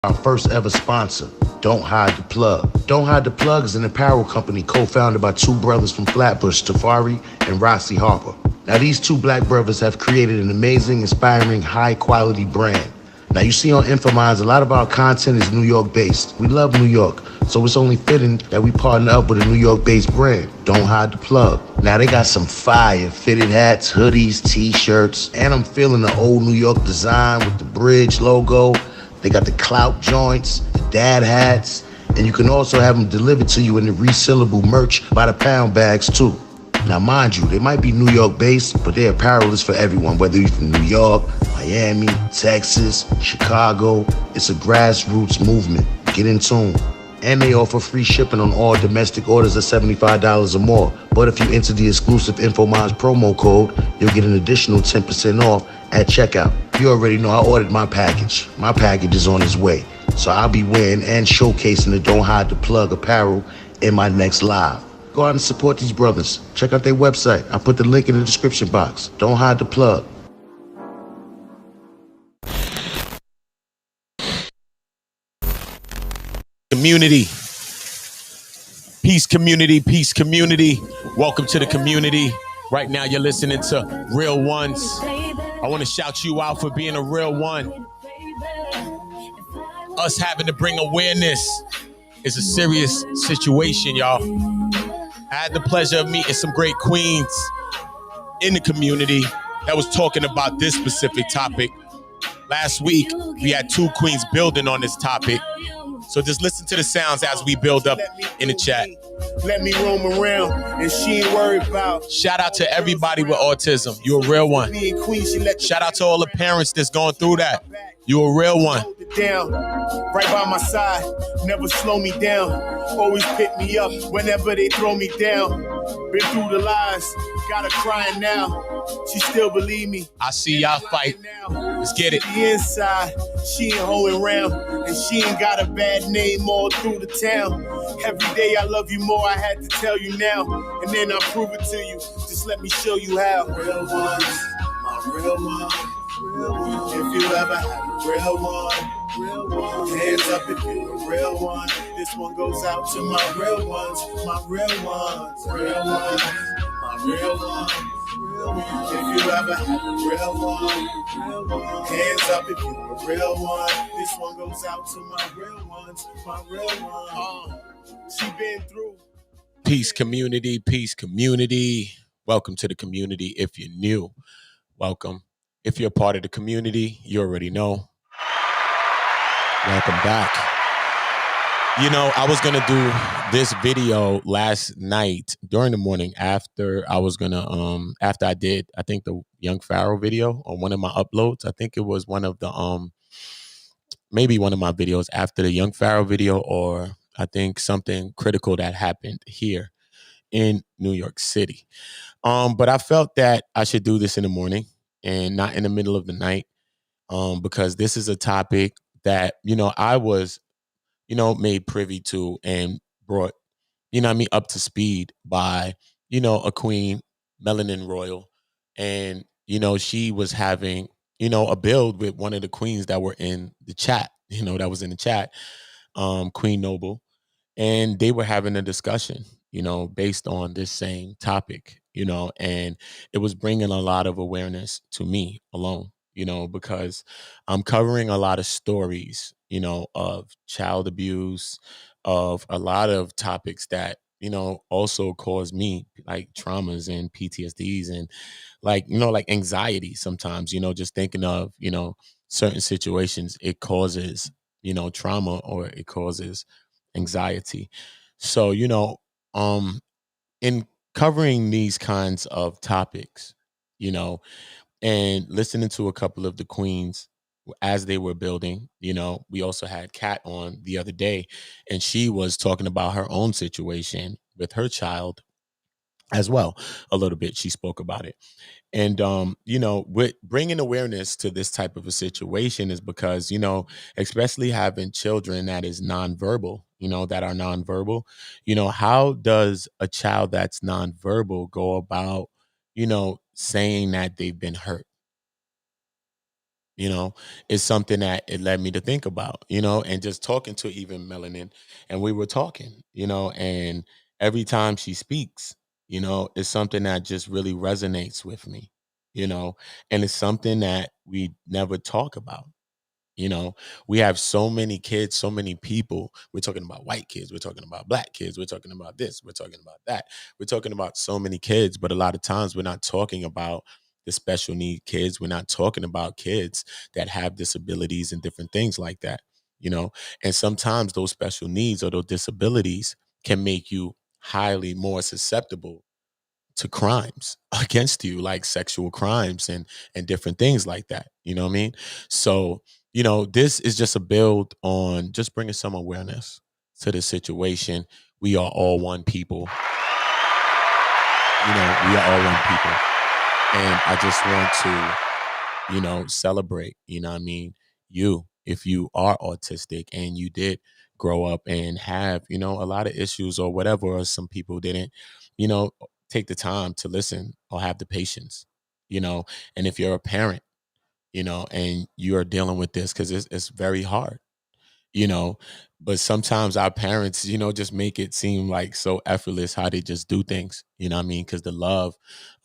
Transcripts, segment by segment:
Our first ever sponsor, Don't Hide the Plug. Don't Hide the Plug is an apparel company co-founded by two brothers from Flatbush, Tafari and Rossi Harper. Now these two black brothers have created an amazing, inspiring, high-quality brand. Now you see on Infominds, a lot of our content is New York based. We love New York, so it's only fitting that we partner up with a New York based brand. Don't Hide the Plug. Now they got some fire fitted hats, hoodies, t-shirts, and I'm feeling the old New York design with the bridge logo. They got the clout joints, the dad hats, and you can also have them delivered to you in the resealable merch by the pound bags too. Now mind you, they might be New York based, but their apparel is for everyone, whether you're from New York, Miami, Texas, Chicago. It's a grassroots movement. Get in tune. And they offer free shipping on all domestic orders of $75 or more. But if you enter the exclusive Infominds promo code, you'll get an additional 10% off at checkout. You already know I ordered my package. My package is on its way. So I'll be wearing and showcasing the Don't Hide the Plug apparel in my next live. Go out and support these brothers. Check out their website. I put the link in the description box. Don't Hide the Plug. Community. Peace community, peace community. Welcome to the community. Right now you're listening to Real Ones. I want to shout you out for being a real one. Us having to bring awareness is a serious situation, y'all. I had the pleasure of meeting some great queens in the community that was talking about this specific topic. Last week, we had two queens building on this topic. So just listen to the sounds as we build up in the chat. Let me roam around and she ain't worried about. Shout out to everybody with autism. You're a real one. Shout out to all the parents that's going through that. You're a real one. Down, right by my side, never slow me down. Always pick me up whenever they throw me down. Been through the lies, got her crying now. She still believe me. I see y'all fight. Let's get it. The inside, she ain't holding around, and she ain't got a bad name all through the town. Every day I love you more, I had to tell you now, and then I'll prove it to you. Just let me show you how. Real ones, my real one. If you ever had a real one, hands up if you're a real one. This one goes out to my real ones, my real ones, real ones, my real ones. If you ever had a real one, hands up if you're a real one. This one goes out to my real ones, my real ones. She been through. Peace community, peace community. Welcome to the community. If you're new, welcome. If you're a part of the community, you already know. Welcome back. You know, I was going to do this video last night during the morning after I was going to, after I did, I think the Young Pharaoh video on one of my uploads. I think it was one of the, maybe one of my videos after the Young Pharaoh video, or I think something critical that happened here in New York City. But I felt that I should do this in the morning and not in the middle of the night, because this is a topic that, you know, I was, you know, made privy to and brought, you know what I mean, up to speed by, you know, a queen, Melanin Royal. And, you know, she was having, you know, a build with one of the queens that were in the chat, you know, that was in the chat, Queen Noble. And they were having a discussion, you know, based on this same topic, you know, and it was bringing a lot of awareness to me alone, you know, because I'm covering a lot of stories, you know, of child abuse, of a lot of topics that, you know, also cause me like traumas and PTSDs and like, you know, like anxiety sometimes, you know, just thinking of, you know, certain situations, it causes, you know, trauma or it causes anxiety. So, you know, in covering these kinds of topics, you know, and listening to a couple of the queens as they were building, you know, we also had Kat on the other day, and she was talking about her own situation with her child as well. A little bit, she spoke about it. And, you know, with bringing awareness to this type of a situation is because, you know, especially having children that is nonverbal, you know, that are nonverbal, you know, how does a child that's nonverbal go about, you know, saying that they've been hurt? you know, is something that it led me to think about, you know, and just talking to even Melanin, and we were talking, you know, and every time she speaks, you know, it's something that just really resonates with me, you know, and it's something that we never talk about. You know, we have so many kids, so many people. We're talking about white kids, we're talking about black kids, we're talking about this, we're talking about that. We're talking about so many kids, but a lot of times we're not talking about the special need kids. We're not talking about kids that have disabilities and different things like that, you know. And sometimes those special needs or those disabilities can make you highly more susceptible to crimes against you, like sexual crimes and different things like that, you know what I mean? So, you know, this is just a build on just bringing some awareness to the situation. We are all one people, you know, we are all one people, and I just want to, you know, celebrate, you know what I mean, you, if you are autistic and you did grow up and have, you know, a lot of issues or whatever, or some people didn't, you know, take the time to listen or have the patience, you know. And if you're a parent, you know, and you're dealing with this, because it's very hard, you know. But sometimes our parents, you know, just make it seem like so effortless how they just do things, you know what I mean? Because the love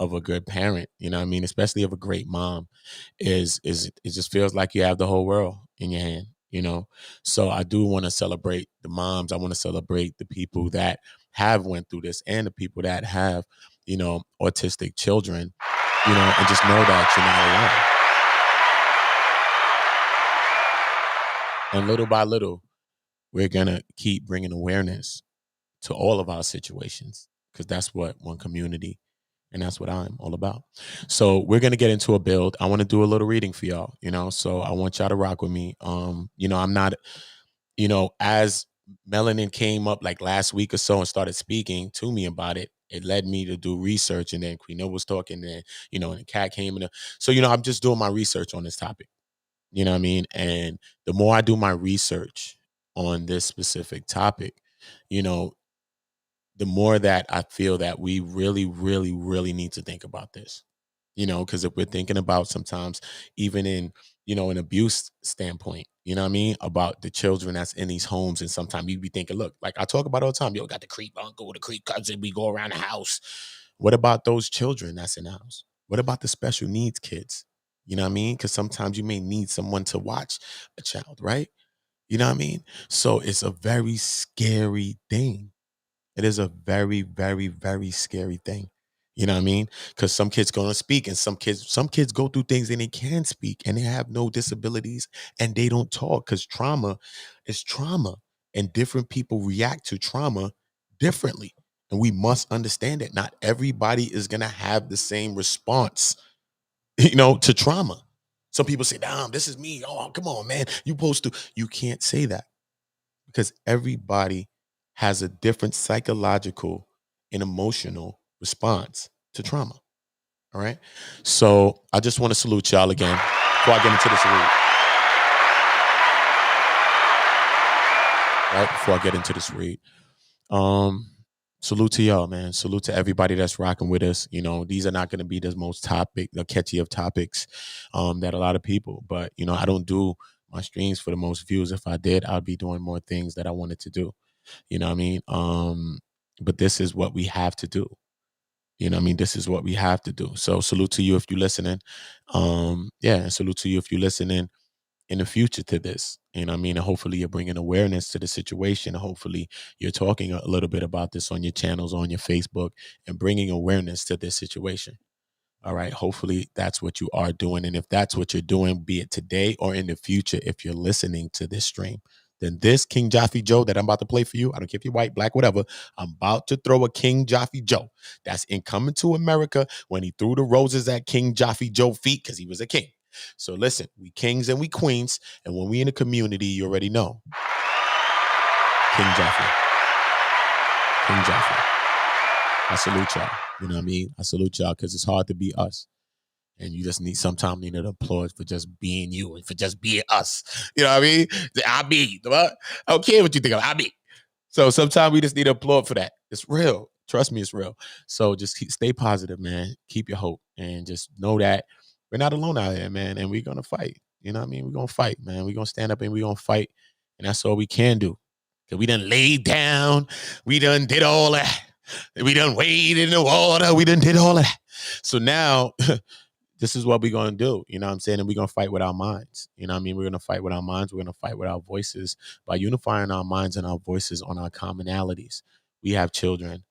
of a good parent, you know what I mean, especially of a great mom, is it just feels like you have the whole world in your hand, you know. So I do want to celebrate the moms. I want to celebrate the people that have went through this, and the people that have, you know, autistic children, you know, and just know that you're not alone. And little by little, we're going to keep bringing awareness to all of our situations, because that's what one community, and that's what I'm all about. So we're going to get into a build. I want to do a little reading for y'all, you know, so I want y'all to rock with me. You know, I'm not, you know, as Melanin came up like last week or so and started speaking to me about it, it led me to do research, and then Queen was talking, and, you know, and the cat came in. So, you know, I'm just doing my research on this topic. You know what I mean? And the more I do my research on this specific topic, you know, the more that I feel that we really, really, really need to think about this. You know, because if we're thinking about sometimes, even in, you know, an abuse standpoint, you know what I mean, about the children that's in these homes, and sometimes you be thinking, look, like I talk about all the time, yo, got the creep uncle, the creep cousin, we go around the house. What about those children that's in the house? What about the special needs kids? You know what I mean? Because sometimes you may need someone to watch a child, right? You know what I mean? So it's a very scary thing. It is a very, very, very scary thing. You know what I mean? Because some kids gonna speak, and some kids go through things and they can speak, and they have no disabilities, and they don't talk, because trauma is trauma, and different people react to trauma differently. And we must understand that not everybody is gonna have the same response, you know, to trauma. Some people say, "Damn, this is me. Oh, come on, man. You supposed to." You can't say that, because everybody has a different psychological and emotional response to trauma. All right. So I just want to salute y'all again before I get into this read. Right before I get into this read. Um, Salute to y'all, man. Salute to everybody that's rocking with us. You know, these are not going to be the most the catchy of topics that a lot of people, but you know, I don't do my streams for the most views. If I did, I'd be doing more things that I wanted to do. You know what I mean? But this is what we have to do. You know what I mean? This is what we have to do. So salute to you if you're listening. Yeah, and salute to you if you're listening in the future to this. You know what I mean? And hopefully you're bringing awareness to the situation. Hopefully you're talking a little bit about this on your channels, on your Facebook, and bringing awareness to this situation. All right. Hopefully that's what you are doing. And if that's what you're doing, be it today or in the future, if you're listening to this stream, then this King Jaffe Joe that I'm about to play for you, I don't care if you're white, black, whatever, I'm about to throw a King Jaffe Joe that's in Coming to America, when he threw the roses at King Jaffe Joe feet because he was a king. So listen, we kings and we queens, and when we in a community, you already know. King Jaffe. King Jaffe. I salute y'all. You know what I mean? I salute y'all, because it's hard to be us. And you just need sometimes need an applause for just being you and for just being us. You know what I mean? I be. I don't care what you think of. I be. So sometimes we just need to applaud for that. It's real. Trust me, it's real. So just stay positive, man. Keep your hope, and just know that we're not alone out here, man. And we're gonna fight. You know what I mean? We're gonna fight, man. We're gonna stand up and we're gonna fight. And that's all we can do. Cause we done laid down, we done did all that. We done waded in the water, we done did all that. So now this is what we're going to do. You know what I'm saying? And we're going to fight with our minds. You know what I mean? We're going to fight with our minds. We're going to fight with our voices by unifying our minds and our voices on our commonalities. We have children.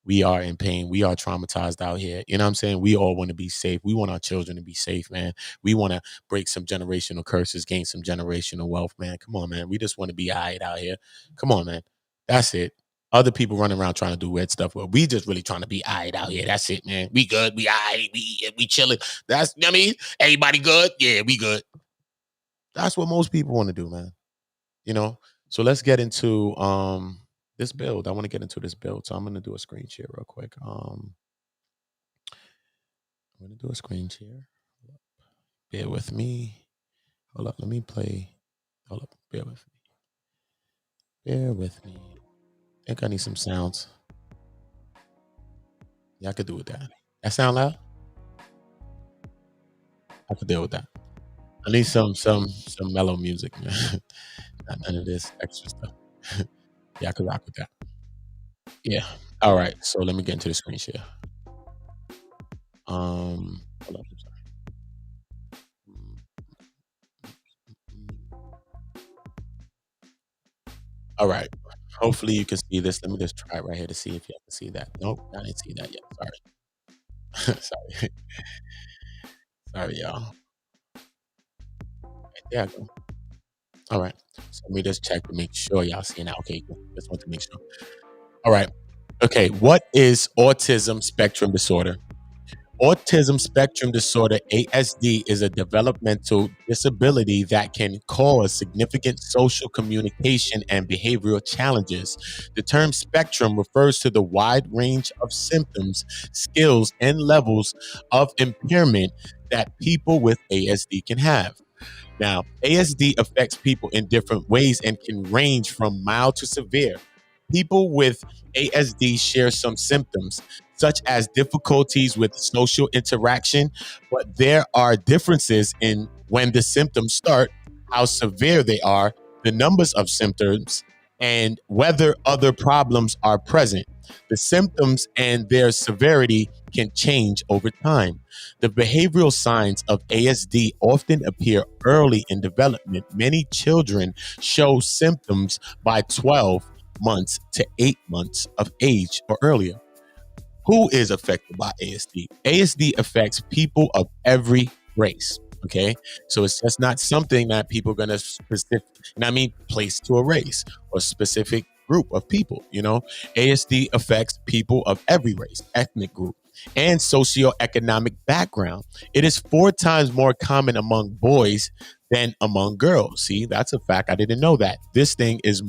We are in pain. We are traumatized out here. You know what I'm saying? We all want to be safe. We want our children to be safe, man. We want to break some generational curses, gain some generational wealth, man. Come on, man. We just want to be all right out here. Come on, man. That's it. Other people running around trying to do weird stuff. Well, we just really trying to be all right out here. That's it, man. We good. We all right. We chilling. That's, you know what I mean? Everybody good? Yeah, we good. That's what most people want to do, man. You know? So let's get into this build. I want to get into this build. So I'm going to do a screen share real quick. I'm going to do a screen share. Bear with me. Hold up. Let me play. Hold up. Bear with me. Bear with me. I think I need some sounds. Yeah, I could do with that. That sound loud? I could deal with that. I need some mellow music, man. Not none of this extra stuff. Yeah, I could rock with that. Yeah. All right. So let me get into the screen share. Hold up. I'm sorry. All right. Hopefully you can see this. Let me just try it right here to see if you can see that. Nope, I didn't see that yet. Sorry. Sorry. Sorry, y'all. There I go. All right. So let me just check to make sure y'all seeing that. Okay, cool. Just want to make sure. All right. Okay. What is autism spectrum disorder? Autism spectrum disorder, ASD, is a developmental disability that can cause significant social, communication, and behavioral challenges. The term spectrum refers to the wide range of symptoms, skills, and levels of impairment that people with ASD can have. Now, ASD affects people in different ways and can range from mild to severe. People with ASD share some symptoms, such as difficulties with social interaction, but there are differences in when the symptoms start, how severe they are, the numbers of symptoms, and whether other problems are present. The symptoms and their severity can change over time. The behavioral signs of ASD often appear early in development. Many children show symptoms by 12 months to 8 months of age or earlier. Who is affected by ASD? ASD affects people of every race. Okay, so it's just not something that people are gonna specific, and I mean, place to a race or specific group of people. You know, ASD affects people of every race, ethnic group, and socioeconomic background. It is 4 times more common among boys than among girls. See, that's a fact. I didn't know that. This thing is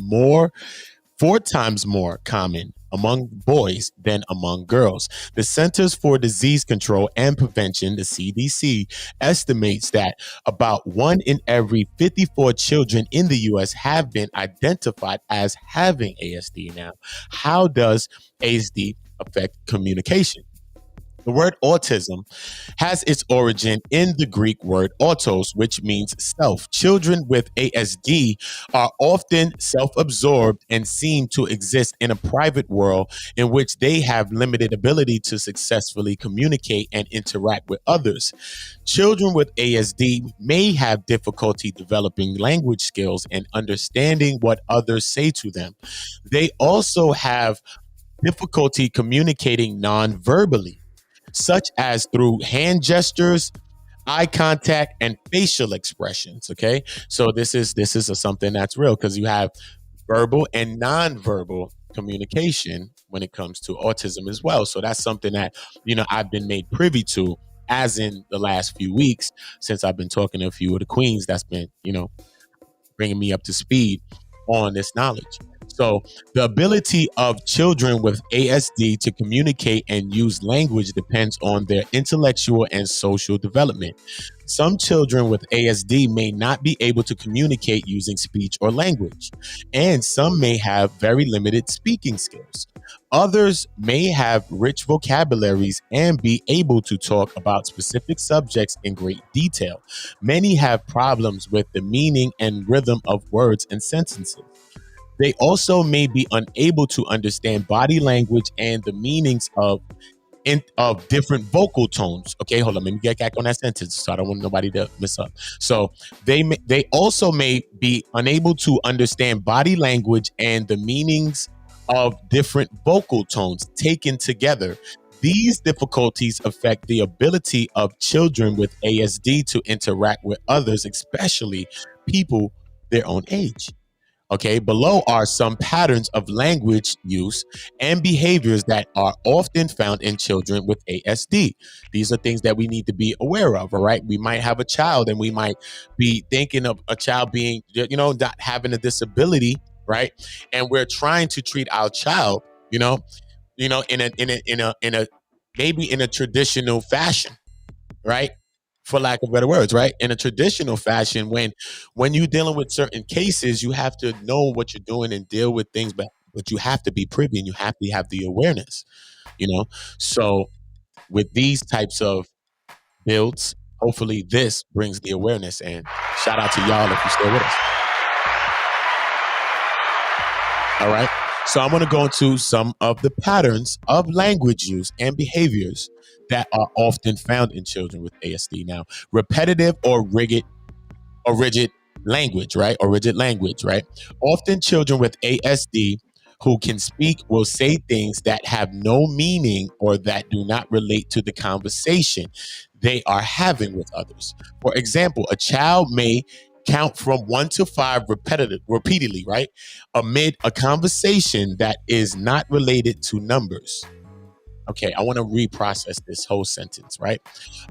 4 times more common among boys than among girls. The Centers for Disease Control and Prevention, the CDC, estimates that about 1 in every 54 children in the US have been identified as having ASD. Now, how does ASD affect communication? The word autism has its origin in the Greek word autos, which means self. Children with ASD are often self absorbed and seem to exist in a private world in which they have limited ability to successfully communicate and interact with others. Children with ASD may have difficulty developing language skills and understanding what others say to them. They also have difficulty communicating non verbally, such as through hand gestures, eye contact, and facial expressions. Okay, so this is something that's real because you have verbal and non-verbal communication when it comes to autism as well. So that's something that I've been made privy to as in the last few weeks since I've been talking to a few of the queens that's been bringing me up to speed on this knowledge. So the ability of children with ASD to communicate and use language depends on their intellectual and social development. Some children with ASD may not be able to communicate using speech or language, and some may have very limited speaking skills. Others may have rich vocabularies and be able to talk about specific subjects in great detail. Many have problems with the meaning and rhythm of words and sentences. They also may be unable to understand body language and the meanings of different vocal tones. Okay, hold on. Let me get back on that sentence, so I don't want nobody to mess up. So they also may be unable to understand body language and the meanings of different vocal tones taken together. These difficulties affect the ability of children with ASD to interact with others, especially people their own age. Okay, below are some patterns of language use and behaviors that are often found in children with ASD. These are things that we need to be aware of, all right? We might have a child and we might be thinking of a child being, not having a disability, right? And we're trying to treat our child, in a maybe in a traditional fashion, right? For lack of better words, right? In a traditional fashion, when you're dealing with certain cases, you have to know what you're doing and deal with things, but you have to be privy and you have to have the awareness, you know. So with these types of builds, hopefully this brings the awareness. And shout out to y'all if you're still with us. All right. So I'm going to go into some of the patterns of language use and behaviors that are often found in children with ASD. Now, repetitive or rigid language, right? Or rigid language, right? Often children with ASD who can speak will say things that have no meaning or that do not relate to the conversation they are having with others. For example, a child may count from 1 to 5 repeatedly, right? Amid a conversation that is not related to numbers. Okay, I want to reprocess this whole sentence, right?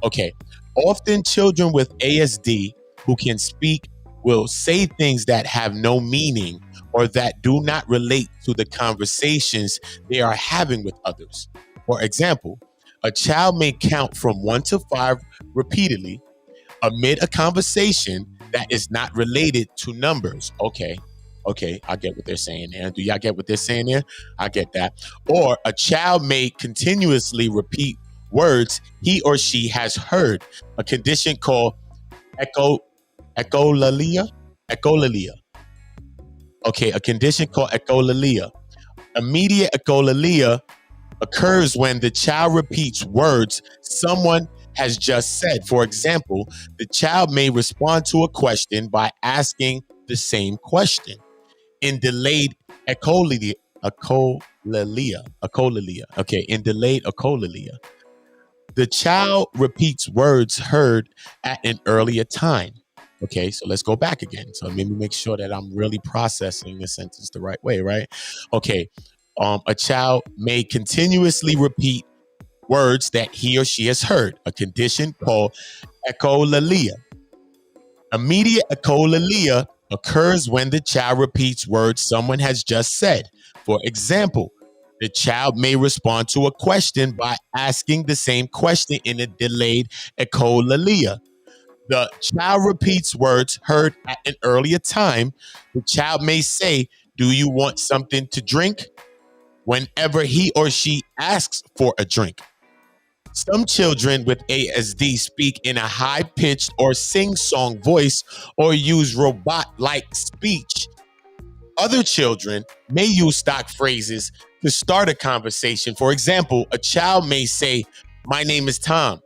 Okay, often children with ASD who can speak will say things that have no meaning or that do not relate to the conversations they are having with others. For example, a child may count from 1 to 5 repeatedly amid a conversation that is not related to numbers. Okay, I get what they're saying there. Do y'all get what they're saying there? I get that. Or a child may continuously repeat words he or she has heard, a condition called echolalia. Echolalia. Okay, a condition called echolalia. Immediate echolalia occurs when the child repeats words someone has just said. For example, the child may respond to a question by asking the same question. In delayed echolalia, in delayed echolalia, the child repeats words heard at an earlier time. Okay, so let's go back again. So let me make sure that I'm really processing the sentence the right way, right? Okay, a child may continuously repeat words that he or she has heard, a condition called echolalia. Immediate echolalia occurs when the child repeats words someone has just said. For example, the child may respond to a question by asking the same question in a delayed echolalia. The child repeats words heard at an earlier time. The child may say, "Do you want something to drink?" whenever he or she asks for a drink. Some children with ASD speak in a high-pitched or sing-song voice or use robot-like speech. Other children may use stock phrases to start a conversation. For example, a child may say, "My name is Tom,"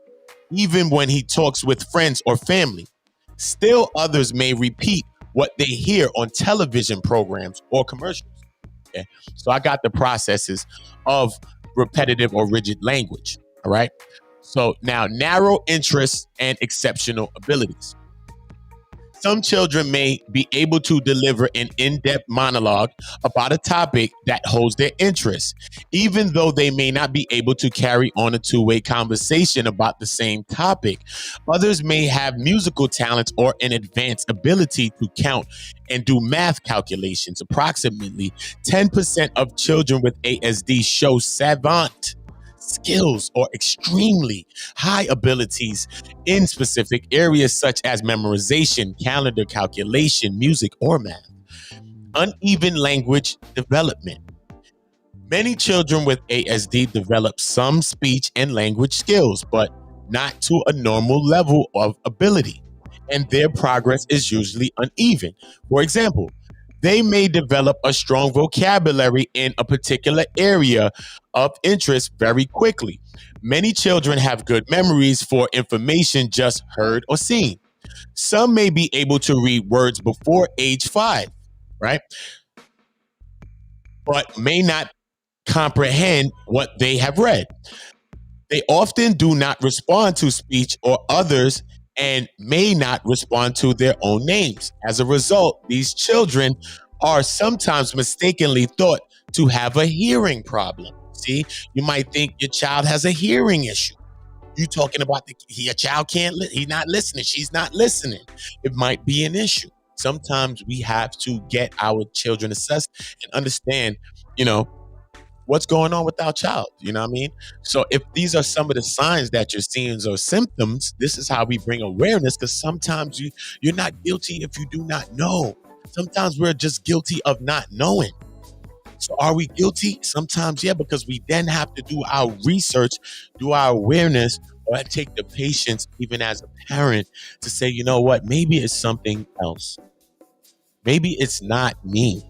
even when he talks with friends or family. Still, others may repeat what they hear on television programs or commercials. Okay? So I got the processes of repetitive or rigid language. All right. So now narrow interests and exceptional abilities. Some children may be able to deliver an in depth monologue about a topic that holds their interest, even though they may not be able to carry on a two-way conversation about the same topic. Others may have musical talents or an advanced ability to count and do math calculations. Approximately 10% of children with ASD show savant skills or extremely high abilities in specific areas such as memorization, calendar calculation, music, or math. Uneven language development. Many children with ASD develop some speech and language skills, but not to a normal level of ability, and their progress is usually uneven. For example, they may develop a strong vocabulary in a particular area of interest very quickly. Many children have good memories for information just heard or seen. Some may be able to read words before age 5, right? But may not comprehend what they have read. They often do not respond to speech or others and may not respond to their own names. As a result, these children are sometimes mistakenly thought to have a hearing problem. See, you might think your child has a hearing issue. You talking about your child can't, he's not listening, she's not listening. It might be an issue. Sometimes we have to get our children assessed and understand, you know, what's going on with our child. You know what I mean? So if these are some of the signs that you're seeing or symptoms, this is how we bring awareness, because sometimes you're not guilty if you do not know. Sometimes we're just guilty of not knowing. So are we guilty? Sometimes, yeah, because we then have to do our research, do our awareness, or take the patience, even as a parent, to say, you know what, maybe it's something else. Maybe it's not me.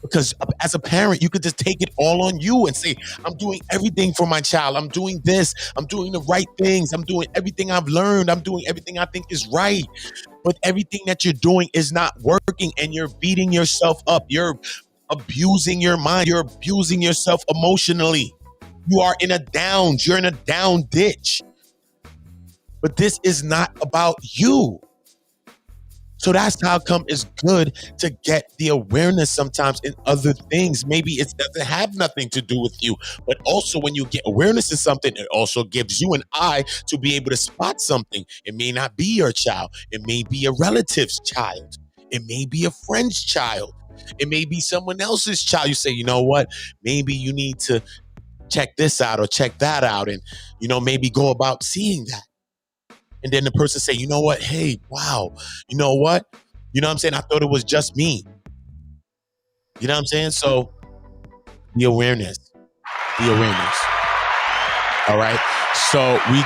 Because as a parent, you could just take it all on you and say, I'm doing everything for my child. I'm doing this. I'm doing the right things. I'm doing everything I've learned. I'm doing everything I think is right. But everything that you're doing is not working, and you're beating yourself up. You're abusing your mind. You're abusing yourself emotionally. You are in a down. You're in a down ditch. But this is not about you. So that's how come it's good to get the awareness sometimes in other things. Maybe it doesn't have nothing to do with you, but also when you get awareness in something, it also gives you an eye to be able to spot something. It may not be your child. It may be a relative's child. It may be a friend's child. It may be someone else's child. You say, you know what? Maybe you need to check this out or check that out, and, you know, maybe go about seeing that. And then the person say, you know what? Hey, wow. You know what? You know what I'm saying? I thought it was just me. You know what I'm saying? So the awareness. All right. So we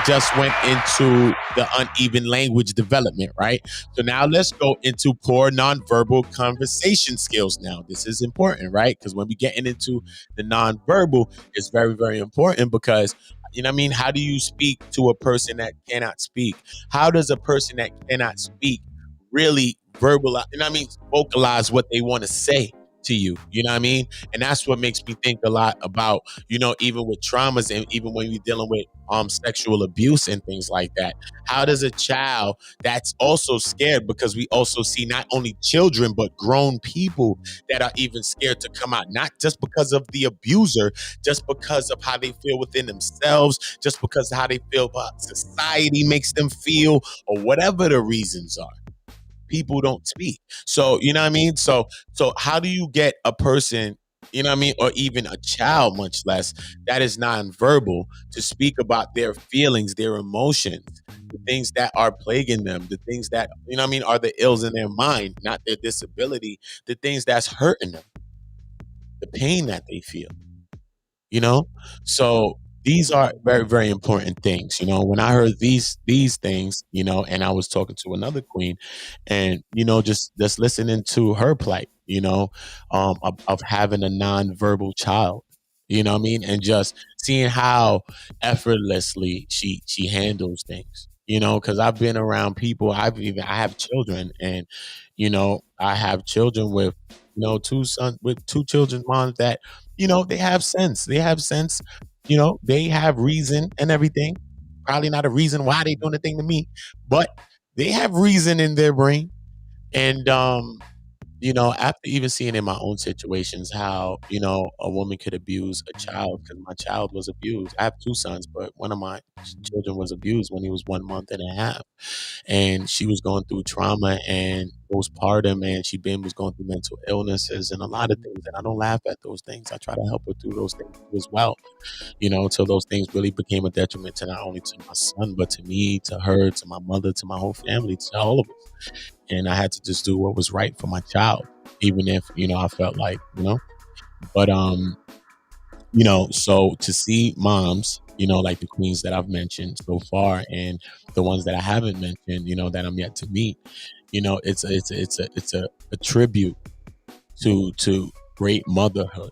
just went into the uneven language development, right? So now let's go into poor nonverbal conversation skills. Now, this is important, right? Because when we get into the nonverbal, it's very, very important, because, you know what I mean? How do you speak to a person that cannot speak? How does a person that cannot speak really verbalize, you know what I mean, vocalize what they want to say to you? You know what I mean? And that's what makes me think a lot about, you know, even with traumas, and even when you're dealing with sexual abuse and things like that. How does a child that's also scared, because we also see not only children but grown people that are even scared to come out, not just because of the abuser, just because of how they feel within themselves, just because of how they feel about society makes them feel, or whatever the reasons are. People don't speak. So, you know what I mean? So how do you get a person, you know what I mean, or even a child, much less, that is nonverbal, to speak about their feelings, their emotions, the things that are plaguing them, the things that, you know what I mean, are the ills in their mind, not their disability, the things that's hurting them, the pain that they feel, you know? So these are very, very important things. You know, when I heard these things, you know, and I was talking to another queen, and, you know, just listening to her plight, you know, of having a nonverbal child, you know what I mean? And just seeing how effortlessly she handles things, you know, because I've been around people, I have children, and, you know, I have children with, you know, two children's moms that, you know, they have sense. You know, they have reason and everything. Probably not a reason why they doing the thing to me, but they have reason in their brain. And after even seeing in my own situations how, a woman could abuse a child, because my child was abused. I have two sons, but one of my children was abused when he was 1 month and a half. And she was going through trauma and postpartum, and was going through mental illnesses and a lot of things. And I don't laugh at those things. I try to help her through those things as well, until those things really became a detriment to not only to my son, but to me, to her, to my mother, to my whole family, to all of us. And I had to just do what was right for my child, even if, I felt like, but, so to see moms, like the queens that I've mentioned so far and the ones that I haven't mentioned, that I'm yet to meet, it's a tribute to great motherhood.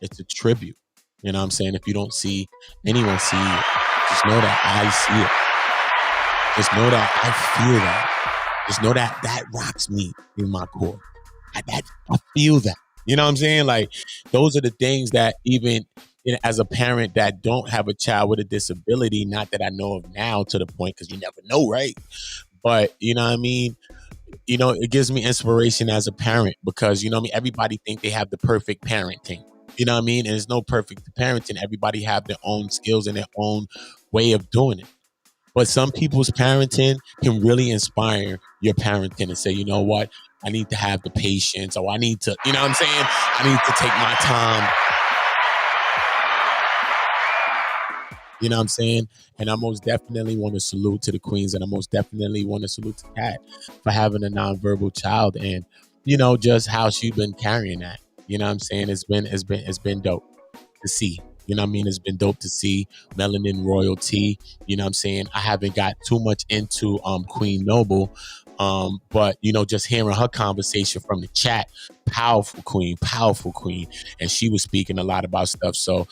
It's a tribute. You know what I'm saying? If you don't see anyone see it, just know that I see it. Just know that I feel that. Just know that that rocks me in my core. I feel that. You know what I'm saying? Like, those are the things that even as a parent that don't have a child with a disability, not that I know of now to the point, because you never know, right? But, you know what I mean? It gives me inspiration as a parent because, everybody think they have the perfect parenting. You know what I mean? And there's no perfect parenting. Everybody have their own skills and their own way of doing it. But some people's parenting can really inspire your parenting and say, you know what? I need to have the patience, or I need to, you know what I'm saying? I need to take my time. You know what I'm saying? And I most definitely want to salute to the queens, and I most definitely want to salute to Kat for having a nonverbal child, and just how she's been carrying that. You know what I'm saying? It's been dope to see. You know what I mean? It's been dope to see melanin royalty. You know what I'm saying? I haven't got too much into Queen Noble. But just hearing her conversation from the chat, powerful queen. And she was speaking a lot about stuff. So,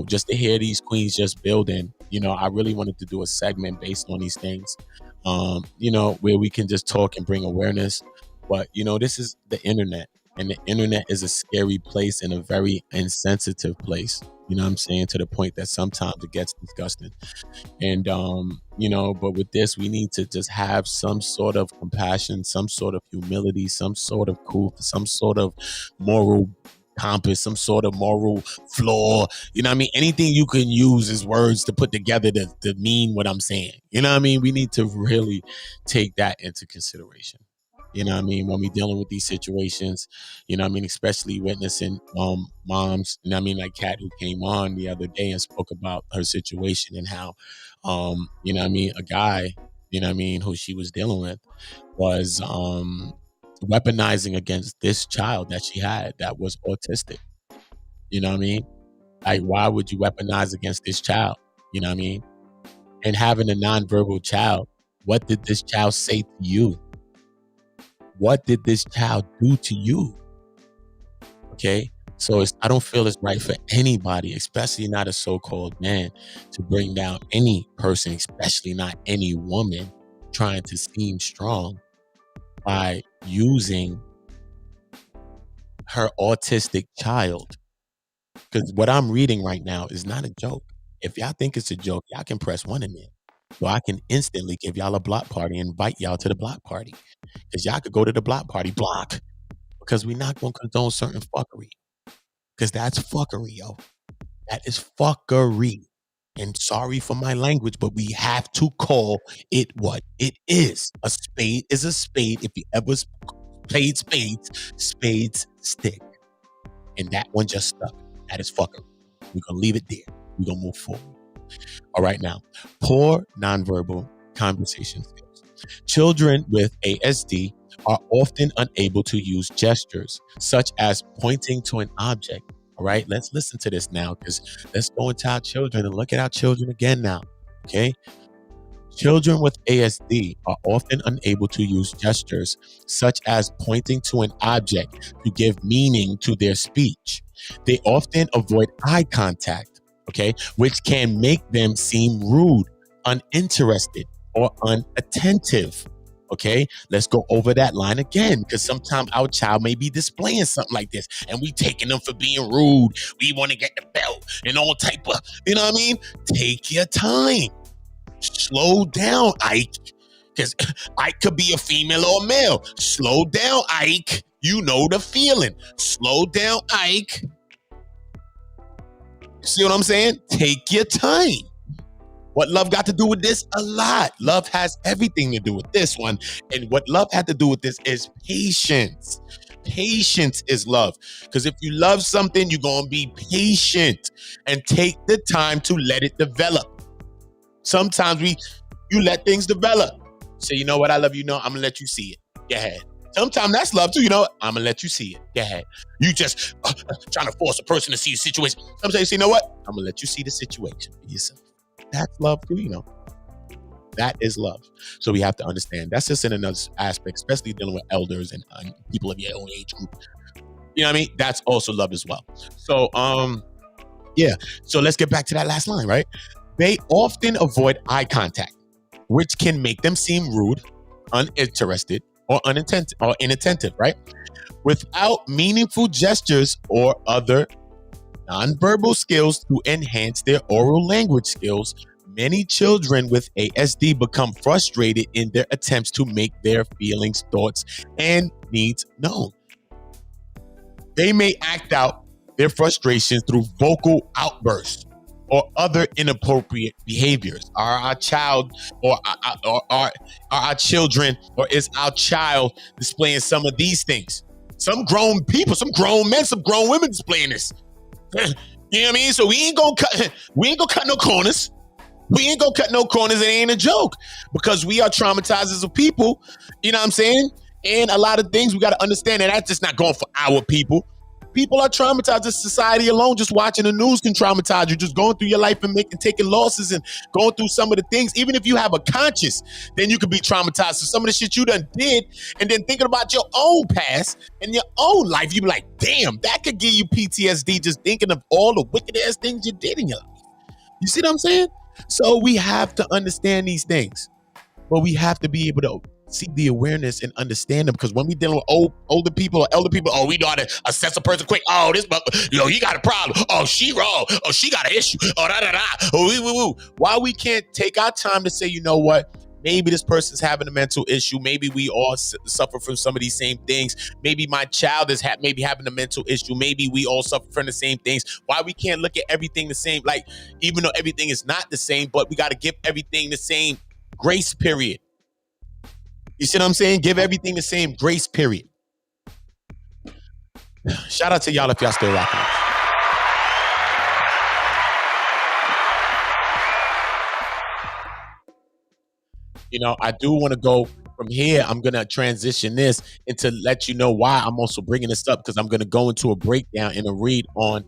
just to hear these queens just building, I really wanted to do a segment based on these things, where we can just talk and bring awareness. But, this is the internet. And the internet is a scary place and a very insensitive place. You know what I'm saying? To the point that sometimes it gets disgusting. And, but with this, we need to just have some sort of compassion, some sort of humility, some sort of cool, some sort of moral compass, some sort of moral flaw. You know what I mean? Anything you can use as words to put together to mean what I'm saying. You know what I mean? We need to really take that into consideration. You know what I mean? When we dealing with these situations, you know what I mean? Especially witnessing moms, you know what I mean? Like Kat, who came on the other day and spoke about her situation and how, you know what I mean? A guy, you know what I mean? Who she was dealing with was weaponizing against this child that she had that was autistic. You know what I mean? Like, why would you weaponize against this child? You know what I mean? And having a nonverbal child, what did this child say to you? What did this child do to you? Okay. So I don't feel it's right for anybody, especially not a so-called man, to bring down any person, especially not any woman, trying to seem strong by using her autistic child. Because what I'm reading right now is not a joke. If y'all think it's a joke, y'all can press 1 in there. So I can instantly give y'all a block party and invite y'all to the block party. Because y'all could go to the block party block. Because we're not going to condone certain fuckery. Because that's fuckery, yo. That is fuckery. And sorry for my language, but we have to call it what it is. A spade is a spade. If you ever played spades stick. And that one just stuck. That is fuckery. We're going to leave it there. We're going to move forward. All right, now, poor nonverbal conversation skills. Children with ASD are often unable to use gestures, such as pointing to an object. All right, let's listen to this now, because let's go into our children and look at our children again now. Okay. Children with ASD are often unable to use gestures, such as pointing to an object, to give meaning to their speech. They often avoid eye contact, okay, which can make them seem rude, uninterested, or unattentive. Okay, let's go over that line again, because sometimes our child may be displaying something like this and we taking them for being rude. We want to get the belt and all type of, you know what I mean? Take your time. Slow down, Ike. Because Ike could be a female or a male. Slow down, Ike. You know the feeling. Slow down, Ike. See what I'm saying? Take your time. What love got to do with this? A lot. Love has everything to do with this one. And what love had to do with this is patience. Patience is love. Because if you love something, you're going to be patient and take the time to let it develop. Sometimes you let things develop. Say, you know what? I love you. No, I'm going to let you see it. Go ahead. Sometimes that's love too. You know what? I'm going to let you see it. Go ahead. You just trying to force a person to see the situation. Sometimes you say, you know what? I'm going to let you see the situation for yourself. That's love too, you know. That is love. So we have to understand. That's just in another aspect, especially dealing with elders and people of your own age group. You know what I mean? That's also love as well. So, yeah. So let's get back to that last line, right? They often avoid eye contact, which can make them seem rude, uninterested, or inattentive, right? Without meaningful gestures or other nonverbal skills to enhance their oral language skills, many children with ASD become frustrated in their attempts to make their feelings, thoughts, and needs known. They may act out their frustration through vocal outbursts or other inappropriate behaviors. Are our child or are our children, or is our child displaying some of these things? Some grown people, some grown men, some grown women displaying this. You know what I mean? So we ain't gonna cut no corners. We ain't gonna cut no corners. It ain't a joke, because we are traumatized as a people. You know what I'm saying? And a lot of things we got to understand that that's just not going for our people. People are traumatized. As society alone, just watching the news can traumatize you. Just going through your life and taking losses and going through some of the things. Even if you have a conscience, then you could be traumatized. So some of the shit you done did, and then thinking about your own past and your own life, you be like, damn, that could give you PTSD just thinking of all the wicked ass things you did in your life. You see what I'm saying? So we have to understand these things, but we have to be able to see the awareness and understand them. Because when we dealing with older people or elder people, we know how to assess a person quick. This, he got a problem. She wrong. She got an issue. Why we can't take our time to say, you know what? Maybe this person's having a mental issue. Maybe we all suffer from some of these same things. Maybe my child is maybe having a mental issue. Maybe we all suffer from the same things. Why we can't look at everything the same? Like, even though everything is not the same, but we got to give everything the same grace period. You see what I'm saying? Give everything the same grace period. Shout out to y'all if y'all still rocking. You know, I do want to go from here. I'm going to transition this into let you know why I'm also bringing this up, because I'm going to go into a breakdown and a read on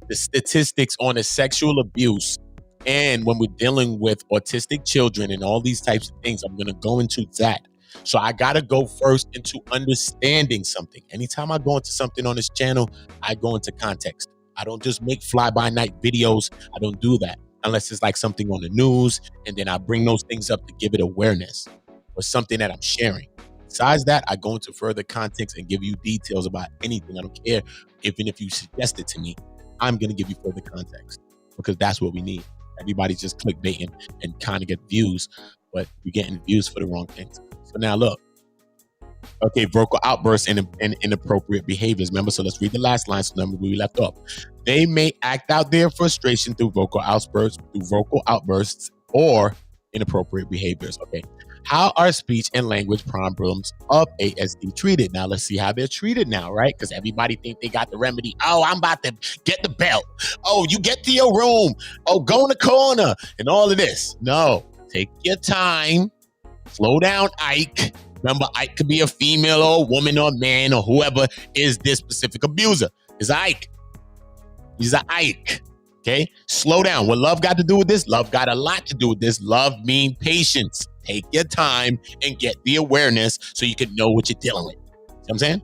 the statistics on the sexual abuse. And when we're dealing with autistic children and all these types of things, I'm going to go into that. So I got to go first into understanding something. Anytime I go into something on this channel, I go into context. I don't just make fly-by-night videos. I don't do that unless it's like something on the news, and then I bring those things up to give it awareness or something that I'm sharing. Besides that, I go into further context and give you details about anything. I don't care even if you suggest it to me. I'm going to give you further context, because that's what we need. Everybody's just clickbaiting and kind of get views, but you're getting views for the wrong things. So now look, okay, vocal outbursts and inappropriate behaviors. Remember, so let's read the last line. So remember where we left off. They may act out their frustration through vocal outbursts or inappropriate behaviors. Okay, how are speech and language problems of ASD treated? Now let's see how they're treated now, right? Because everybody think they got the remedy. I'm about to get the belt. You get to your room. Go in the corner and all of this. No, take your time. Slow down, Ike. Remember, Ike could be a female or a woman or a man or whoever is this specific abuser. It's Ike. He's an Ike. Okay? Slow down. What love got to do with this? Love got a lot to do with this. Love means patience. Take your time and get the awareness so you can know what you're dealing with. See what I'm saying?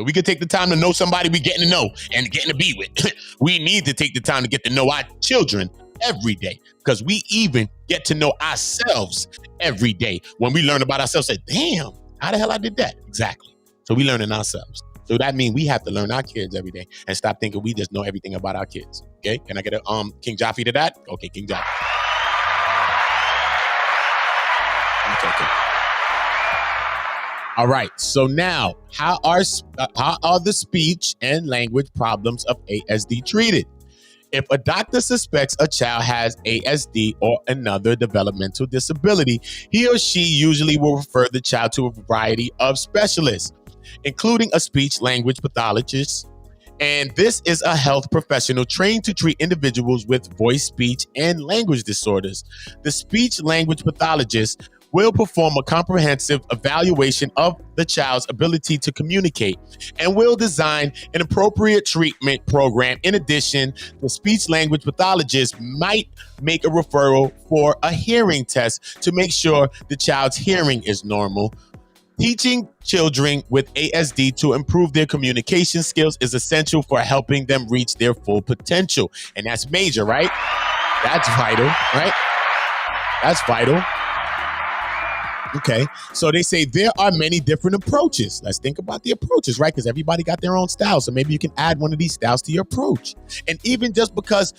We could take the time to know somebody we getting to know and getting to be with. We need to take the time to get to know our children every day, because we even get to know ourselves every day. When we learn about ourselves, say, damn, how the hell I did that? Exactly. So we learning ourselves. So that means we have to learn our kids every day and stop thinking we just know everything about our kids. Okay? Can I get a King Jaffe to that? Okay, King Jaffe. Okay. All right. So now, how are the speech and language problems of ASD treated? If a doctor suspects a child has ASD or another developmental disability, he or she usually will refer the child to a variety of specialists, including a speech language pathologist. And this is a health professional trained to treat individuals with voice, speech, and language disorders. The speech language pathologist will perform a comprehensive evaluation of the child's ability to communicate and will design an appropriate treatment program. In addition, the speech language pathologist might make a referral for a hearing test to make sure the child's hearing is normal. Teaching children with ASD to improve their communication skills is essential for helping them reach their full potential. And that's major, right? That's vital, right? That's vital. Okay, so they say there are many different approaches. Let's think about the approaches, right? Because everybody got their own style. So maybe you can add one of these styles to your approach. And even just because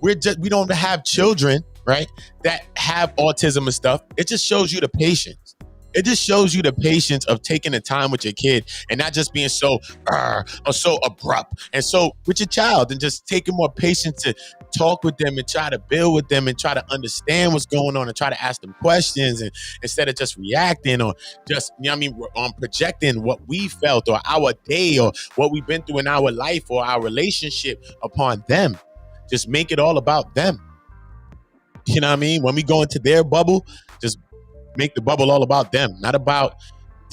we don't have children, right, that have autism and stuff, it just shows you the patience. It just shows you the patience of taking the time with your kid and not just being so or so abrupt and so with your child, and just taking more patience to talk with them and try to build with them and try to understand what's going on and try to ask them questions, and instead of just reacting or just, projecting what we felt or our day or what we've been through in our life or our relationship upon them. Just make it all about them. You know what I mean? When we go into their bubble, just make the bubble all about them, not about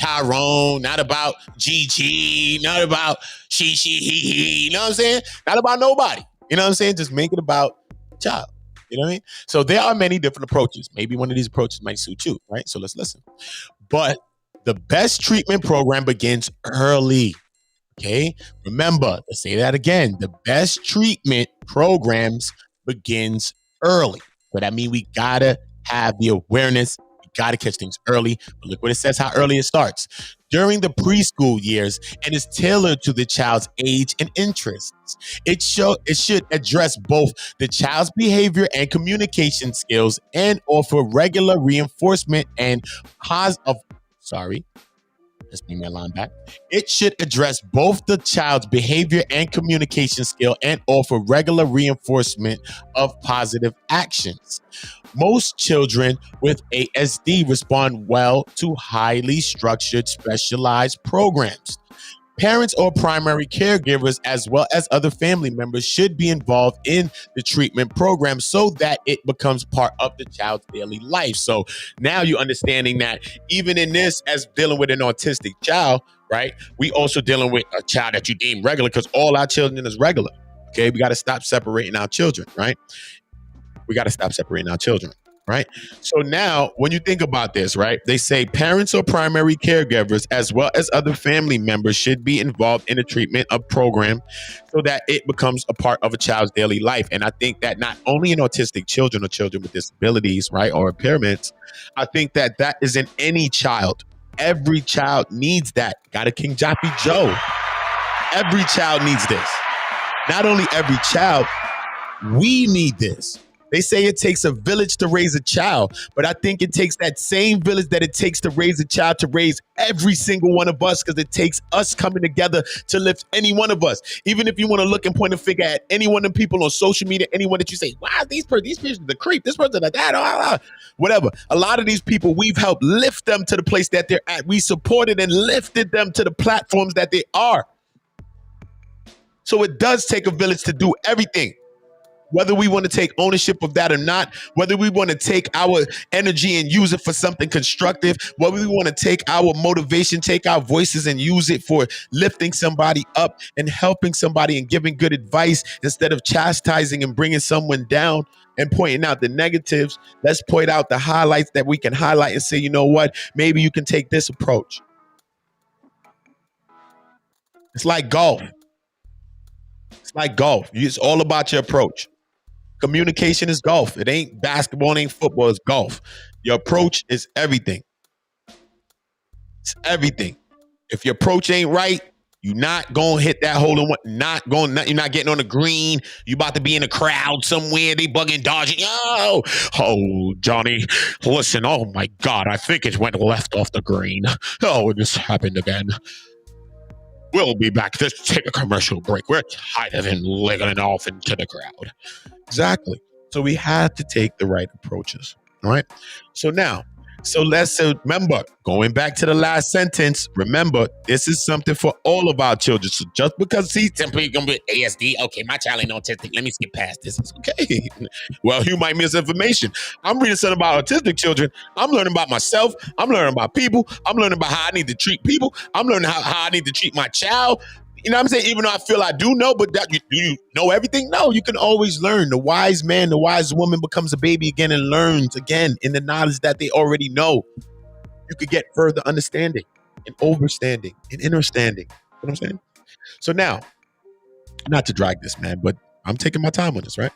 Tyrone, not about Gigi, not about she, he, you know what I'm saying? Not about nobody, you know what I'm saying? Just make it about child, you know what I mean? So there are many different approaches. Maybe one of these approaches might suit you, right? So let's listen. But the best treatment program begins early, okay? Remember, let's say that again. The best treatment programs begins early. So that means we gotta have the awareness. Got to catch things early. But look what it says, how early it starts. During the preschool years, and is tailored to the child's age and interests. It should address both the child's behavior and communication skills and offer regular reinforcement and let's bring that line back. It should address both the child's behavior and communication skill and offer regular reinforcement of positive actions. Most children with ASD respond well to highly structured, specialized programs. Parents or primary caregivers, as well as other family members, should be involved in the treatment program so that it becomes part of the child's daily life. So now you're understanding that even in this, as dealing with an autistic child, right, we also dealing with a child that you deem regular, because all our children is regular. Okay, we got to stop separating our children, right? We got to stop separating our children. Right. So now when you think about this, right, they say parents or primary caregivers, as well as other family members, should be involved in the treatment of program so that it becomes a part of a child's daily life. And I think that not only in autistic children or children with disabilities, right, or impairments, I think that that is in any child. Every child needs that. Got a King Joppy Joe. Every child needs this. Not only every child, we need this. They say it takes a village to raise a child, but I think it takes that same village that it takes to raise a child to raise every single one of us, because it takes us coming together to lift any one of us. Even if you want to look and point a finger at any one of the people on social media, anyone that you say, wow, these people are the creep, this person, that, whatever. A lot of these people, we've helped lift them to the place that they're at. We supported and lifted them to the platforms that they are. So it does take a village to do everything. Whether we want to take ownership of that or not, whether we want to take our energy and use it for something constructive, whether we want to take our motivation, take our voices and use it for lifting somebody up and helping somebody and giving good advice instead of chastising and bringing someone down and pointing out the negatives. Let's point out the highlights that we can highlight and say, you know what, maybe you can take this approach. It's like golf. It's like golf. It's all about your approach. Communication is golf. It ain't basketball, it ain't football, it's golf. Your approach is everything. It's everything. If your approach ain't right, You're not gonna hit that hole in one. You're not getting on the green. You about to be in a crowd somewhere. They bugging, dodging. Oh, Johnny, listen. Oh my God, I think it went left off the green. Oh, this happened again. We'll be back. Let's take a commercial break. We're tired of wiggling off into the crowd. Exactly. So we have to take the right approaches. All right. So let's remember, going back to the last sentence, remember, this is something for all of our children. So just because he's simply going to be ASD, okay, my child ain't autistic, let me skip past this. It's okay. Well, you might miss information. I'm reading something about autistic children. I'm learning about myself. I'm learning about people. I'm learning about how I need to treat people. I'm learning how I need to treat my child. You know what I'm saying? Even though I feel I do know, but do you know everything? No, you can always learn. The wise man, the wise woman becomes a baby again and learns again in the knowledge that they already know. You could get further understanding and overstanding and understanding. You know what I'm saying? So now, not to drag this, man, but I'm taking my time on this, right?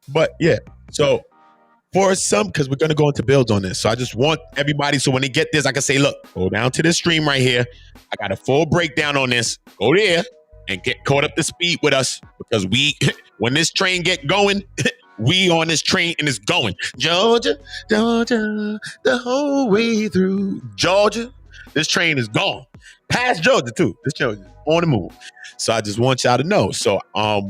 But yeah, so for some, because we're going to go into builds on this. So I just want everybody, so when they get this, I can say, look, go down to this stream right here. I got a full breakdown on this. Go there and get caught up to speed with us, because when this train get going, we on this train and it's going. Georgia, Georgia, the whole way through. Georgia, this train is gone. Past Georgia too. This train is on the move. So I just want y'all to know. So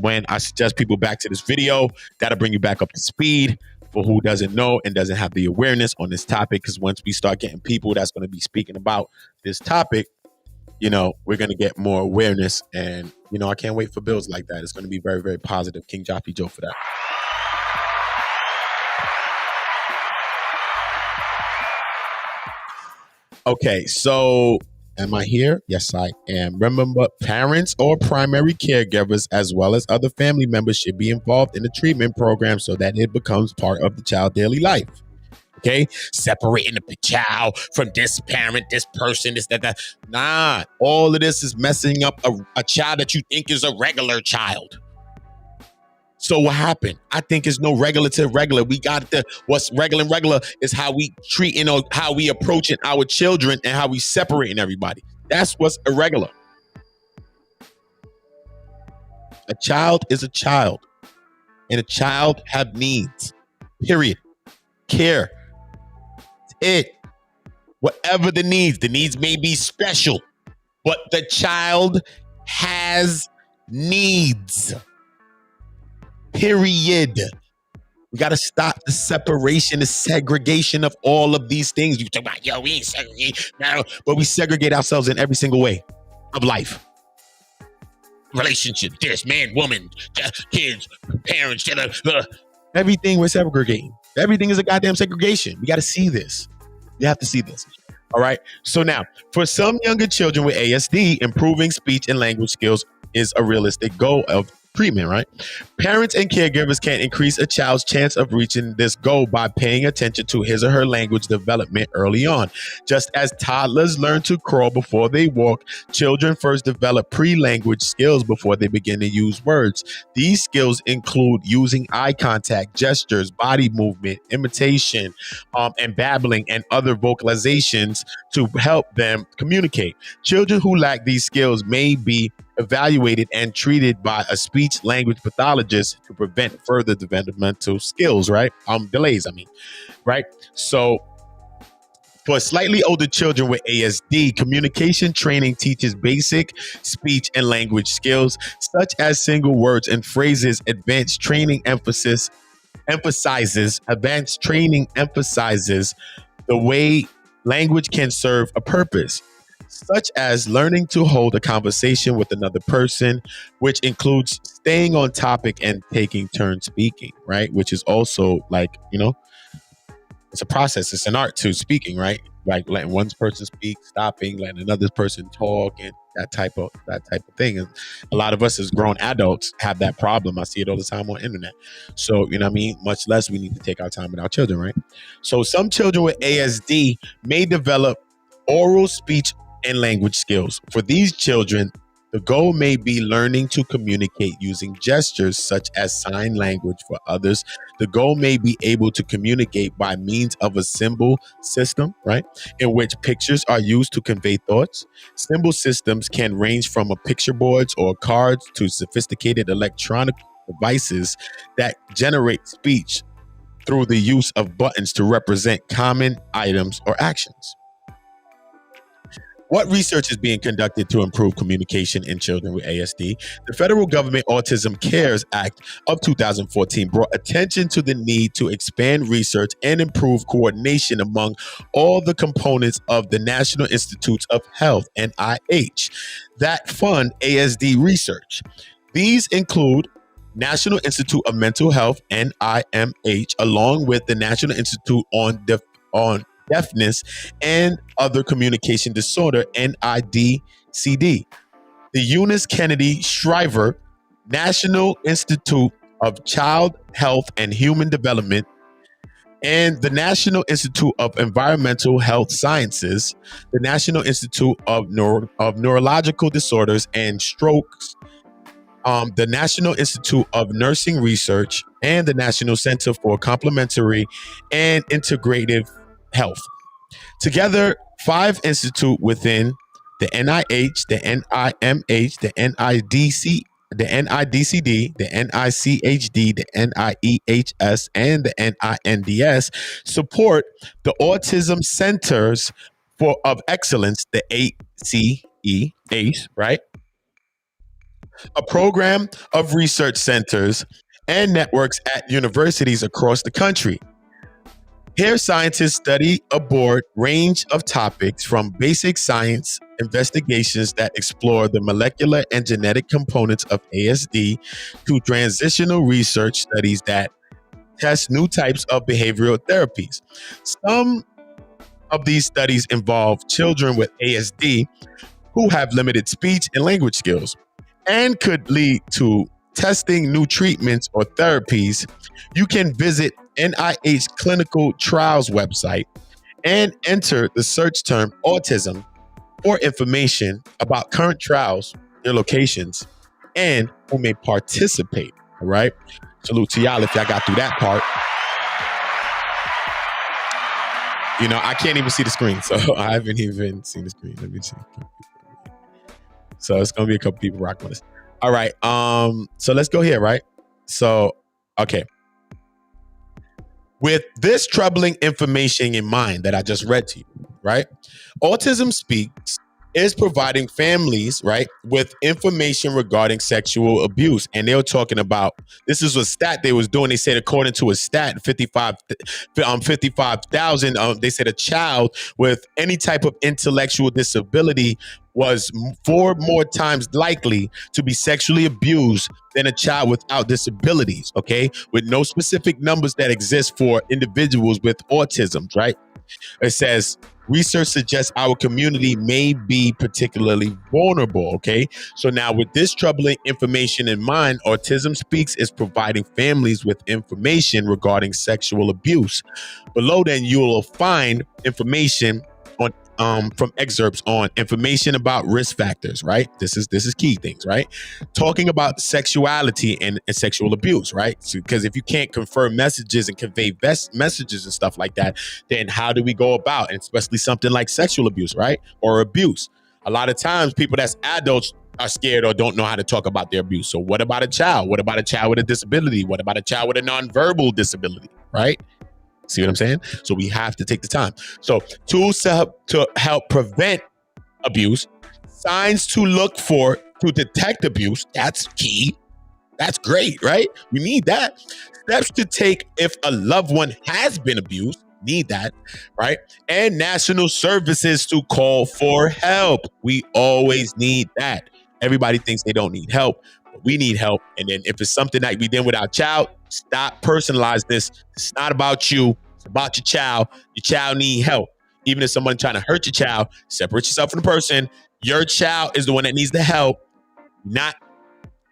when I suggest people back to this video, that'll bring you back up to speed. For who doesn't know and doesn't have the awareness on this topic, because once we start getting people that's going to be speaking about this topic, we're going to get more awareness. And, I can't wait for bills like that. It's going to be very, very positive. King Joppy Joe for that. Okay, so am I here? Yes, I am. Remember, parents or primary caregivers, as well as other family members, should be involved in the treatment program so that it becomes part of the child's daily life. Okay? Separating the child from this parent, this person, this, that. Nah, all of this is messing up a child that you think is a regular child. So what happened? I think it's no regular to regular. We got what's regular and regular is how we treating or how we approaching our children and how we separating everybody. That's what's irregular. A child is a child, and a child have needs. Period. Care. It. Whatever the needs may be special, but the child has needs. Period. We got to stop the separation, the segregation of all of these things. You talk about, we ain't segregate now, but we segregate ourselves in every single way of life. Relationship, this, man, woman, kids, parents, everything we're segregating. Everything is a goddamn segregation. We got to see this. You have to see this. All right. So now, for some younger children with ASD, improving speech and language skills is a realistic goal of treatment, right? Parents and caregivers can increase a child's chance of reaching this goal by paying attention to his or her language development early on. Just as toddlers learn to crawl before they walk, children first develop pre-language skills before they begin to use words. These skills include using eye contact, gestures, body movement, imitation, and babbling and other vocalizations to help them communicate. Children who lack these skills may be evaluated and treated by a speech language pathologist to prevent further developmental skills, right? Delays, right? So for slightly older children with ASD, communication training teaches basic speech and language skills, such as single words and phrases. Advanced training emphasizes the way language can serve a purpose, such as learning to hold a conversation with another person, which includes staying on topic and taking turns speaking, right? Which is also like, it's a process. It's an art to speaking, right? Like letting one person speak, stopping, letting another person talk, and that type of thing. And a lot of us as grown adults have that problem. I see it all the time on the internet. So, much less we need to take our time with our children, right? So some children with ASD may develop oral speech and language skills. For these children, The goal may be learning to communicate using gestures such as sign language. For others, the goal may be able to communicate by means of a symbol system, right, in which pictures are used to convey thoughts. Symbol systems can range from a picture boards or cards to sophisticated electronic devices that generate speech through the use of buttons to represent common items or actions. What research is being conducted to improve communication in children with ASD? The federal government Autism Cares Act of 2014 brought attention to the need to expand research and improve coordination among all the components of the National Institutes of Health, NIH, that fund ASD research. These include National Institute of Mental Health, NIMH, along with the National Institute on Deafness and Other Communication Disorder, NIDCD. The Eunice Kennedy Shriver National Institute of Child Health and Human Development, and the National Institute of Environmental Health Sciences, the National Institute of Neurological Disorders and Strokes, the National Institute of Nursing Research, and the National Center for Complementary and Integrative Health. Together, 5 institutes within the NIH, the NIMH, the NIDC, the NIDCD, the NICHD, the NIEHS, and the NINDS support the Autism Centers of Excellence, the ACE, right? A program of research centers and networks at universities across the country. Here, scientists study a broad range of topics from basic science investigations that explore the molecular and genetic components of ASD to transitional research studies that test new types of behavioral therapies. Some of these studies involve children with ASD who have limited speech and language skills and could lead to testing new treatments or therapies. You can visit NIH Clinical Trials website and enter the search term autism for information about current trials, their locations, and who may participate. All right. Salute to y'all if y'all got through that part. You know, I can't even see the screen, so I haven't even seen the screen. Let me see. So it's gonna be a couple people rocking with us. All right. So let's go here, right? So, okay. With this troubling information in mind that I just read to you, right? Autism Speaks is providing families, right, with information regarding sexual abuse. And they were talking about, this is a stat they was doing. They said, according to a stat, 55,000, they said a child with any type of intellectual disability was 4 more times likely to be sexually abused than a child without disabilities, okay? With no specific numbers that exist for individuals with autism, right? It says, research suggests our community may be particularly vulnerable, okay? So now with this troubling information in mind, Autism Speaks is providing families with information regarding sexual abuse. Below then, you will find information on from excerpts on information about risk factors, right? This is key things, right? Talking about sexuality and sexual abuse, right? Because if you can't confirm messages and convey best messages and stuff like that, then how do we go about, and especially something like sexual abuse, right? Or abuse. A lot of times people that's adults are scared or don't know how to talk about their abuse. So what about a child? What about a child with a disability? What about a child with a nonverbal disability, right? See what I'm saying? So we have to take the time. So tools to help prevent abuse, signs to look for to detect abuse. That's key. That's great, right? We need that. Steps to take if a loved one has been abused. Need that, right? And national services to call for help. We always need that. Everybody thinks they don't need help, but we need help. And then if it's something that we did with our child, stop personalize this. It's not about you. It's about your child. Your child need help. Even if someone's trying to hurt your child, separate yourself from the person. Your child is the one that needs the help, not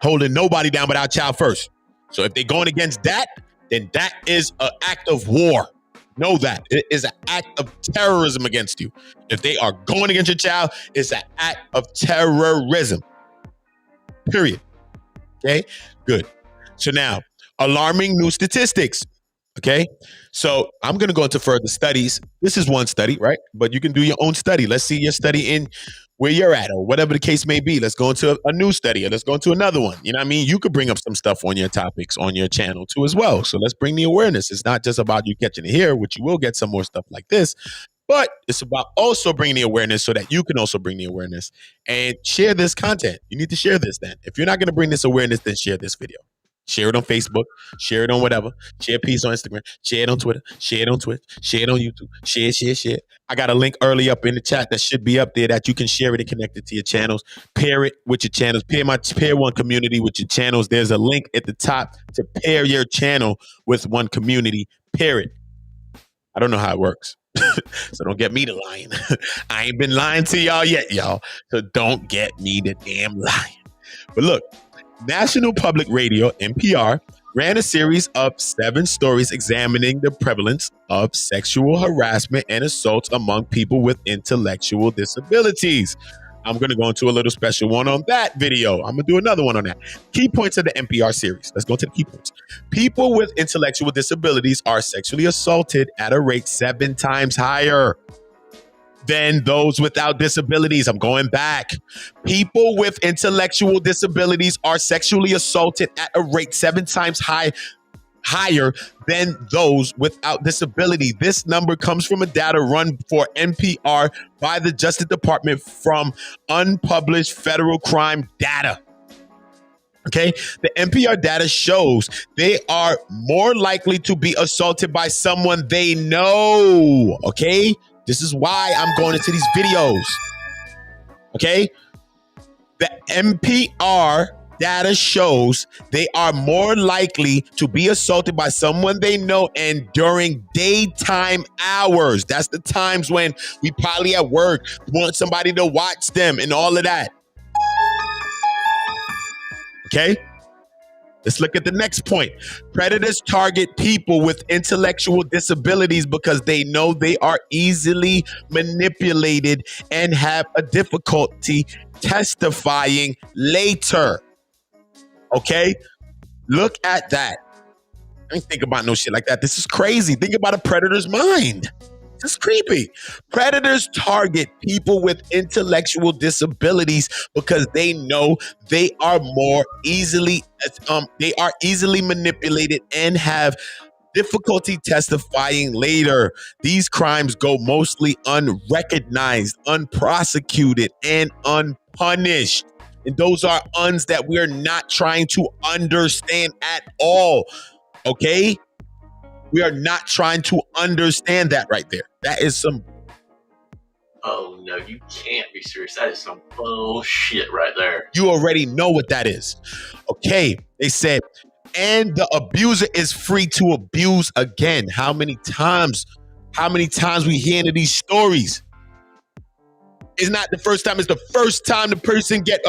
holding nobody down but our child first. So if they're going against that, then that is an act of war. Know that. It is an act of terrorism against you. If they are going against your child, it's an act of terrorism. period. Okay, good. So now, alarming new statistics. Okay, so I'm going to go into further studies. This is one study, right? But you can do your own study. Let's see your study in where you're at, or whatever the case may be. Let's go into a new study, or let's go into another one. You know what I mean? You could bring up some stuff on your topics on your channel too, as well. So let's bring the awareness. It's not just about you catching it here, which you will get some more stuff like this, but it's about also bringing the awareness so that you can also bring the awareness and share this content. You need to share this then. If you're not going to bring this awareness, then share this video. Share it on Facebook, share it on whatever, share a piece on Instagram, share it on Twitter, share it on Twitch, share it on YouTube, share. I got a link early up in the chat that should be up there that you can share it and connect it to your channels. Pair it with your channels. Pair one community with your channels. There's a link at the top to pair your channel with one community. Pair it. I don't know how it works. So don't get me to lying. I ain't been lying to y'all yet, y'all. So don't get me to damn lying. But look, National Public Radio, NPR, ran a series of 7 stories examining the prevalence of sexual harassment and assaults among people with intellectual disabilities. I'm going to go into a little special one on that video. I'm going to do another one on that. Key points of the NPR series. Let's go to the key points. People with intellectual disabilities are sexually assaulted at a rate 7 times higher than those without disabilities. I'm going back. People with intellectual disabilities are sexually assaulted at a rate 7 times higher than those without disability. This number comes from a data run for NPR by the Justice Department from unpublished federal crime data. Okay, the NPR data shows they are more likely to be assaulted by someone they know. Okay, this is why I'm going into these videos. Okay, the NPR data shows they are more likely to be assaulted by someone they know and during daytime hours. That's the times when we probably at work want somebody to watch them and all of that. Okay, let's look at the next point. Predators target people with intellectual disabilities because they know they are easily manipulated and have a difficulty testifying later. Okay, look at that. I ain't think about no shit like that. This is crazy. Think about a predator's mind. This is creepy. Predators target people with intellectual disabilities because they know they are easily manipulated and have difficulty testifying later. These crimes go mostly unrecognized, unprosecuted, and unpunished. And those are uns that we're not trying to understand at all. Okay? We are not trying to understand that right there. That is some... Oh, no, you can't be serious. That is some bullshit right there. You already know what that is. Okay, they said, and the abuser is free to abuse again. How many times we hear into these stories? It's not the first time. It's the first time the person get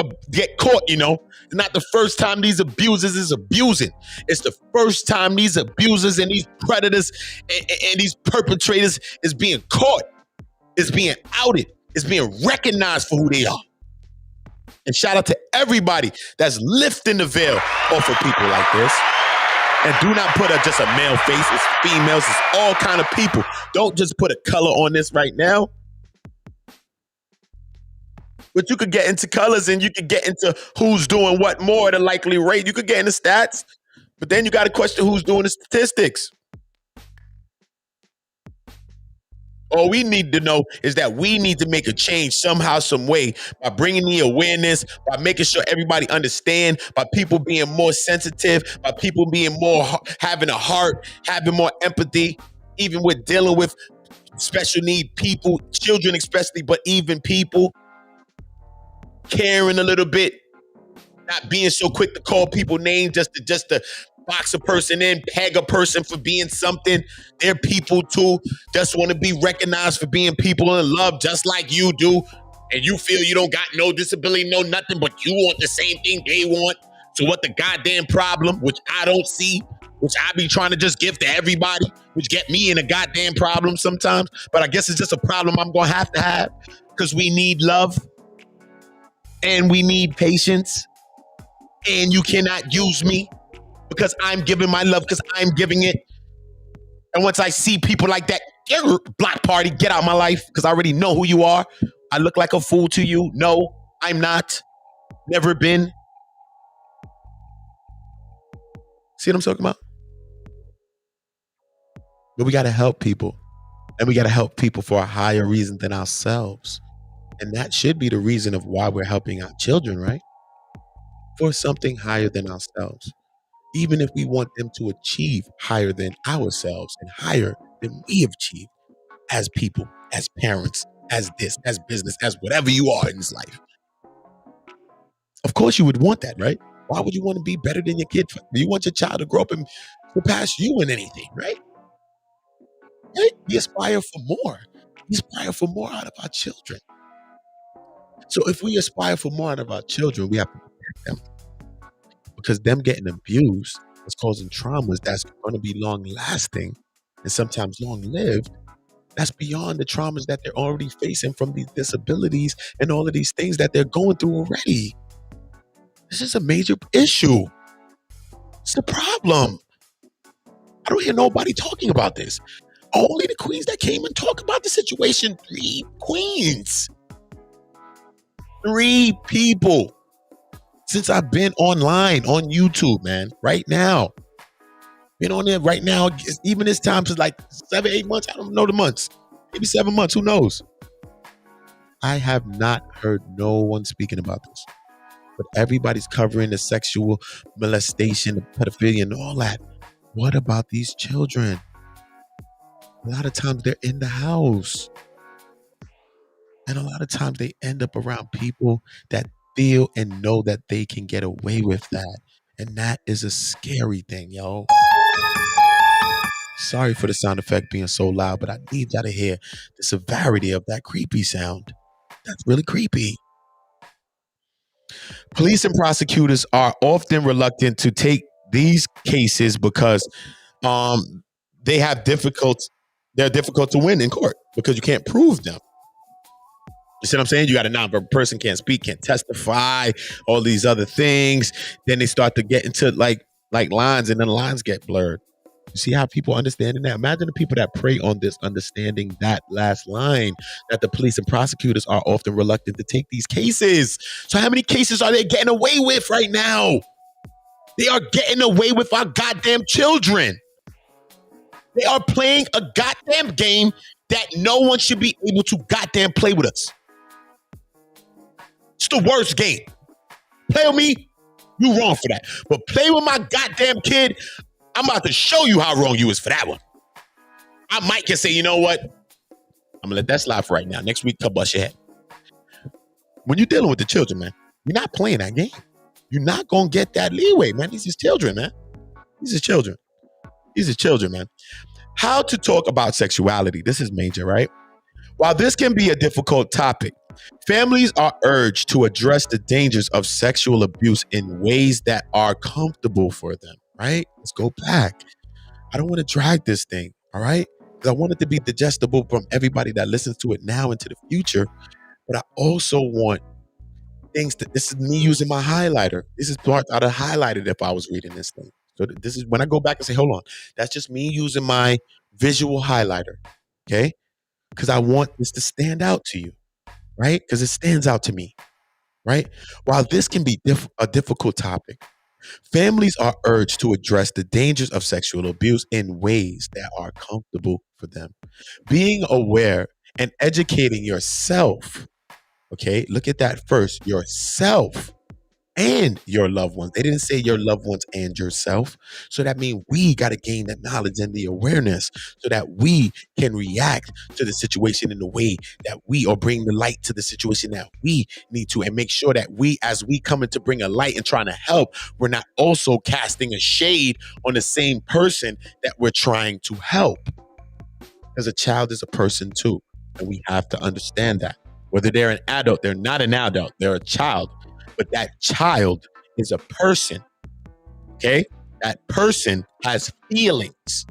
caught, you know. It's not the first time these abusers is abusing. It's the first time these abusers and these predators and these perpetrators is being caught. It's being outed. It's being recognized for who they are. And shout out to everybody that's lifting the veil off of people like this. And do not put just a male face. It's females. It's all kind of people. Don't just put a color on this right now. But you could get into colors and you could get into who's doing what more at a likely rate. You could get into stats, but then you got to question who's doing the statistics. All we need to know is that we need to make a change somehow, some way, by bringing the awareness, by making sure everybody understand, by people being more sensitive, by people being more, having a heart, having more empathy, even with dealing with special need people, children especially, but even people. Caring a little bit, not being so quick to call people names just to box a person in, peg a person for being something. They're people too, just want to be recognized for being people and loved just like you do. And you feel you don't got no disability, no nothing, but you want the same thing they want. So what the goddamn problem, which I don't see, which I be trying to just give to everybody, which get me in a goddamn problem sometimes. But I guess it's just a problem I'm going to have because we need love. And we need patience. And you cannot use me because I'm giving my love because I'm giving it. And once I see people like that, block party, get out of my life because I already know who you are. I look like a fool to you. No, I'm not. Never been. See what I'm talking about? But we got to help people. And we got to help people for a higher reason than ourselves. And that should be the reason of why we're helping our children, right? For something higher than ourselves. Even if we want them to achieve higher than ourselves and higher than we have achieved as people, as parents, as this, as business, as whatever you are in this life. Of course you would want that, right? Why would you want to be better than your kid? You want your child to grow up and surpass you in anything, right? Right? We aspire for more. We aspire for more out of our children. So if we aspire for more out of our children, we have to protect them. Because them getting abused is causing traumas that's going to be long lasting and sometimes long lived. That's beyond the traumas that they're already facing from these disabilities and all of these things that they're going through already. This is a major issue. It's a problem. I don't hear nobody talking about this. Only the queens that came and talk about the situation. 3 queens. 3 people. Since I've been online on YouTube, man, right now. Been on there right now, even this time to like 7, 8 months. I don't know the months. Maybe 7 months, who knows? I have not heard no one speaking about this. But everybody's covering the sexual molestation, the pedophilia, and all that. What about these children? A lot of times they're in the house. And a lot of times they end up around people that feel and know that they can get away with that. And that is a scary thing, yo. Sorry for the sound effect being so loud, but I need y'all to hear the severity of that creepy sound. That's really creepy. Police and prosecutors are often reluctant to take these cases because they're difficult to win in court because you can't prove them. You see what I'm saying? You got a non-verbal person, can't speak, can't testify, all these other things. Then they start to get into like lines, and then lines get blurred. You see how people understanding that? Imagine the people that prey on this, understanding that last line, that the police and prosecutors are often reluctant to take these cases. So how many cases are they getting away with right now? They are getting away with our goddamn children. They are playing a goddamn game that no one should be able to goddamn play with us. It's the worst game. Play with me, you wrong for that. But play with my goddamn kid, I'm about to show you how wrong you is for that one. I might just say, you know what? I'm gonna let that slide for right now. Next week, I'll bust your head. When you're dealing with the children, man, you're not playing that game. You're not gonna get that leeway, man. These is children, man. These are children. These are children, man. How to talk about sexuality. This is major, right? While this can be a difficult topic, families are urged to address the dangers of sexual abuse in ways that are comfortable for them, right? Let's go back. I don't want to drag this thing, all right? Because I want it to be digestible from everybody that listens to it now into the future. But I also want things that, this is me using my highlighter. This is part I'd have highlighted if I was reading this thing. So this is when I go back and say, hold on, that's just me using my visual highlighter, okay? Because I want this to stand out to you, right? Because it stands out to me, right? While this can be a difficult topic, families are urged to address the dangers of sexual abuse in ways that are comfortable for them. Being aware and educating yourself, okay? Look at that first, yourself and your loved ones. They didn't say your loved ones and yourself. So that means we got to gain the knowledge and the awareness so that we can react to the situation in the way that we, or bring the light to the situation that we need to, and make sure that we, as we come in to bring a light and trying to help, we're not also casting a shade on the same person that we're trying to help. Because a child is a person too. And we have to understand that. Whether they're an adult, they're not an adult, they're a child. But that child is a person, okay? That person has feelings,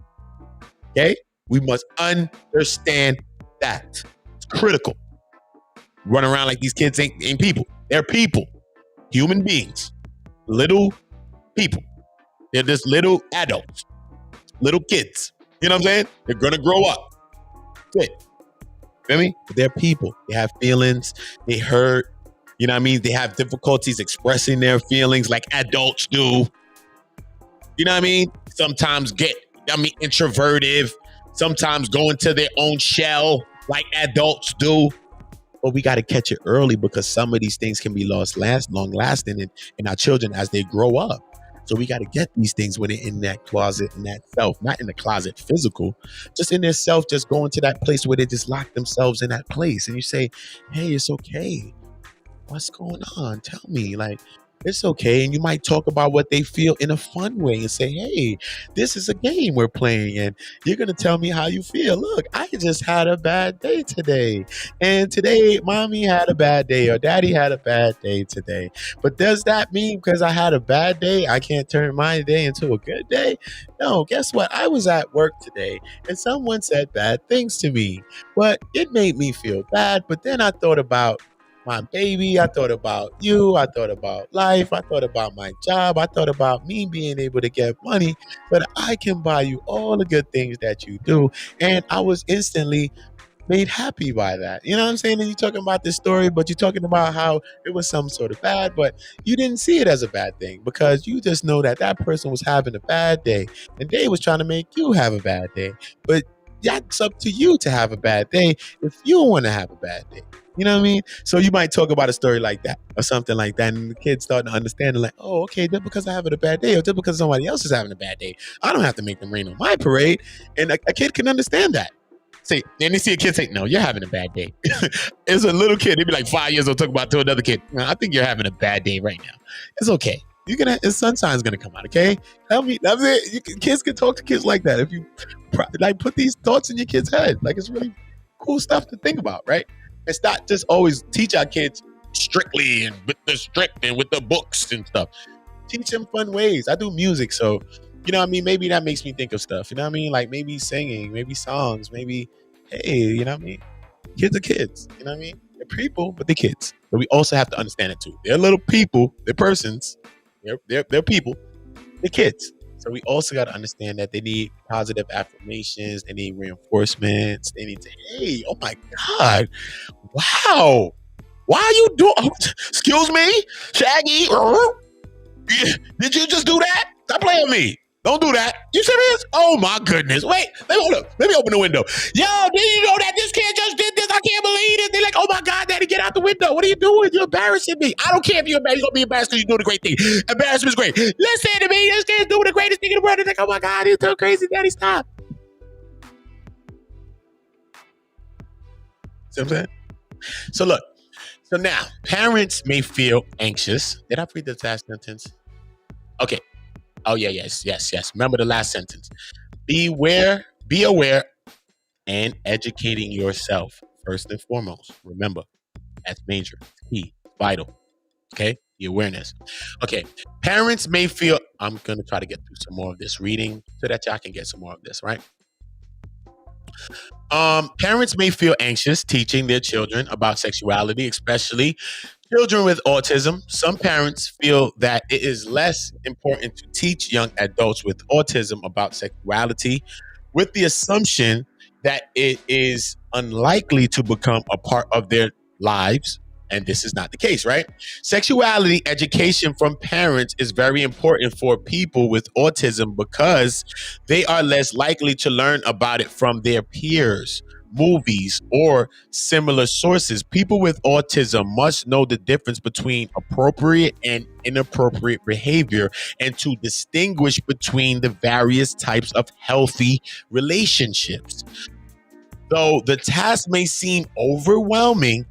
okay? We must understand that. It's critical. Run around like these kids ain't people. They're people, human beings, little people. They're just little adults, little kids. You know what I'm saying? They're gonna grow up. That's it. Feel me? They're people. They have feelings. They hurt. You know what I mean? They have difficulties expressing their feelings like adults do. You know what I mean? Sometimes introverted. Sometimes go into their own shell like adults do. But we got to catch it early because some of these things can be long lasting in our children as they grow up. So we got to get these things when they're in that closet, in that self, not in the closet physical, just in their self, just going to that place where they just lock themselves in that place. And you say, hey, it's okay. What's going on? Tell me. Like, it's okay. And you might talk about what they feel in a fun way and say, hey, this is a game we're playing. And you're going to tell me how you feel. Look, I just had a bad day today. And today, mommy had a bad day or daddy had a bad day today. But does that mean because I had a bad day, I can't turn my day into a good day? No, guess what? I was at work today and someone said bad things to me. But it made me feel bad. But then I thought about my baby, I thought about you, I thought about life, I thought about my job, I thought about me being able to get money so that I can buy you all the good things that you do. And I was instantly made happy by that. You know what I'm saying? And you're talking about this story, but you're talking about how it was some sort of bad, but you didn't see it as a bad thing because you just know that that person was having a bad day and they was trying to make you have a bad day. But that's up to you to have a bad day if you want to have a bad day. You know what I mean? So you might talk about a story like that or something like that, and the kids starting to understand, like, oh, okay, just because I'm having a bad day or just because somebody else is having a bad day, I don't have to make them rain on my parade. And a kid can understand that. Say, and they see a kid say, no, you're having a bad day. It's a little kid. They'd be like 5 years old, talk about to another kid. No, I think you're having a bad day right now. It's okay. Sunshine's gonna come out, okay? Help me. That's it. Kids can talk to kids like that if you like put these thoughts in your kid's head. Like, it's really cool stuff to think about, right? It's not just always teach our kids strictly and with the strict and with the books and stuff. Teach them fun ways. I do music, so you know what I mean? Maybe that makes me think of stuff. You know what I mean? Like maybe singing, maybe songs, maybe, hey, you know what I mean? Kids are kids. You know what I mean? They're people, but they're kids. But we also have to understand it too. They're little people, they're persons, they're people, they're kids. So we also got to understand that they need positive affirmations, they need reinforcements, they need to, hey, oh my God, wow. Why are you doing, excuse me, Shaggy, did you just do that? Stop playing with me. Don't do that. You serious? Oh my goodness. Wait, let me open the window. Yo, did you know that this kid just did this? I can't believe it. They're like, oh my God, Daddy, get out the window. What are you doing? You're embarrassing me. I don't care if you're embarrassed. You're going to be embarrassed because you're doing a great thing. Embarrassment's great. Listen to me. This kid's doing the greatest thing in the world. They're like, oh my God, he's so crazy. Daddy, stop. See what I'm saying? So look. So now, parents may feel anxious. Did I read the last sentence? Okay. Oh yeah, yes. Remember the last sentence. Be aware, and educating yourself first and foremost. Remember, that's major, key, vital. Okay, the awareness. Okay, parents may feel. I'm gonna try to get through some more of this reading so that y'all can get some more of this, right? Parents may feel anxious teaching their children about sexuality, especially children with autism. Some parents feel that it is less important to teach young adults with autism about sexuality with the assumption that it is unlikely to become a part of their lives. And this is not the case, right? Sexuality education from parents is very important for people with autism because they are less likely to learn about it from their peers, movies, or similar sources. People with autism must know the difference between appropriate and inappropriate behavior and to distinguish between the various types of healthy relationships. Though the task may seem overwhelming,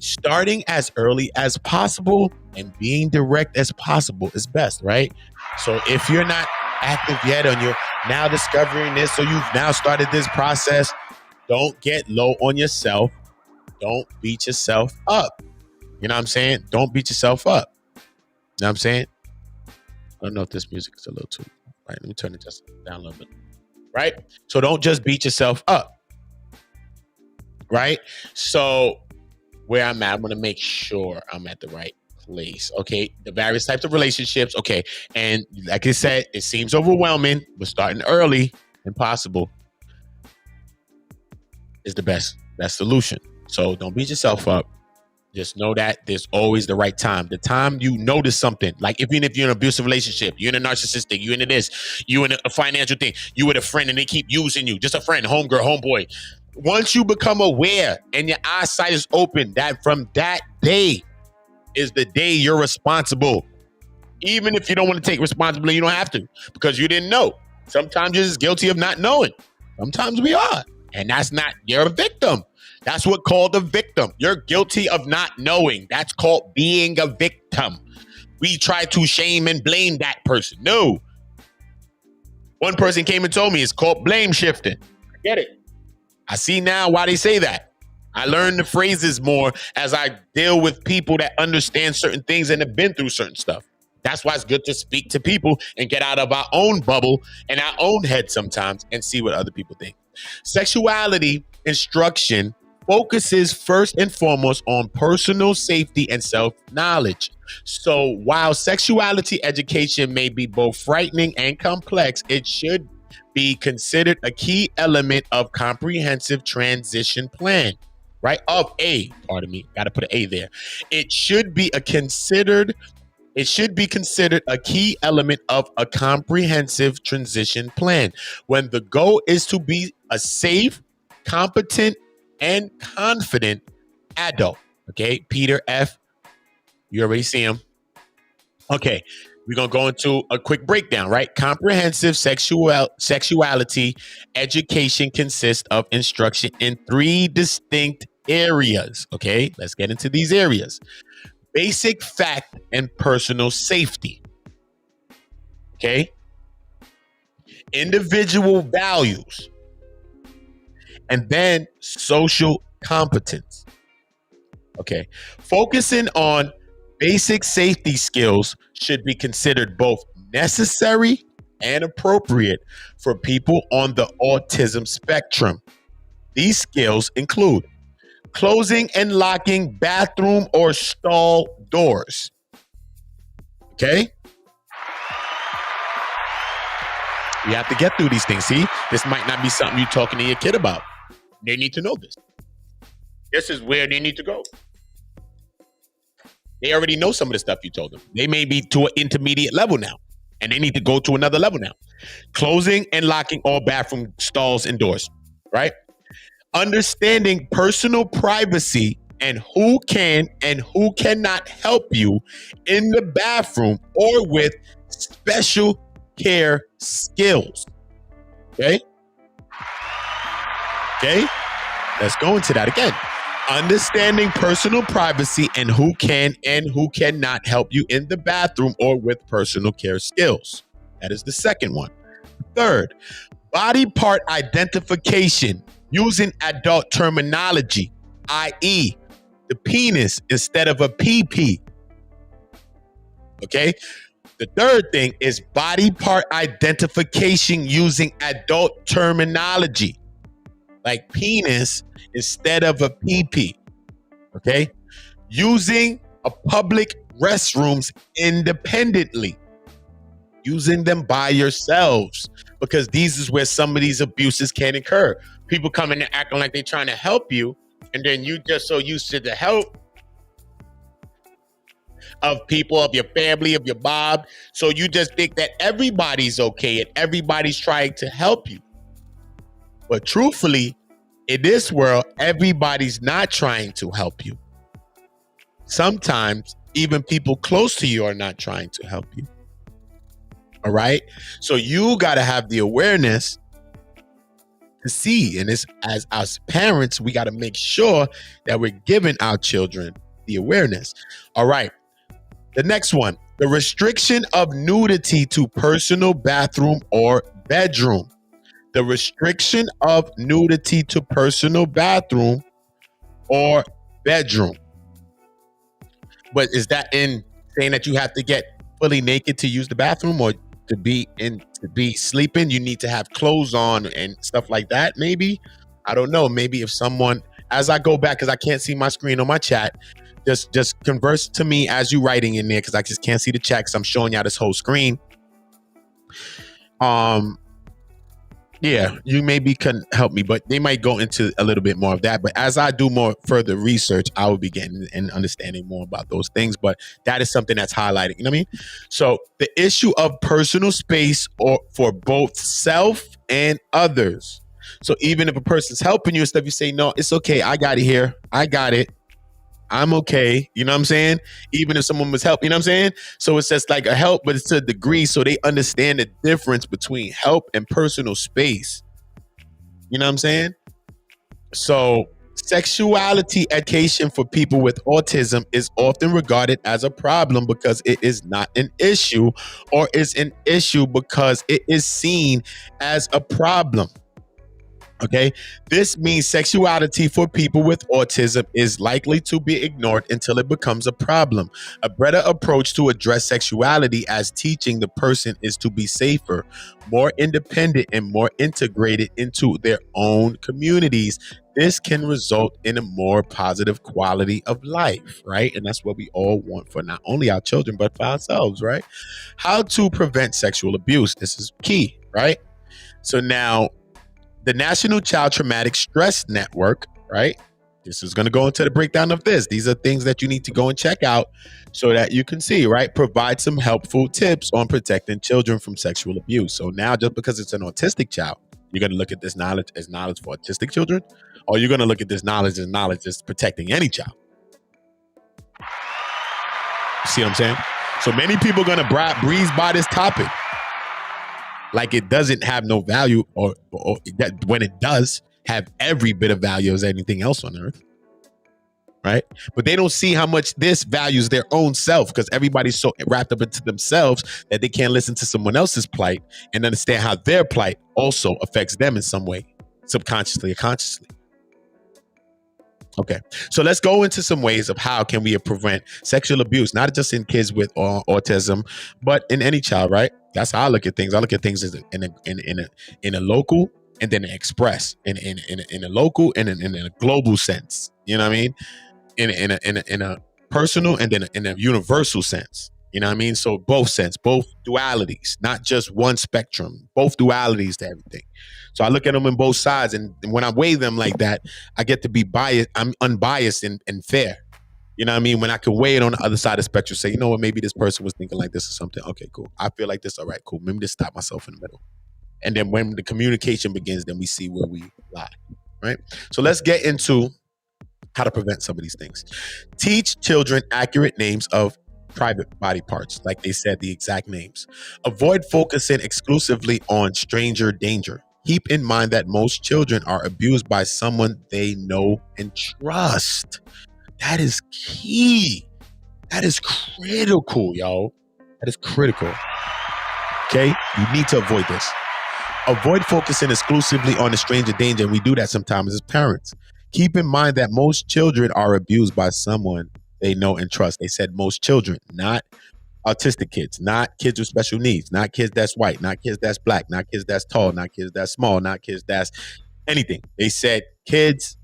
starting as early as possible and being direct as possible is best, right? So if you're not active yet and you're now discovering this, or you've now started this process, don't get low on yourself. Don't beat yourself up. You know what I'm saying? Don't beat yourself up. You know what I'm saying? I don't know if this music is a little too, right? Let me turn it just down a little bit, right? So don't just beat yourself up, right? So where I'm at, I'm going to make sure I'm at the right place. Okay, the various types of relationships. Okay, and like I said, it seems overwhelming, but starting early and possible is the best solution. So don't beat yourself up. Just know that there's always the right time. The time you notice something, like even if you're in an abusive relationship, you're in a narcissistic, you're into this, you're in a financial thing, you with a friend and they keep using you, just a friend, homegirl, homeboy. Once you become aware and your eyesight is open, that from that day is the day you're responsible. Even if you don't want to take responsibility, you don't have to, because you didn't know. Sometimes you're just guilty of not knowing. Sometimes we are. And that's not, you're a victim. That's what called a victim. You're guilty of not knowing. That's called being a victim. We try to shame and blame that person. No. One person came and told me it's called blame shifting. I get it. I see now why they say that. I learn the phrases more as I deal with people that understand certain things and have been through certain stuff. That's why it's good to speak to people and get out of our own bubble and our own head sometimes and see what other people think. Sexuality instruction focuses first and foremost on personal safety and self-knowledge. So while sexuality education may be both frightening and complex, it should be considered a key element of comprehensive transition plan, right? Got to put an A there. It should be considered a key element of a comprehensive transition plan when the goal is to be a safe, competent, and confident adult. Okay, Peter F. You already see him. Okay, we're going to go into a quick breakdown, right? Comprehensive sexuality education consists of instruction in 3 distinct areas. Okay, let's get into these areas. Basic fact and personal safety. Okay. Individual values. And then social competence. Okay. Focusing on basic safety skills should be considered both necessary and appropriate for people on the autism spectrum. These skills include closing and locking bathroom or stall doors. Okay? You have to get through these things. See, this might not be something you're talking to your kid about. They need to know this. This is where they need to go. They already know some of the stuff you told them. They may be to an intermediate level now, and they need to go to another level now. Closing and locking all bathroom stalls and doors, right? Understanding personal privacy and who can and who cannot help you in the bathroom or with special care skills. Okay? Okay? Let's go into that again. Understanding personal privacy and who can and who cannot help you in the bathroom or with personal care skills. That is the second one. Third, body part identification using adult terminology, i.e., the penis instead of a PP. Okay? The third thing is body part identification using adult terminology, like penis instead of a PP. Okay? Using a public restrooms independently. Using them by yourselves, because these is where some of these abuses can occur. People come in and acting like they're trying to help you, and then you just so used to the help of people, of your family, of your mob. So you just think that everybody's okay and everybody's trying to help you. But truthfully, in this world, everybody's not trying to help you. Sometimes even people close to you are not trying to help you. All right. So you got to have the awareness to see. And it's, as parents, we got to make sure that we're giving our children the awareness. All right. The next one, the restriction of nudity to personal bathroom or bedroom. The restriction of nudity to personal bathroom or bedroom. But is that in saying that you have to get fully naked to use the bathroom, or to be sleeping, you need to have clothes on and stuff like that? Maybe, I don't know. Maybe if someone, as I go back, because I can't see my screen on my chat, just converse to me as you writing in there, because I just can't see the chat because I'm showing y'all this whole screen. Yeah, you maybe can help me, but they might go into a little bit more of that. But as I do more further research, I will be getting and understanding more about those things. But that is something that's highlighted. You know what I mean? So the issue of personal space or for both self and others. So even if a person's helping you and stuff, you say, no, it's okay. I got it here. I got it. I'm okay. You know what I'm saying? Even if someone was helping, you know what I'm saying? So it's just like a help, but it's to a degree so they understand the difference between help and personal space. You know what I'm saying? So sexuality education for people with autism is often regarded as a problem because it is not an issue, or is an issue because it is seen as a problem. Okay, this means sexuality for people with autism is likely to be ignored until it becomes a problem. A better approach to address sexuality as teaching the person is to be safer, more independent, and more integrated into their own communities. This can result in a more positive quality of life, right? And that's what we all want for not only our children, but for ourselves, right? How to prevent sexual abuse. This is key, right? So now, the National Child Traumatic Stress Network, right? This is going to go into the breakdown of this. These are things that you need to go and check out so that you can see, right? Provide some helpful tips on protecting children from sexual abuse. So now, just because it's an autistic child, you're going to look at this knowledge as knowledge for autistic children, or you're going to look at this knowledge as protecting any child. You see what I'm saying? So many people are going to breeze by this topic like it doesn't have no value, or that when it does have every bit of value as anything else on earth, right? But they don't see how much this values their own self, because everybody's so wrapped up into themselves that they can't listen to someone else's plight and understand how their plight also affects them in some way, subconsciously or consciously. Okay, so let's go into some ways of how can we prevent sexual abuse, not just in kids with autism, but in any child, right? That's how I look at things. I look at things as in a local and then an express, in a local and in a global sense. You know what I mean? In a personal and then in a universal sense. You know what I mean? So both sense, both dualities, not just one spectrum, both dualities to everything. So I look at them in both sides, and when I weigh them like that, I get to be biased. I'm unbiased and fair. You know what I mean? When I can weigh it on the other side of the spectrum, say, you know what, maybe this person was thinking like this or something. Okay, cool. I feel like this. All right, cool. Maybe just stop myself in the middle. And then when the communication begins, then we see where we lie, right? So let's get into how to prevent some of these things. Teach children accurate names of private body parts, like they said, the exact names. Avoid focusing exclusively on stranger danger. Keep in mind that most children are abused by someone they know and trust. That is key. That is critical, y'all. That is critical. Okay? You need to avoid this. Avoid focusing exclusively on the stranger danger, and we do that sometimes as parents. Keep in mind that most children are abused by someone they know and trust. They said most children, not autistic kids, not kids with special needs, not kids that's white, not kids that's black, not kids that's tall, not kids that's small, not kids that's anything. They said kids,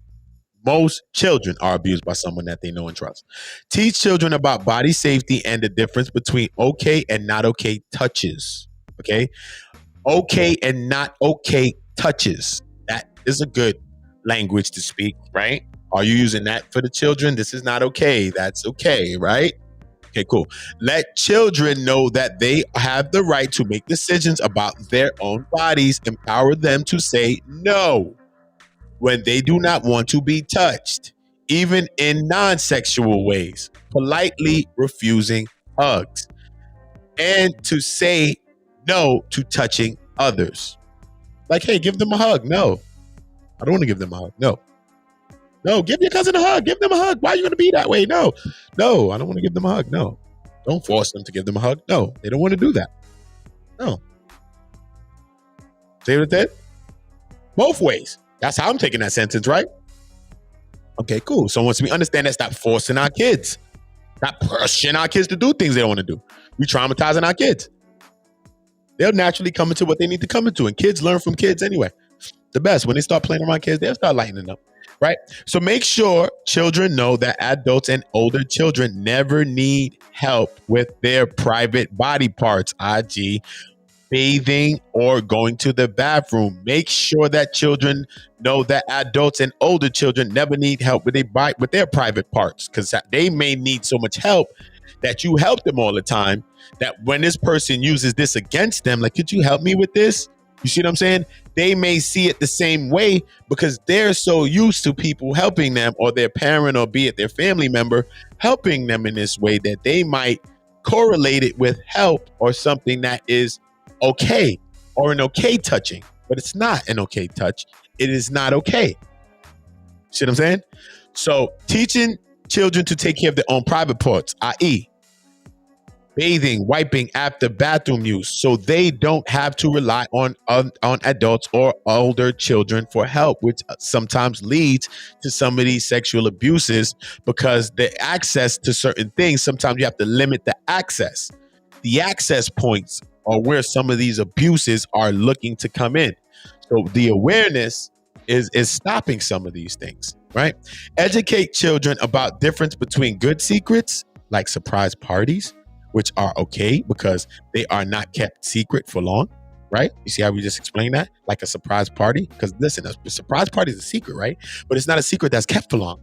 most children are abused by someone that they know and trust. Teach children about body safety and the difference between okay and not okay touches. Okay? Okay and not okay touches. That is a good language to speak, right? Are you using that for the children? This is not okay. That's okay, right? Okay, cool. Let children know that they have the right to make decisions about their own bodies. Empower them to say no when they do not want to be touched, even in non-sexual ways, politely refusing hugs, and to say no to touching others. Like, hey, give them a hug. No, I don't want to give them a hug. No, give your cousin a hug. Give them a hug. Why are you going to be that way? No, I don't want to give them a hug. No, don't force them to give them a hug. No, they don't want to do that. No. See what it did? Both ways. That's how I'm taking that sentence, right? Okay, cool. So once we understand that, stop forcing our kids. Stop pushing our kids to do things they don't want to do. We traumatizing our kids. They'll naturally come into what they need to come into. And kids learn from kids anyway. The best. When they start playing around kids, they'll start lightening up. right? So make sure children know that adults and older children never need help with their private body parts, i.g., bathing or going to the bathroom. Make sure that children know that adults and older children never need help with their private parts, because they may need so much help that you help them all the time, that when this person uses this against them, like, could you help me with this? You see what I'm saying? They may see it the same way because they're so used to people helping them, or their parent, or be it their family member, helping them in this way, that they might correlate it with help or something that is okay, or an okay touching. But it's not an okay touch. It is not okay. See what I'm saying? So teaching children to take care of their own private parts, i.e., bathing, wiping after bathroom use, so they don't have to rely on adults or older children for help, which sometimes leads to some of these sexual abuses, because the access to certain things, sometimes you have to limit the access. The access points are where some of these abuses are looking to come in. So the awareness is stopping some of these things, right? Educate children about difference between good secrets, like surprise parties, which are okay because they are not kept secret for long, right? You see how we just explained that? Like a surprise party? Because listen, a surprise party is a secret, right? But it's not a secret that's kept for long.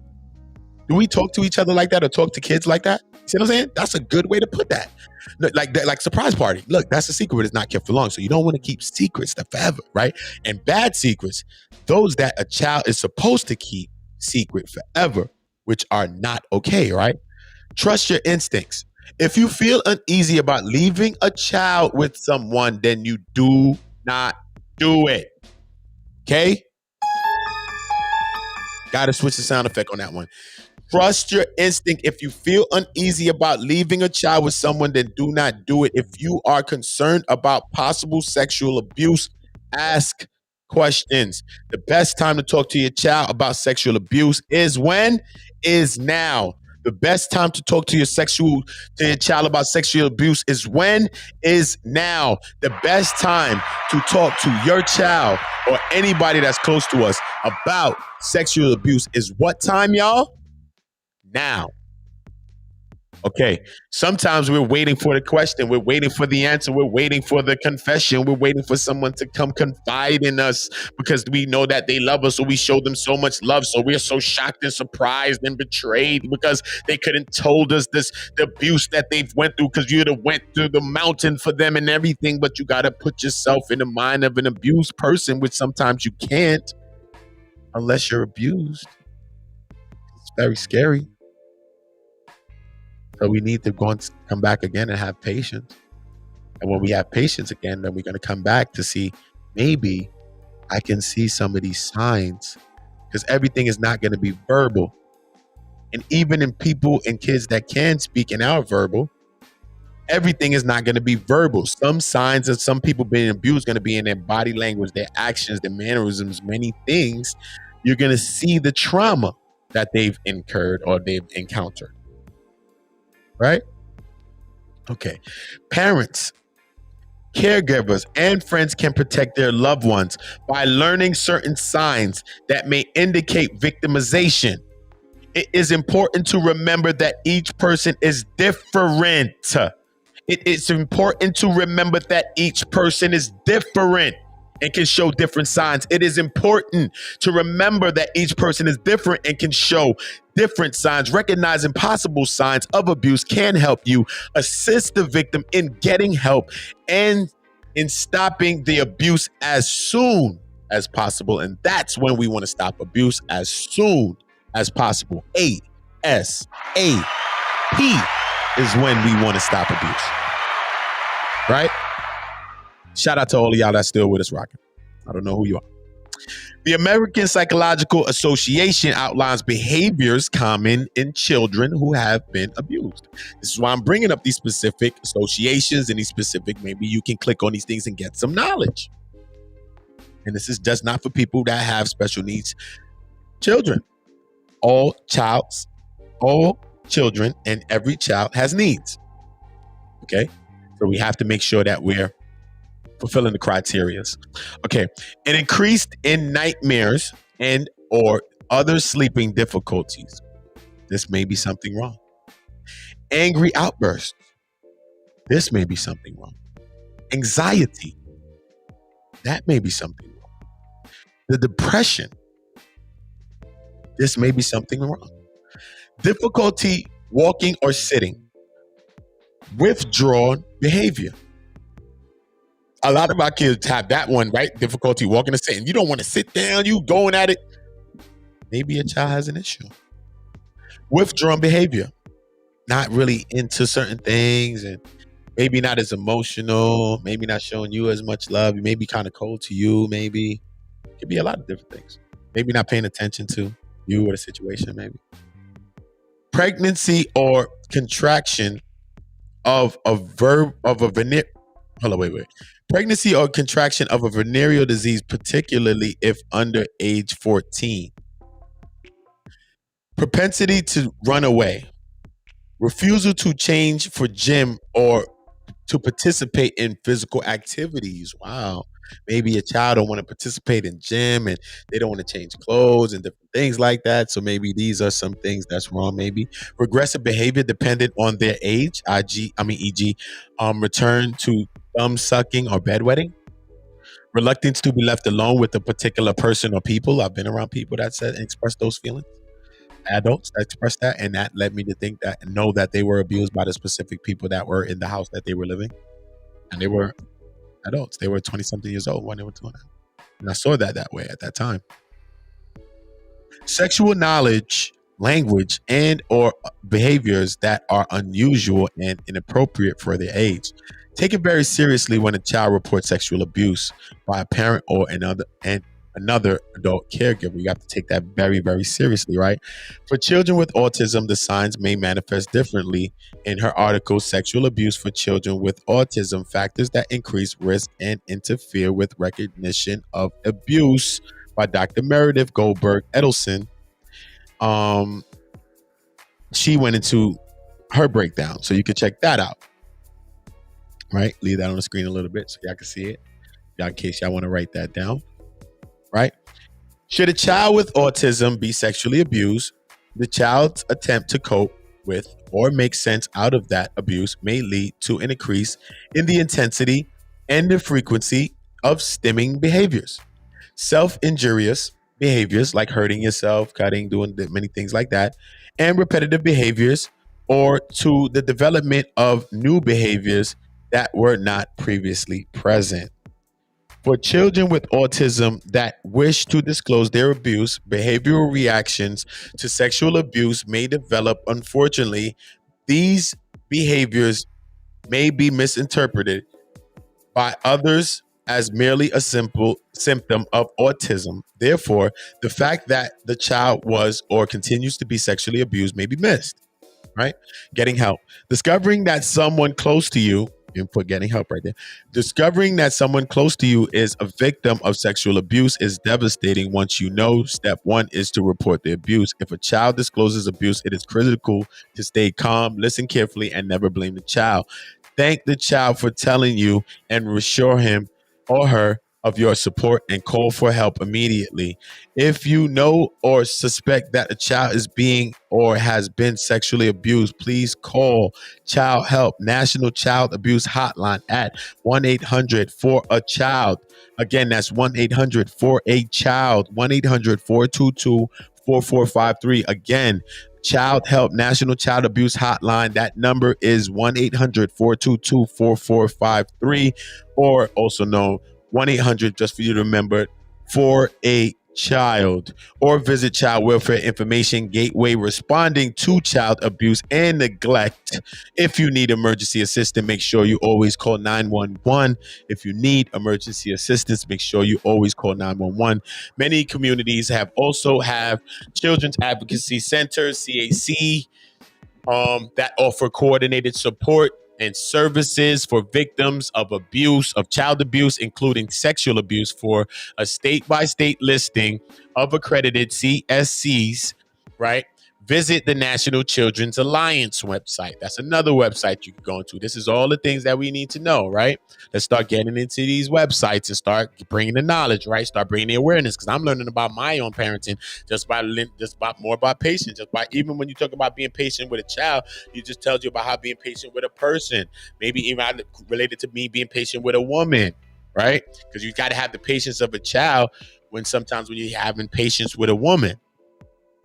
Do we talk to each other like that, or talk to kids like that? See what I'm saying? That's a good way to put that. Like surprise party. Look, that's a secret, but it's not kept for long. So you don't want to keep secrets that forever, right? And bad secrets, those that a child is supposed to keep secret forever, which are not okay, right? Trust your instincts. If you feel uneasy about leaving a child with someone, then you do not do it. Okay? Gotta switch the sound effect on that one. Trust your instinct. If you feel uneasy about leaving a child with someone, then do not do it. If you are concerned about possible sexual abuse, ask questions. The best time to talk to your child about sexual abuse is when? Is now. The best time to talk to your child about sexual abuse is when? Is now. The best time to talk to your child or anybody that's close to us about sexual abuse is what time, y'all? Now. Okay. Sometimes we're waiting for the question. We're waiting for the answer. We're waiting for the confession. We're waiting for someone to come confide in us because we know that they love us, so we show them so much love. So we're so shocked and surprised and betrayed because they couldn't told us the abuse that they've went through, because you'd have went through the mountain for them and everything. But you got to put yourself in the mind of an abused person, which sometimes you can't unless you're abused. It's very scary. So we need to come back again and have patience. And when we have patience again, then we're going to come back to see, maybe I can see some of these signs, because everything is not going to be verbal. And even in people and kids that can speak and are verbal, everything is not going to be verbal. Some signs of some people being abused going to be in their body language, their actions, their mannerisms, many things. You're going to see the trauma that they've incurred or they've encountered. Right? Okay. Parents, caregivers, and friends can protect their loved ones by learning certain signs that may indicate victimization. It is important to remember that each person is different. It is important to remember that each person is different and can show different signs. It is important to remember that each person is different and can show different signs. Recognizing possible signs of abuse can help you assist the victim in getting help and in stopping the abuse as soon as possible. And that's when we want to stop abuse, as soon as possible. ASAP is when we want to stop abuse. Right? Shout out to all of y'all that's still with us rocking. I don't know who you are. The American Psychological Association outlines behaviors common in children who have been abused. This is why I'm bringing up these specific associations and these specific, maybe you can click on these things and get some knowledge. And this is just not for people that have special needs children. All children and every child has needs. Okay? So we have to make sure that we're fulfilling the criteria. Okay. An increase in nightmares and or Other sleeping difficulties. This may be something wrong. Angry outbursts. This may be something wrong. Anxiety. That may be something wrong. The depression. This may be something wrong. Difficulty walking or sitting. Withdrawn behavior. A lot of our kids have that one, right? Difficulty walking or sitting. You don't want to sit down. You going at it. Maybe a child has an issue. Withdrawn behavior. Not really into certain things and maybe not as emotional. Maybe not showing you as much love. You may be kind of cold to you. Maybe. It could be a lot of different things. Maybe not paying attention to you or the situation, maybe. Pregnancy or contraction of a venereal. Hold on, wait. Pregnancy or contraction of a venereal disease, particularly if under age 14. Propensity to run away. Refusal to change for gym or to participate in physical activities. Wow. Maybe a child don't want to participate in gym and they don't want to change clothes and different things like that. So maybe these are some things that's wrong. Maybe regressive behavior dependent on their age, e.g., return to thumb sucking or bedwetting. Reluctance to be left alone with a particular person or people. I've been around people that said and expressed those feelings. Adults that expressed that, and that led me to think that and know that they were abused by the specific people that were in the house that they were living, and they were adults. They were 20-something years old when they were doing that, and I saw that way at that time. Sexual knowledge, language, and or behaviors that are unusual and inappropriate for their age. Take it very seriously when a child reports sexual abuse by a parent or another adult caregiver. You have to take that very, very seriously, right? For children with autism, the signs may manifest differently. In her article, Sexual Abuse for Children with Autism, Factors That Increase Risk and Interfere with Recognition of Abuse by Dr. Meredith Goldberg Edelson. She went into her breakdown, so you can check that out. Right? Leave that on the screen a little bit so y'all can see it. In case y'all want to write that down. Right? Should a child with autism be sexually abused? The child's attempt to cope with or make sense out of that abuse may lead to an increase in the intensity and the frequency of stimming behaviors. Self-injurious behaviors like hurting yourself, cutting, doing many things like that, and repetitive behaviors, or to the development of new behaviors that were not previously present. For children with autism that wish to disclose their abuse, behavioral reactions to sexual abuse may develop. Unfortunately, these behaviors may be misinterpreted by others as merely a simple symptom of autism. Therefore, the fact that the child was or continues to be sexually abused may be missed, right? Getting help. Discovering that someone close to you, put getting help right there. Discovering that someone close to you is a victim of sexual abuse is devastating. Once you know, step one is to report the abuse. If a child discloses abuse, it is critical to stay calm, listen carefully, and never blame the child. Thank the child for telling you and reassure him or her of your support and call for help immediately. If you know or suspect that a child is being or has been sexually abused, please call Child Help National Child Abuse Hotline at 1-800-4-A-CHILD. Again, that's 1-800-4-A-CHILD, 1-800-422-4453. Again, Child Help National Child Abuse Hotline. That number is 1-800-422-4453, or also known 1-800, just for you to remember, for a child, or visit Child Welfare Information Gateway, responding to child abuse and neglect. If you need emergency assistance, make sure you always call 911. If you need emergency assistance, make sure you always call 911. Many communities have children's advocacy centers, CAC, that offer coordinated support and services for victims of abuse, of child abuse, including sexual abuse, for a state-by-state listing of accredited CSCs, right? Visit the National Children's Alliance website. That's another website you can go into. This is all the things that we need to know, right? Let's start getting into these websites and start bringing the knowledge, right? Start bringing the awareness, because I'm learning about my own parenting just by more about patience. Just by, even when you talk about being patient with a child, it just tells you about how being patient with a person, maybe even related to me being patient with a woman, right? Because you got to have the patience of a child when you're having patience with a woman.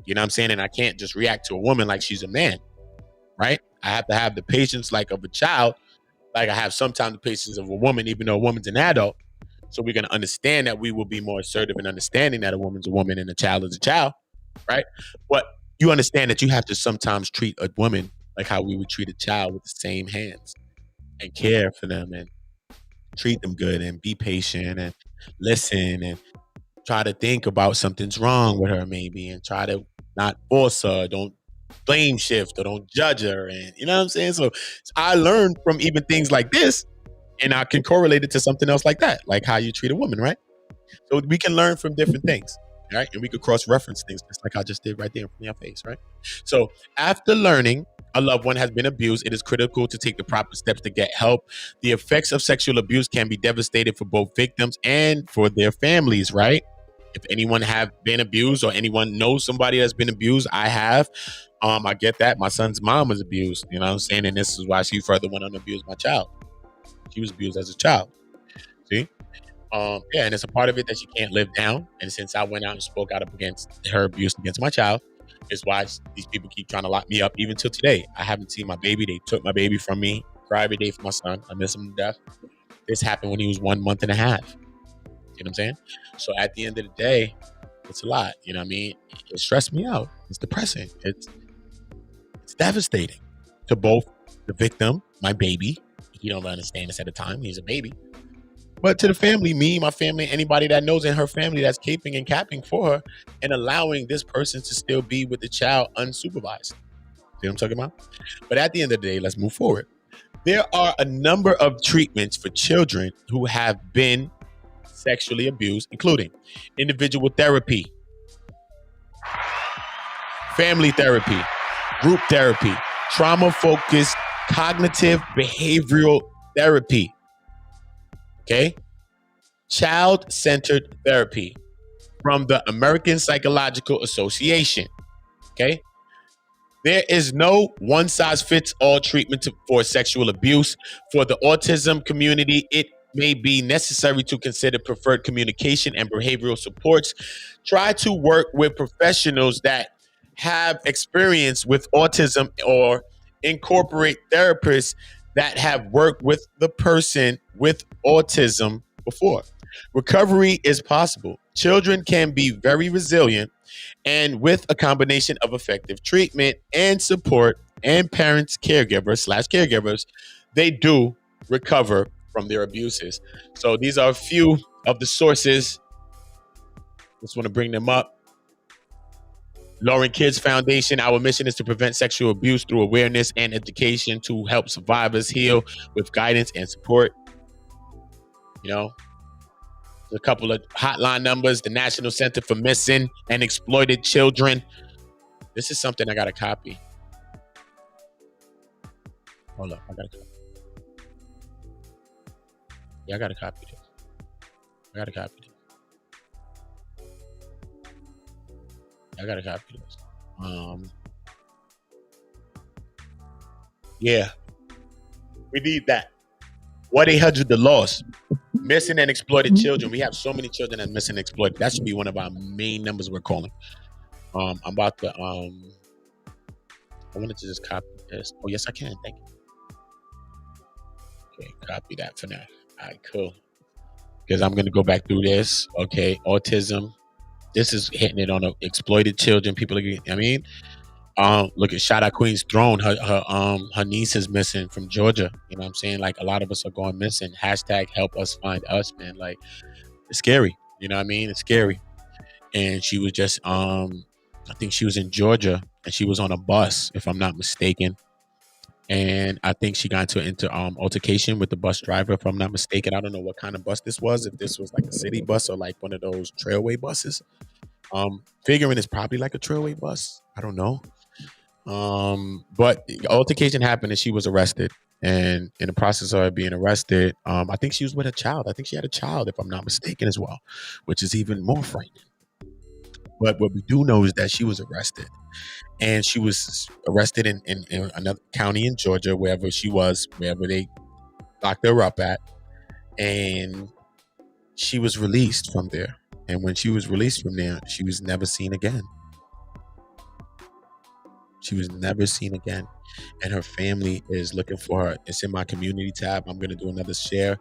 You know what I'm saying? And I can't just react to a woman like she's a man, right? I have to have the patience like of a child, like I have sometimes the patience of a woman, even though a woman's an adult. So we're going to understand that we will be more assertive in understanding that a woman's a woman and a child is a child, right? But you understand that you have to sometimes treat a woman like how we would treat a child with the same hands and care for them and treat them good and be patient and listen and try to think about something's wrong with her maybe and try to not force her, don't blame shift or don't judge her. And you know what I'm saying? So I learned from even things like this, and I can correlate it to something else like that, like how you treat a woman, right? So we can learn from different things, right? And we could cross-reference things just like I just did right there in front of your face, right? So after learning a loved one has been abused, it is critical to take the proper steps to get help. The effects of sexual abuse can be devastating for both victims and for their families, right? If anyone have been abused or anyone knows somebody that's been abused, I have. I get that. My son's mom was abused, you know what I'm saying? And this is why she further went on to abuse my child. She was abused as a child. See? Yeah, and it's a part of it that she can't live down. And since I went out and spoke out against her abuse against my child, is why these people keep trying to lock me up even till today. I haven't seen my baby. They took my baby from me. Cry every day for my son. I miss him to death. This happened when he was 1 month and a half. You know what I'm saying? So at the end of the day, it's a lot. You know what I mean? It stressed me out. It's depressing. It's devastating to both the victim, my baby. He don't understand this at the time. He's a baby. But to the family, me, my family, anybody that knows in her family that's caping and capping for her and allowing this person to still be with the child unsupervised. See what I'm talking about? But at the end of the day, let's move forward. There are a number of treatments for children who have been sexually abused, including individual therapy, family therapy, group therapy, trauma-focused cognitive behavioral therapy, okay? Child-centered therapy from the American Psychological Association, okay? There is no one-size-fits-all treatment for sexual abuse. For the autism community, it may be necessary to consider preferred communication and behavioral supports. Try to work with professionals that have experience with autism or incorporate therapists that have worked with the person with autism before. Recovery is possible. Children can be very resilient, and with a combination of effective treatment and support and parents, caregivers, they do recover from their abuses. So these are a few of the sources. Just want to bring them up. Lauren Kids Foundation, our mission is to prevent sexual abuse through awareness and education to help survivors heal with guidance and support. You know, a couple of hotline numbers, the National Center for Missing and Exploited Children. This is something I got to copy. Hold up, I got to copy. Yeah, I got to copy this. I got to copy this. Yeah, we need that. 1-800 The Lost. Missing and exploited children. We have so many children that are missing and exploited. That should be one of our main numbers we're calling. I'm about to. I wanted to just copy this. Oh yes, I can. Thank you. Okay, copy that for now. All right, cool. Because I'm gonna go back through this. Okay, autism. This is hitting it on the exploited children. People are. I mean, look at Shout Out Queen's Throne. Her niece is missing from Georgia. You know what I'm saying? Like a lot of us are going missing. Hashtag help us find us, man. Like it's scary. You know what I mean? It's scary. And she was just I think she was in Georgia and she was on a bus, if I'm not mistaken. And I think she got into altercation with the bus driver, if I'm not mistaken. I don't know what kind of bus this was, if this was like a city bus or like one of those trailway buses. Figuring it's probably like a trailway bus. I don't know. But altercation happened and she was arrested. And in the process of her being arrested, I think she was with a child. I think she had a child, if I'm not mistaken, as well, which is even more frightening. But what we do know is that she was arrested. And she was arrested in another county in Georgia, wherever she was, wherever they locked her up at. And she was released from there. And when she was released from there, she was never seen again. She was never seen again. And her family is looking for her. It's in my community tab. I'm going to do another share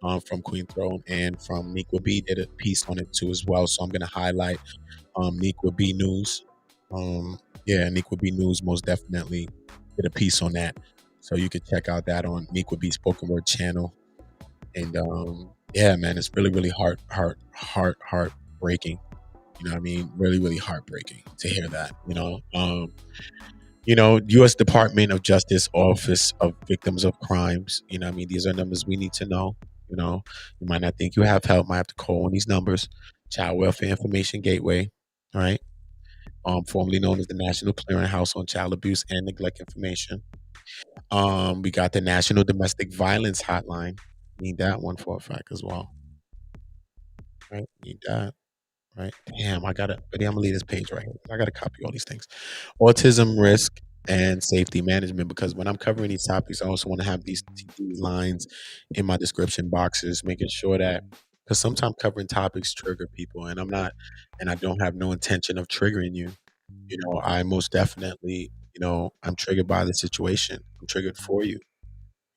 from Queen Throne, and from Neekwa B did a piece on it too as well. So I'm going to highlight Neekwa B News. Yeah, Neekwa B News most definitely did a piece on that. So you can check out that on Neekwa B Spoken Word channel. And yeah, man, it's really, really heartbreaking. You know what I mean? Really, really heartbreaking to hear that, U.S. Department of Justice, Office of Victims of Crimes. You know what I mean? These are numbers we need to know. You might not think you have help, might have to call on these numbers. Child Welfare Information Gateway, all right? Formerly known as the National Clearinghouse on Child Abuse and Neglect Information. We got the National Domestic Violence Hotline. Need that one for a fact as well. Right? Need that. Right? Damn, but I'm gonna leave this page right here. I gotta copy all these things. Autism risk and safety management, because when I'm covering these topics, I also want to have these lines in my description boxes, making sure that, because sometimes covering topics trigger people, and I don't have no intention of triggering you. I most definitely, I'm triggered by the situation. I'm triggered for you.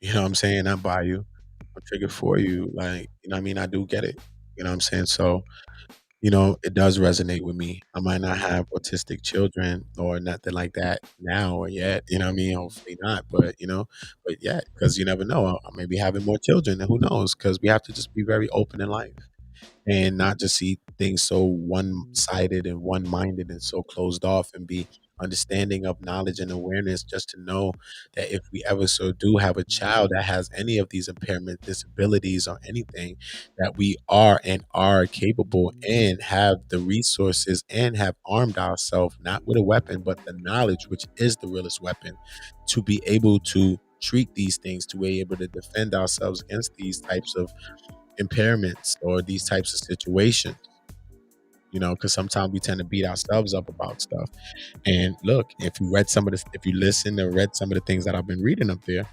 You know what I'm saying? Not by you. I'm triggered for you. Like, you know what I mean? I do get it. You know what I'm saying? So, it does resonate with me. I might not have autistic children or nothing like that now or yet, you know what I mean? Hopefully not, but yeah, because you never know. I may be having more children, and who knows? Because we have to just be very open in life and not just see things so one-sided and one-minded and so closed off, and be understanding of knowledge and awareness, just to know that if we ever so do have a child that has any of these impairment, disabilities, or anything, that we are capable and have the resources and have armed ourselves, not with a weapon, but the knowledge, which is the realest weapon, to be able to treat these things, to be able to defend ourselves against these types of impairments or these types of situations, because sometimes we tend to beat ourselves up about stuff. And look, if you listen or read some of the things that I've been reading up there,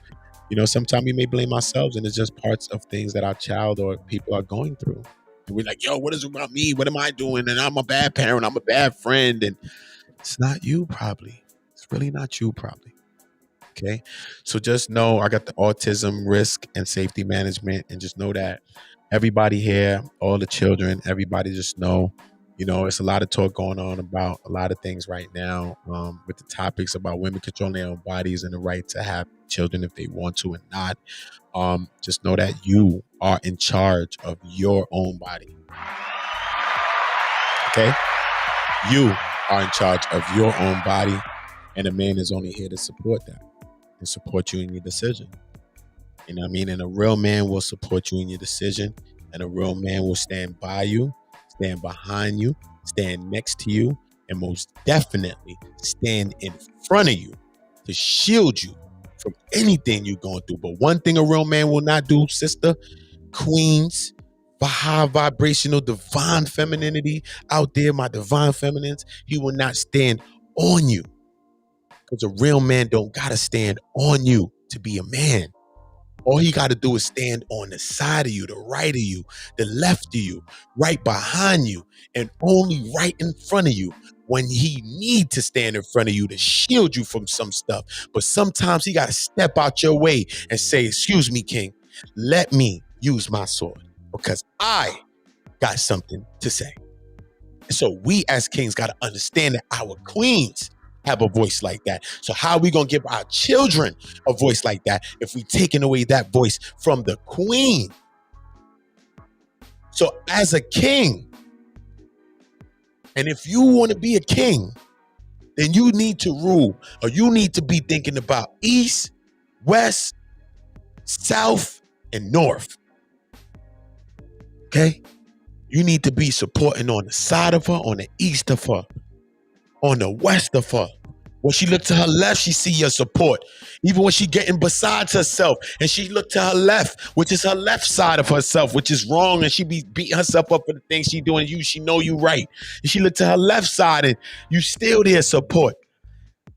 sometimes we may blame ourselves, and it's just parts of things that our child or people are going through. And we're like, yo, what is it about me? What am I doing? And I'm a bad parent. I'm a bad friend. And it's not you, probably. It's really not you, probably. Okay. So just know I got the autism risk and safety management, and just know that everybody here, all the children, everybody just know, it's a lot of talk going on about a lot of things right now, with the topics about women controlling their own bodies and the right to have children if they want to and not. Just know that you are in charge of your own body. Okay. You are in charge of your own body, and a man is only here to support that and support you in your decision. You know what I mean? And a real man will support you in your decision, and a real man will stand by you, stand behind you, stand next to you, and most definitely stand in front of you to shield you from anything you're going through. But one thing a real man will not do, sister, queens, high vibrational, divine femininity out there, my divine feminines, he will not stand on you. Because a real man don't gotta stand on you to be a man. All he got to do is stand on the side of you, the right of you, the left of you, right behind you, and only right in front of you when he need to stand in front of you to shield you from some stuff. But sometimes he got to step out your way and say, excuse me, king, let me use my sword because I got something to say. And so we as kings got to understand that our queens have a voice like that. So how are we going to give our children a voice like that if we taking away that voice from the queen? So as a king, and if you want to be a king, then you need to rule, or you need to be thinking about east, west, south, and north. Okay? You need to be supporting on the side of her, on the east of her, on the west of her, When she looked to her left, she see your support. Even when she getting besides herself and she looked to her left, which is her left side of herself, which is wrong, and she be beating herself up for the things she doing. She know you right. And she looked to her left side and you still there support.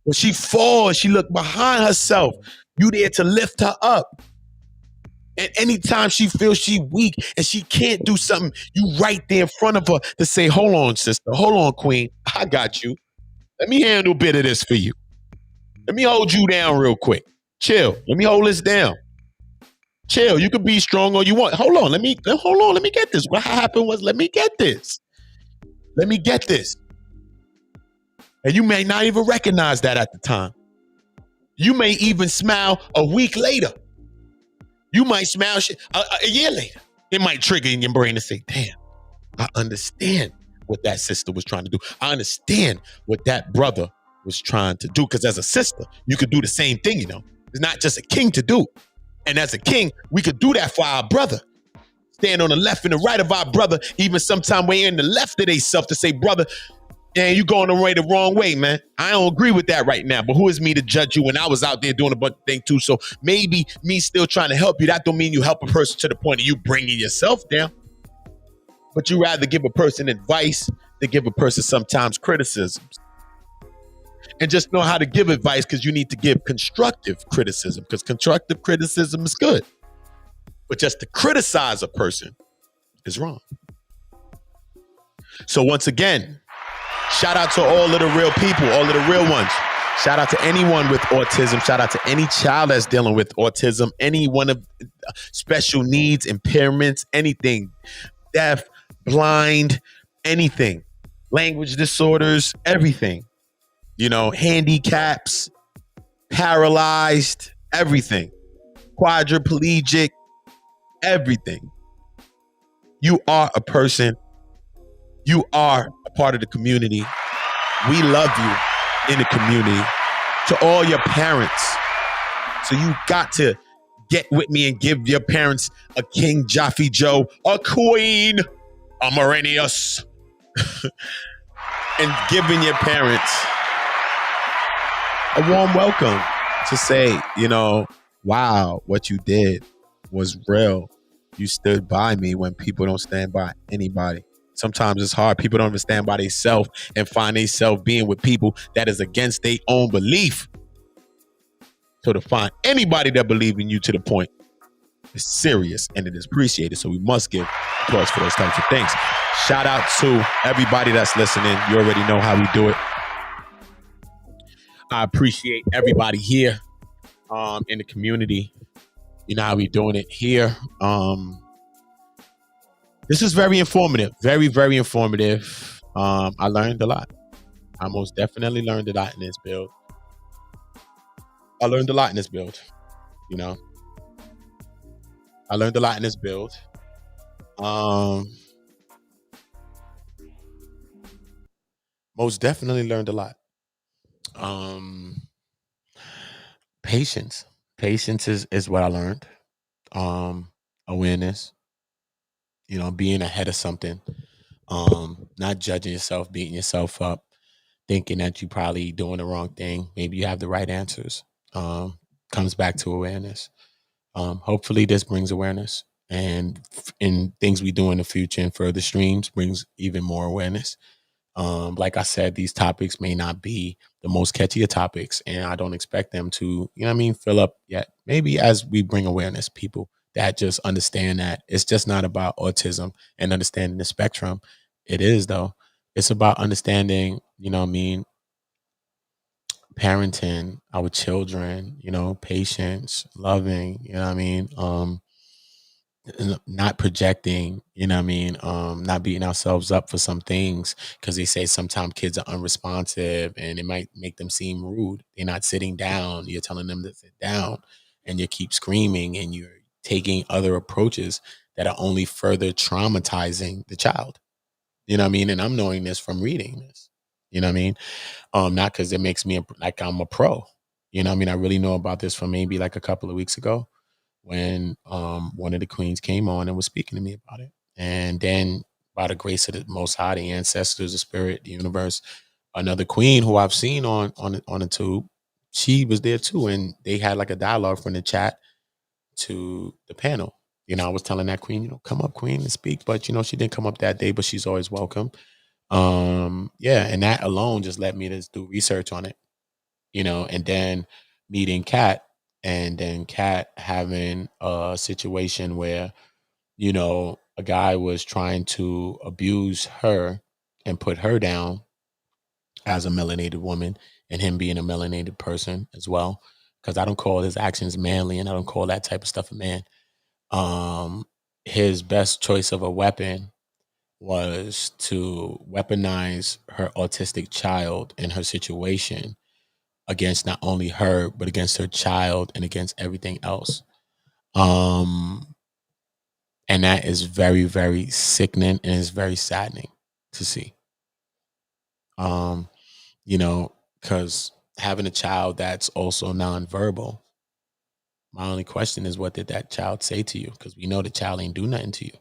When she falls, she look behind herself. You there to lift her up. And anytime she feels she weak and she can't do something, you right there in front of her to say, hold on, sister. Hold on, queen. I got you. Let me handle a bit of this for you. Let me hold you down real quick. Chill. Let me hold this down. Chill. You can be strong all you want. Hold on. Let me get this. What happened was, let me get this. Let me get this. And you may not even recognize that at the time. You may even smile a week later. You might smile a year later. It might trigger in your brain to say, damn, I understand what that sister was trying to do. I understand what that brother was trying to do. Because as a sister, you could do the same thing, you know. It's not just a king to do. And as a king, we could do that for our brother. Stand on the left and the right of our brother, even sometime way in the left of themselves to say, brother, man, you going the wrong way, man. I don't agree with that right now, but who is me to judge you when I was out there doing a bunch of things too? So maybe me still trying to help you, that don't mean you help a person to the point of you bringing yourself down. But you rather give a person advice than give a person sometimes criticisms. And just know how to give advice, because you need to give constructive criticism, because constructive criticism is good. But just to criticize a person is wrong. So once again, shout out to all of the real people, all of the real ones. Shout out to anyone with autism. Shout out to any child that's dealing with autism, any one of special needs, impairments, anything, deaf, blind, anything, language disorders, everything, you know, handicaps, paralyzed, everything, quadriplegic, everything. You are a person. You are a part of the community. We love you in the community. To all your parents. So you got to get with me and give your parents a King Jaffe Joe, a Queen Amarenius, and giving your parents a warm welcome to say, you know, wow, what you did was real. You stood by me when people don't stand by anybody. Sometimes it's hard. People don't even stand by themselves and find themselves being with people that is against their own belief. So to find anybody that believes in you to the point is serious and it is appreciated. So we must give applause for those types of things. Shout out to everybody that's listening. You already know how we do it. I appreciate everybody here in the community. You know how we doing it here. This is very informative. Very, very informative. I learned a lot. I most definitely learned a lot in this build. You know. I learned a lot in this build. Most definitely learned a lot. Patience. Patience is what I learned. Awareness. You know, being ahead of something. Not judging yourself, beating yourself up, thinking that you probably doing the wrong thing. Maybe you have the right answers. Comes back to awareness. Hopefully this brings awareness, and in things we do in the future and further streams brings even more awareness. Like I said, these topics may not be the most catchy of topics, and I don't expect them to, you know what I mean, fill up yet. Maybe as we bring awareness, people that just understand that it's just not about autism and understanding the spectrum. It is, though. It's about understanding, you know what I mean, parenting our children, you know, patience, loving, you know what I mean, not projecting, you know what I mean, not beating ourselves up for some things, because they say sometimes kids are unresponsive and it might make them seem rude. They're not sitting down. You're telling them to sit down and you keep screaming and you're taking other approaches that are only further traumatizing the child. You know what I mean? And I'm knowing this from reading this. You know what I mean? Not because it makes me like I'm a pro. You know what I mean? I really know about this from maybe like a couple of weeks ago when one of the queens came on and was speaking to me about it. And then by the grace of the Most High, the ancestors, the spirit, the universe, Another queen who I've seen on a tube, she was there too, and they had like a dialogue from the chat to the panel. I was telling that queen, come up, queen, and speak. But she didn't come up that day, but she's always welcome. Yeah, and that alone just led me to do research on it. And then meeting Kat, and then Kat having a situation where, a guy was trying to abuse her and put her down as a melanated woman, and him being a melanated person as well. Because I don't call his actions manly, and I don't call that type of stuff a man. His best choice of a weapon was to weaponize her autistic child and her situation against not only her, but against her child and against everything else. And that is very, very sickening, and it's very saddening to see. Because having a child that's also nonverbal, my only question is, what did that child say to you? Because we know the child ain't do nothing to you.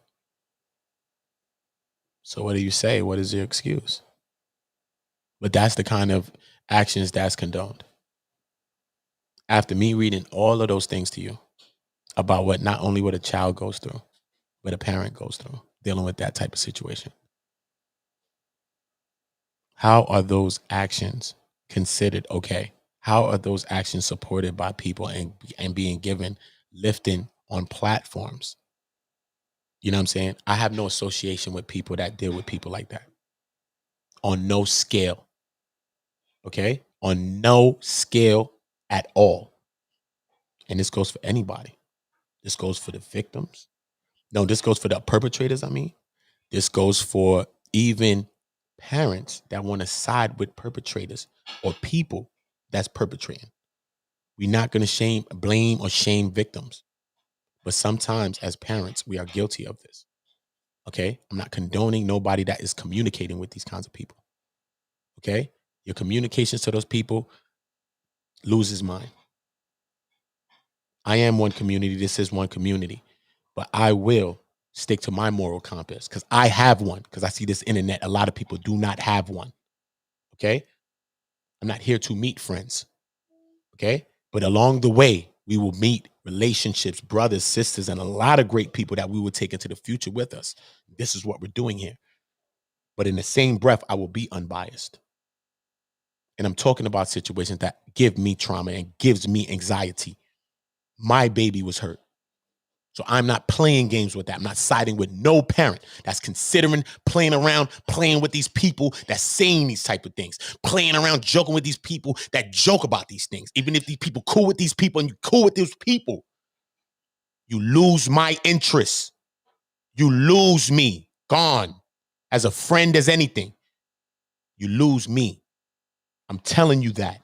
So what do you say? What is your excuse? But that's the kind of actions that's condoned. After me reading all of those things to you about what not only what a child goes through, but a parent goes through dealing with that type of situation. How are those actions considered okay? How are those actions supported by people and being given lifting on platforms? You know what I'm saying? I have no association with people that deal with people like that. On no scale. Okay? On no scale at all. And this goes for anybody. This goes for the victims. No, this goes for the perpetrators, I mean. This goes for even parents that want to side with perpetrators or people that's perpetrating. We're not going to blame or shame victims. But sometimes as parents, we are guilty of this. Okay? I'm not condoning nobody that is communicating with these kinds of people. Okay? Your communications to those people loses mind. I am one community. This is one community. But I will stick to my moral compass because I have one. Because I see this internet, a lot of people do not have one. Okay? I'm not here to meet friends. Okay? But along the way, we will meet relationships, brothers, sisters, and a lot of great people that we will take into the future with us. This is what we're doing here. But in the same breath, I will be unbiased. And I'm talking about situations that give me trauma and gives me anxiety. My baby was hurt. So I'm not playing games with that. I'm not siding with no parent that's considering playing around, playing with these people that's saying these type of things, playing around, joking with these people that joke about these things. Even if these people cool with these people and you cool with those people, you lose my interest. You lose me. Gone. As a friend as anything. You lose me. I'm telling you that.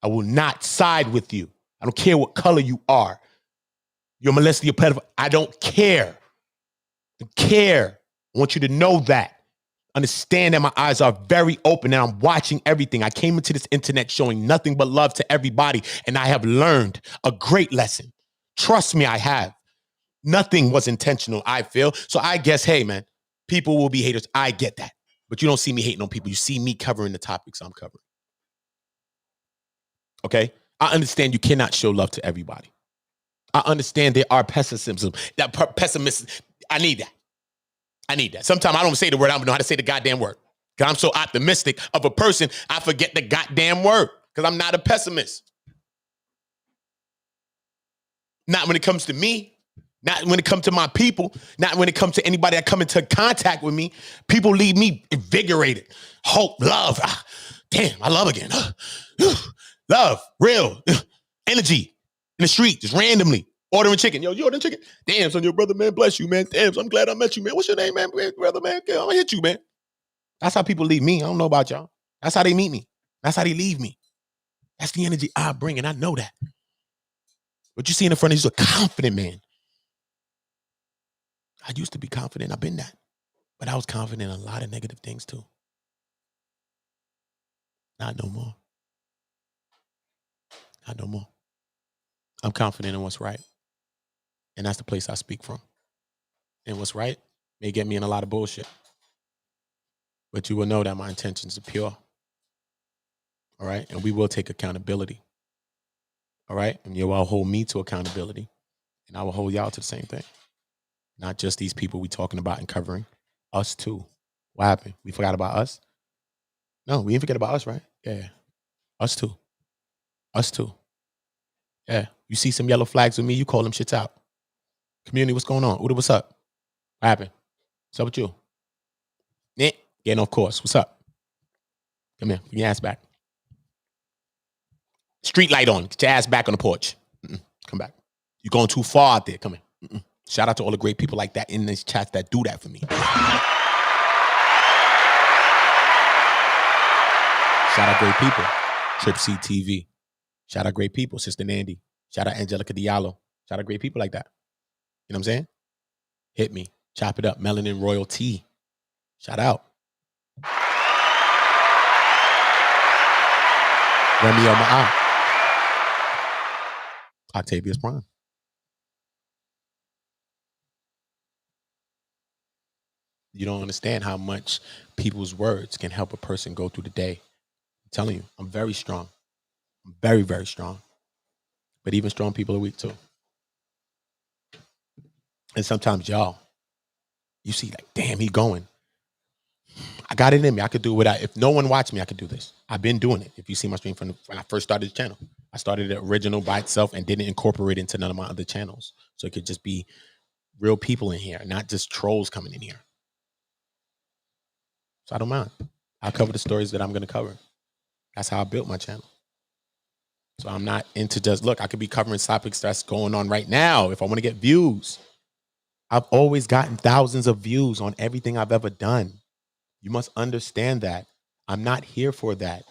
I will not side with you. I don't care what color you are. You're molested, you're pedophile. I don't care. I want you to know that. Understand that my eyes are very open and I'm watching everything. I came into this internet showing nothing but love to everybody, and I have learned a great lesson. Trust me, I have. Nothing was intentional, I feel. So I guess, hey, man, people will be haters. I get that. But you don't see me hating on people. You see me covering the topics I'm covering. Okay? I understand you cannot show love to everybody. I understand there are pessimism. Pessimists, I need that. Sometimes I don't say the word, I don't know how to say the goddamn word. Because I'm so optimistic of a person, I forget the goddamn word. Because I'm not a pessimist. Not when it comes to me. Not when it comes to my people. Not when it comes to anybody that come into contact with me. People leave me invigorated. Hope, love. Damn, I love again. Love, real, energy in the street, just randomly. Ordering chicken. Yo, you ordering chicken? Damn, son, your brother, man, bless you, man. Damn, so I'm glad I met you, man. What's your name, man? Brother, man, I'm gonna hit you, man. That's how people leave me. I don't know about y'all. That's how they meet me. That's how they leave me. That's the energy I bring, and I know that. What you see in the front is a confident man. I used to be confident. I've been that. But I was confident in a lot of negative things too. Not no more. Not no more. I'm confident in what's right. And that's the place I speak from. And what's right may get me in a lot of bullshit. But you will know that my intentions are pure. All right. And we will take accountability. All right. And you will hold me to accountability. And I will hold y'all to the same thing. Not just these people we talking about and covering. Us too. What happened? We forgot about us? No, we didn't forget about us, right? Yeah. Us too. Us too. Yeah. You see some yellow flags with me, you call them shits out. Community, what's going on? Uda, what's up? What happened? What's up with you? Nick, getting off course. What's up? Come here. Bring your ass back. Street light on. Get your ass back on the porch. Come back. You're going too far out there. Come here. Shout out to all the great people like that in this chat that do that for me. Shout out great people. Trip C TV. Shout out great people. Sister Nandy. Shout out Angelica Diallo. Shout out great people like that. You know what I'm saying? Hit me. Chop it up. Melanin Royalty. Shout out. Remy Oma'a. Octavius Prime. You don't understand how much people's words can help a person go through the day. I'm telling you, I'm very strong. I'm very, very strong. But even strong people are weak too. And sometimes y'all, you see like, damn, he going. I got it in me. I could do it without, if no one watched me, I could do this. I've been doing it. If you see my stream from when I first started the channel, I started it original by itself and didn't incorporate it into none of my other channels. So it could just be real people in here, not just trolls coming in here. So I don't mind. I'll cover the stories that I'm going to cover. That's how I built my channel. So I'm not into just, look, I could be covering topics that's going on right now if I want to get views. I've always gotten thousands of views on everything I've ever done. You must understand that. I'm not here for that.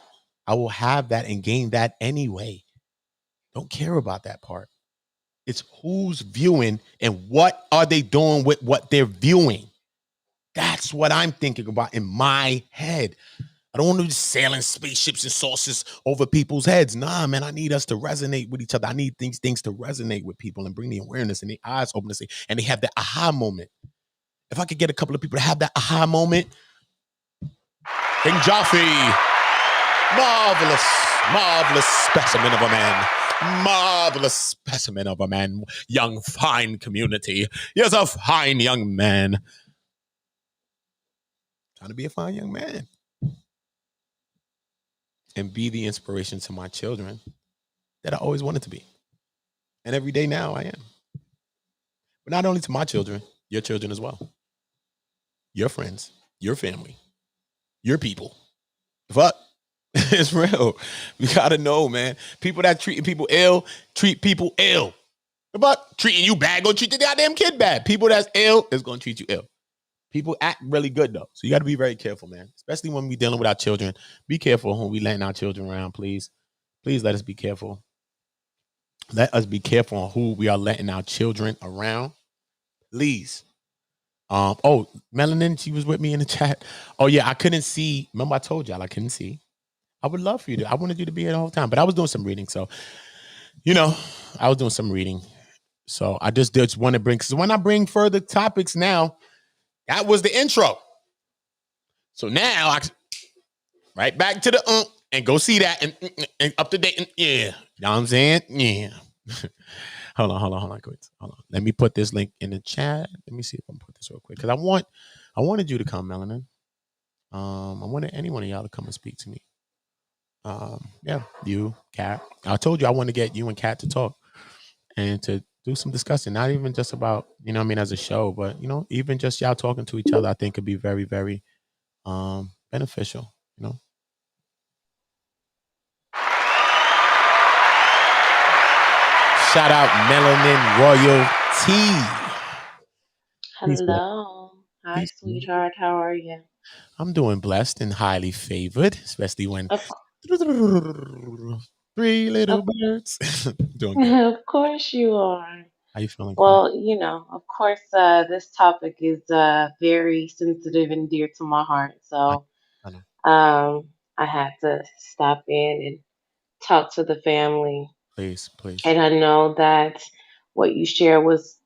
I will have that and gain that anyway. Don't care about that part. It's who's viewing and what are they doing with what they're viewing. That's what I'm thinking about in my head. I don't want to be sailing spaceships and saucers over people's heads. Nah, man, I need us to resonate with each other. I need things to resonate with people and bring the awareness and the eyes open to see, and they have that aha moment. If I could get a couple of people to have that aha moment, King Joffrey, marvelous specimen of a man. Marvelous specimen of a man. Young, fine community. Yes, a fine young man. Trying to be a fine young man. And be the inspiration to my children that I always wanted to be. And every day now I am. But not only to my children, your children as well. Your friends, your family, your people. Fuck. It's real. We gotta know, man. People that treating people ill, treat people ill. But treating you bad, gonna treat the goddamn kid bad. People that's ill is gonna treat you ill. People act really good though. So you gotta be very careful, man. Especially when we dealing with our children. Be careful when we letting our children around, please. Please let us be careful. Let us be careful on who we are letting our children around. Please. Oh, Melanin, she was with me in the chat. Oh, yeah, I couldn't see. Remember, I told y'all I couldn't see. I would love for you to. I wanted you to be here the whole time, but I was doing some reading. So, I was doing some reading. So I just want to bring, because when I bring further topics now, that was the intro. So now right back to the and go see that and up to date. And, yeah. You know what I'm saying? Yeah. Hold on, quick. Hold on. Let me put this link in the chat. Let me see if I can put this real quick. Because I wanted you to come, Melanin. I wanted any one of y'all to come and speak to me. Yeah, you, Kat. I told you I want to get you and Kat to talk and to do some discussion. Not even just about, as a show, but even just y'all talking to each other, I think could be very, very beneficial, Shout out Melanin Royalty. Hello. Hi, sweetheart. How are you? I'm doing blessed and highly favored, especially when Of, three little birds. Doing good. of course you are. How you feeling? Well, of course, this topic is very sensitive and dear to my heart. I So know. I had to stop in and talk to the family. Please. And I know that what you share was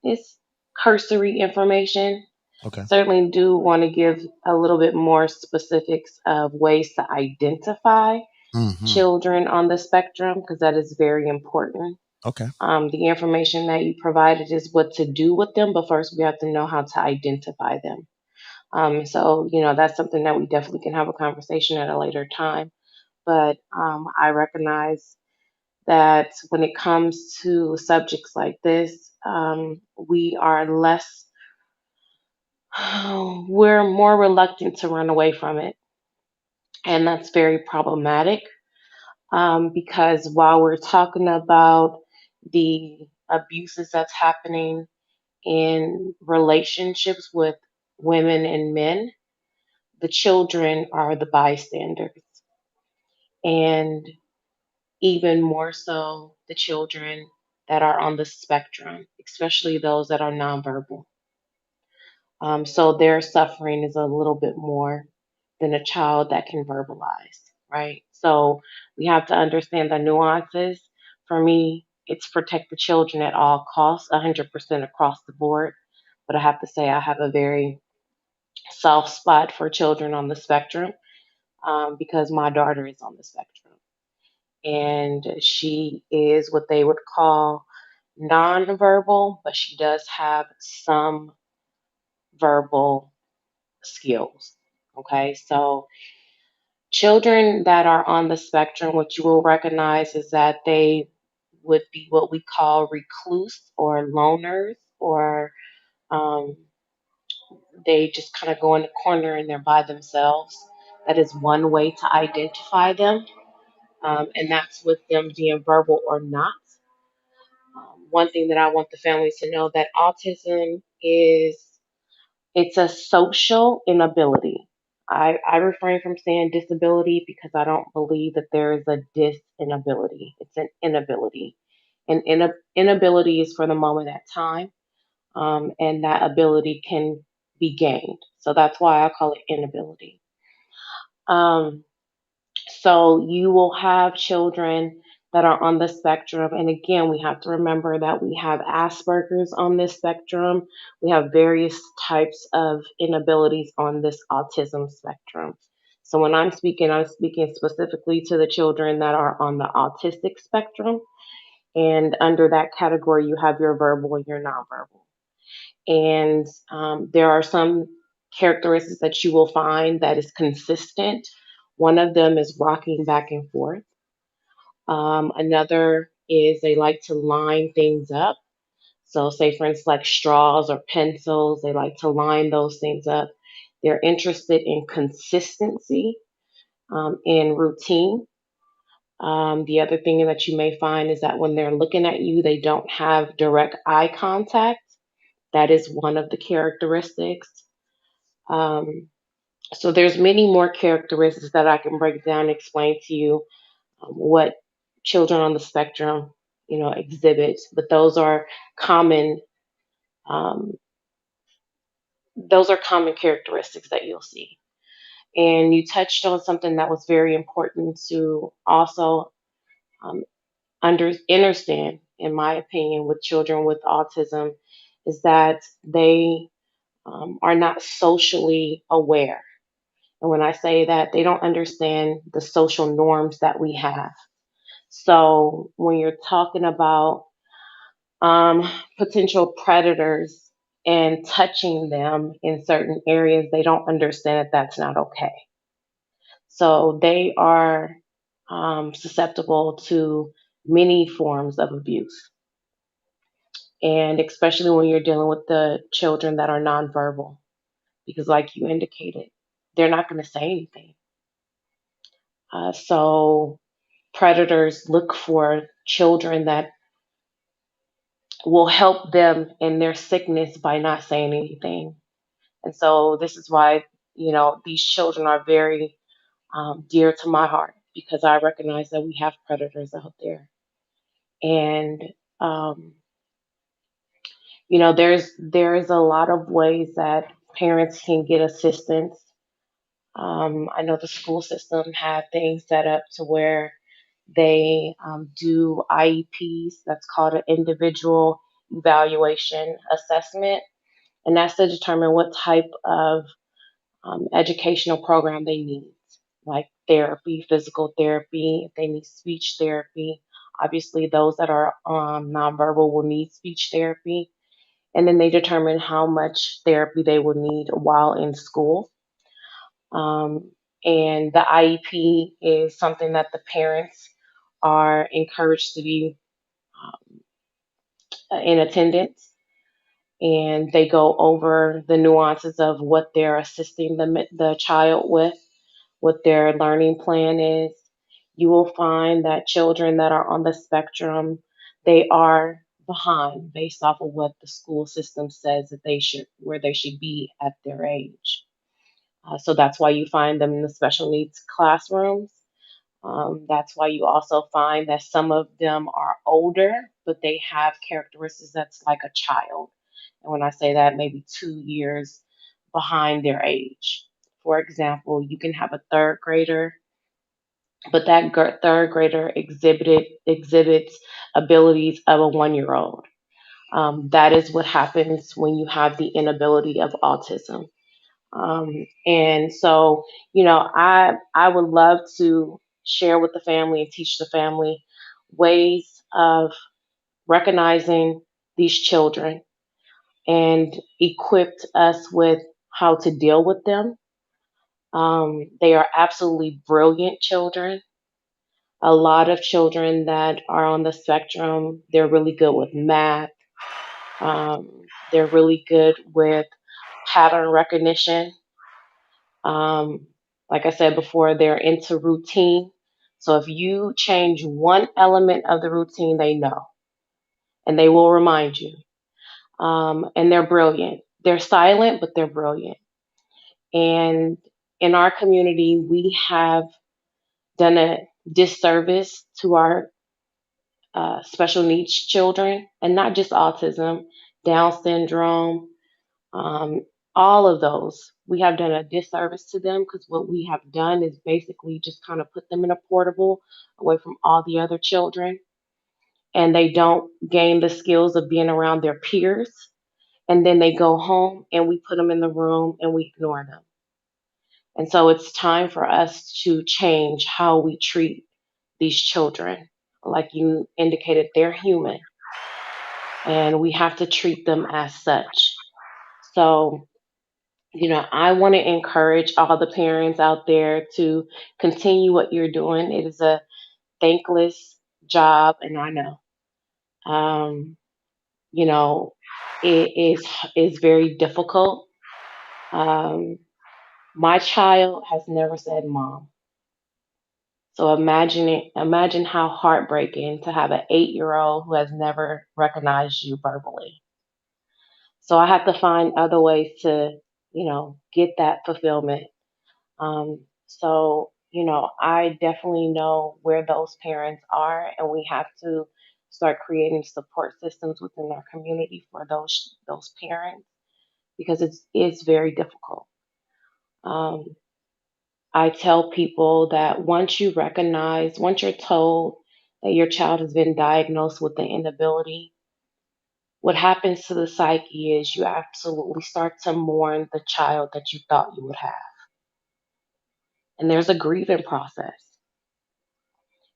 is cursory information. Okay. Certainly do want to give a little bit more specifics of ways to identify children on the spectrum because that is very important. Okay. The information that you provided is what to do with them, but first we have to know how to identify them. So, that's something that we definitely can have a conversation at a later time. But I recognize that when it comes to subjects like this, we are less, we're more reluctant to run away from it. And that's very problematic because while we're talking about the abuses that's happening in relationships with women and men, the children are the bystanders. And even more so, the children that are on the spectrum, especially those that are nonverbal. So their suffering is a little bit more than a child that can verbalize, right? So we have to understand the nuances. For me, it's protect the children at all costs, 100% across the board. But I have to say, I have a very soft spot for children on the spectrum because my daughter is on the spectrum. And she is what they would call nonverbal, but she does have some verbal skills. Okay, so children that are on the spectrum, what you will recognize is that they would be what we call recluse or loners, or um, they just kind of go in the corner and they're by themselves. That is one way to identify them, and that's with them being verbal or not. One thing that I want the families to know that autism is it's a social inability. I refrain from saying disability because I don't believe that there is a inability. It's an inability. And inability is for the moment at time, and that ability can be gained. So that's why I call it inability. Um, So you will have children that are on the spectrum. And again, we have to remember that we have Asperger's on this spectrum. We have various types of inabilities on this autism spectrum. So when I'm speaking specifically to the children that are on the autistic spectrum. And under that category, you have your verbal and your nonverbal. And there are some characteristics that you will find that is consistent. One of them is rocking back and forth. Another is they like to line things up. So, say for instance, like straws or pencils, they like to line those things up. They're interested in consistency, in routine. The other thing that you may find is that when they're looking at you, they don't have direct eye contact. That is one of the characteristics. Um, so there's many more characteristics that I can break down and explain to you what children on the spectrum, exhibit. But common. Um, those are common characteristics that you'll see. And you touched on something that was very important to also um, understand, in my opinion, with children with autism, is that they are not socially aware. And when I say that, they don't understand the social norms that we have. So when you're talking about um, potential predators and touching them in certain areas, they don't understand that that's not okay. So they are susceptible to many forms of abuse. And especially when you're dealing with the children that are nonverbal, because, like you indicated, they're not going to say anything. So predators look for children that will help them in their sickness by not saying anything. And so this is why, these children are very dear to my heart because I recognize that we have predators out there. And, um, there's a lot of ways that parents can get assistance. I know the school system have things set up to where they do IEPs. That's called an individual evaluation assessment. And that's to determine what type of educational program they need. like therapy, physical therapy, if they need speech therapy. Obviously, those that are nonverbal will need speech therapy. And then they determine how much therapy they will need while in school. Um, and the IEP is something that the parents are encouraged to be in attendance, and they go over the nuances of what they're assisting the child with, what their learning plan is. You will find that children that are on the spectrum, they are behind based off of what the school system says that where they should be at their age. So that's why you find them in the special needs classrooms. That's why you also find that some of them are older, but they have characteristics that's like a child. And when I say that, maybe 2 years behind their age. For example, you can have a third grader, but that third grader exhibits abilities of a 1 year old. That is what happens when you have the inability of autism. And so, I would love to share with the family and teach the family ways of recognizing these children and equipped us with how to deal with them. They are absolutely brilliant children. A lot of children that are on the spectrum, they're really good with math. They're really good with pattern recognition. Um, like I said before, they're into routine. So if you change one element of the routine, they know and they will remind you. And they're brilliant. They're silent, but they're brilliant. And in our community, we have done a disservice to our special needs children, and not just autism, Down syndrome, um, all of those. We have done a disservice to them because what we have done is basically just kind of put them in a portable away from all the other children, and they don't gain the skills of being around their peers. And then they go home and we put them in the room and we ignore them. And so it's time for us to change how we treat these children. Like you indicated, they're human and we have to treat them as such. So, I want to encourage all the parents out there to continue what you're doing. It is a thankless job, and I know. Um, you know, it is very difficult. Um, my child has never said mom. So imagine how heartbreaking to have an 8 year old who has never recognized you verbally. So I have to find other ways to, get that fulfillment. So, I definitely know where those parents are, and we have to start creating support systems within our community for those parents because it's very difficult. Um, I tell people that once you're told that your child has been diagnosed with an inability, what happens to the psyche is you absolutely start to mourn the child that you thought you would have. And there's a grieving process.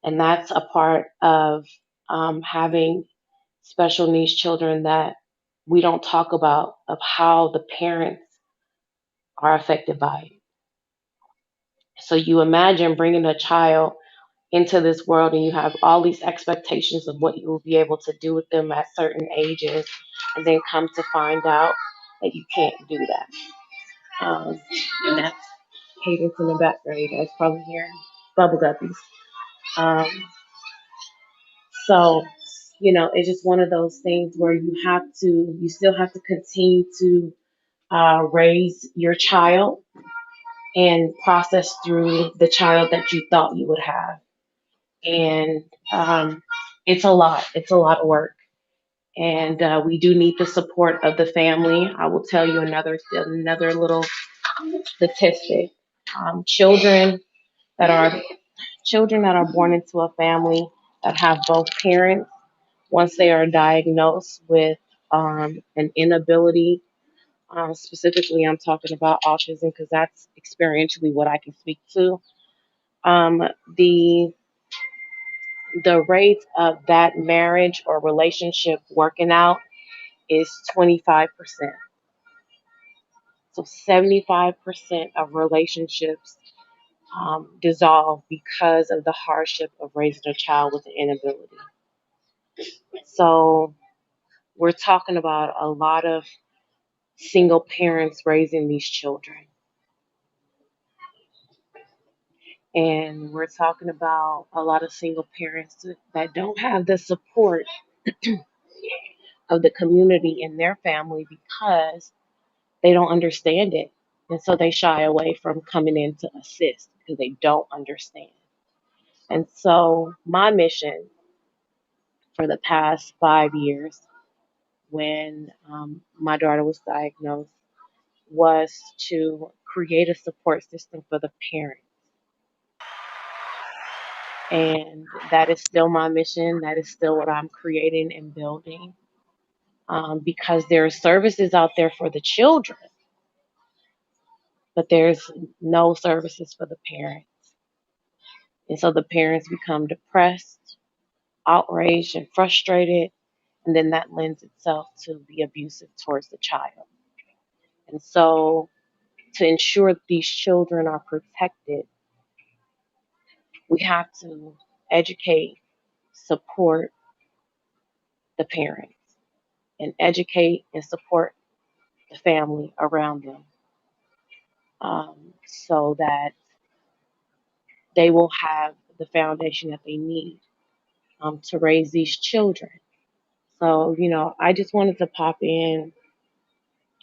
And that's a part of having special needs children that we don't talk about, of how the parents are affected by it. So you imagine bringing a child into this world and you have all these expectations of what you will be able to do with them at certain ages, and then come to find out that you can't do that. And that's Cadence in the background. You guys probably hearing bubble guppies. Um, so, it's just one of those things where you still have to continue to raise your child and process through the child that you thought you would have. And it's a lot. It's a lot of work. And we do need the support of the family. I will tell you another little statistic. Um, children that are children that are born into a family that have both parents, once they are diagnosed with an inability, specifically I'm talking about autism because that's experientially what I can speak to. Um, the the rate of that marriage or relationship working out is 25%. So 75% of relationships dissolve because of the hardship of raising a child with an inability. So we're talking about a lot of single parents raising these children. And we're talking about a lot of single parents that don't have the support of the community in their family because they don't understand it. And so they shy away from coming in to assist because they don't understand. And so my mission for the past 5 years, when my daughter was diagnosed, was to create a support system for the parents. And that is still my mission. That is still what I'm creating and building. Because there are services out there for the children, but there's no services for the parents. And so the parents become depressed, outraged, and frustrated. And then that lends itself to be abusive towards the child. And so, to ensure that these children are protected, we have to educate, support the parents, and educate and support the family around them, so that they will have the foundation that they need to raise these children. So, I just wanted to pop in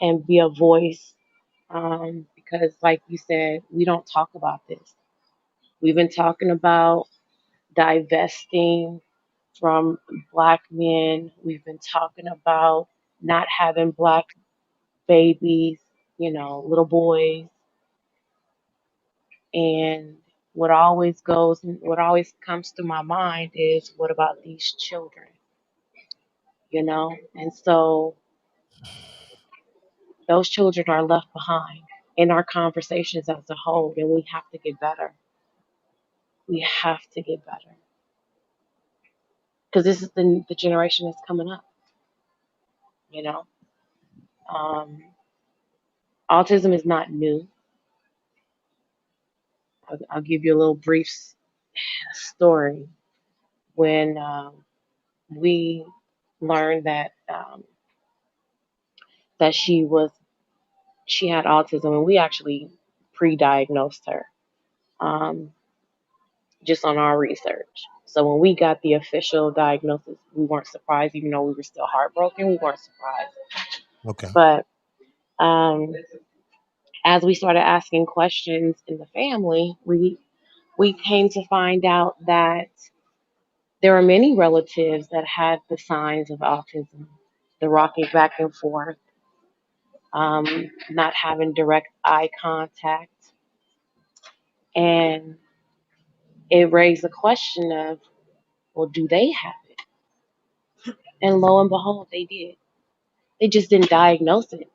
and be a voice, because, like you said, we don't talk about this. We've been talking about divesting from Black men. We've been talking about not having Black babies, little boys. And what always comes to my mind is, what about these children? And so those children are left behind in our conversations as a whole, and we have to get better. We have to get better because this is the generation that's coming up. You know, um, autism is not new. I'll give you a little brief story. When we learned that she had autism, and we actually pre-diagnosed her, um, just on our research. So when we got the official diagnosis, we weren't surprised, even though we were still heartbroken. We weren't surprised. Okay. But um, as we started asking questions in the family, we came to find out that there are many relatives that had the signs of autism, the rocking back and forth, not having direct eye contact. And it raised the question of, well, do they have it? And lo and behold, they did. They just didn't diagnose it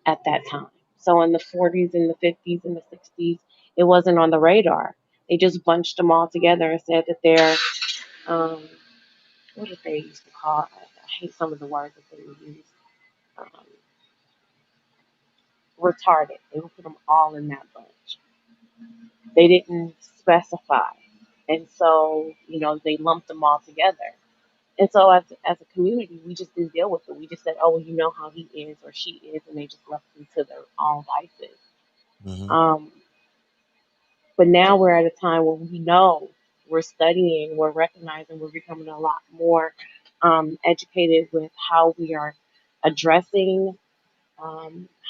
at that time. So in the 40s and the 50s and the 60s, it wasn't on the radar. They just bunched them all together and said that they're, um, what did they used to call it? I hate some of the words that they would use. Um, Retarded. They would put them all in that bunch. They didn't specify. And so, they lumped them all together. And so as a community, we just didn't deal with it. We just said, oh, well, you know how he is or she is, and they just left them to their own vices. Mm-hmm. Um, but now we're at a time where we know, we're studying, we're recognizing, we're becoming a lot more educated with how we are addressing,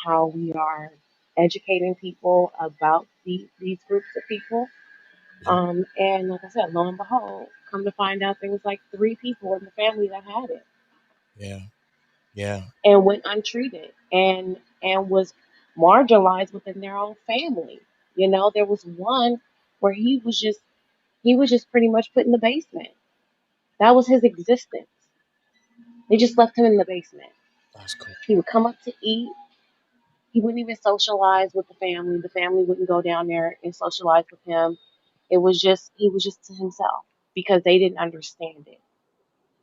how we are educating people about these groups of people. Yeah. And like I said, lo and behold, come to find out there was like 3 people in the family that had it Yeah. Yeah. and went untreated and was marginalized within their own family. There was one where he was just pretty much put in the basement. That was his existence. They just left him in the basement. That's cool. He would come up to eat. He wouldn't even socialize with the family. The family wouldn't go down there and socialize with him. he was just to himself because they didn't understand it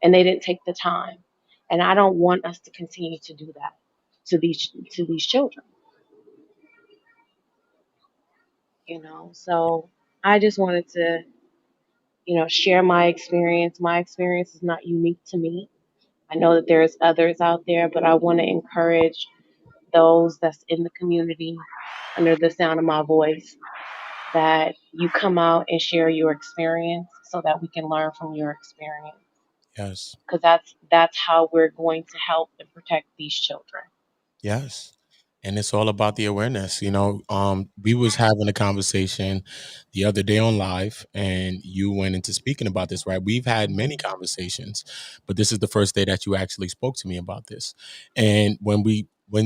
and they didn't take the time. And I don't want us to continue to do that to these children, you know. So I just wanted to, you know, share my experience. My experience is not unique to me. I know that there's others out there, but I want to encourage those that's in the community under the sound of my voice that you come out and share your experience so that we can learn from your experience, Yes. because that's how we're going to help and protect these children. Yes. And it's all about the awareness. We was having a conversation the other day on live, and you went into speaking about this, right? We've had many conversations, but this is the first day that you actually spoke to me about this. And when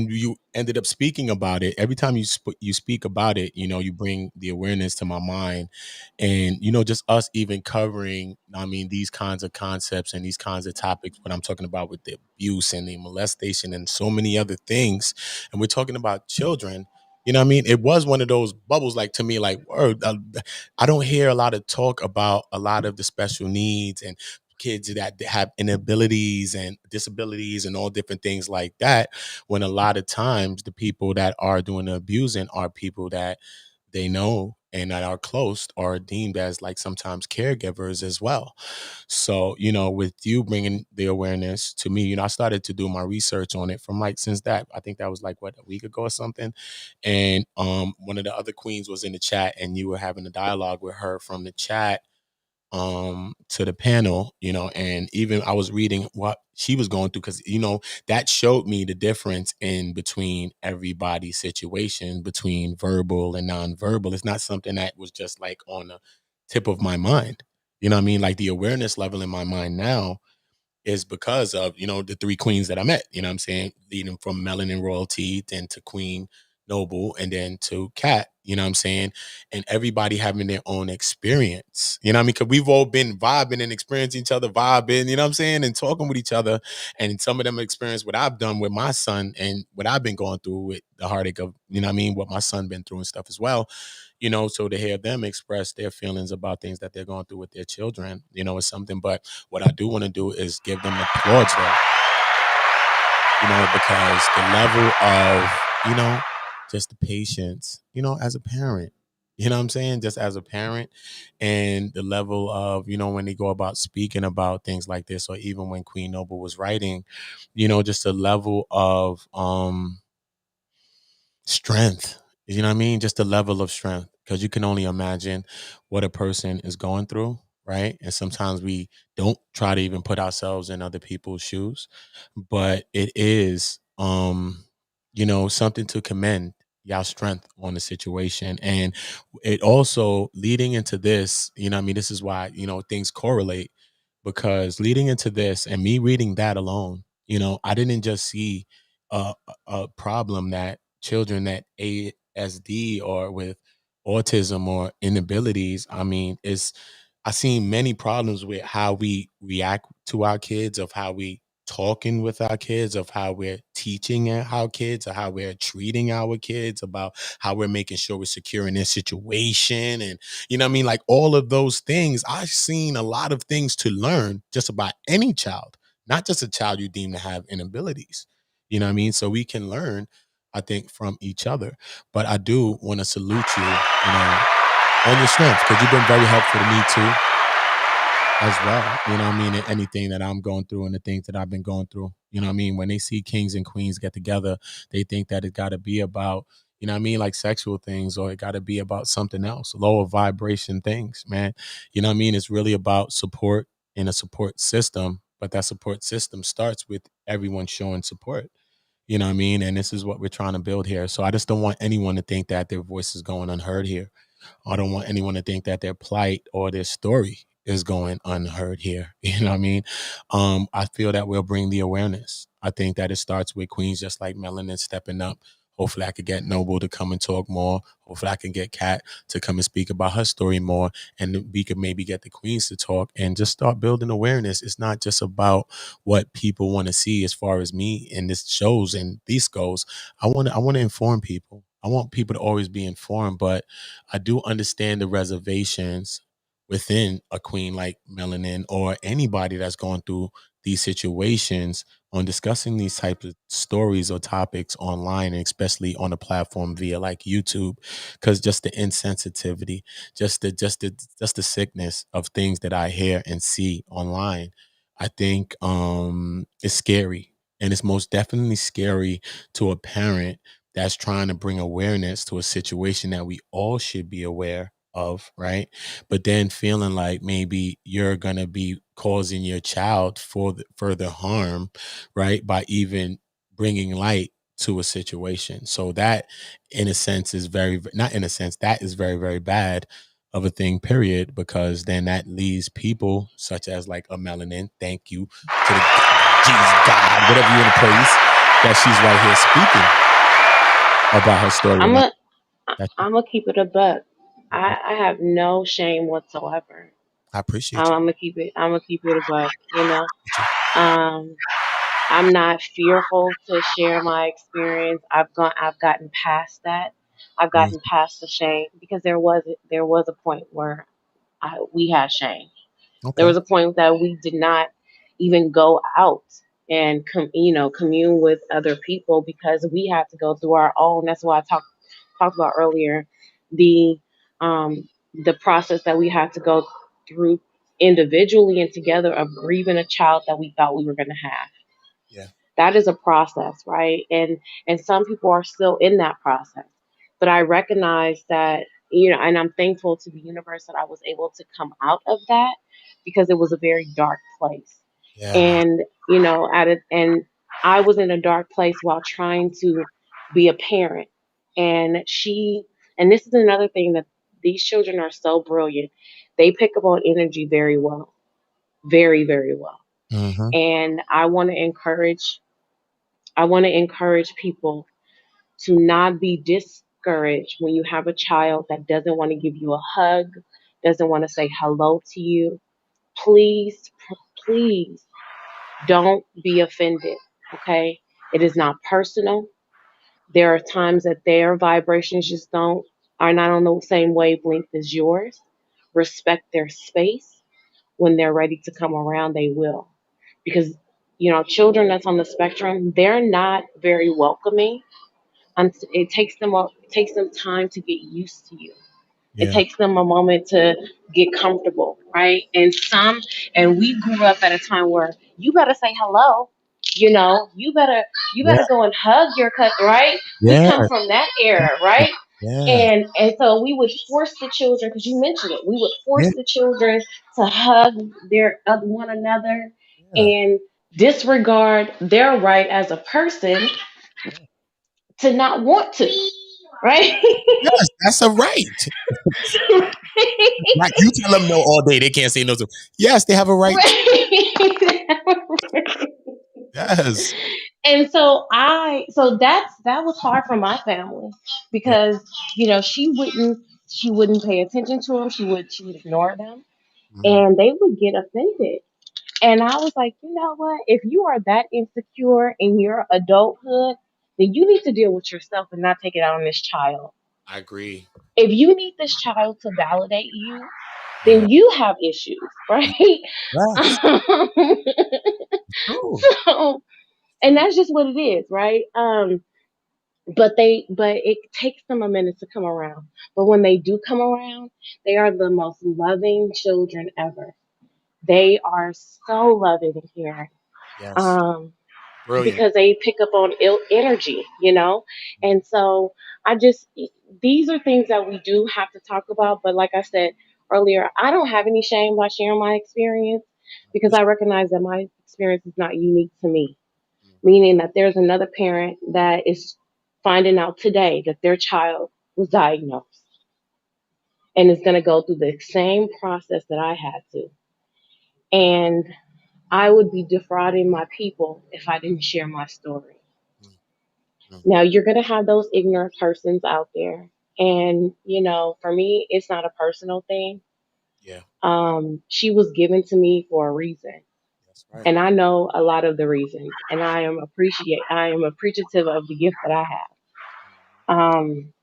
you ended up speaking about it, every time you speak about it, you bring the awareness to my mind. And just us even covering, I mean, these kinds of concepts and these kinds of topics, what I'm talking about with the abuse and the molestation and so many other things, and we're talking about children. What I mean? It was one of those bubbles, like, to me, like, word, I don't hear a lot of talk about a lot of the special needs and kids that have inabilities and disabilities and all different things like that, when a lot of times the people that are doing the abusing are people that they know and that are close, are deemed as, like, sometimes caregivers as well. So, with you bringing the awareness to me, I started to do my research on it from, like, since that, I think that was like, what, a week ago or something. And one of the other queens was in the chat, and you were having a dialogue with her from the chat to the panel, and even I was reading what she was going through, because that showed me the difference in between everybody's situation, between verbal and nonverbal. It's not something that was just, like, on the tip of my mind. You know what I mean? Like, the awareness level in my mind now is because of, the three queens that I met, you know what I'm saying? Leading from Melanin Royalty, then to Queen Noble, and then to Kat, you know what I'm saying? And everybody having their own experience, you know what I mean? Because we've all been vibing and experiencing each other, vibing, you know what I'm saying? And talking with each other. And some of them experience what I've done with my son and what I've been going through with the heartache of, you know what I mean? What my son been through and stuff as well. So to hear them express their feelings about things that they're going through with their children, is something. But what I do want to do is give them applause, though, because the level of, just the patience, as a parent, what I'm saying? Just as a parent, and the level of, when they go about speaking about things like this, or even when Queen Noble was writing, just the level of strength. You know what I mean? Just a level of strength, because you can only imagine what a person is going through, right? And sometimes we don't try to even put ourselves in other people's shoes, but it is, something to commend y'all strength on the situation. And it also leading into this, I mean, this is why, things correlate, because leading into this and me reading that alone, I didn't just see a problem that children that ASD or with autism or inabilities. I mean, I seen many problems with how we react to our kids, of how we talking with our kids, of how we're teaching our kids, or how we're treating our kids, about how we're making sure we're securing their situation. And you know what I mean? Like, all of those things, I've seen a lot of things to learn just about any child, not just a child you deem to have inabilities. You know what I mean? So we can learn, I think, from each other. But I do want to salute you, on your strength, because you've been very helpful to me too, as well. You know what I mean? And anything that I'm going through and the things that I've been going through. You know what I mean? When they see kings and queens get together, they think that it got to be about, you know what I mean, like sexual things, or it got to be about something else, lower vibration things, man. You know what I mean? It's really about support and a support system, but that support system starts with everyone showing support. You know what I mean? And this is what we're trying to build here. So I just don't want anyone to think that their voice is going unheard here. I don't want anyone to think that their plight or their story is going unheard here. You know what I mean? I feel that we'll bring the awareness. I think that it starts with queens just like Melanin stepping up. Hopefully I could get Noble to come and talk more. Hopefully I can get Kat to come and speak about her story more. And we could maybe get the queens to talk and just start building awareness. It's not just about what people want to see as far as me and this shows and these goes. I want to inform people. I want people to always be informed, but I do understand the reservations within a queen like Melanin or anybody that's going through these situations on discussing these types of stories or topics online, and especially on a platform via like YouTube, because just the insensitivity, just the sickness of things that I hear and see online, I think is scary. And it's most definitely scary to a parent that's trying to bring awareness to a situation that we all should be aware of, right? But then feeling like maybe you're going to be causing your child for further harm, right? By even bringing light to a situation. So that in a sense is not in a sense, that is very, very bad of a thing, period, because then that leaves people such as like a Melanin, thank you to the Jesus, God, whatever you want to praise, that she's right here speaking about her story. I'm And a that, I'm gonna keep it a buck. I have no shame whatsoever. I appreciate you. I'm gonna keep it a buck. Um, I'm not fearful to share my experience. I've gotten past that. I've Mm, gotten past the shame because there was a point where we had shame. There okay. was a point that we did not even go out and commune with other people because we had to go through our own. That's why I talked about earlier the the process that we had to go through individually and together of grieving a child that we thought we were going to have. Yeah. That is a process, right? And some people are still in that process, but I recognize that, and I'm thankful to the universe that I was able to come out of that because it was a very dark place. Yeah, man. And and I was in a dark place while trying to be a parent. And this is another thing, that these children are so brilliant. They pick up on energy very well, very, very well. Mm-hmm. And I want to encourage people to not be discouraged when you have a child that doesn't want to give you a hug, doesn't want to say hello to you. Please, please don't be offended. Okay? It is not personal. There are times that their vibrations just don't are not on the same wavelength as yours. Respect their space. When they're ready to come around, they will. Because children that's on the spectrum, they're not very welcoming. It takes them time to get used to you. It Yeah. takes them a moment to get comfortable, right? And we grew up at a time where you better say hello. You better Yeah. go and hug your cousin, right? We Yeah. come from that era, right? Yeah. And so we would force the children, because you mentioned it, we would Yeah. force the children to hug one another Yeah. and disregard their right as a person Yeah. to not want to, right? Yes, that's a right. Right. You tell them no all day. They can't say no to. Yes, they have a right. Right. Yes. And that was hard for my family Yeah. because she wouldn't pay attention to them. She would ignore them, Mm-hmm. and they would get offended. And I was like, you know what? If you are that insecure in your adulthood, then you need to deal with yourself and not take it out on this child. I agree. If you need this child to validate you, Yeah. then you have issues, right? Yes. True. So, and True. that's just what it is, right? But it takes them a minute to come around. But when they do come around, they are the most loving children ever. They are so loving and caring. Yes. Um, Brilliant. because they pick up on ill energy. Mm-hmm. And so I just these are things that we do have to talk about. But like I said earlier, I don't have any shame by sharing my experience because I recognize that my experience is not unique to me. Meaning that there's another parent that is finding out today that their child was diagnosed and is going to go through the same process that I had to. And I would be defrauding my people if I didn't share my story. Mm-hmm. Now, you're going to have those ignorant persons out there. And, for me, it's not a personal thing. Yeah. She was given to me for a reason. That's right. And I know a lot of the reasons. And I am appreciative of the gift that I have. Um,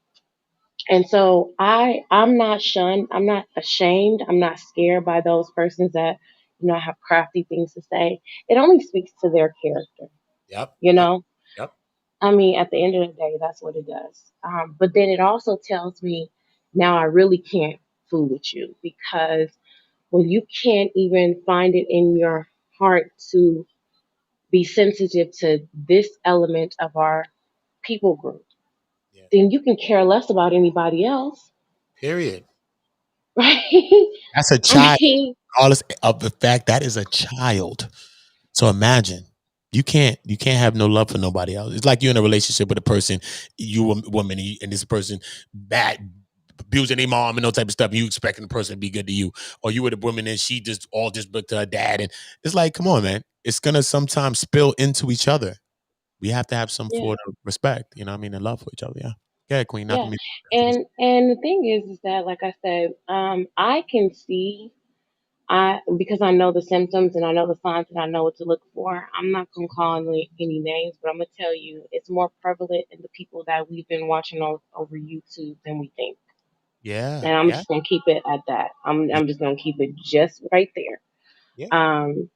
and so I'm not shunned. I'm not ashamed. I'm not scared by those persons that have crafty things to say. It only speaks to their character. Yep. You Yep. know, Yep. I mean, at the end of the day, that's what it does. But then it also tells me now I really can't fool with you because when you can't even find it in your heart to be sensitive to this element of our people group, Yeah. then you can care less about anybody else, Period. right? That's a I child, mean, regardless of the fact that is a child. So imagine you can't have no love for nobody else. It's like you're in a relationship with a person, you a woman, and this person bad abusing their mom and no type of stuff. And you expecting the person to be good to you, or you with a woman and she just all just booked to her dad, and it's like, come on, man. It's gonna sometimes spill into each other. We have to have some yeah, sort of respect, you know what I mean, and love for each other. Yeah. Yeah, Queen. Not for yeah. me. And the thing is that, like I said, I can see because I know the symptoms and I know the signs and I know what to look for. I'm not gonna call any names, but I'm gonna tell you it's more prevalent in the people that we've been watching over YouTube than we think. Yeah. And I'm Yeah. just gonna keep it at that. Yeah. I'm just gonna keep it just right there. Yeah. Um,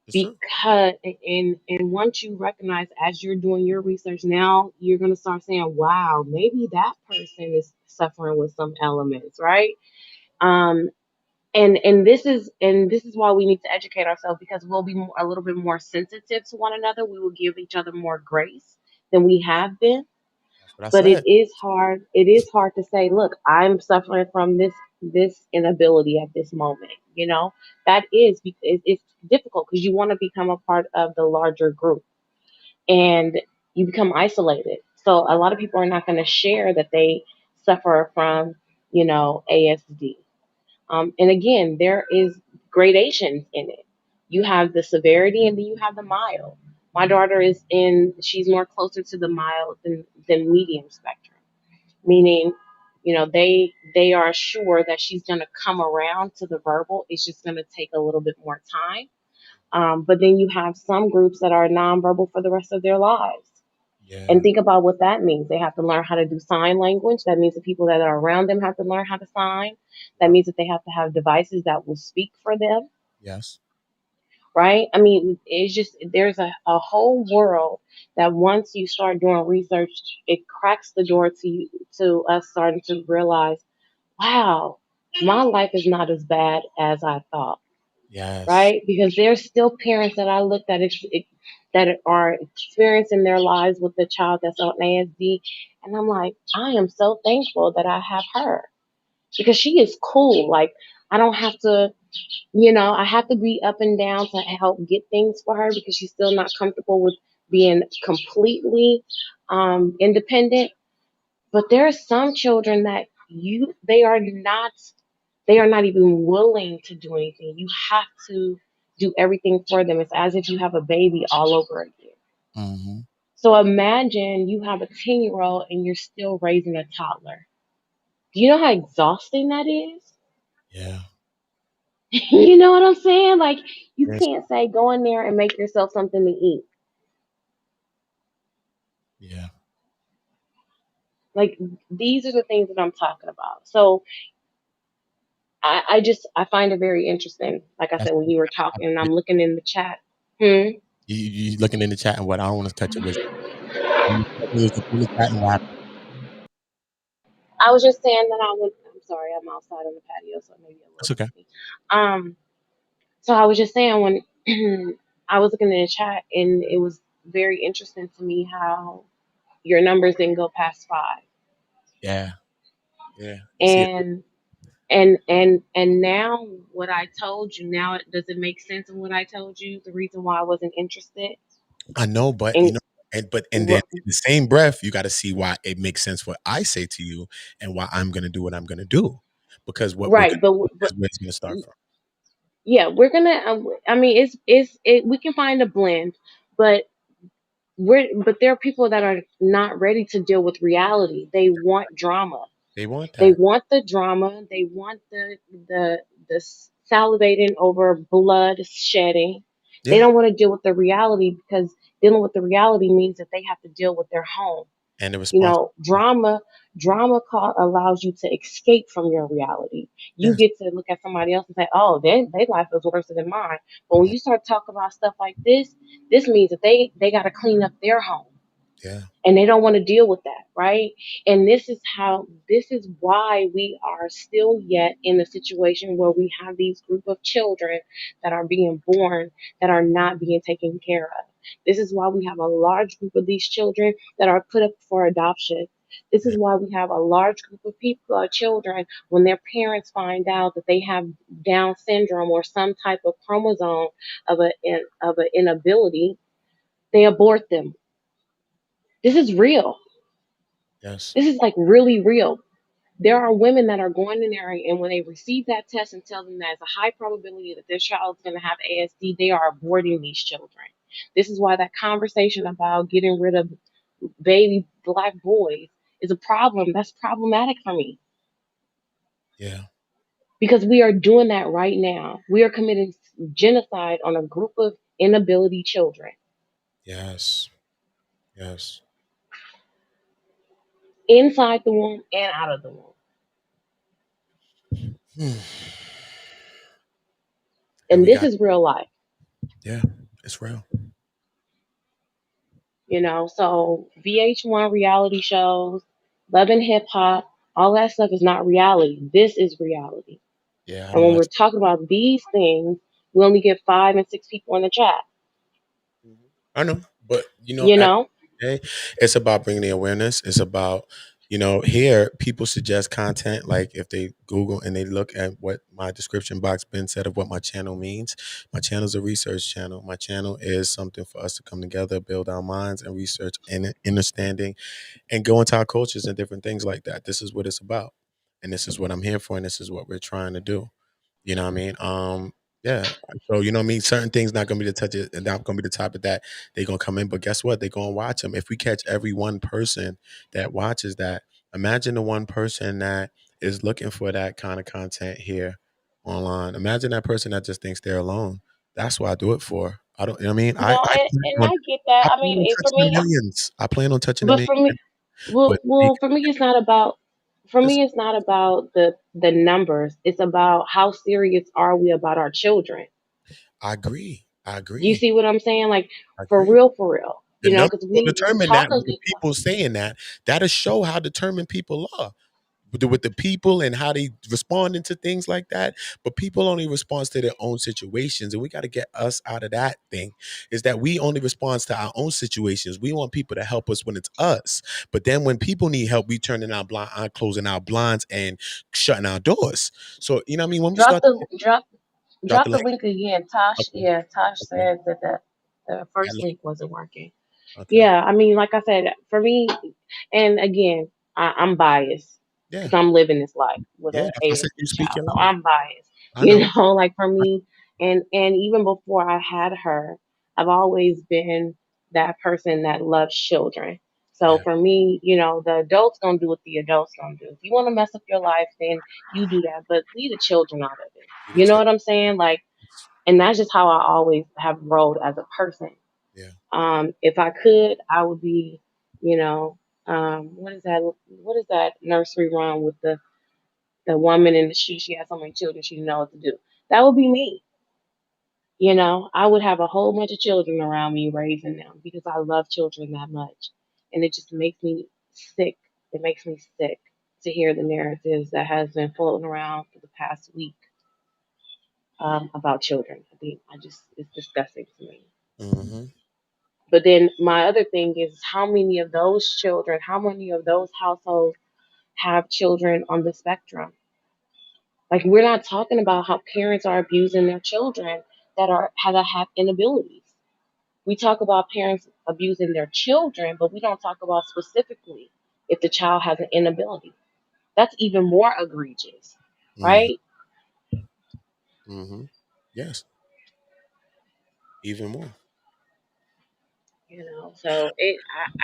It's true. because and once you recognize as you're doing your research now, you're gonna start saying, "Wow, maybe that person is suffering with some elements, right?" Um, and this is why we need to educate ourselves because we'll be a little bit more sensitive to one another. We will give each other more grace than we have been. That's what I But it said. is hard. It is hard to say, look, I'm suffering from this inability at this moment. That is it's difficult because you want to become a part of the larger group and you become isolated. So a lot of people are not going to share that they suffer from ASD. And again, there is gradations in it. You have the severity and then you have the mild. My daughter she's more closer to the mild than medium spectrum, meaning, they are sure that she's going to come around to the verbal. It's just going to take a little bit more time. But then you have some groups that are nonverbal for the rest of their lives. And Yeah. think about what that means. They have to learn how to do sign language. That means the people that are around them have to learn how to sign. That Yep. means that they have to have devices that will speak for them, Yes. right? I mean, it's just there's a whole world that once you start doing research, it cracks the door to us starting to realize, wow, my life is not as bad as I thought, Yes. right? Because there's still parents that I looked at that are experiencing their lives with the child that's on ASD, and I'm like, I am so thankful that I have her because she is cool. Like I don't have to, I have to be up and down to help get things for her because she's still not comfortable with being completely independent. But there are some children that they are not even willing to do anything. You have to do everything for them. It's as if you have a baby all over again. Hmm. So imagine you have a 10-year old and you're still raising a toddler. Do you know how exhausting that is? Yeah. You know what I'm saying? Like, you Yes. can't say go in there and make yourself something to eat. Yeah. Like, these are the things that I'm talking about. So I find it very interesting. Like I That's said, when you were talking and I'm looking in the chat. Hmm? you looking in the chat and what I don't want to cut your wisdom. You was looking in the chat and what happened? I was just saying that I'm sorry, I'm outside on the patio, so maybe a little That's okay. noisy. Um, so I was just saying when I was looking in the chat, and it was very interesting to me how your numbers didn't go past 5, Yeah. Yeah. You see it. and and now what I told you now, does it make sense of what I told you? The reason why I wasn't interested I know, but in and then in the same breath, you got to see why it makes sense what I say to you and why I'm going to do what I'm going to do, because what we're right, going but to do is where it's going to start from. yeah, we're gonna. I mean, we can find a blend, but but there are people that are not ready to deal with reality. They want drama. They want They that. want the drama. They want the salivating over blood shedding. They Yeah. don't want to deal with the reality because dealing with the reality means that they have to deal with their home. And the You response. know, allows you to escape from your reality. You Yes. get to look at somebody else and say, "Oh, their life is worse than mine." But when Mhm. you start talking about stuff like this means that they got to clean up their home, Yeah. and they don't want to deal with that, right? And this is why we are still yet in a situation where we have these group of children that are being born that are not being taken care of. This is why we have a large group of these children that are put up for adoption. This is Yeah. why we have a large group of people, children, when their parents find out that they have Down syndrome or some type of chromosome of an inability, they abort them. This is real. Yes. This is like really real. There are women that are going in there, and when they receive that test and tell them that it's a high probability that their child is going to have ASD, they are aborting these children. This is why that conversation about getting rid of baby black boys is a problem. That's problematic for me Yeah. because we are doing that right now. We are committing genocide on a group of inability children Yes. Yes. inside the womb and out of the womb. Hmm. And And we this got, is real life. yeah, it's real. You know, so VH1 reality shows, Love and Hip Hop, all that stuff is not reality. This is reality. Yeah, I And don't when we're watch. talking about these things, we only get 5 and 6 people in the chat. I know, but You at know, the end of the day, it's about bringing the awareness. It's about, here people suggest content. Like if they Google and they look at what my description box been said of what my channel means. My channel is a research channel. My channel is something for us to come together, build our minds, and research and understanding, and go into our cultures and different things like that. This is what it's about, and this is what I'm here for, and this is what we're trying to do. You know what I mean? Yeah. So you know what I mean. Certain things not gonna be the touch, and not gonna be the topic that they gonna come in. But guess what? They gonna watch them. If we catch every one person that watches that, imagine the one person that is looking for that kind of content here online. Imagine that person that just thinks they're alone. That's what I do it for. I don't. You know what I mean? no, and I get that. I I plan mean, on for touching the me, millions. I plan on touching the but millions. for me, But for me, it's not about. For this, me, it's not about the numbers. It's about how serious are we about our children. I agree. I You agree. see what I'm saying? Like I for agree. real, for real. The You know, numbers because will we determine talk that a with the good talk. people saying that. That'll show how determined people are with the people and how they responding to things like that. But people only respond to their own situations, and we got to get us out of that thing. Is that we only respond to our own situations. We want people to help us when it's us, but then when people need help, we turning our blind eye, closing our blinds, and shutting our doors. So you know what I mean. When we Drop start, the drop drop the drop the link. link again. Tosh, Okay. yeah, Tosh Okay. said that the Yeah, first look. link wasn't working. Okay. Yeah, I mean, like I said, for me, and again, I'm biased Yeah. because I'm living this life with Yeah. a That's why I said you ASD speak child, your so life. I'm biased. I You know. know, like for me, and even before I had her, I've always been that person that loves children. So Yeah. for me, you know, the adults gonna do what the adults gonna do. If you want to mess up your life, then you do that, but leave the children out of it. You the You know chill. what I'm saying? Like, and that's just how I always have rolled as a person. Yeah. If I could, I would be, you know, what is that? What is that nursery rhyme with the woman in the shoe? She has so many children, she didn't know what to do. That would be me. You know, I would have a whole bunch of children around me raising them because I love children that much, and it just makes me sick. It makes me sick to hear the narratives that has been floating around for the past week about children. I think I just it's disgusting to me. Mm-hmm. But then my other thing is how many of those children, how many of those households have children on the spectrum? Like we're not talking about how parents are abusing their children that have inabilities. We talk about parents abusing their children, but we don't talk about specifically if the child has an inability. That's even more egregious, Mm-hmm. right? Mm-hmm. Yes. Even more. So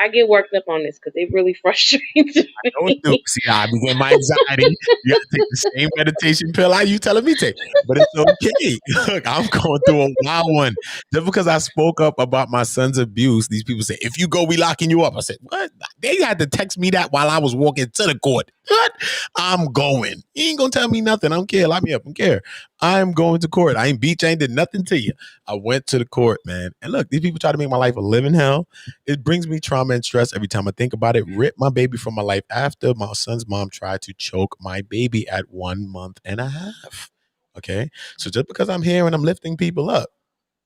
I get worked up on this because it really frustrates Don't do. me. See, I begin my anxiety. You got to take the same meditation pill you telling me take, but it's okay. Look, I'm going through a wild one. Just because I spoke up about my son's abuse, these people say, "If you go, we locking you up." I said, "What?" They had to text me that while I was walking to the court. What? I'm going. You ain't gonna tell me nothing. I don't care. Lock me up. I don't care. I'm going to court. I ain't beat you. I ain't did nothing to you. I went to the court, man. And look, these people try to make my life a living hell. It brings me trauma and stress every time I think about it. Rip my baby from my life after my son's mom tried to choke my baby at 1 month and a half. Okay. So just because I'm here and I'm lifting people up,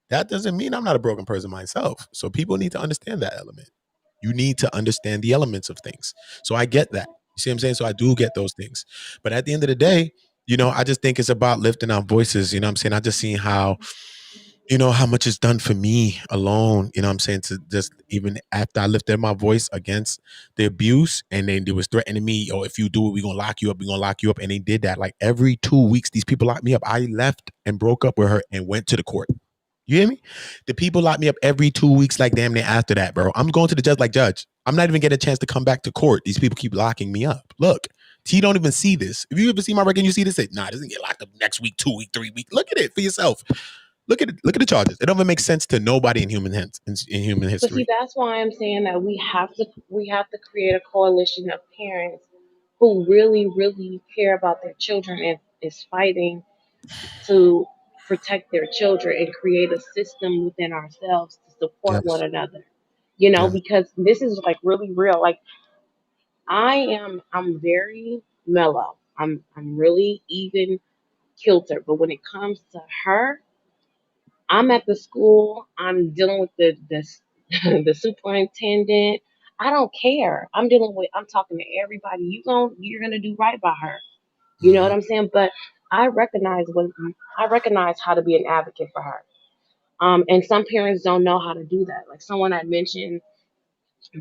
that doesn't mean I'm not a broken person myself. So people need to understand that element. You need to understand the elements of things. So I get that. You see what I'm saying? So I do get those things. But at the end of the day, I just think it's about lifting our voices. You know what I'm saying? I just seen how how much it's done for me alone, I'm saying, to just even after I lifted my voice against the abuse and then they was threatening me, oh, if you do it, we're gonna lock you up, and they did that. Like every 2 weeks, these people locked me up. I left and broke up with her and went to the court. You hear me? The people lock me up every 2 weeks, like damn near after that, bro. I'm going to the judge like, "Judge, I'm not even getting a chance to come back to court. These people keep locking me up." Look, T don't even see this. If you ever see my record, you see this, say, "Nah, this doesn't get locked up next week, 2 week, 3 week." Look at it for yourself. Look at it. Look at the charges. It don't even make sense to nobody in human in human But see, history. that's why I'm saying that we have to create a coalition of parents who really, really care about their children and is fighting to protect their children and create a system within ourselves to support one Yes. another. Yeah. Because this is like really real. Like I'm very mellow. I'm really even kilter. But when it comes to her, I'm at the school. I'm dealing with the superintendent. I don't care. I'm talking to everybody. You're gonna do right by her. You know what Mhm. I'm saying? But I recognize when I recognize how to be an advocate for her. And some parents don't know how to do that. Like someone had mentioned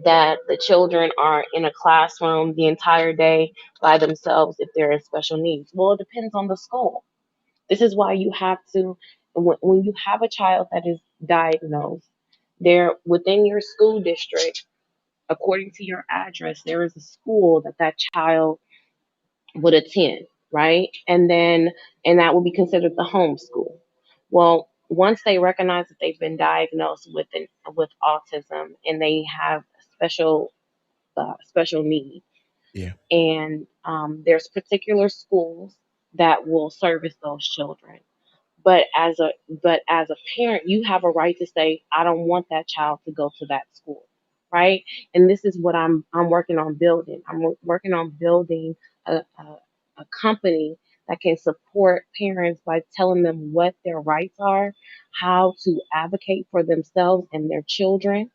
that the children are in a classroom the entire day by themselves if they're in special needs. Well, it depends on the school. This is why you have to, when you have a child that is diagnosed, there within your school district, according to your address, there is a school that child would attend, right? And that would be considered the home school. Well, once they recognize that they've been diagnosed with autism and they have special needs, Yeah. and there's particular schools that will service those children. But as a parent, you have a right to say, I don't want that child to go to that school, right? And this is what I'm working on building. Working on building a company that can support parents by telling them what their rights are, how to advocate for themselves and their children.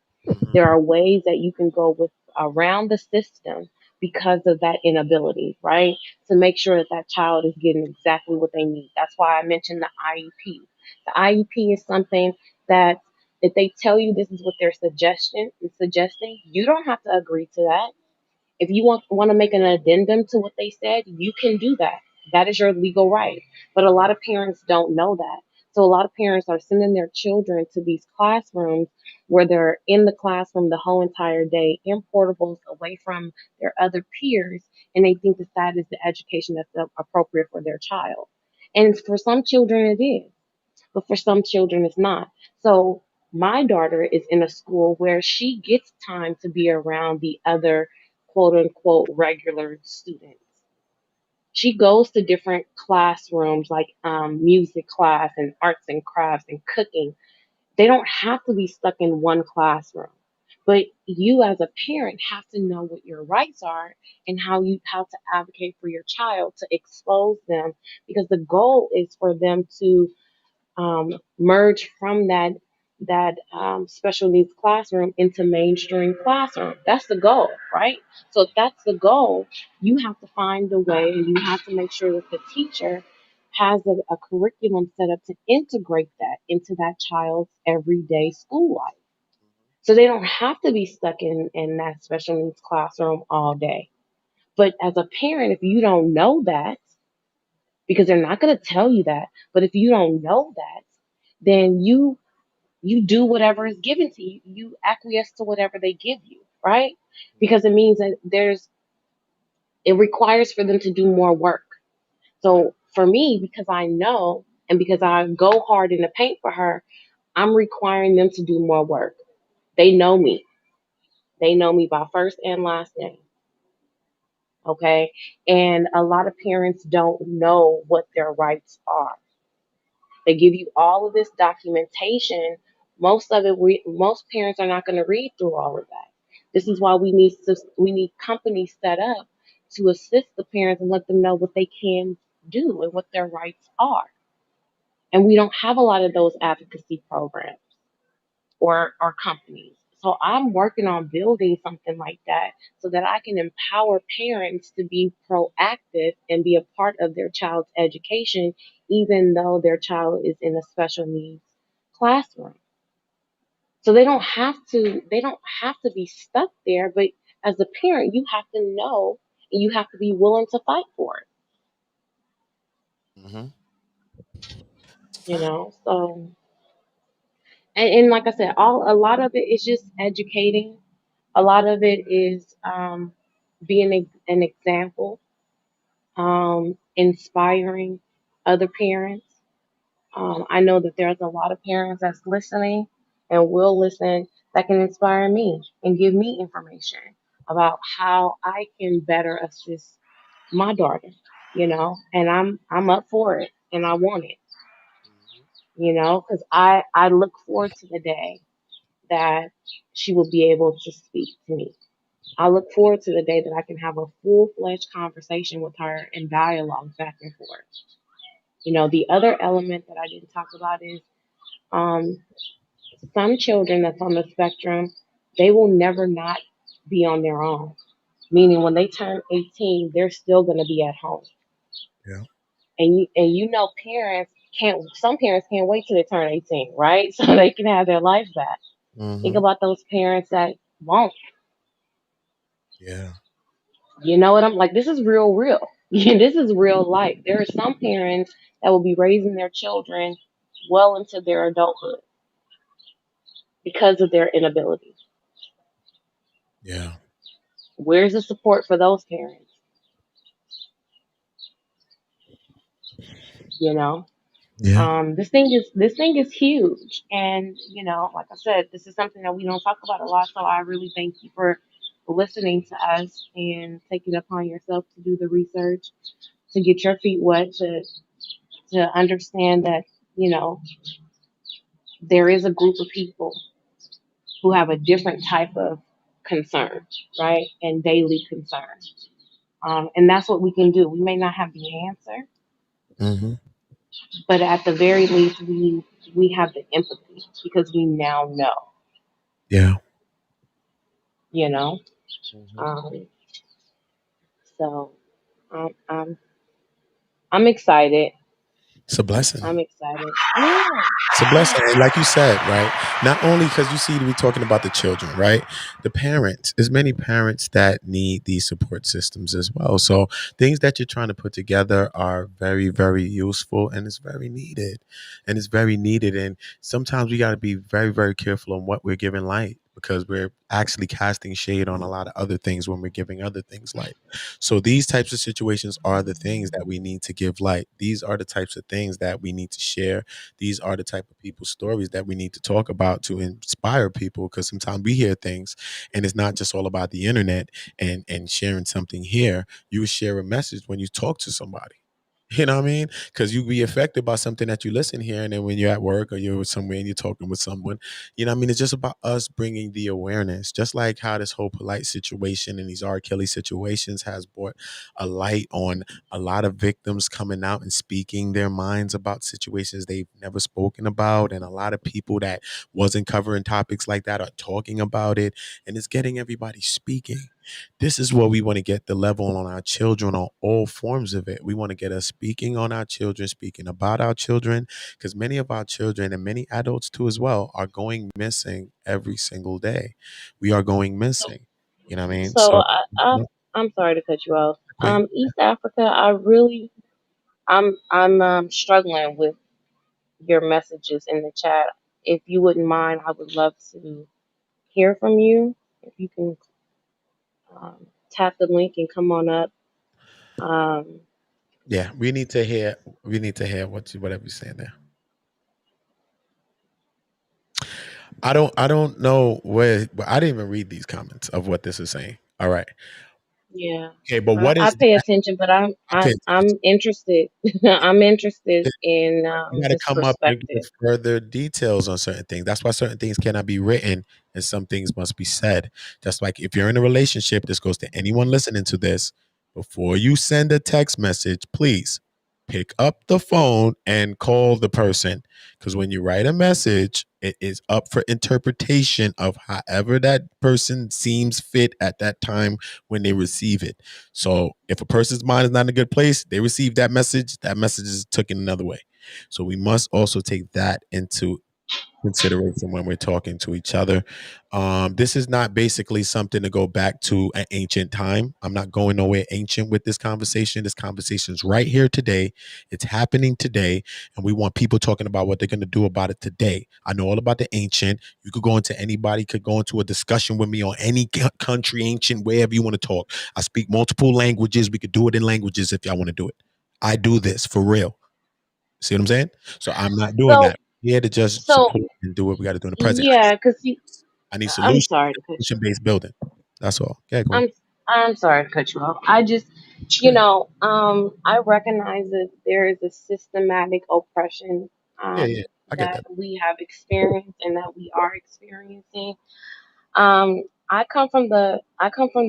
There Mhm. are ways that you can go with around the system because of that inability, right? To make sure that child is getting exactly what they need. That's why I mentioned the IEP. The IEP is something that if they tell you this is what they're suggesting, you don't have to agree to that. If you want to make an addendum to what they said, you can do that. That is your legal right. But a lot of parents don't know that. So a lot of parents are sending their children to these classrooms where they're in the classroom the whole entire day in portables away from their other peers, and they think that that is the education that's appropriate for their child. And for some children it is, but for some children it's not. So my daughter is in a school where she gets time to be around the other quote unquote regular students. She goes to different classrooms like music class and arts and crafts and cooking. They don't have to be stuck in one classroom. But you as a parent have to know what your rights are and how to advocate for your child to expose them, because the goal is for them to merge from that special needs classroom into mainstream classroom. That's the goal, right? So if that's the goal, you have to find a way, and you have to make sure that the teacher has a curriculum set up to integrate that into that child's everyday school life. So they don't have to be stuck in that special needs classroom all day. But as a parent, if you don't know that, because they're not going to tell you that, but if you don't know that, then you you do whatever is given to you. You acquiesce to whatever they give you, right? Because it means that it requires for them to do more work. So for me, because I know and because I go hard in the paint for her, I'm requiring them to do more work. They know me. They know me by first and last name. Okay. And a lot of parents don't know what their rights are. They give you all of this documentation. Most of it, most parents are not going to read through all of that. This is why we need companies set up to assist the parents and let them know what they can do and what their rights are. And we don't have a lot of those advocacy programs or companies. So I'm working on building something like that so that I can empower parents to be proactive and be a part of their child's education, even though their child is in a special needs classroom. So they don't have to be stuck there, but as a parent, you have to know and you have to be willing to fight for it, Mm-hmm. you know? So and like I said, a lot of it is just educating. A lot of it is being an example, inspiring other parents. I know that there's a lot of parents that's listening and will listen that can inspire me and give me information about how I can better assist my daughter, you know, and I'm up for it and I want it, you know, because I look forward to the day that she will be able to speak to me. I look forward to the day that I can have a full fledged conversation with her and dialogue back and forth. You know, the other element that I didn't talk about is um, some children that's on the spectrum, they will never not be on their own. Meaning, when they turn 18, they're still going to be at home. Yeah. And you know, parents can't. Some parents can't wait till they turn 18, right? So they can have their life back. Think Mm-hmm. about those parents that won't. Yeah. You know what I'm like? This is real, real. This is real life. There are some parents that will be raising their children well into their adulthood because of their inability. Yeah. Where's the support for those parents? You know, Yeah. this thing is huge, and you know, like I said, this is something that we don't talk about a lot. So I really thank you for listening to us and taking it upon yourself to do the research, to get your feet wet, to understand that you know there is a group of people who have a different type of concern, right? And daily concern. And that's what we can do. We may not have the answer, Mm-hmm. but at the very least, we have the empathy because we now know, Yeah. you know. Mm-hmm. Um, so um, I'm I'm excited. It's a blessing. I'm excited. Yeah. It's a blessing. And like you said, right? Not only because you see, we're talking about the children, right? The parents, there's many parents that need these support systems as well. So things that you're trying to put together are very, very useful and it's very needed. And it's very needed. And sometimes we got to be very, very careful on what we're giving light because we're actually casting shade on a lot of other things when we're giving other things light. So these types of situations are the things that we need to give light. These are the types of things that we need to share. These are the type of people's stories that we need to talk about to inspire people because sometimes we hear things and it's not just all about the internet and sharing something here. You share a message when you talk to somebody. You know what I mean? Because you be affected by something that you listen here, and then when you're at work or you're somewhere and you're talking with someone, you know what I mean? It's just about us bringing the awareness, just like how this whole polite situation and these R. Kelly situations has brought a light on a lot of victims coming out and speaking their minds about situations they've never spoken about, and a lot of people that wasn't covering topics like that are talking about it, and it's getting everybody speaking. This is what we want to get the level on our children on all forms of it. We want to get us speaking on our children, speaking about our children, because many of our children and many adults too as well are going missing every single day. We are going missing. You know what I mean? So So yeah, I'm sorry to cut you off. quick. East Africa, I'm struggling with your messages in the chat. if you wouldn't mind, I would love to hear from you. If you can tap the link and come on up. Um, Yeah, we need to hear. We need to hear whatever you're saying there. I don't know where. But I didn't even read these comments of what this is saying. All right. yeah, Okay, but I, what I is pay attention, but I pay I'm interested. I'm interested attention. in You got to this come up and perspective. give further details on certain things. That's why certain things cannot be written and some things must be said. Just like if you're in a relationship, this goes to anyone listening to this. Before you send a text message, please pick up the phone and call the person. Because when you write a message, it is up for interpretation of however that person seems fit at that time when they receive it. So if a person's mind is not in a good place, they receive that message is taken another way. So we must also take that into consideration when we're talking to each other. This is not basically something to go back to an ancient time. I'm not going nowhere ancient with this conversation. This conversation is right here today. It's happening today, and we want people talking about what they're going to do about it today. I know all about the ancient. You could go into anybody could go into a discussion with me on any country, ancient, wherever you want to talk. I speak multiple languages. We could do it in languages if y'all want to do it. I do this for real. See what I'm saying? So I'm not doing So that. Here to just so support and do what we got to do in the present. yeah, because I need I'm solution sorry to cut you. based building. That's all. Yeah, go on. I'm sorry to cut you off. I just, Yeah, I recognize that there is a systematic oppression yeah, yeah. I get that that. we have experienced and that we are experiencing. I come from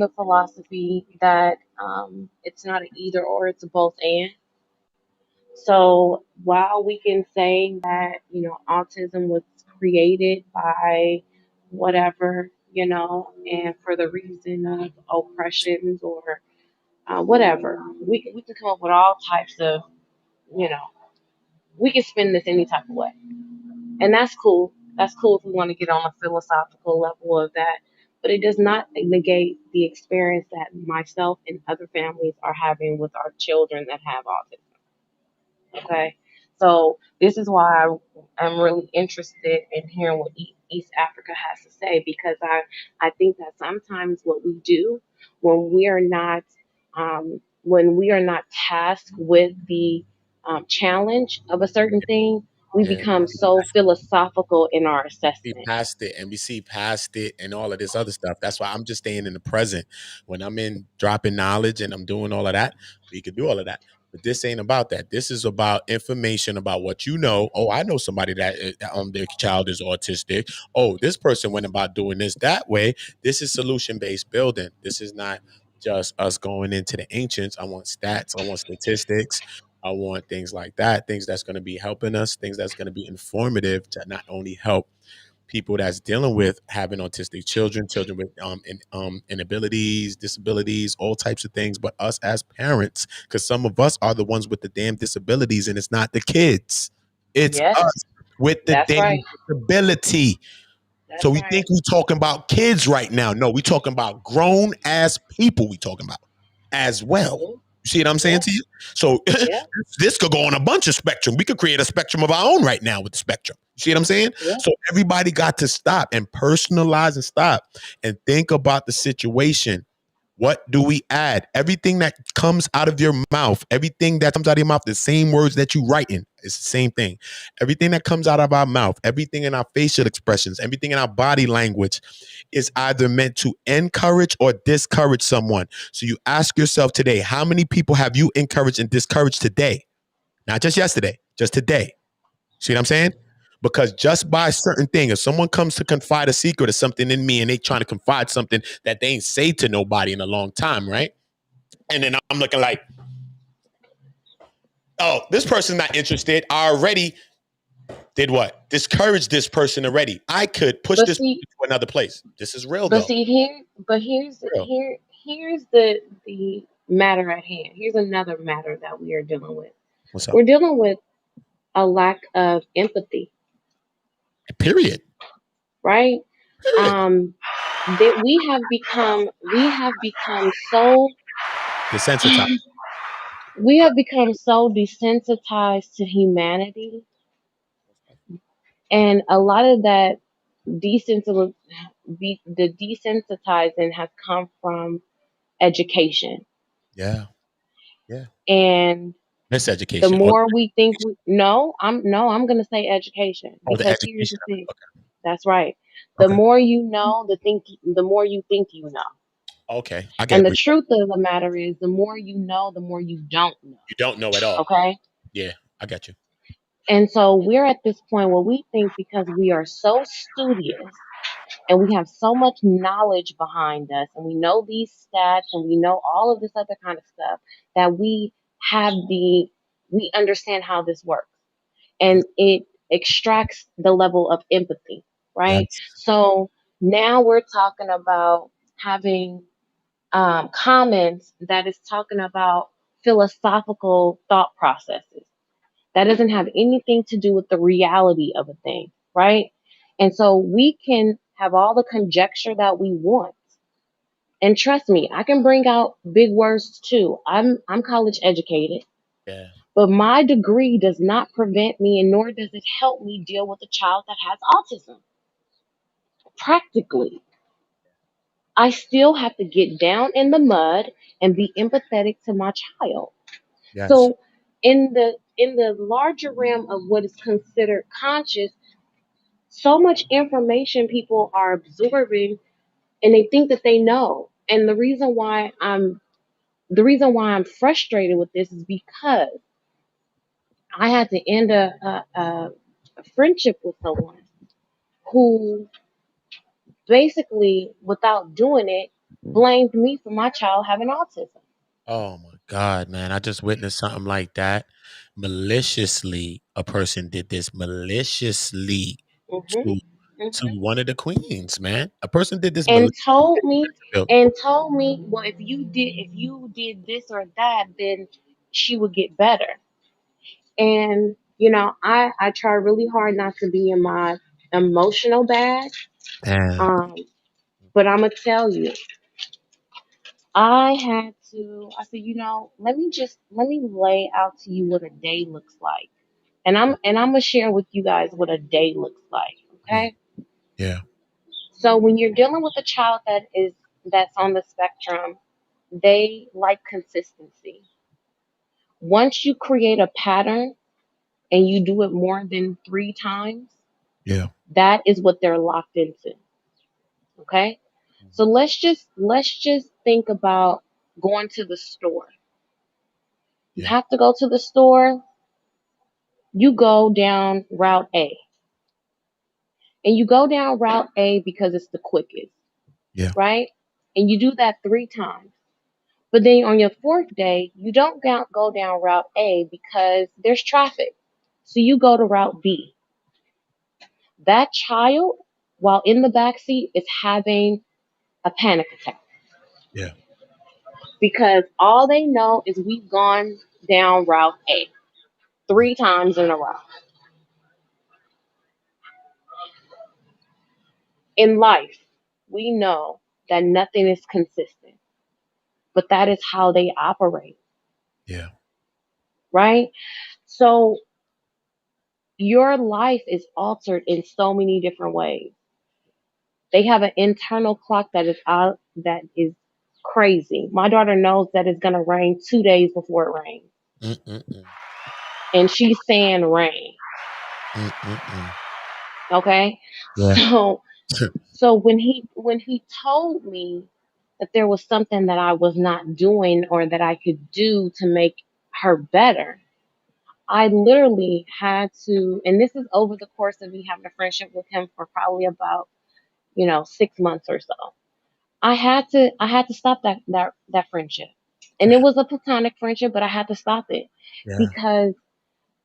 the philosophy that it's not an either or, it's a both and. So while we can say that, autism was created by whatever, and for the reason of oppressions or whatever, we can come up with all types of, you know, we can spin this any type of way. And that's cool. That's cool if we want to get on a philosophical level of that. But it does not negate the experience that myself and other families are having with our children that have autism. Okay. So this is why I'm really interested in hearing what East Africa has to say, because I think that sometimes what we do when we are not when we are not tasked with the challenge of a certain thing, we Yeah. become so philosophical in our See assessment. past it and we see past it and all of this other stuff. That's why I'm just staying in the present. When I'm in dropping knowledge and I'm doing all of that, we could do all of that. But this ain't about that. This is about information about what you know. Oh, I know somebody that their child is autistic. Oh, this person went about doing this that way. This is solution based building. This is not just us going into the ancients. I want stats. I want statistics. I want things like that, things that's going to be helping us, things that's going to be informative to not only help people that's dealing with having autistic children, children with inabilities, disabilities, all types of things, but us as parents, because some of us are the ones with the damn disabilities, and it's not the kids, it's Yes, us with the that's damn right. disability. So That's we right. think we talking about kids right now. No, we talking about grown ass people. We talking about as well. Yeah, You see what I'm saying yeah, to you? So yeah, this could go on a bunch of spectrum. We could create a spectrum of our own right now with the spectrum. You see what I'm saying? yeah. So everybody got to stop and personalize and stop and think about the situation. What do we add? Everything that comes out of your mouth, everything that comes out of your mouth, the same words that you write in, it's the same thing. Everything that comes out of our mouth, everything in our facial expressions, everything in our body language is either meant to encourage or discourage someone. So you ask yourself today, how many people have you encouraged and discouraged today? Not just yesterday, just today. See what I'm saying? Because just by a certain thing, if someone comes to confide a secret or something in me and they trying to confide something that they ain't say to nobody in a long time, right? And then I'm looking like, oh, this person's not interested. I already did what? Discourage this person already. I could push But this see, to another place. This is real But though. see here, but here's Real. here's the matter at hand. Here's another matter that we are dealing with. What's up? We're dealing with a lack of empathy, Period. right? Period. Um, that we have become so Desensitized. we have become so desensitized to humanity And a lot of that desensitil- the desensitizing has come from education. Yeah. Yeah. And the Miseducation. Oh, more we think we no, I'm gonna say education oh, the because here's education the of thing. it. That's right. The Okay. more you know, the more you think you know. Okay. Okay. I get And the what you truth of the matter is the more you know, the more you don't know. You don't know at all. Okay? Yeah, I got you. And so we're at this point where we think because we are so studious and we have so much knowledge behind us and we know these stats and we know all of this other kind of stuff that we understand how this works. And it extracts the level of empathy, right? Yes. So now we're talking about having comments that is talking about philosophical thought processes that doesn't have anything to do with the reality of a thing, right? And so we can have all the conjecture that we want. And trust me, I can bring out big words too. I'm college educated, Yeah. but my degree does not prevent me and nor does it help me deal with a child that has autism. Practically, I still have to get down in the mud and be empathetic to my child. Yes. So in the larger realm of what is considered conscious, so much information people are absorbing and they think that they know. And the reason why I'm frustrated with this is because I had to end a friendship with someone who basically, without doing it, blamed me for my child having autism. Oh my God, man. I just witnessed something like that. Maliciously, a person did this maliciously hmm to hmm one of the queens, man. A person did this And maliciously. told me, well, if you did this or that, then she would get better. And I try really hard not to be in my emotional bag. And Um, but I'm gonna tell you, I had to. I said, let me lay out to you what a day looks like, and I'm gonna share with you guys what a day looks like. mm, Okay. yeah, So when you're dealing with a child that's on the spectrum, they like consistency. Once you create a pattern and you do it more than 3 times, yeah, that is what they're locked into. Okay? So mhm, let's just think about going to the store. You yeah, have to go to the store, you go down route A. And you go down route A because it's the quickest, yeah, right? And you do that 3 times. But then on your fourth day, you don't go down route A because there's traffic. So you go to route B. That child, while in the back seat, is having a panic attack yeah, because all they know is we've gone down route A mm, 3 times in a row. In life, we know that nothing is consistent, but that is how they operate, yeah, right? So your life is altered in so many different ways. They have an internal clock that is crazy. My daughter knows that it's gonna rain 2 days before it rains, mm, mm, mm, and she's saying rain. mm, mm, mm. Okay, Yeah, so when he told me that there was something that I was not doing or that I could do to make her better, I literally had to, and this is over the course of me having a friendship with him for probably about 6 months or so. I had to stop that friendship. And it was a platonic friendship, but I had to stop it yeah, because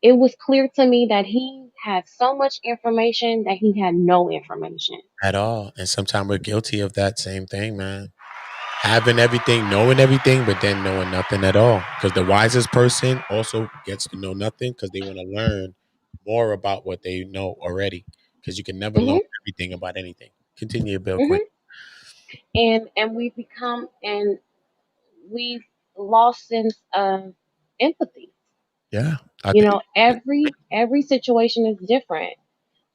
it was clear to me that he had so much information that he had no information. at all. And sometimes we're guilty of that same thing, man. Having everything, knowing everything, but then knowing nothing at all. Because the wisest person also gets to know nothing because they want to learn more about what they know already. Because you can never learn hmm everything about anything. Continue, Bill Quinn. hmm and we become and we've lost sense of empathy. Yeah, I think. Every situation is different.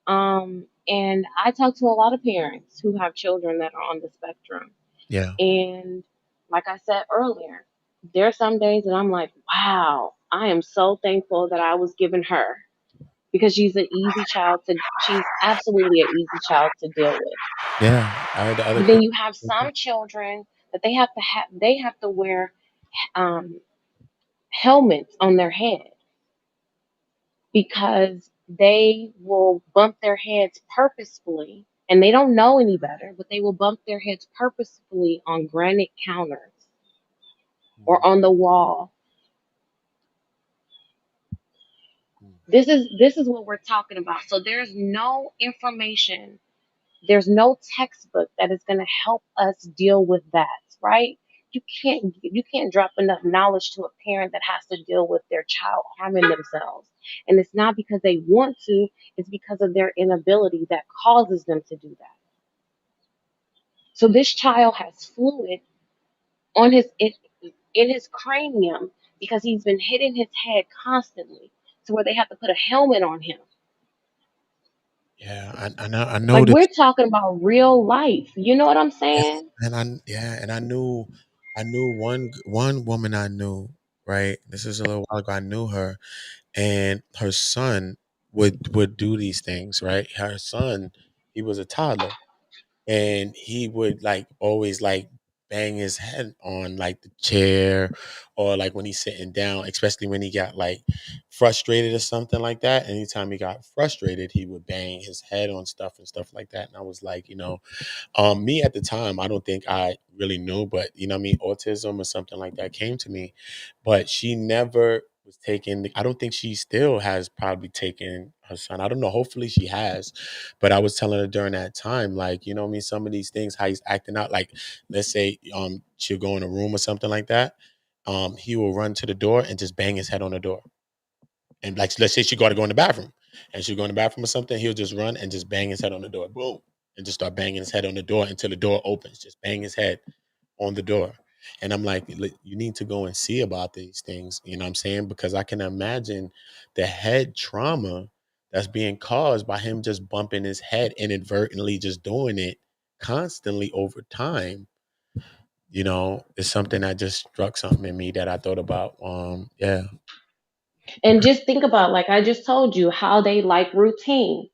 And I talk to a lot of parents who have children that are on the spectrum. Yeah. And like I said earlier, there are some days that I'm like, wow, I am so thankful that I was given her because she's absolutely an easy child to deal with. Yeah. I heard the other But then kid. you have some children that they have to wear um, helmets on their head because they will bump their heads purposefully, and they don't know any better, but they will bump their heads purposefully on granite counters or on the wall. This is what we're talking about. So there's no information, there's no textbook that is going to help us deal with that, right? You can't drop enough knowledge to a parent that has to deal with their child harming themselves. And it's not because they want to, it's because of their inability that causes them to do that. So this child has fluid on in his cranium because he's been hitting his head constantly to where they have to put a helmet on him. Yeah. I Like we're noticed. talking about real life. You know what I'm Yeah, saying? and I knew one woman I knew, right? This is a little while ago. I knew her, and her son would do these things, right? Her son, he was a toddler, and he would like always like bang his head on like the chair, or like when he's sitting down, especially when he got like frustrated or something like that. Anytime he got frustrated, he would bang his head on stuff and stuff like that. And I was like, me at the time, I don't think I really knew, but what I mean, autism or something like that came to me, but she never was taking. I don't think she still has probably taken her son. I don't know. Hopefully she has, but I was telling her during that time, like, what I mean, some of these things, how he's acting out, like, let's say, she'll go in a room or something like that. He will run to the door and just bang his head on the door. And like, let's say she got to go in the bathroom, and she'll go in the bathroom or something. He'll just run and just bang his head on the door. Boom. And just start banging his head on the door until the door opens. Just bang his head on the door. And I'm like, You need to go and see about these things." You know what I'm saying? Because I can imagine the head trauma that's being caused by him just bumping his head inadvertently, just doing it constantly over time. Is something that just struck something in me that I thought about. Yeah. And just think about, like I just told you, how they like routine.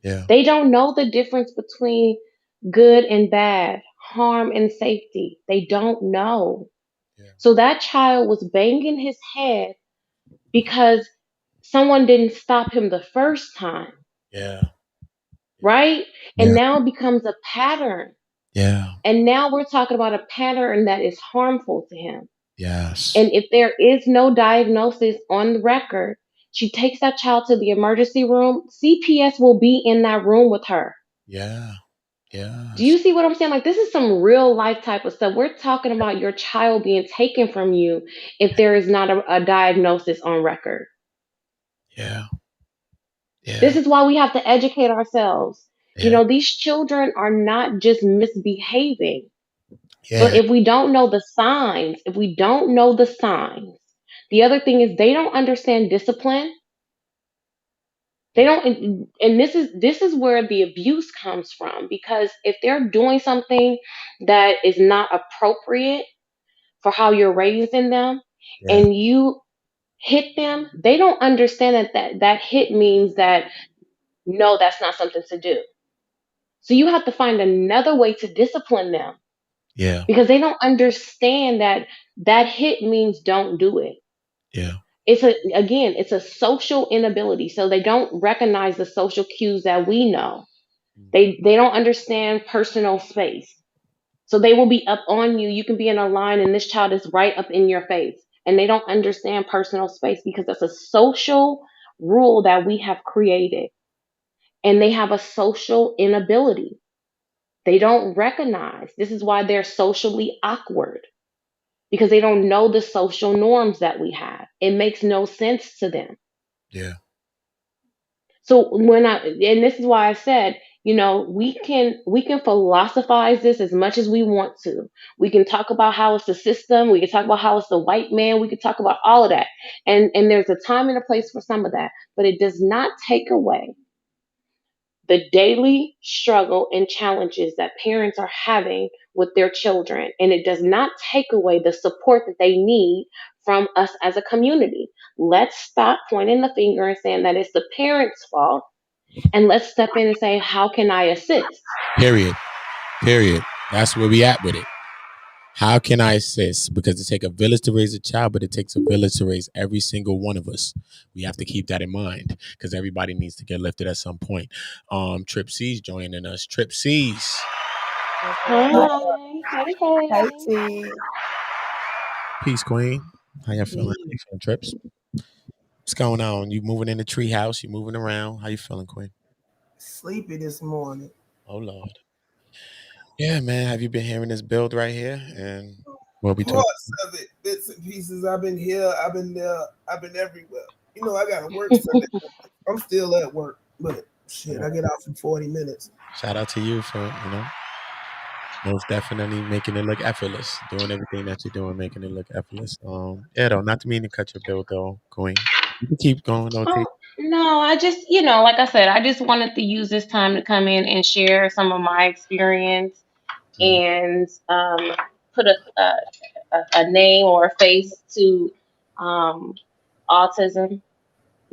Yeah. They don't know the difference between good and bad, harm and safety. They don't know. Yeah. So that child was banging his head because someone didn't stop him the first time, Yeah. Yeah. right? And Yeah. now it becomes a pattern. Yeah. And now we're talking about a pattern that is harmful to him. Yes. And if there is no diagnosis on the record, she takes that child to the emergency room. CPS will be in that room with her. Yeah. Do you Yes. see what I'm saying? Like, this is some real life type of stuff. We're talking about your child being taken from you if there is not a diagnosis on record. Yeah. This Yeah. is why we have to educate ourselves. Yeah. These children are not just misbehaving, but Yeah. if we don't know the signs, the other thing is they don't understand discipline. They don't, and this is where the abuse comes from, because if they're doing something that is not appropriate for how you're raising them, Yeah. and you hit them, they don't understand that hit means that no, that's not something to do. So you have to find another way to discipline them Yeah. because they don't understand that hit means don't do it. Yeah. It's a social inability. So they don't recognize the social cues that we know. They don't understand personal space. So they will be up on you. You can be in a line and this child is right up in your face. And they don't understand personal space because that's a social rule that we have created. And they have a social inability. They don't recognize. This is why they're socially awkward because they don't know the social norms that we have. It makes no sense to them. Yeah. So and this is why I said, we can philosophize this as much as we want to. We can talk about how it's the system. We can talk about how it's the white man. We can talk about all of that. And there's a time and a place for some of that, but it does not take away the daily struggle and challenges that parents are having with their children. And it does not take away the support that they need from us as a community. Let's stop pointing the finger and saying that it's the parents' fault. And let's step in and say, how can I assist? Period. Period. That's where we at with it. How can I assist? Because it takes a village to raise a child, but it takes a village to raise every single one of us. We have to keep that in mind because everybody needs to get lifted at some point. Trip C's joining us. Trip C's. Hi. Hey, Hi, hey. T. Peace, Queen. How you feeling? How you feeling, Trips? What's going on? You moving in the tree house? You moving around? How you feeling, Queen? Sleepy this morning. Oh Lord. Yeah, man. Have you been hearing this build right here? And what we talking? Parts of it, bits and pieces. I've been here, I've been there, I've been everywhere. You know, I gotta work Sunday. I'm still at work, but shit, I get out in 40 minutes. Shout out to you for most definitely making it look effortless, doing everything that you're doing, making it look effortless. Yeah, though, not to mean to cut your build though, Queen. You can keep going, though, T. Oh, no, I just, like I said, I just wanted to use this time to come in and share some of my experience Mhm. and put a name or a face to um, autism,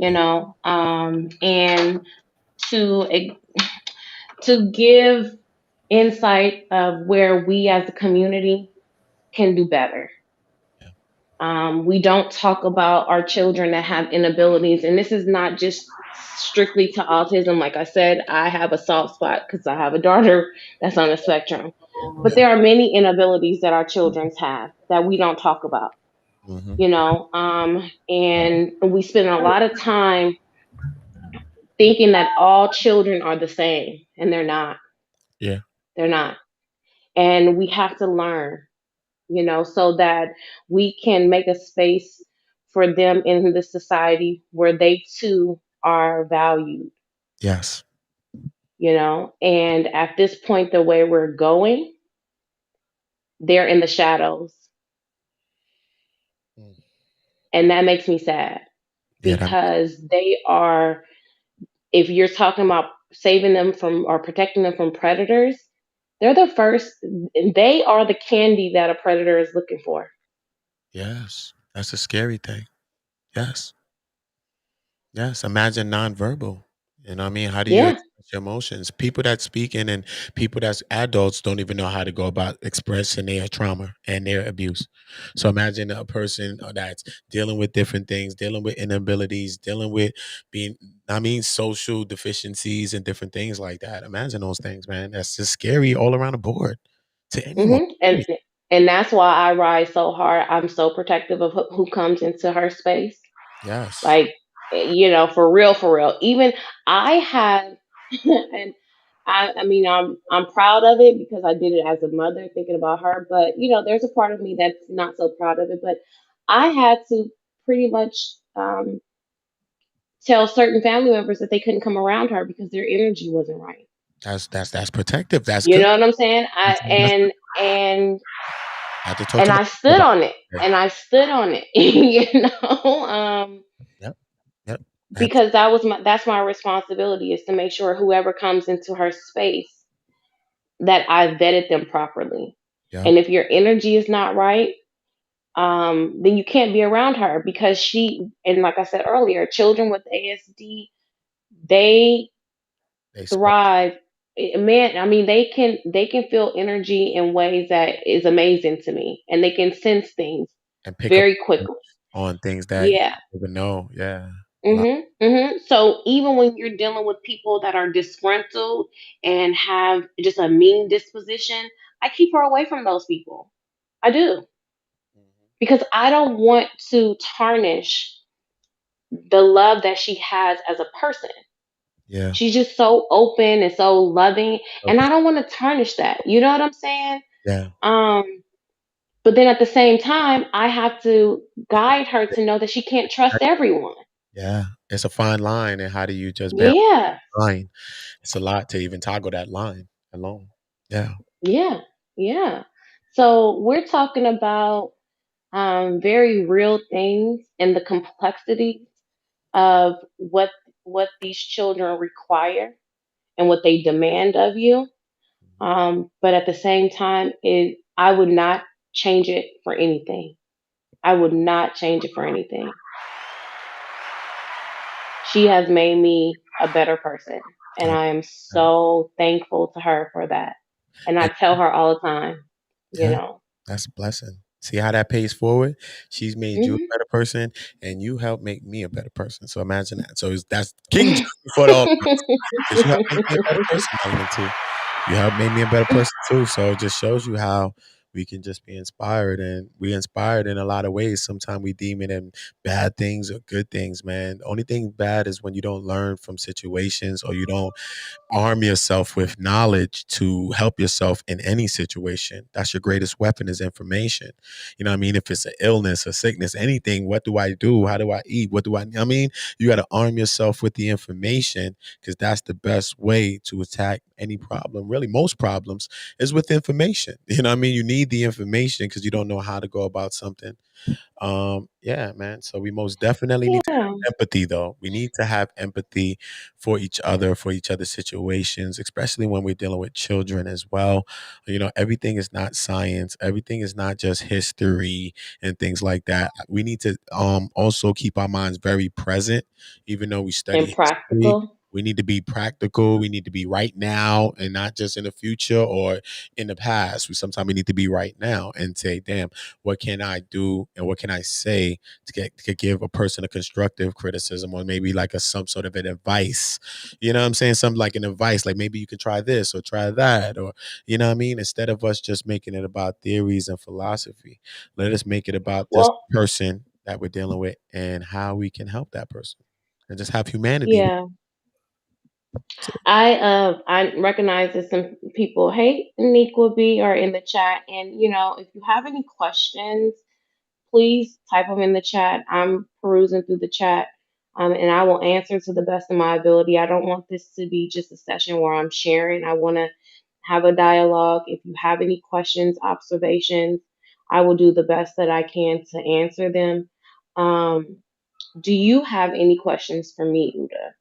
and to to give insight of where we as a community can do better. Yeah. We don't talk about our children that have inabilities, and this is not just strictly to autism. Like I said, I have a soft spot because I have a daughter that's on the spectrum. But Yeah. there are many inabilities that our children have that we don't talk about, Hmm. and we spend a lot of time thinking that all children are the same, and they're not. Yeah. They're not. And we have to learn, so that we can make a space for them in the society where they too are valued, Yes. And at this point, the way we're going, they're in the shadows. Mm. And that makes me sad Yeah. That, because they are, if you're talking about saving them from or protecting them from predators, they're the first, they are the candy that a predator is looking for. yes. That's a scary thing. Yes. Yes, imagine nonverbal. You know what I mean? How do you Yeah. express your emotions? People that speaking and people that's adults don't even know how to go about expressing their trauma and their abuse. So imagine a person that's dealing with different things, dealing with inabilities, dealing with being, social deficiencies and different things like that. Imagine those things, man. That's just scary all around the board to anyone. And that's why I ride so hard. I'm so protective of who comes into her space. Yes. Like, for real, for real. Even I have, and I mean, I'm proud of it because I did it as a mother, thinking about her. But there's a part of me that's not so proud of it. But I had to pretty much tell certain family members that they couldn't come around her because their energy wasn't right. That's protective. That's You good. know what I'm saying? I That's good. and I have to talk and to my I mom stood about on it, it. and I stood on it. Yep. Yep. Abs- Because that's my responsibility is to make sure whoever comes into her space that I vetted them properly. Yep. And if your energy is not right, then you can't be around her because and like I said earlier, children with ASD, they They spark thrive. Man, I mean, they can feel energy in ways that is amazing to me, and they can sense things and pick up very quickly. on things that you Yeah. don't even know. Yeah. A lot. So even when you're dealing with people that are disgruntled and have just a mean disposition, I keep her away from those people. I do Mhm. because I don't want to tarnish the love that she has as a person. Yeah. She's just so open and so loving, and I Okay. don't want to tarnish that. You know what I'm saying? Yeah. Um, but then at the same time, I have to guide her to know that she can't trust everyone. Yeah. It's a fine line. And how do you just bear Yeah. the line? It's a lot to even toggle that line alone. Yeah. Yeah, yeah. So we're talking about very real things and the complexity of what these children require and what they demand of you. But at the same time, I would not change it for anything. I would not change it for anything. She has made me a better person, and Uh, I am so thankful to her for that. And I and tell her all the time, you yeah, know. that's a blessing. See how that pays forward? She's made you a Hmm. better person, and you helped make me a better person. So imagine that. So that's King John for the all because you helped make me a better person, Element too. You helped make me a better person too. So it just shows you how we can just be inspired, and we inspired in a lot of ways. Sometimes we deem it in bad things or good things, man. The only thing bad is when you don't learn from situations, or you don't arm yourself with knowledge to help yourself in any situation. That's your greatest weapon, is information. You know what I mean? If it's an illness, a sickness, anything, what do I do? How do I eat? What do I mean? You got to arm yourself with the information, because that's the best way to attack any problem. Really, most problems is with information. You know what I mean? You need the information because you don't know how to go about something. Yeah, man. So we most definitely need to Yeah. have empathy, though. We need to have empathy for each other's situations, especially when we're dealing with children as well. You know, everything is not science. Everything is not just history and things like that. We need to also keep our minds very present, even though we And study history. practical. We need to be practical. We need to be right now and not just in the future or in the past. Sometimes we need to be right now and say, damn, what can I do and what can I say to give a person a constructive criticism, or maybe like some sort of an advice. You know what I'm saying? Something like an advice, like maybe you could try this or try that, or you know what I mean? Instead of us just making it about theories and philosophy, let us make it about this Well, person that we're dealing with and how we can help that person, and just have humanity. yeah. I recognize that some people, hey, Nick be are in the chat, and if you have any questions, please type them in the chat. I'm perusing through the chat, and I will answer to the best of my ability. I don't want this to be just a session where I'm sharing. I want to have a dialogue. If you have any questions, observations, I will do the best that I can to answer them. Um, do you have any questions for me, Uda?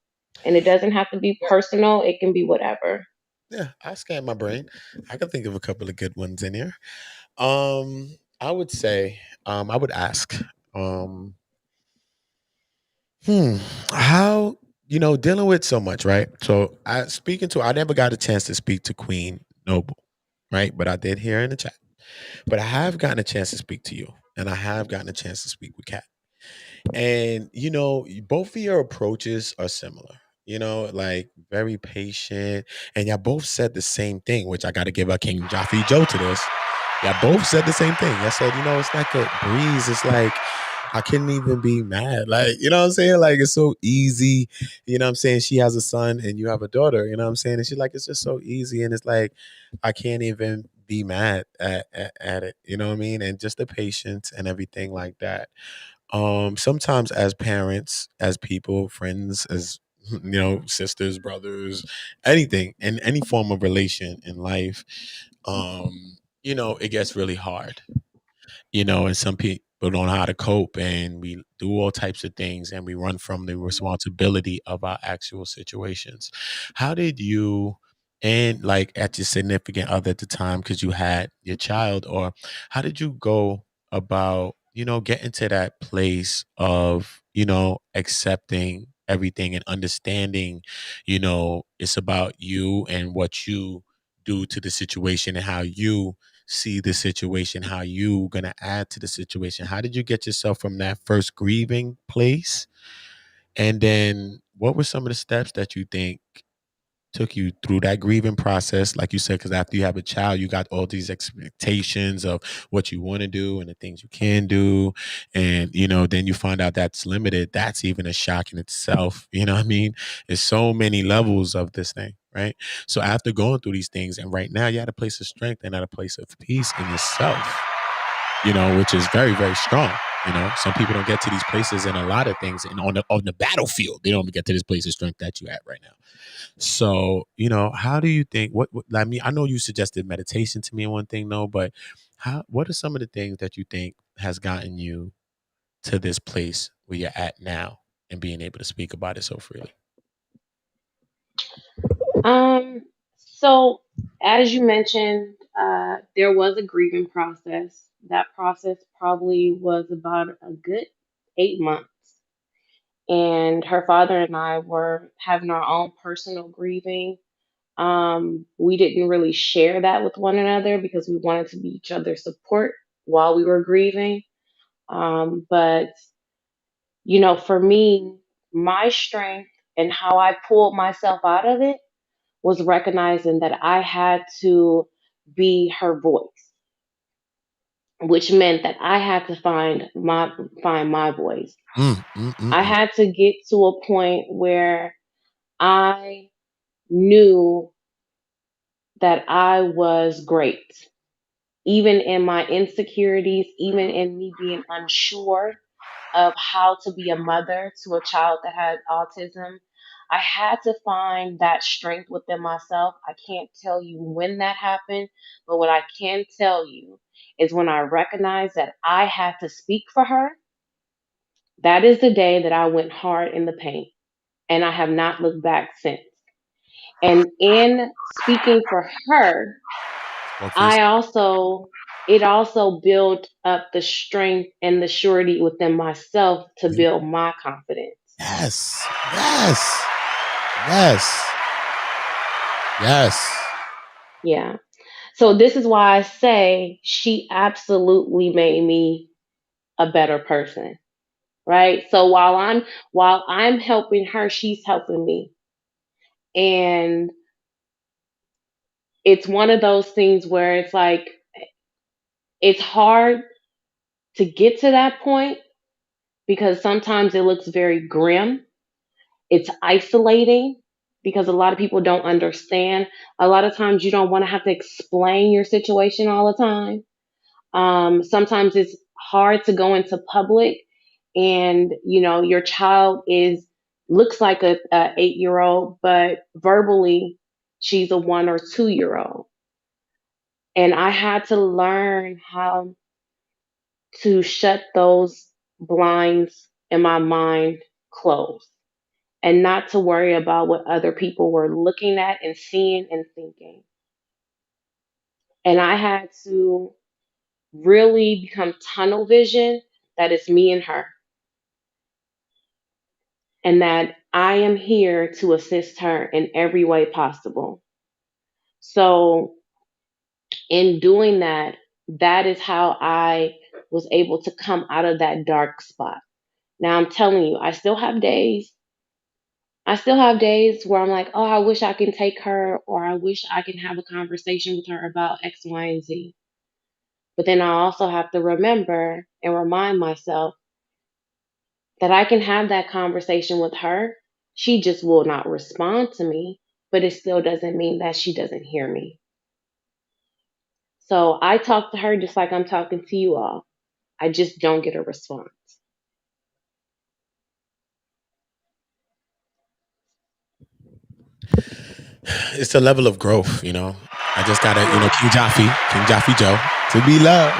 And it doesn't have to be personal. It can be whatever. Yeah, I scan my brain. I can think of a couple of good ones in here. I would say, I would ask, um, Hmm. How, dealing with so much, right? So I never got a chance to speak to Queen Noble, right? But I did hear in the chat. But I have gotten a chance to speak to you, and I have gotten a chance to speak with Kat. And both of your approaches are similar. Like very patient, and y'all both said the same thing, which I got to give a King Jaffe Joe to this. Y'all both said the same thing. Y'all said, it's like a breeze. It's like I couldn't even be mad. Like, you know what I'm saying? Like, it's so easy. You know what I'm saying? She has a son and you have a daughter. You know what I'm saying? And she's like, it's just so easy. And it's like, I can't even be mad at it. You know what I mean? And just the patience and everything like that. Sometimes as parents, as people, friends, as sisters, brothers, anything in any form of relation in life, it gets really hard, and some people don't know how to cope, and we do all types of things, and we run from the responsibility of our actual situations. How did you, and like at your significant other at the time, because you had your child, or how did you go about, getting to that place of, accepting everything and understanding, it's about you and what you do to the situation and how you see the situation, how you gonna add to the situation. How did you get yourself from that first grieving place? And then what were some of the steps that you think took you through that grieving process? Like you said, because after you have a child, you got all these expectations of what you want to do and the things you can do. And, then you find out that's limited. That's even a shock in itself. You know what I mean? There's so many levels of this thing, right? So after going through these things, and right now you're at a place of strength and at a place of peace in yourself, which is very, very strong. Some people don't get to these places in a lot of things, and on the battlefield, they don't get to this place of strength that you at right now. So, how do you think, I mean, I know you suggested meditation to me and one thing, no, but what are some of the things that you think has gotten you to this place where you're at now and being able to speak about it so freely? So as you mentioned, there was a grieving process. That process probably was about a good 8 months. And her father and I were having our own personal grieving. We didn't really share that with one another because we wanted to be each other's support while we were grieving. But, for me, my strength and how I pulled myself out of it was recognizing that I had to be her voice, which meant that I had to find my voice. Mm, mm, mm, I mm. had to get to a point where I knew that I was great, even in my insecurities, even in me being unsure of how to be a mother to a child that had autism. I had to find that strength within myself. I can't tell you when that happened, but what I can tell you is when I recognized that I had to speak for her, that is the day that I went hard in the paint. And I have not looked back since. And in speaking for her, Spoke for I yourself. also it also built up the strength and the surety within myself to build my confidence. Yes. Yes. Yes. Yes. Yeah. So this is why I say she absolutely made me a better person, right? So while I'm helping her, she's helping me. And it's one of those things where it's like it's hard to get to that point because sometimes it looks very grim. It's isolating because a lot of people don't understand. A lot of times you don't want to have to explain your situation all the time. Sometimes it's hard to go into public and your child is looks like a 8-year old, but verbally she's a 1 or 2 year old. And I had to learn how to shut those blinds in my mind closed and not to worry about what other people were looking at and seeing and thinking. And I had to really become tunnel vision that it's me and her, and that I am here to assist her in every way possible. So, in doing that, that is how I was able to come out of that dark spot. Now, I'm telling you, I still have days. I still have days where I'm like, oh, I wish I can take her, or I wish I can have a conversation with her about X, Y, and Z. But then I also have to remember and remind myself that I can have that conversation with her. She just will not respond to me, but it still doesn't mean that she doesn't hear me. So I talk to her just like I'm talking to you all. I just don't get a response. It's a level of growth, you know. I just gotta, King Jaffe Joe, to be loved,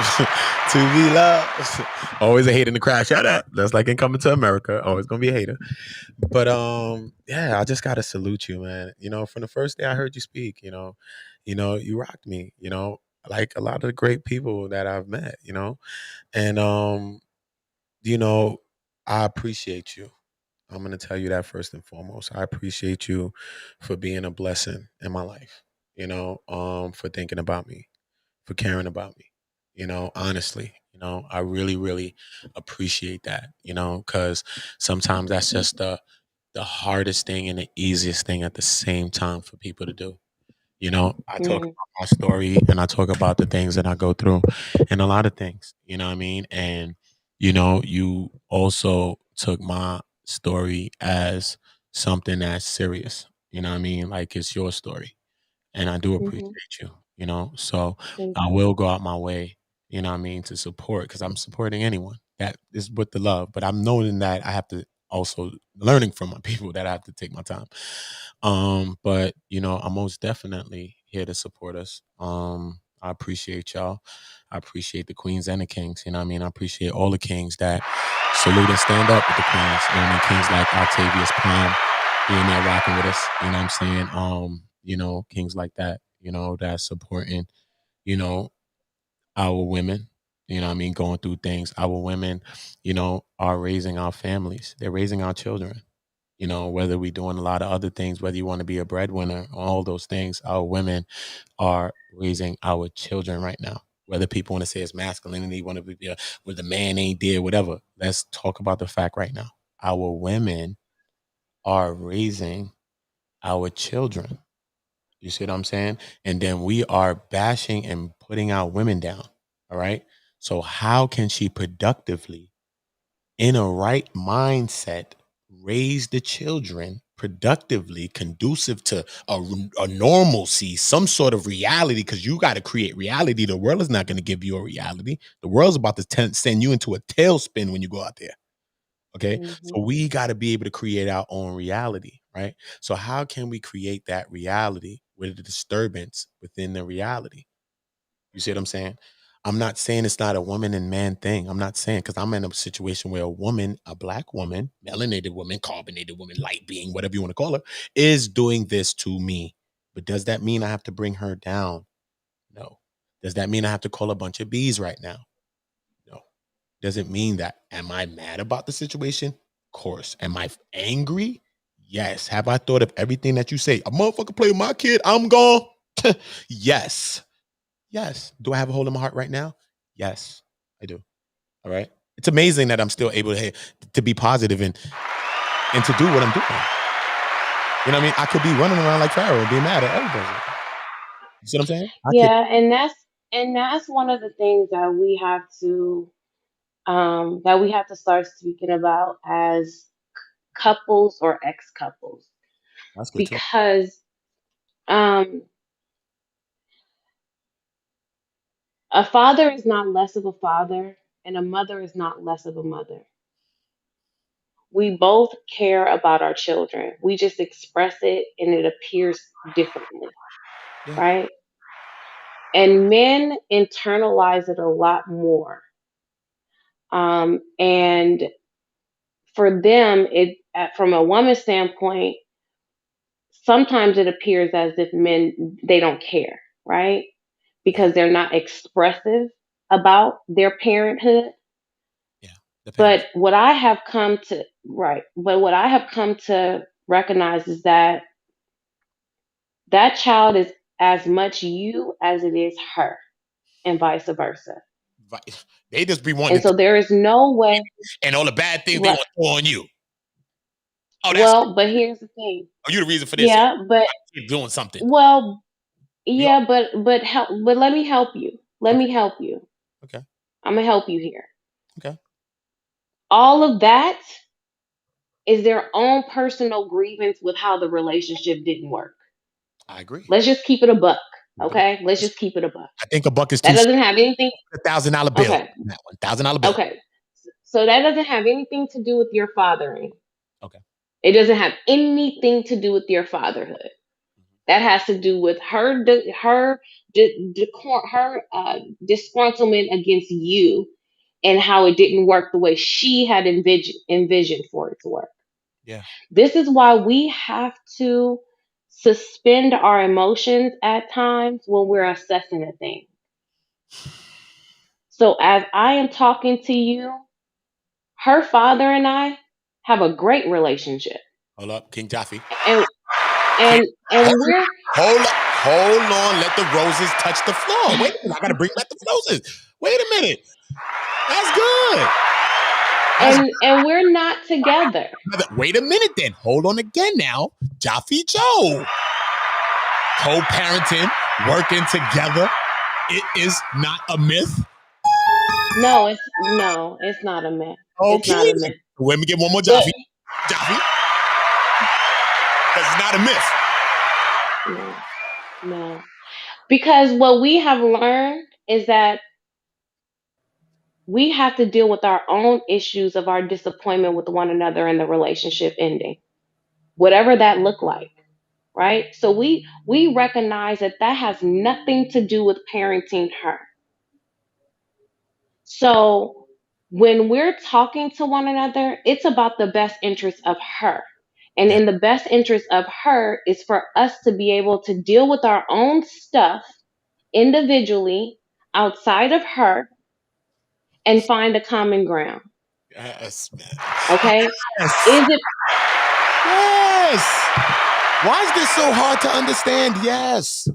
to be loved. Always a hater in the crowd. Shut up. That's like in Coming to America. Always gonna be a hater. But yeah, I just gotta salute you, man. From the first day I heard you speak, you rocked me. Like a lot of the great people that I've met. And you know, I appreciate you. I'm going to tell you that first and foremost. I appreciate you for being a blessing in my life, for thinking about me, for caring about me, honestly, I really, really appreciate that, because sometimes that's just the hardest thing and the easiest thing at the same time for people to do. I talk Hmm. about my story and I talk about the things that I go through and a lot of things, you know what I mean? And, you also took my story as something that's serious, you know what I mean? Like it's your story. And I do Hmm. appreciate you, So Thank I you. will go out my way, what I mean, to support because I'm supporting anyone that is with the love. But I'm knowing that I have to also learning from my people that I have to take my time. But I'm most definitely here to support us. I appreciate y'all. I appreciate the queens and the kings. You know what I mean? I appreciate all the kings that salute and stand up with the queens. You know what I mean? Kings like Octavius Prime being there rocking with us. You know what I'm saying? kings like that, that's supporting, you know, our women, what I mean, going through things. Our women, are raising our families. They're raising our children. Whether we're doing a lot of other things, whether you want to be a breadwinner, all those things, our women are raising our children right now. Whether people want to say it's masculinity, want to be where the man ain't there, whatever. Let's talk about the fact right now. Our women are raising our children. You see what I'm saying? And then we are bashing and putting our women down. All right. So how can she productively, in a right mindset, raise the children productively, conducive to a normalcy, some sort of reality? Because you got to create reality. The world is not going to give you a reality. The world's about to send you into a tailspin when you go out there. Okay. Hmm. So we got to be able to create our own reality, right? So how can we create that reality with a disturbance within the reality? You see what I'm saying? I'm not saying it's not a woman and man thing. I'm not saying, because I'm in a situation where a woman, a black woman, melanated woman, carbonated woman, light being, whatever you want to call her, is doing this to me. But does that mean I have to bring her down? No. Does that mean I have to call a bunch of bees right now? No. Doesn't mean that. Am I mad about the situation? Of course. Am I angry? Yes. Have I thought of everything that you say? A motherfucker play with my kid, I'm gone. Yes. Yes. Do I have a hole in my heart right now? Yes, I do. All right. It's amazing that I'm still able to be positive and to do what I'm doing. You know what I mean? I could be running around like Pharaoh and be mad at everybody. You see what I'm saying? I could. Yeah, and that's one of the things that we have to start speaking about as couples or ex couples, That's good too. because um, a father is not less of a father, and a mother is not less of a mother. We both care about our children. We just express it and it appears differently, Yeah. right? And men internalize it a lot more. And for them, from a woman's standpoint, sometimes it appears as if men, they don't care, right? Yeah. Because they're not expressive about their parenthood. Yeah. Depends. But what I have come to recognize is that that child is as much you as it is her, and vice versa. They just be wanting And to, so there is no way, and all the bad things they right? want to throw on you. Oh, that's Well, but here's the thing. oh, you the reason for this. So Yeah, but you're doing something. well, We all yeah, but let me help you. Let okay. me help you. Okay. I'm gonna help you here. Okay. All of that is their own personal grievance with how the relationship didn't work. I agree. Let's just keep it a buck, But okay? Let's just keep it a buck. I think a buck is That too doesn't have anything. $1,000 bill. Okay, That $1,000 bill. okay. So that doesn't have anything to do with your fathering. Okay. It doesn't have anything to do with your fatherhood. That has to do with her disgruntlement against you, and how it didn't work the way she had envisioned for it to work. Yeah. This is why we have to suspend our emotions at times when we're assessing a thing. So as I am talking to you, her father and I have a great relationship. Hold up, King Jaffe. And King, and hold, and we're hold on. Let the roses touch the floor. Wait a minute. I gotta bring back the roses. Wait a minute. That's good. That's and we're not together. good. Wait a minute then. Hold on again now. Jaffe Joe. Co-parenting, working together. It is not a myth. No, it's not a myth. It's not Okay. a myth. Let me get one more But Jaffe. Jaffe. Because it's not a myth. no, no. Because what we have learned is that we have to deal with our own issues of our disappointment with one another and the relationship ending, whatever that looked like, right? So we recognize that that has nothing to do with parenting her. So when we're talking to one another, it's about the best interest of her. And in the best interest of her is for us to be able to deal with our own stuff individually outside of her and find a common ground. Yes, man. Okay? Yes. Is it Yes. Why is this so hard to understand? Yes.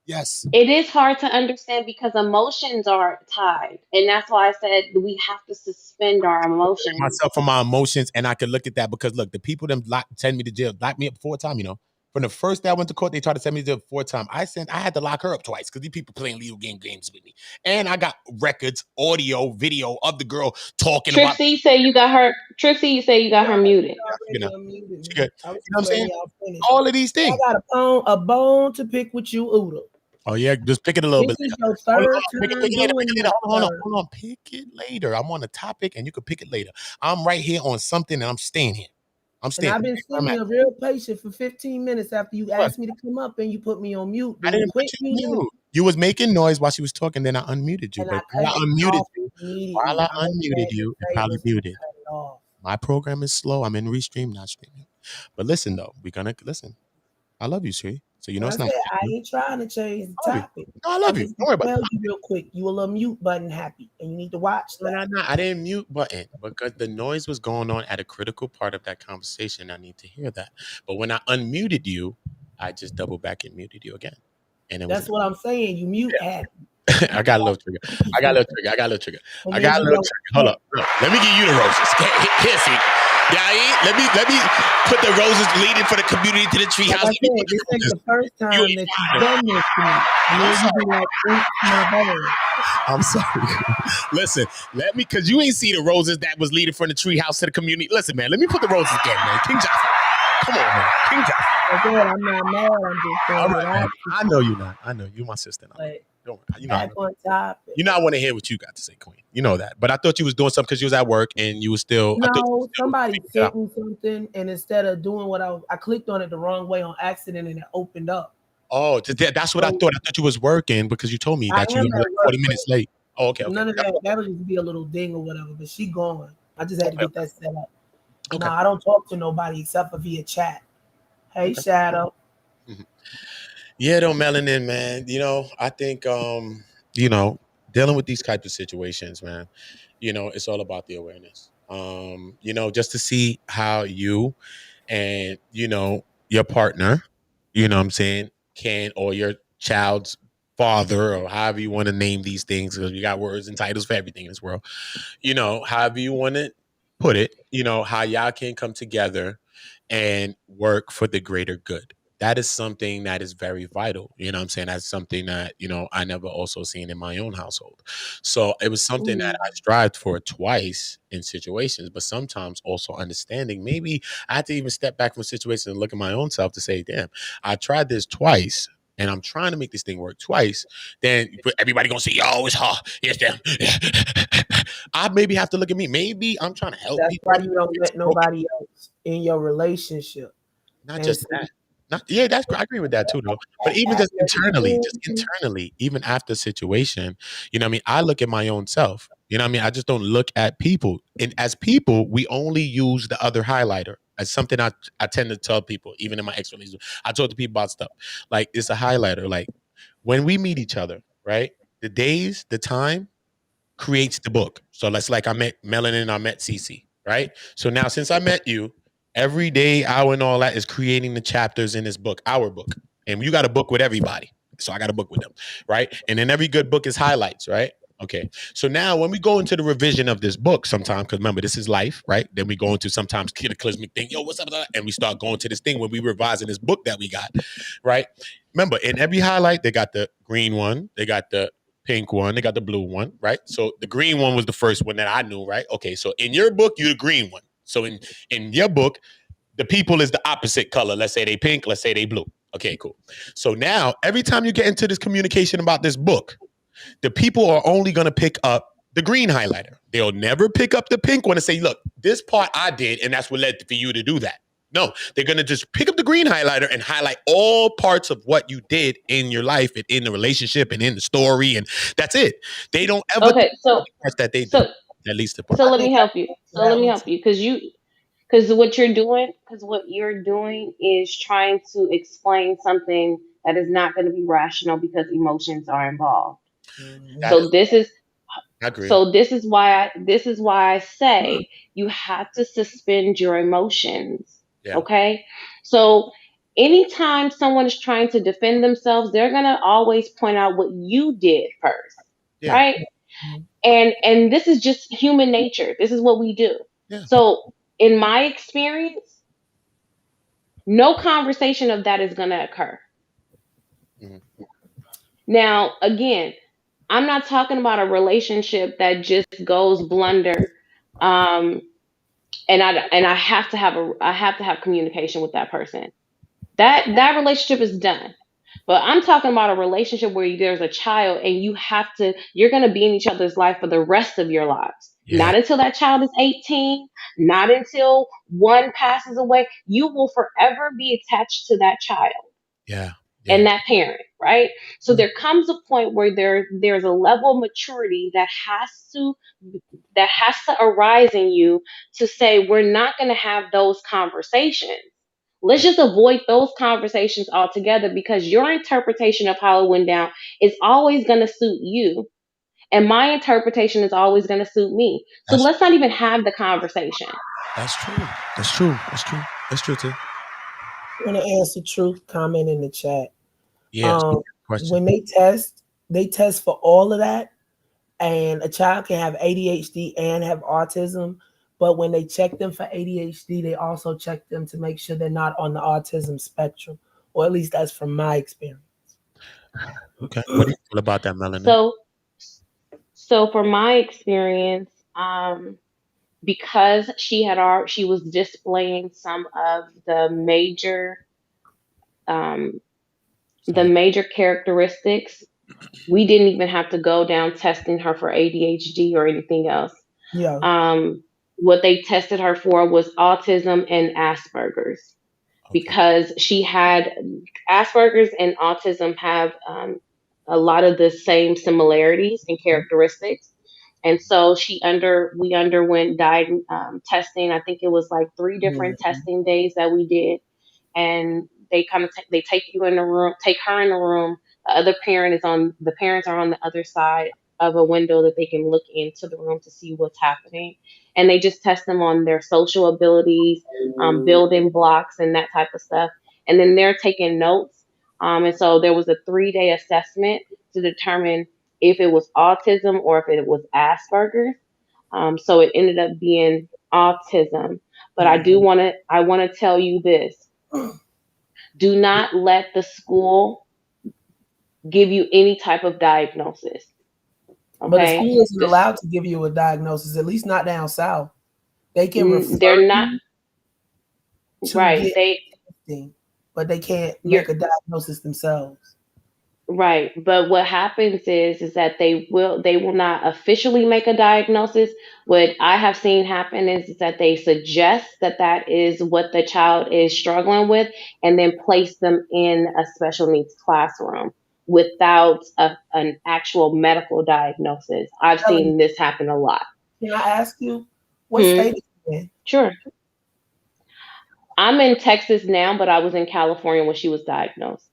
Yes. it is hard to understand because emotions are tied. And that's why I said we have to suspend our emotions. Myself from my emotions, and I could look at that because look, the people that send me to jail locked me up 4 times. You know, from the first day I went to court, they tried to send me to jail 4 times. I had to lock her up twice because these people playing legal games with me, and I got records, audio, video of the girl talking about. Trixie, you say you got her. Trixie, you say you got her muted. You know, Unmuted she me. good. I was You know what I'm saying? y'all finish. All of these things. I got a bone to pick with you, Uda. Oh yeah, just pick it a little This bit. is your Hold third on, time pick it later. doing Pick it later. this, Hold sir. on. Pick it later. I'm on a topic, and you can pick it later. I'm right here on something, and I'm staying here. I'm And staying. I've been I'm sitting at. here real patient for 15 minutes after you asked me to come up and you put me on mute. I Then you didn't put quit you me on mute. You was making noise while she was talking, then I unmuted you. and I But cut while I it unmuted off you, immediately. All you had to it say probably was to muted. cut it off. My program is slow. I'm in restream, not streaming. But listen though, we're gonna listen. I love you, Sri. So you know Like it's I not. said, I ain't trying to change the I love you. topic. No, I love I you. just Don't worry about tell it. you real quick, you a little mute button happy, and you need to watch No, that. I didn't mute button because the noise was going on at a critical part of that conversation. I need to hear that. But when I unmuted you, I just double back and muted you again. And it was That's what I'm saying. You mute happy. I got a little trigger. I got a little trigger. And I then got a you little don't trigger. Hold up. Look, let me give you the roses. Here, see. Yeah, let me put the roses leading for the community to the treehouse. Like I said, this ain't the first time that you've done this to me. And then you be like, oops, my bad. I'm sorry. Listen, let me, because you ain't see the roses that was leading from the treehouse to the community. Listen, man, let me put the roses again, man. King Johnson. Come on, man. King Johnson. Again, I'm not mad. I'm just saying All right, that man. I know you're not. I know you're my sister. but Don't worry. You know, back on topic. you know, I want to hear what you got to say, Queen. You know that. But I thought you was doing something because you was at work and you was still. No, somebody sent me something, and instead of doing what I clicked on it the wrong way on accident, and it opened up. Oh, that's what I thought. I thought you was working because you told me that you were like 40 minutes late. Oh, okay. None of that. That would just be a little ding or whatever. But she going. I just had to get that set up. Okay. No, I don't talk to nobody except for via chat. Hey, Shadow. Mm-hmm. Yeah, though, melanin, man. You know, I think, you know, dealing with these types of situations, man, you know, it's all about the awareness. You know, just to see how you and, you know, your partner, you know what I'm saying, can, or your child's father, or however you want to name these things, because we got words and titles for everything in this world, you know, however you want to put it, you know, how y'all can come together and work for the greater good. That is something that is very vital. You know what I'm saying? That's something that, you know, I never also seen in my own household. So it was something that I strived for twice in situations, but sometimes also understanding maybe I had to even step back from situations and look at my own self to say, damn, I tried this twice and I'm trying to make this thing work twice. Then everybody gonna say, yo, it's hard. It's them. I maybe have to look at me. Maybe I'm trying to help people. That's why you don't let nobody else in your relationship. Not just that. Yeah, that's I agree with that too, though. But even just internally, even after situation, you know what I mean? I look at my own self. You know what I mean? I just don't look at people. And as people, we only use the other highlighter. As something I tend to tell people, even in my ex relationship. I talk to people about stuff. Like, it's a highlighter. Like, when we meet each other, right? The days, the time creates the book. So let's like I met Melanin, I met Cece, right? So now since I met you, every day, hour and all that is creating the chapters in this book, our book. And you got a book with everybody. So I got a book with them, right? And then every good book is highlights, right? Okay. So now when we go into the revision of this book sometimes, because remember, this is life, right? Then we go into sometimes cataclysmic thing. Yo, what's up? And we start going to this thing when we revising this book that we got, right? Remember, in every highlight, they got the green one. They got the pink one. They got the blue one, right? So the green one was the first one that I knew, right? Okay. So in your book, you're the green one. So in your book, the people is the opposite color. Let's say they pink. Let's say they blue. Okay, cool. So now every time you get into this communication about this book, the people are only going to pick up the green highlighter. They'll never pick up the pink one and say, look, this part I did, and that's what led for you to do that. No, they're going to just pick up the green highlighter and highlight all parts of what you did in your life and in the relationship and in the story. And that's it. They don't ever okay, so that they do. At least the part. So let me help you. Because because what you're doing is trying to explain something that is not going to be rational because emotions are involved. That So is, this is I agree. so this is why I say you have to suspend your emotions. Yeah. Okay? So anytime someone is trying to defend themselves, they're going to always point out what you did first, Yeah. right? And this is just human nature. This is what we do. Yeah. So in my experience, no conversation of that is going to occur. Mhm. Now, again, I'm not talking about a relationship that just goes blunder, um, and I have to have communication with that person. That relationship is done. But I'm talking about a relationship where there's a child and you're going to be in each other's life for the rest of your lives. Yeah. Not until that child is 18, not until one passes away. You will forever be attached to that child Yeah. Yeah. and that parent, right? So there comes a point where there's a level of maturity that has to arise in you to say we're not going to have those conversations. Let's just avoid those conversations altogether because your interpretation of how it went down is always going to suit you. And my interpretation is always going to suit me. So That's let's not even have the conversation. that's true. That's true. That's true. That's true too. I want to answer truth comment in the chat. Yeah. Question. When they test for all of that, and a child can have ADHD and have autism. But when they check them for ADHD, they also check them to make sure they're not on the autism spectrum, or at least that's from my experience. Okay. What do you feel about that, Melanie? So, so for my experience, because she was displaying some of um, the Sorry. major characteristics, we didn't even have to go down testing her for ADHD or anything else. Yeah. What they tested her for was autism and Asperger's Okay. because she had Asperger's and autism have a lot of the same similarities and characteristics. And so we underwent testing. I think it was like three different testing days that we did, and they kind of they take you in the room, take her in the room. The parents are on the other side of a window that they can look into the room to see what's happening, and they just test them on their social abilities, building blocks, and that type of stuff. And then they're taking notes. And so there was a 3-day assessment to determine if it was autism or if it was Asperger's. So it ended up being autism. But I want to tell you this: do not let the school give you any type of diagnosis. But the Okay, school isn't this allowed to give you a diagnosis, at least not down south. They can refer they're not you to right. get testing, but they can't You're make a diagnosis themselves. right. But what happens is that they will not officially make a diagnosis. What I have seen happen is that they suggest that that is what the child is struggling with, and then place them in a special needs classroom without an actual medical diagnosis. I've Melanie, seen this happen a lot. can I ask you what Hmm. state is you in? Sure. I'm in Texas now, but I was in California when she was diagnosed.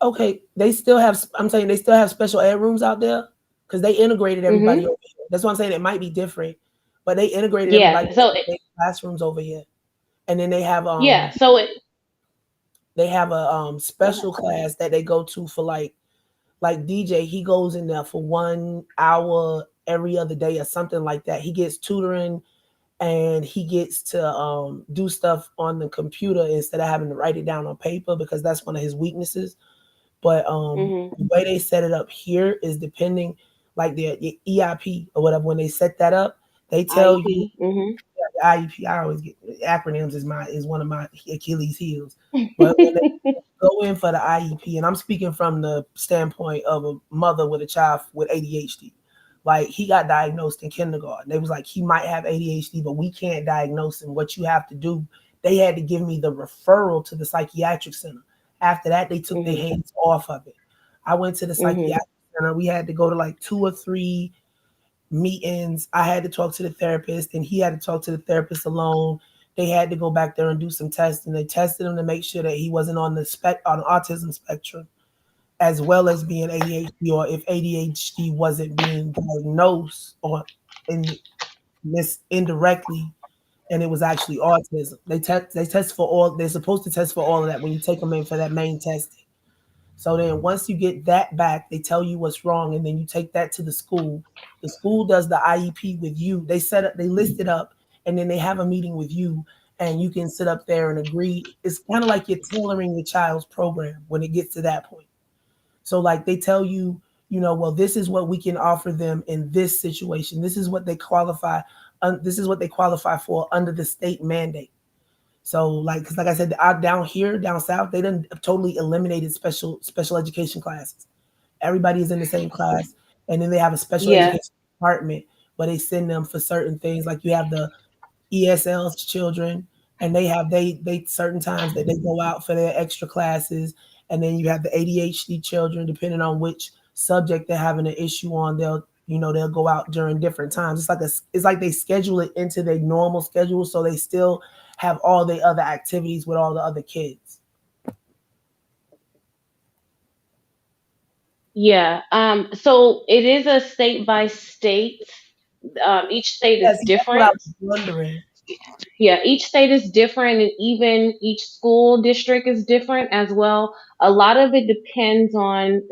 Okay, they still have. I'm saying they still have special ed rooms out there because they integrated Hmm. everybody over here. That's what I'm saying. It might be different, but they integrated everybody Yeah. So into their classrooms over here, and then they have yeah. So it. a Go ahead. special class that they go to for like DJ. He goes in there for 1 hour every other day or something like that. He gets tutoring and he gets to do stuff on the computer instead of having to write it down on paper because that's one of his weaknesses. But Hmm. the way they set it up here is depending, like their EIP or whatever. When they set that up, they tell you IEP. Hmm. the IEP. I always get acronyms is one of my Achilles heels. But when they go in for the IEP, and I'm speaking from the standpoint of a mother with a child with ADHD. Like he got diagnosed in kindergarten. They was like he might have ADHD, but we can't diagnose him. What you have to do, they had to give me the referral to the psychiatric center. After that, they took their Hmm. hands off of it. I went to the Hmm. psychiatric center. We had to go to like 2 or 3 meetings. I had to talk to the therapist, and he had to talk to the therapist alone. they had to go back there and do some testing. They tested him to make sure that he wasn't on the on autism spectrum, as well as being ADHD, or if ADHD wasn't being diagnosed or in indirectly, and it was actually autism. They test for all. They're supposed to test for all of that when you take them in for that main testing. So then once you get that back, they tell you what's wrong, and then you take that to the school. The school does the IEP with you. They list it up, and then they have a meeting with you, and you can sit up there and agree. It's kind of like you're tailoring your child's program when it gets to that point. So like they tell you, well, this is what we can offer them in this situation. This is what they qualify. This is what they qualify for under the state mandate. So like, because like I said, out down here, down south, they done totally eliminated special education classes. Everybody is in the same class, and then they have a special Yeah. education department where they send them for certain things. Like you have the ESL's children, and they certain times that they go out for their extra classes, and then you have the ADHD children. Depending on which subject they're having an issue on, they'll go out during different times. It's like they schedule it into their normal schedule, so they still have all the other activities with all the other kids. Yeah. So it is a state by state. Each state Yeah, is see, that's what I different. was wondering. Yeah, each state is different, and even each school district is different as well. A lot of it depends on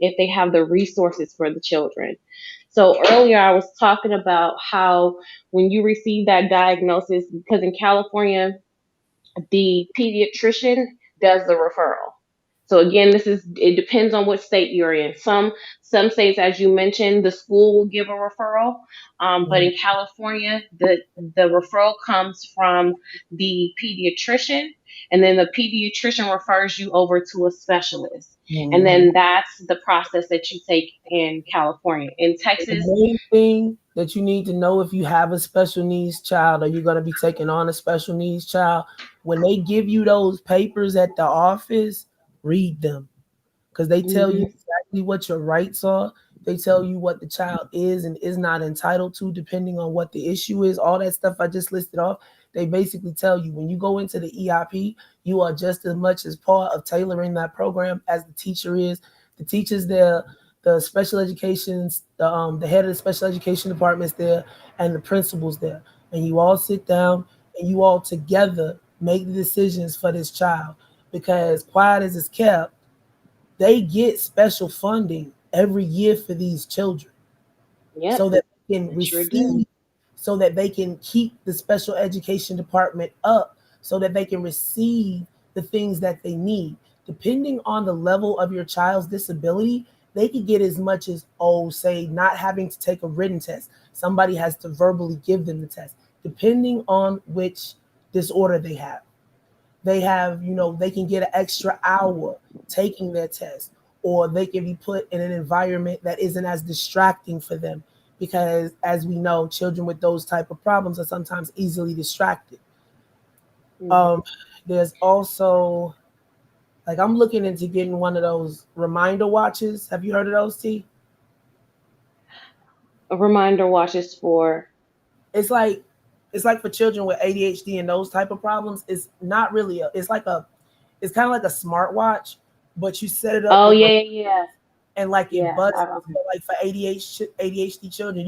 if they have the resources for the children. So earlier I was talking about how when you receive that diagnosis, because in California the pediatrician does the referral. So again, it depends on what state you're in. Some states, as you mentioned, the school will give a referral, but in California, the referral comes from the pediatrician, and then the pediatrician refers you over to a specialist, and Mm-hmm. then that's the process that you take in California. In The Texas, main thing that you need to know if you have a special needs child or you're going to be taking on a special needs child, when they give you those papers at the office, read them, because they tell you mhm, exactly what your rights are. They tell you what the child is and is not entitled to, depending on what the issue is. All that stuff I just listed off, they basically tell you when you go into the EIP, you are just as much as part of tailoring that program as the teacher is. The teachers there, the special educations, the head of the special education departments there, and the principals there, and you all sit down and you all together make the decisions for this child. Because quiet as it's kept, they get special funding every year for these children yep, so that they can it sure do. receive, so that they can keep the special education department up, so that they can receive the things that they need. Depending on the level of your child's disability, they could get as much as, say, not having to take a written test. Somebody has to verbally give them the test, depending on which disorder they have. They can get an extra hour taking their test, or they can be put in an environment that isn't as distracting for them, because as we know, children with those type of problems are sometimes easily distracted. Mhm. um there's also, like, I'm looking into getting one of those reminder watches. Have you heard of those, T? A reminder watches for. It's like it's like for children with ADHD and those type of problems. It's not really it's kind of like a smartwatch, but you set it up Oh with, yeah, yeah, yeah. and like it Yeah, buzzes. I So remember. like for ADHD children,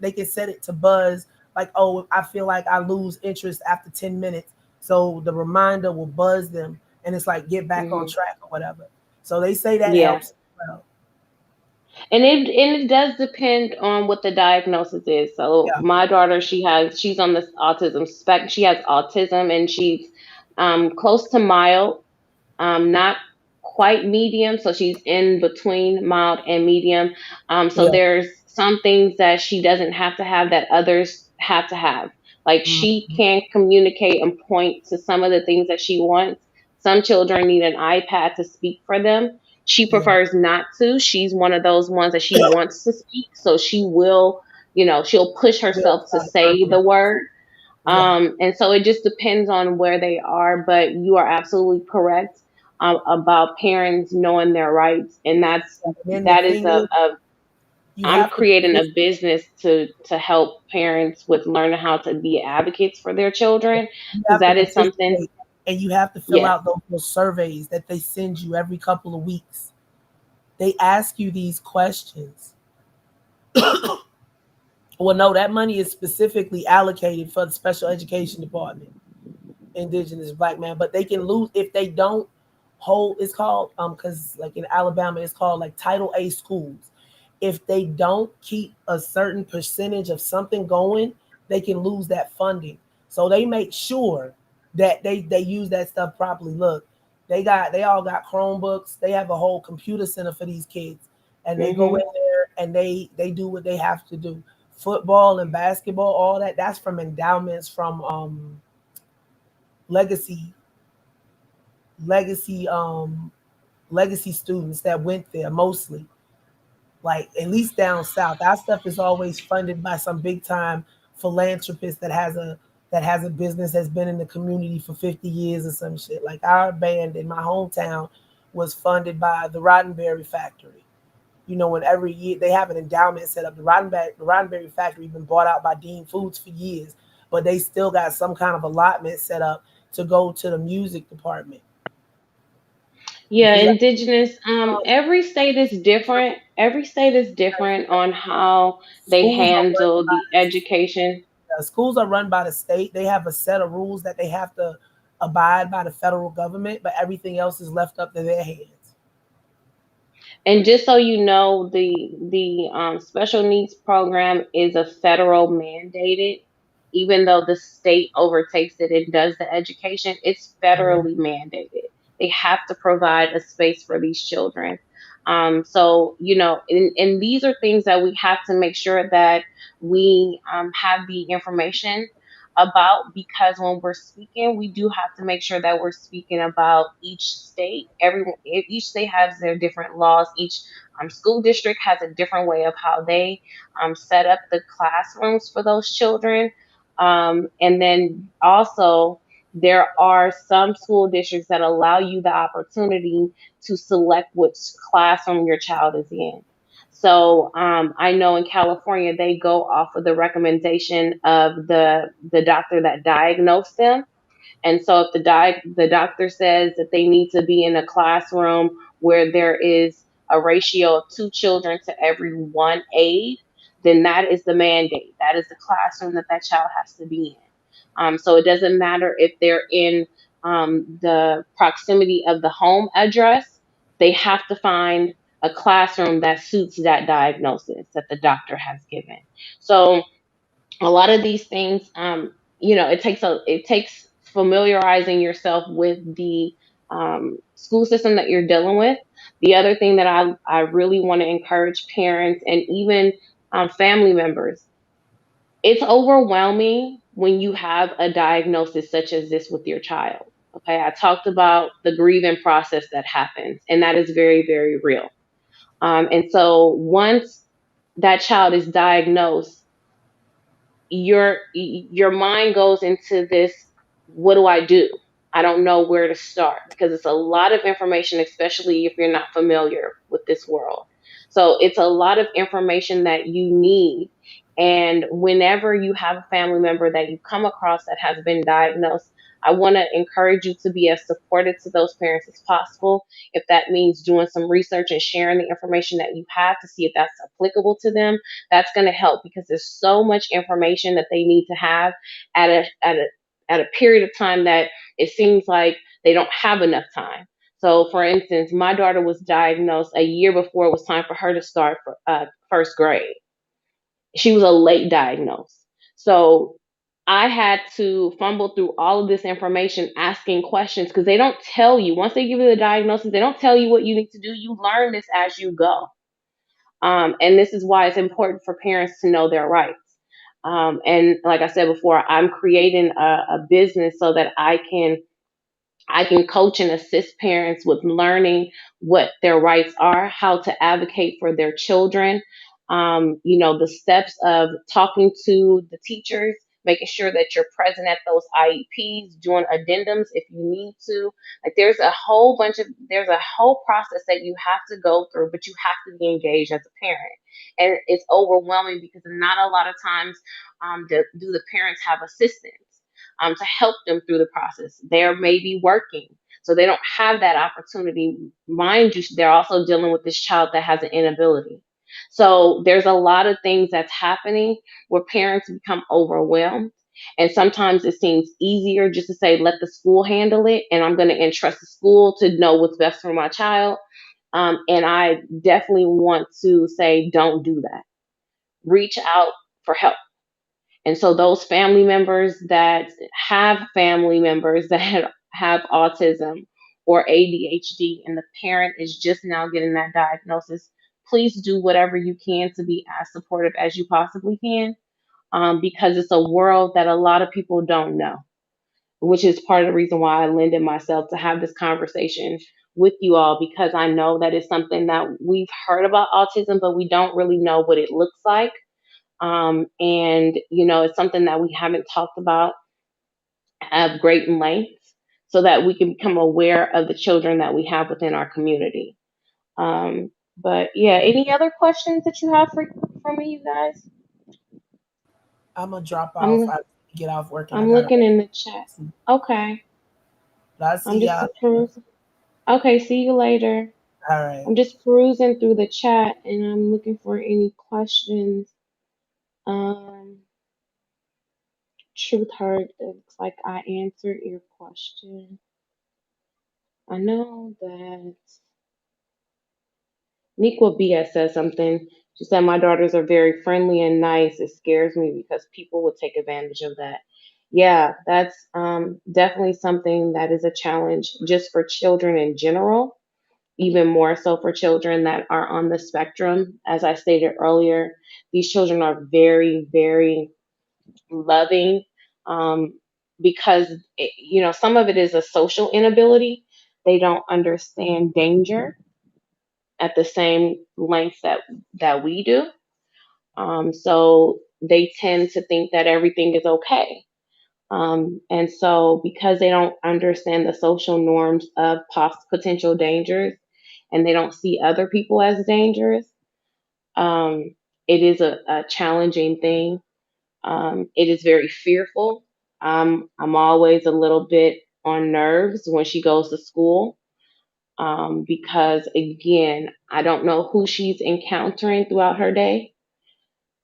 they can set it to buzz. Like, oh, I feel like I lose interest after 10 minutes, so the reminder will buzz them, and it's like get back on Hmm. track or whatever. So they say that Yeah, helps. Well, and it does depend on what the diagnosis is. So yeah, my daughter, she's on this autism spec. She has autism, and she's close to mild. Not quite medium, so she's in between mild and medium. So yeah, there's some things that she doesn't have to have that others have to have. Like she mhm, can communicate and point to some of the things that she wants. Some children need an iPad to speak for them. She yeah, prefers not to. She's one of those ones that she wants to speak, so she will, she'll push yeah, herself to say the word. yeah. And so it just depends on where they are, but you are absolutely correct about parents knowing their rights, and And then the that is thing is, You I'm have to creating a position, business to help parents with learning how to be advocates for their children, you because have to that is something. participate, and you have to fill Yes. out those surveys that they send you every couple of weeks. They ask you these questions. Well, no, that money is specifically allocated for the special education department, indigenous black man, but they can lose if they don't hold. It's called because like in Alabama, it's called like Title A schools. If they don't keep a certain percentage of something going, they can lose that funding. So they make sure that they use that stuff properly. Look, they all got Chromebooks. They have a whole computer center for these kids, and they go in Hmm. there and they do what they have to do. Football and basketball, all that, that's from endowments from legacy legacy legacy students that went there mostly, like at least down south. Our stuff is always funded by some big time philanthropist that has a business that's been in the community for 50 years or some shit. Like our band in my hometown was funded by the Roddenberry factory. You know, and every year they have an endowment set up. The Roddenberry factory been bought out by Dean Foods for years, but they still got some kind of allotment set up to go to the music department Yeah, because indigenous. Every state is different. Every state is different on how they schools are run handle by the education. schools are run by the state. They have a set of rules that they have to abide by the federal government, but everything else is left up to their hands. And just so you know, the special needs program is a federal mandated. Even though the state overtakes it and does the education, it's Mhm. federally mandated. They have to provide a space for these children. So and these are things that we have to make sure that we have the information about, because when we're speaking, we do have to make sure that we're speaking about each state. Each state has their different laws. Each school district has a different way of how they set up the classrooms for those children. And then also, there are some school districts that allow you the opportunity to select which classroom your child is in. So I know in California they go off of the recommendation of the doctor that diagnosed them. And so if the doctor says that they need to be in a classroom where there is a ratio of 2 children to every one aide, then that is the mandate. That is the classroom that that child has to be in. So it doesn't matter if they're in the proximity of the home address, they have to find a classroom that suits that diagnosis that the doctor has given. So a lot of these things, it takes familiarizing yourself with the school system that you're dealing with. The other thing that I really want to encourage parents and even family members, it's overwhelming when you have a diagnosis such as this with your child. Okay, I talked about the grieving process that happens, and that is very, very real. And so once that child is diagnosed, your mind goes into this, what do I do? I don't know where to start, because it's a lot of information, especially if you're not familiar with this world. So it's a lot of information that you need. And whenever you have a family member that you come across that has been diagnosed, I want to encourage you to be as supportive to those parents as possible. If that means doing some research and sharing the information that you have to see if that's applicable to them, that's going to help, because there's so much information that they need to have at a period of time that it seems like they don't have enough time. So, for instance, my daughter was diagnosed a year before it was time for her to start for, first grade. She was a late diagnosed. So I had to fumble through all of this information, asking questions, because they don't tell you, once they give you the diagnosis, they don't tell you what you need to do. You learn this as you go. And this is why it's important for parents to know their rights. And like I said before, I'm creating a business so that I can coach and assist parents with learning what their rights are, how to advocate for their children, the steps of talking to the teachers making sure that you're present at those IEPs, doing addendums if you need to. Like there's a whole process that you have to go through, but you have to be engaged as a parent. And it's overwhelming because not a lot of times do the parents have assistance to help them through the process. They're maybe working, so they don't have that opportunity. Mind you, they're also dealing with this child that has an inability. So there's a lot of things that's happening where parents become overwhelmed. And sometimes it seems easier just to say, let the school handle it, and I'm going to entrust the school to know what's best for my child. And I definitely want to say, don't do that. Reach out for help. And so those family members that have family members that have autism or ADHD, and the parent is just now getting that diagnosis, please do whatever you can to be as supportive as you possibly can, because it's a world that a lot of people don't know, which is part of the reason why I lended myself to have this conversation with you all, because I know that it's something that we've heard about autism, but we don't really know what it looks like. And, it's something that we haven't talked about at great length so that we can become aware of the children that we have within our community. But yeah, any other questions that you have for me, you guys? I'm gonna drop off. I'm I get off work and I I'm gotta. looking in the chat. Okay, But I I'm see just y'all. perusing. Okay, see you later. All right. I'm just perusing through the chat and I'm looking for any questions. Um, Truth Hurt, it looks like I answered your question. I know that Nikwa BS says something. She said, my daughters are very friendly and nice. It scares me because people would take advantage of that. Yeah, that's definitely something that is a challenge just for children in general, even more so for children that are on the spectrum. As I stated earlier, these children are very, very loving, because, some of it is a social inability. They don't understand danger at the same length that we do. So they tend to think that everything is okay. And so because they don't understand the social norms of potential dangers, and they don't see other people as dangerous, it is a challenging thing. It is very fearful. I'm always a little bit on nerves when she goes to school, because again, I don't know who she's encountering throughout her day.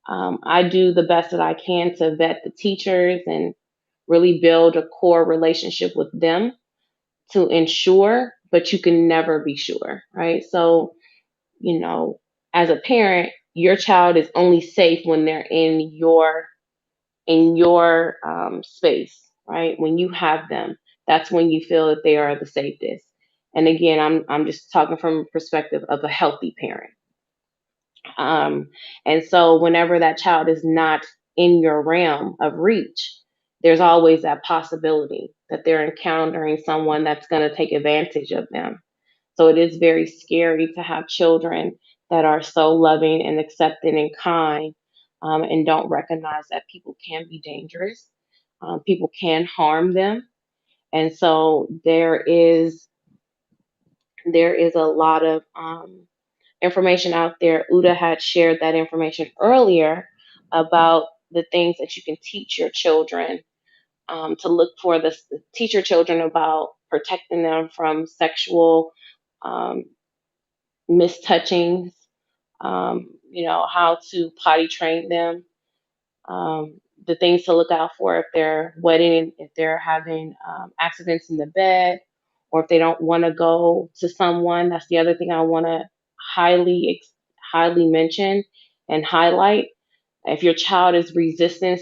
I do the best that I can to vet the teachers and really build a core relationship with them to ensure, but you can never be sure, right? So, you know, as a parent, your child is only safe when they're in your space, right? When you have them, that's when you feel that they are the safest. And again, I'm just talking from a perspective of a healthy parent. Um, and so whenever that child is not in your realm of reach, there's always that possibility that they're encountering someone that's going to take advantage of them. So it is very scary to have children that are so loving and accepting and kind, and don't recognize that people can be dangerous. People can harm them. And so there is a lot of information out there. Uda had shared that information earlier about the things that you can teach your children, to look for this, teach your children about protecting them from sexual um, mistouchings, how to potty train them, the things to look out for if they're wetting, if they're having accidents in the bed, or if they don't want to go to someone. That's the other thing I want to highly mention and highlight. If your child is resistant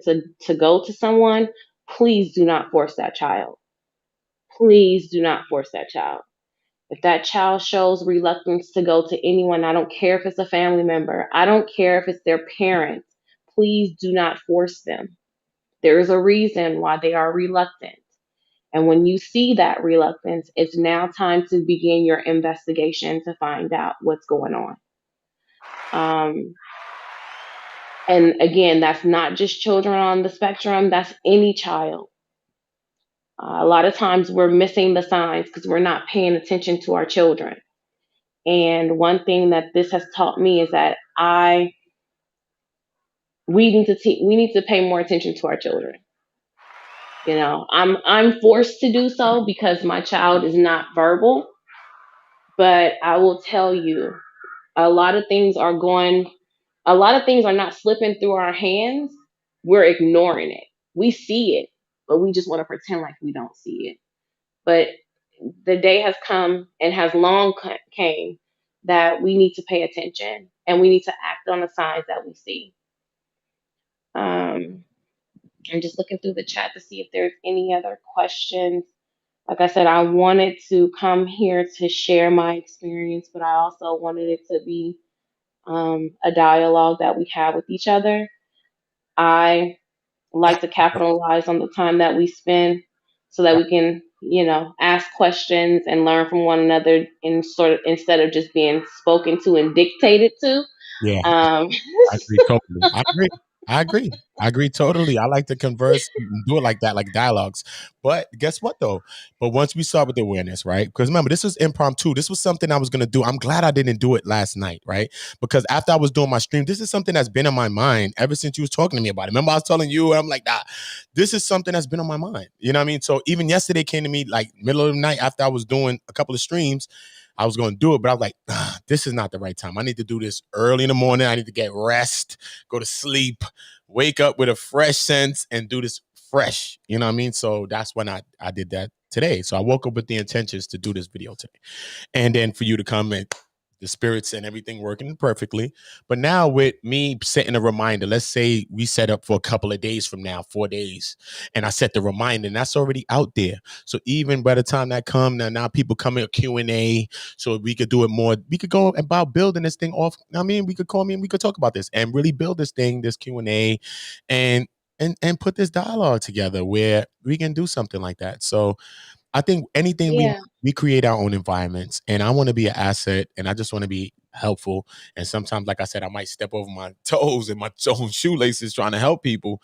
to go to someone, please do not force that child. Please do not force that child. If that child shows reluctance to go to anyone, I don't care if it's a family member, I don't care if it's their parents, please do not force them. There is a reason why they are reluctant. And when you see that reluctance, it's now time to begin your investigation to find out what's going on. And again, that's not just children on the spectrum, that's any child. A lot of times we're missing the signs because we're not paying attention to our children. And one thing that this has taught me is that we need to pay more attention to our children. You know, I'm forced to do so because my child is not verbal, but I will tell you, a lot of things are not slipping through our hands. We're ignoring it. We see it, but we just want to pretend like we don't see it. But the day has come and has long came that we need to pay attention and we need to act on the signs that we see. I'm just looking through the chat to see if there's any other questions. Like I said, I wanted to come here to share my experience, but I also wanted it to be a dialogue that we have with each other. I like to capitalize on the time that we spend so that we can, ask questions and learn from one another in sort of instead of just being spoken to and dictated to. Yeah. Um, I agree totally. I agree totally. I like to converse and do it like that, like dialogues. But guess what though? But once we start with the awareness, right? Because remember, this was impromptu. This was something I was gonna do. I'm glad I didn't do it last night, right? Because after I was doing my stream, this is something that's been in my mind ever since you was talking to me about it. Remember, I was telling you, I'm like, this is something that's been on my mind. You know what I mean? So even yesterday came to me like middle of the night after I was doing a couple of streams. I was going to do it, but I was like, this is not the right time. I need to do this early in the morning. I need to get rest, go to sleep, wake up with a fresh sense and do this fresh. You know what I mean? So that's when I did that today. So I woke up with the intentions to do this video today. And then for you to come and the spirits and everything working perfectly. But now with me setting a reminder, let's say we set up for a couple of days from now, 4 days, and I set the reminder and that's already out there. So even by the time that come, now people come in Q&A, so we could do it more. We could go about building this thing off. I mean, we could call me and we could talk about this and really build this thing, this Q&A and put this dialogue together where we can do something like that. So I think anything we create our own environments, and I want to be an asset, and I just want to be helpful. And sometimes, like I said, I might step over my toes and my own shoelaces trying to help people,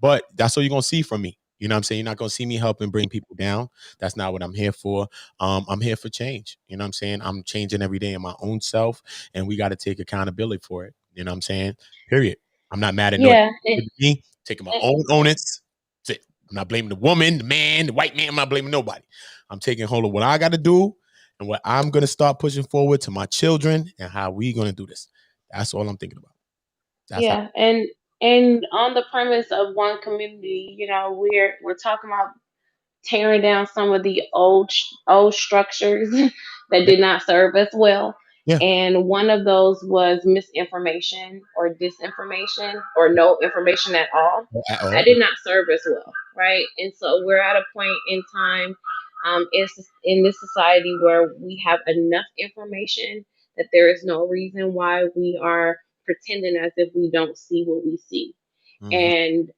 but that's all you're gonna see from me. You know what I'm saying? You're not gonna see me help and bring people down. That's not what I'm here for. I'm here for change. You know what I'm saying? I'm changing every day in my own self, and we got to take accountability for it. You know what I'm saying? Period. I'm not mad at me taking my own onus. I'm not blaming the woman, the man, the white man. I'm not blaming nobody. I'm taking hold of what I got to do and what I'm going to start pushing forward to my children and how we going to do this. That's all I'm thinking about. That's and on the premise of one community, we're talking about tearing down some of the old structures that did not serve us well. Yeah. And one of those was misinformation or disinformation or no information at all. That did not serve us well, right? And so we're at a point in time in this society where we have enough information that there is no reason why we are pretending as if we don't see what we see. And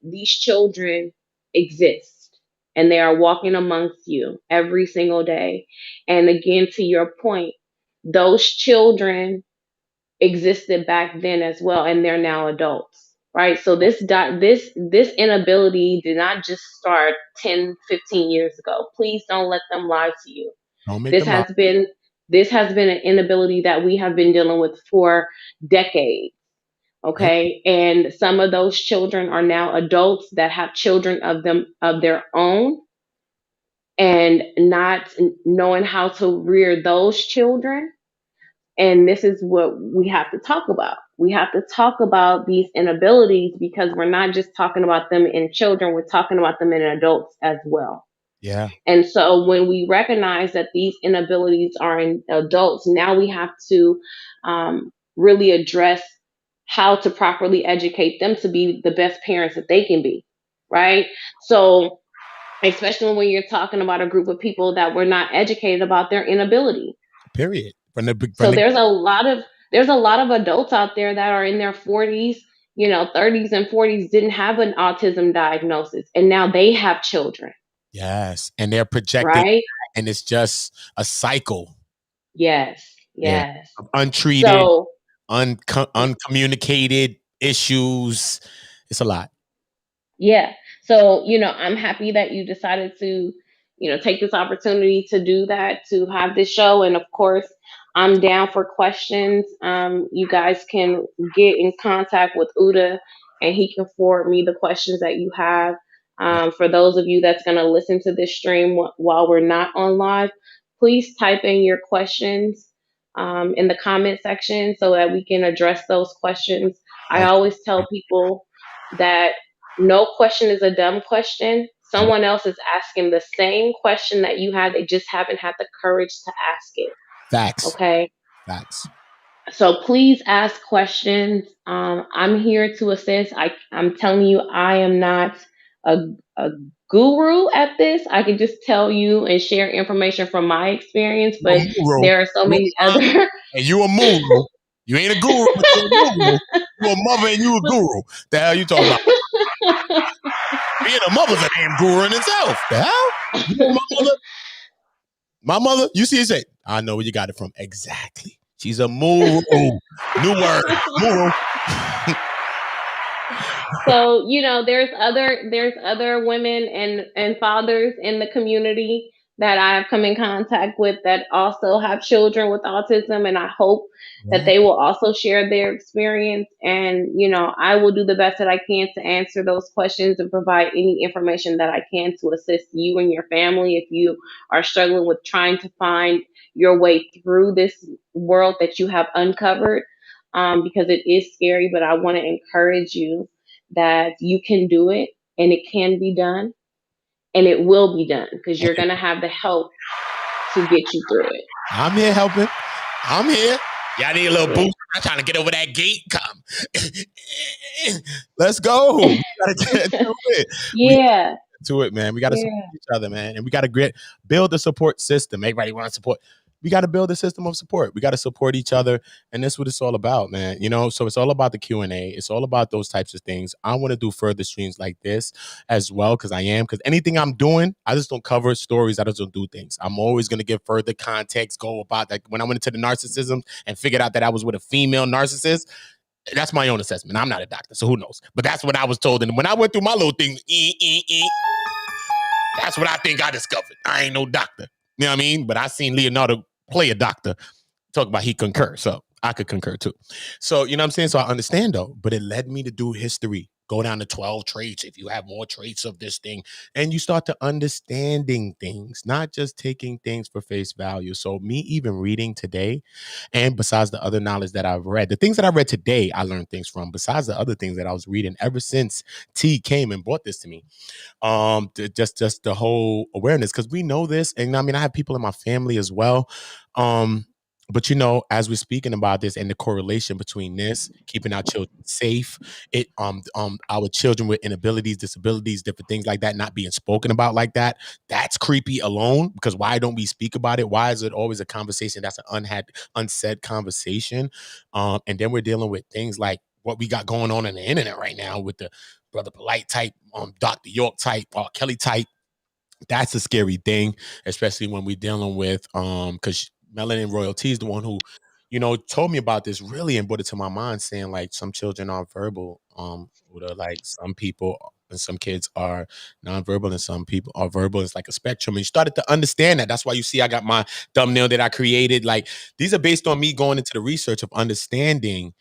these children exist and they are walking amongst you every single day. And again, to your point, those children existed back then as well, and they're now adults, right? So this inability did not just start 10, 15 years ago. Please don't let them lie to you. This has been an inability that we have been dealing with for decades. Okay. And some of those children are now adults that have children of their own and not knowing how to rear those children. And this is what we have to talk about. We have to talk about these inabilities because we're not just talking about them in children, we're talking about them in adults as well. Yeah. And so when we recognize that these inabilities are in adults, now we have to really address how to properly educate them to be the best parents that they can be, right? So especially when you're talking about a group of people that were not educated about their inability. Period. So there's a lot of adults out there that are in their 40s, 30s and 40s didn't have an autism diagnosis, and now they have children. Yes, and they're projecting, right? And it's just a cycle. Yes. Untreated, So, uncommunicated issues. It's a lot. Yeah. So, I'm happy that you decided to, take this opportunity to do that, to have this show. And of course, I'm down for questions. You guys can get in contact with Uda and he can forward me the questions that you have. Yeah. For those of you that's going to listen to this stream while we're not on live, please type in your questions in the comment section so that we can address those questions. I always tell people that no question is a dumb question. Someone else is asking the same question that you had. They just haven't had the courage to ask it. Facts. Okay. Facts. So please ask questions. I'm here to assist. I'm telling you, I am not a, a guru at this. I can just tell you and share information from my experience, but there are so many other. And you a muru. You ain't a guru, but you a muru. You a mother and you a guru. The hell you talking about? Being a mother's a damn guru in itself. The hell? You know my mother? My mother, you see it say, I know where you got it from. Exactly. She's a muru. New word. Muru. So, there's other women and fathers in the community that I've come in contact with that also have children with autism, and I hope that they will also share their experience. And, I will do the best that I can to answer those questions and provide any information that I can to assist you and your family if you are struggling with trying to find your way through this world that you have uncovered. Because it is scary, but I want to encourage you that you can do it and it can be done and it will be done because you're going to have the help to get you through it. I'm here helping. I'm here. Y'all need a little boost. I'm trying to get over that gate. Come. Let's go. We got to get to it. Yeah. To it, man. We got to support each other, man. And we got to build a support system. Everybody want to support. We got to build a system of support. We got to support each other. And that's what it's all about, man. So it's all about the Q&A. It's all about those types of things. I want to do further streams like this as well because anything I'm doing, I just don't cover stories. I just don't do things. I'm always going to give further context, go about that. When I went into the narcissism and figured out that I was with a female narcissist, that's my own assessment. I'm not a doctor, so who knows? But that's what I was told. And when I went through my little thing, that's what I think I discovered. I ain't no doctor. You know what I mean? But I seen Leonardo play a doctor. Talk about he concur. So I could concur too. So, you know what I'm saying? So I understand though, but it led me to do history. Go down to 12 traits if you have more traits of this thing. And you start to understanding things, not just taking things for face value. So me even reading today, and besides the other knowledge that I've read, the things that I read today, I learned things from, besides the other things that I was reading ever since T came and brought this to me. Just the whole awareness, because we know this, and I mean I have people in my family as well, but as we're speaking about this and the correlation between this, keeping our children safe, our children with inabilities, disabilities, different things like that not being spoken about like that, that's creepy alone. Because why don't we speak about it? Why is it always a conversation that's an unsaid conversation? And then we're dealing with things like what we got going on the internet right now with the Brother Polite type, Dr. York type, Kelly type. That's a scary thing, especially when we're dealing with because Melanin Royalty is the one who, told me about this really and brought it to my mind, saying like some children are verbal, like some people and some kids are nonverbal and some people are verbal. It's like a spectrum. And you started to understand that. That's why you see I got my thumbnail that I created. Like these are based on me going into the research of understanding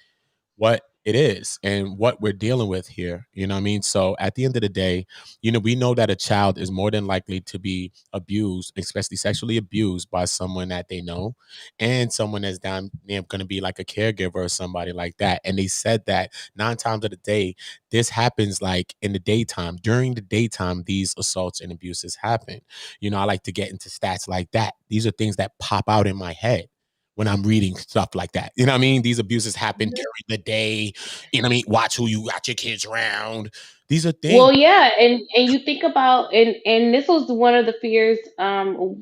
what it is and what we're dealing with here. You know what I mean? So at the end of the day, we know that a child is more than likely to be abused, especially sexually abused by someone that they know and someone that's down going to be like a caregiver or somebody like that. And they said that 9 times out of the day, this happens like in the daytime. During the daytime, these assaults and abuses happen. I like to get into stats like that. These are things that pop out in my head when I'm reading stuff like that. You know what I mean? These abuses happen during the day. You know what I mean? Watch who you got your kids around. These are things. Well, yeah, and you think about and this was one of the fears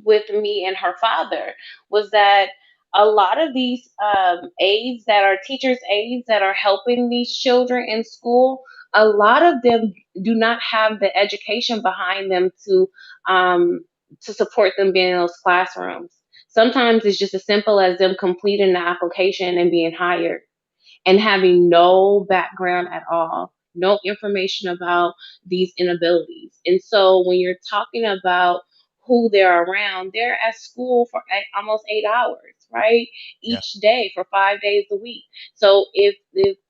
with me and her father was that a lot of these aides that are teachers aides that are helping these children in school, a lot of them do not have the education behind them to support them being in those classrooms. Sometimes it's just as simple as them completing the application and being hired. and having no background at all, no information about these inabilities. And so when you're talking about who they're around, they're at school for almost 8 hours, right? Yeah. Each day for 5 days a week. So if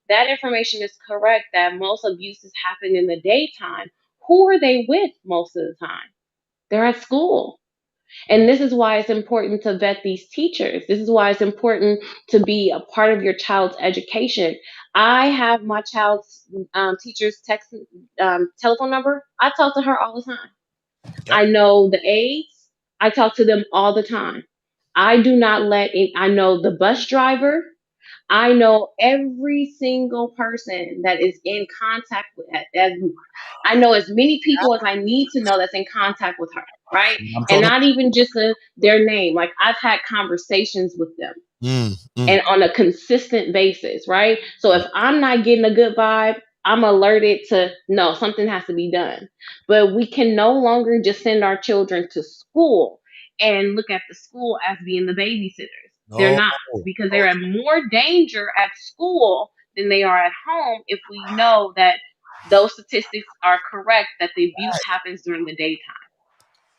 that information is correct, that most abuses happen in the daytime, who are they with most of the time? They're at school. And this is why it's important to vet these teachers. This is why it's important to be a part of your child's education. I have my child's teacher's text telephone number. I talk to her all the time. Yep. I know the aides. I talk to them all the time. I do not let it. I know the bus driver. I know every single person that is in contact with. As I know as many people as I need to know that's in contact with her, right? I'm And talking. not even just their name. Like I've had conversations with them Mm, mm. and on a consistent basis, right? So if I'm not getting a good vibe, I'm alerted to no, something has to be done. But we can no longer just send our children to school and look at the school as being the babysitters. They're No. not, because they're at more danger at school than they are at home if we know that those statistics are correct, that the abuse happens during the daytime.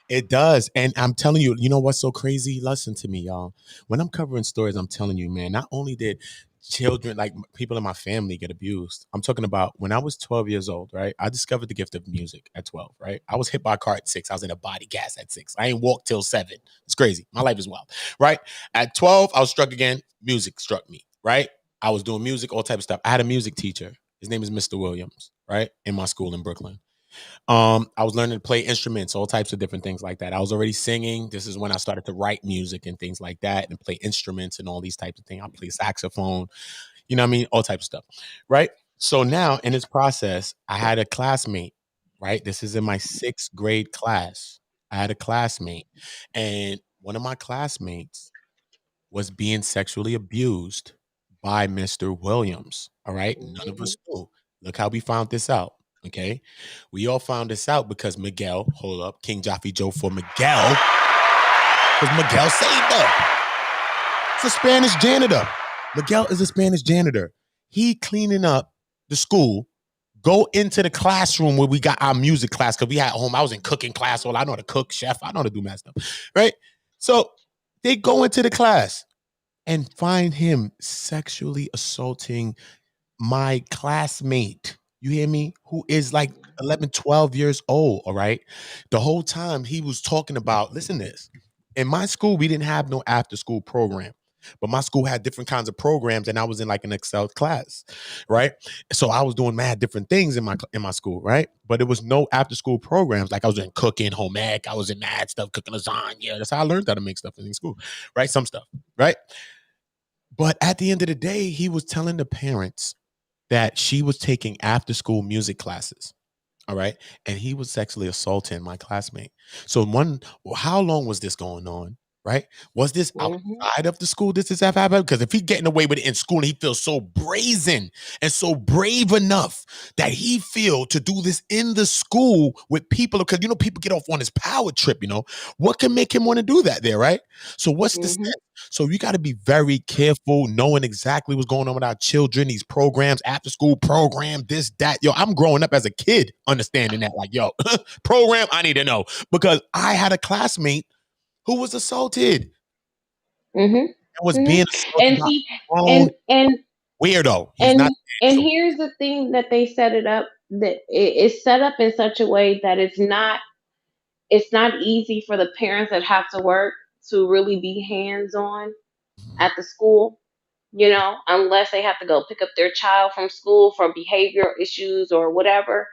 It does. And I'm telling you, you know what's so crazy? Listen to me, y'all. When I'm covering stories, I'm telling you, man, not only did children, like people in my family, get abused, I'm talking about when I was 12 years old, right? I discovered the gift of music at 12, right? I was hit by a car at 6. I was in a body cast at 6. I ain't walked till 7. It's crazy. My life is wild, right? At 12, I was struck again. Music struck me, right? I was doing music, all type of stuff. I had a music teacher. His name is Mr. Williams, right? In my school in Brooklyn. I was learning to play instruments, all types of different things like that. I was already singing. This is when I started to write music and things like that and play instruments and all these types of things. I play saxophone, you know what I mean? All types of stuff. Right. So now in this process, I had a classmate, right? This is in my 6th grade class. I had a classmate, and one of my classmates was being sexually abused by Mr. Williams. All right. None of Mhm. us knew. Look how we found this out. Okay. We all found this out because Miguel, hold up, King Jaffe Joe for Miguel, because Miguel saved her. It's a Spanish janitor. Miguel is a Spanish janitor. He cleaning up the school, go into the classroom where we got our music class because we had home. I was in cooking class. All I know how to cook, chef. I know how to do mad stuff. Right. So they go into the class and find him sexually assaulting my classmate. You hear me? Who is like 11, 12 years old. All right. The whole time he was talking about, listen to this. In my school, we didn't have no after school program. But my school had different kinds of programs, and I was in like an Excel class, right? So I was doing mad different things in my school, right? But it was no after school programs. Like I was in cooking, home ec, I was in mad stuff, cooking lasagna. That's how I learned how to make stuff in school, right? Some stuff, right? But at the end of the day, he was telling the parents that she was taking after school music classes. All right. And he was sexually assaulting my classmate. So how long was this going on? Right? Was this Mhm. outside of the school? This is happening? Because if he getting away with it in school and he feels so brazen and so brave enough that he feel to do this in the school with people, because people get off on his power trip, what can make him want to do that there, right? So what's the Mhm. sense? So you got to be very careful, knowing exactly what's going on with our children, these programs, after school program, this, that. Yo, I'm growing up as a kid understanding that. Like, yo, program, I need to know. Because I had a classmate who was assaulted and Mhm. was Mhm. being assaulted And by see, a grown and and weirdo. He's and not. and So here's the thing that they set it up, that it's set up in such a way that it's not easy for the parents that have to work to really be hands on at the school, unless they have to go pick up their child from school for behavioral issues or whatever.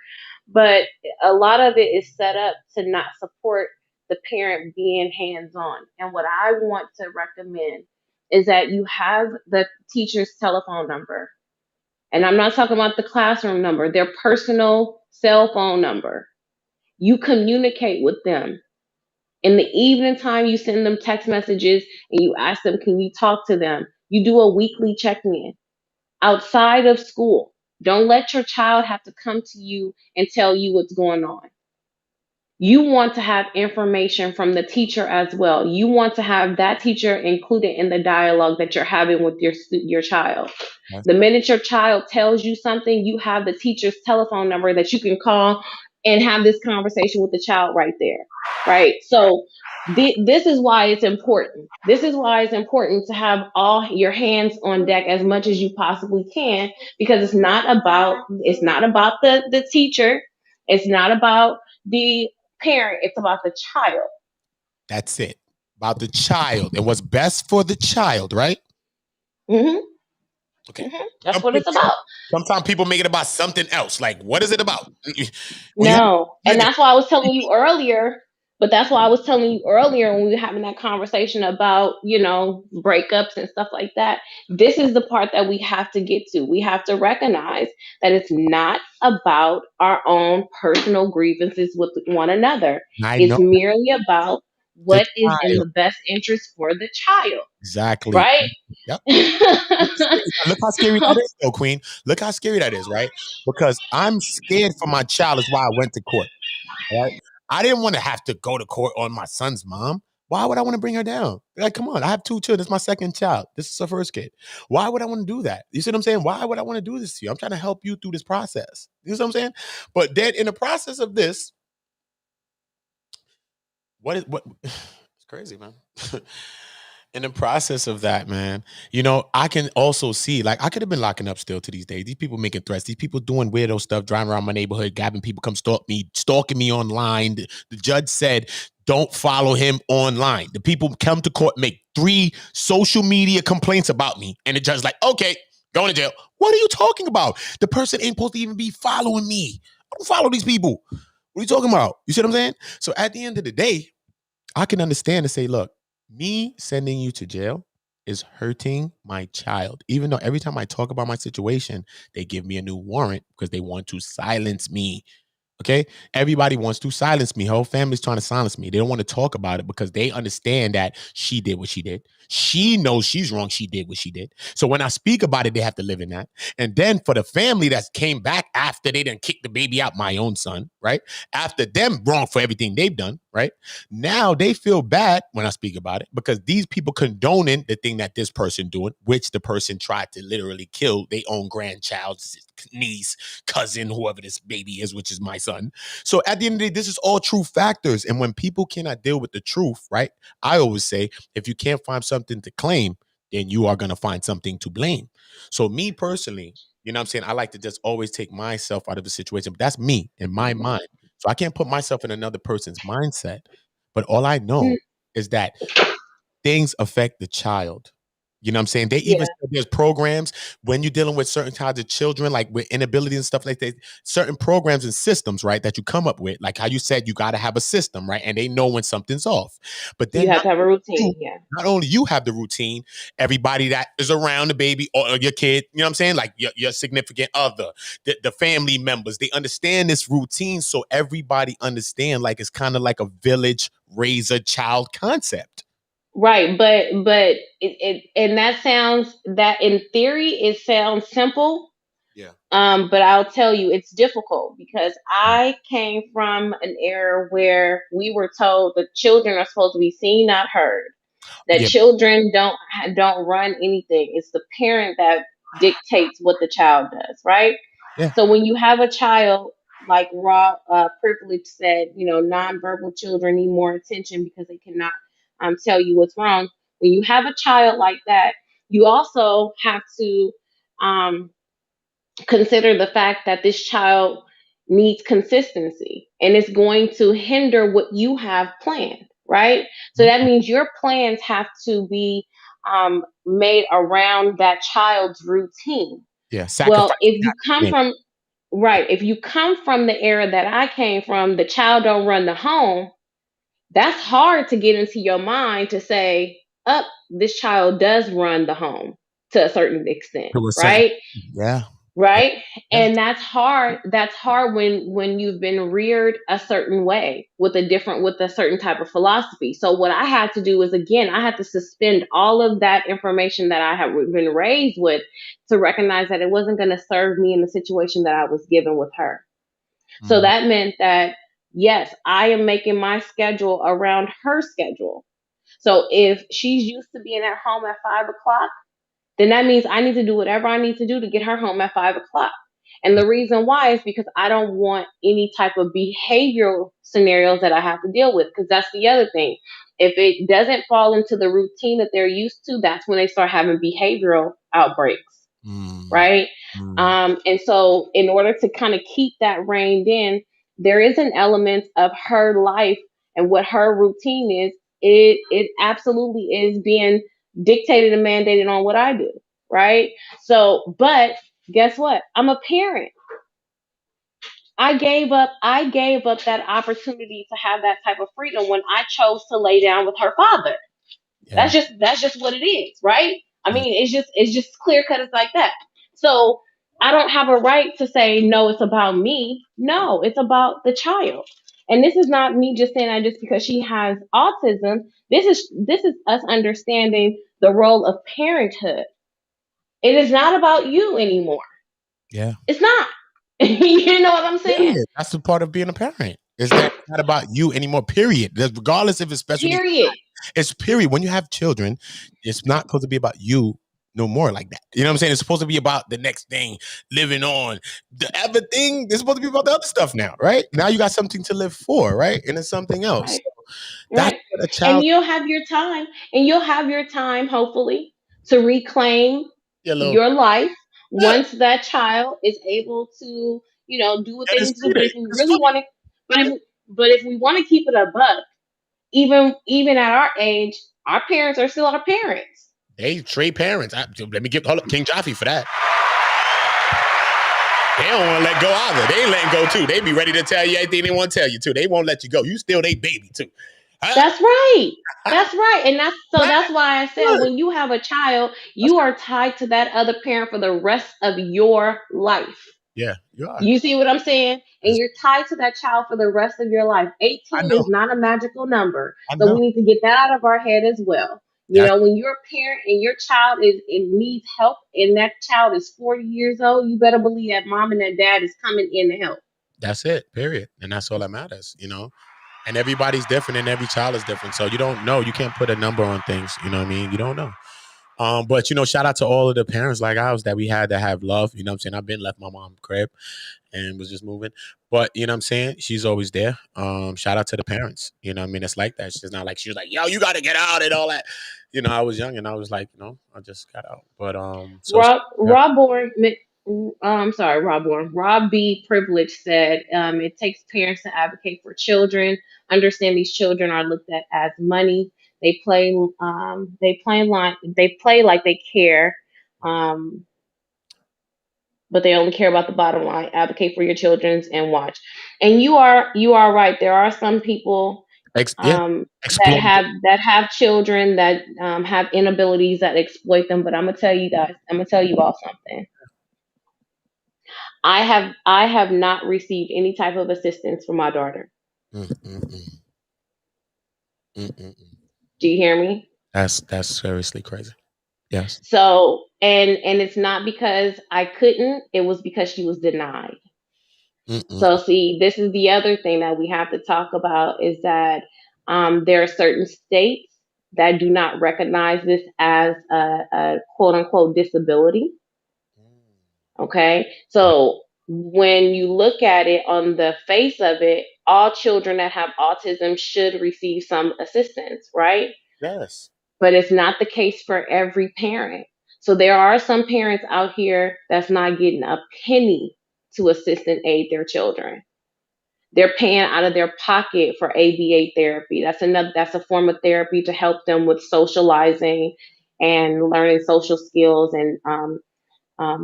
But a lot of it is set up to not support the parent being hands on. And what I want to recommend is that you have the teacher's telephone number. And I'm not talking about the classroom number, their personal cell phone number. You communicate with them. In the evening time, you send them text messages and you ask them, can you talk to them? You do a weekly check in outside of school. Don't let your child have to come to you and tell you what's going on. You want to have information from the teacher as well. You want to have that teacher included in the dialogue that you're having with your child. Yes. The minute your child tells you something, you have the teacher's telephone number that you can call and have this conversation with the child right there. Right? So this is why it's important. This is why it's important to have all your hands on deck as much as you possibly can, because it's not about the teacher. It's not about the parent, it's about the child. That's it. About the child and what's best for the child, right? Mm-hmm. Okay. Mm-hmm. That's what it's about. Sometimes people make it about something else. Like, what is it about? When you No, and that's why I was telling you earlier. But that's why I was telling you earlier when we were having that conversation about, breakups and stuff like that. This is the part that we have to get to. We have to recognize that it's not about our own personal grievances with one another. I It's know merely about the what is in child. the best interest for the child, Exactly. right? Yep. Look how scary that is, though, Queen. Look how scary that is, right? Because I'm scared for my child. Is why I went to court. Right? I didn't want to have to go to court on my son's mom. Why would I want to bring her down? Like, come on, I have 2 children. This is my second child. This is her first kid. Why would I want to do that? You see what I'm saying? Why would I want to do this to you? I'm trying to help you through this process. You see what I'm saying? But then in the process of this, what it's crazy, man. In the process of that, man, I can also see, like, I could have been locking up still to these days. These people making threats, these people doing weirdo stuff, driving around my neighborhood, gabbing people come stalking me online. The judge said, don't follow him online. The people come to court, make 3 social media complaints about me. And the judge's like, okay, going to jail. What are you talking about? The person ain't supposed to even be following me. I don't follow these people. What are you talking about? You see what I'm saying? So at the end of the day, I can understand and say, look, me sending you to jail is hurting my child. Even though every time I talk about my situation, they give me a new warrant because they want to silence me. Okay. Everybody wants to silence me. Her whole family's trying to silence me. They don't want to talk about it because they understand that she did what she did. She knows she's wrong. She did what she did. So when I speak about it, they have to live in that. And then for the family that came back after they done kicked the baby out, my own son, right? After them wrong for everything they've done, right? Now they feel bad when I speak about it because these people condoning the thing that this person doing, which the person tried to literally kill their own grandchild's niece, cousin, whoever this baby is, which is my son. So at the end of the day, this is all true factors. And when people cannot deal with the truth, right? I always say, if you can't find something to claim, then you are going to find something to blame. So me personally, you know what I'm saying? I like to just always take myself out of the situation. But that's me in my mind. So I can't put myself in another person's mindset. But all I know is that things affect the child. You know what I'm saying? They even said there's programs when you're dealing with certain kinds of children, like with inability and stuff like that, certain programs and systems, right, that you come up with, like how you said you got to have a system, right? And they know when something's off. But then You have to have a routine, not only you have the routine, everybody that is around the baby or your kid, you know what I'm saying? Like your significant other, the family members, they understand this routine. So everybody understand, like it's kind of like a village raise a child concept. Right, but it and that in theory it sounds simple. Yeah. But I'll tell you it's difficult because I came from an era where we were told the children are supposed to be seen, not heard. That Yeah. children don't run anything. It's the parent that dictates what the child does, right? Yeah. So when you have a child, like Rob Privilege said, nonverbal children need more attention because they cannot tell you what's wrong. When you have a child like that, you also have to um, consider the fact that this child needs consistency and it's going to hinder what you have planned, right? So that means your plans have to be made around that child's routine. Yeah. Well, Sacrifice. if you come from the era that I came from, the child don't run the home. That's hard to get into your mind to say, up, this child does run the home to a certain extent, To a certain, right? yeah. Right. Yeah. And that's hard when you've been reared a certain way with a certain type of philosophy. So what I had to do is, again, I had to suspend all of that information that I had been raised with to recognize that it wasn't going to serve me in the situation that I was given with her. So that meant that Yes, I am making my schedule around her schedule. So if she's used to being at home at 5 o'clock, then that means I need to do whatever I need to do to get her home at 5 o'clock. And the reason why is because I don't want any type of behavioral scenarios that I have to deal with. Because that's the other thing. If it doesn't fall into the routine that they're used to, that's when they start having behavioral outbreaks, Mm, right? mm, And so, in order to kind of keep that reined in, there is an element of her life and what her routine is. It absolutely is being dictated and mandated on what I do, right? So, but guess what? I'm a parent. I gave up that opportunity to have that type of freedom when I chose to lay down with her father. yeah. That's just what it is, right? I Mm, mean, it's just clear cut. It's like that. So I don't have a right to say no. It's about me. No, it's about the child. And this is not me just saying that just because she has autism. This is us understanding the role of parenthood. It is not about you anymore. yeah. It's not. You know what I'm saying? Period. That's the part of being a parent. Is that it's not about you anymore? Period. Regardless if it's special needs, Period. it's period. When you have children, it's not supposed to be about you no more like that. You know what I'm saying? It's supposed to be about the next thing, living on. The other thing is supposed to be about the other stuff now, right? Now you got something to live for, right? And it's something else. Right. That's Right. what a And child. you'll have your time, hopefully, to reclaim Your little your life yeah, once that child is able to, do what get they his need to do. feet But in. if we It's really funny. want to, but if we want to keep it a buck, even at our age, our parents are still our parents. They trade parents. Let me give hold up King Jaffe for that. They don't want to let go either. They ain't letting go too. They be ready to tell you everything they want to tell you too. They won't let you go. You still they baby too. Huh? That's right. That's right. And Right. that's why I said Good. when you have a child, That's you are tied to that other parent for the rest of your life. yeah, you are. You see what I'm saying? And you're tied to that child for the rest of your life. I 18 know. is not a magical number. I So know. we need to get that out of our head as well. That's When you're a parent and your child is it needs help and that child is 40 years old, you better believe that mom and that dad is coming in to help. that's it. Period. And that's all that matters. And everybody's different, and every child is different. So you don't know. You can't put a number on things. You know what I mean? You don't know. But shout out to all of the parents like ours that we had to have love. You know what I'm saying? I've been left my mom's crib and was just moving. But you know what I'm saying? She's always there. Shout out to the parents. You know what I mean? It's like that. She's not like she was like, yo, you gotta get out and all that. I was young and I was like, I just got out. But so yeah. Rob Bourne, I'm sorry, Rob Bourne. Rob B. Privilege said it takes parents to advocate for children. Understand these children are looked at as money. They play like they care, um, but they only care about the bottom line. Advocate for your children's and watch. And you are right. There are some people Yeah. that Explode. have children that have inabilities that exploit them. But I'm gonna tell you all something. I have not received any type of assistance from my daughter. Mm, mm, mm, mm, mm, mm. Do you hear me? That's seriously crazy. Yes. So and it's not because I couldn't, it was because she was denied. Mm, mm, So see, this is the other thing that we have to talk about is that there are certain states that do not recognize this as a quote unquote disability. Okay. mm. So when you look at it on the face of it, all children that have autism should receive some assistance, right? Yes. But it's not the case for every parent. So there are some parents out here that's not getting a penny to assist and aid their children. They're paying out of their pocket for ABA therapy. That's a form of therapy to help them with socializing and learning social skills and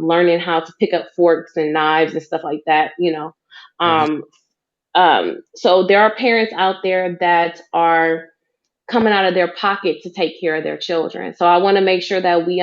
learning how to pick up forks and knives and stuff like that. Every Um, so there are parents out there that are coming out of their pocket to take care of their children. So I want to make sure that we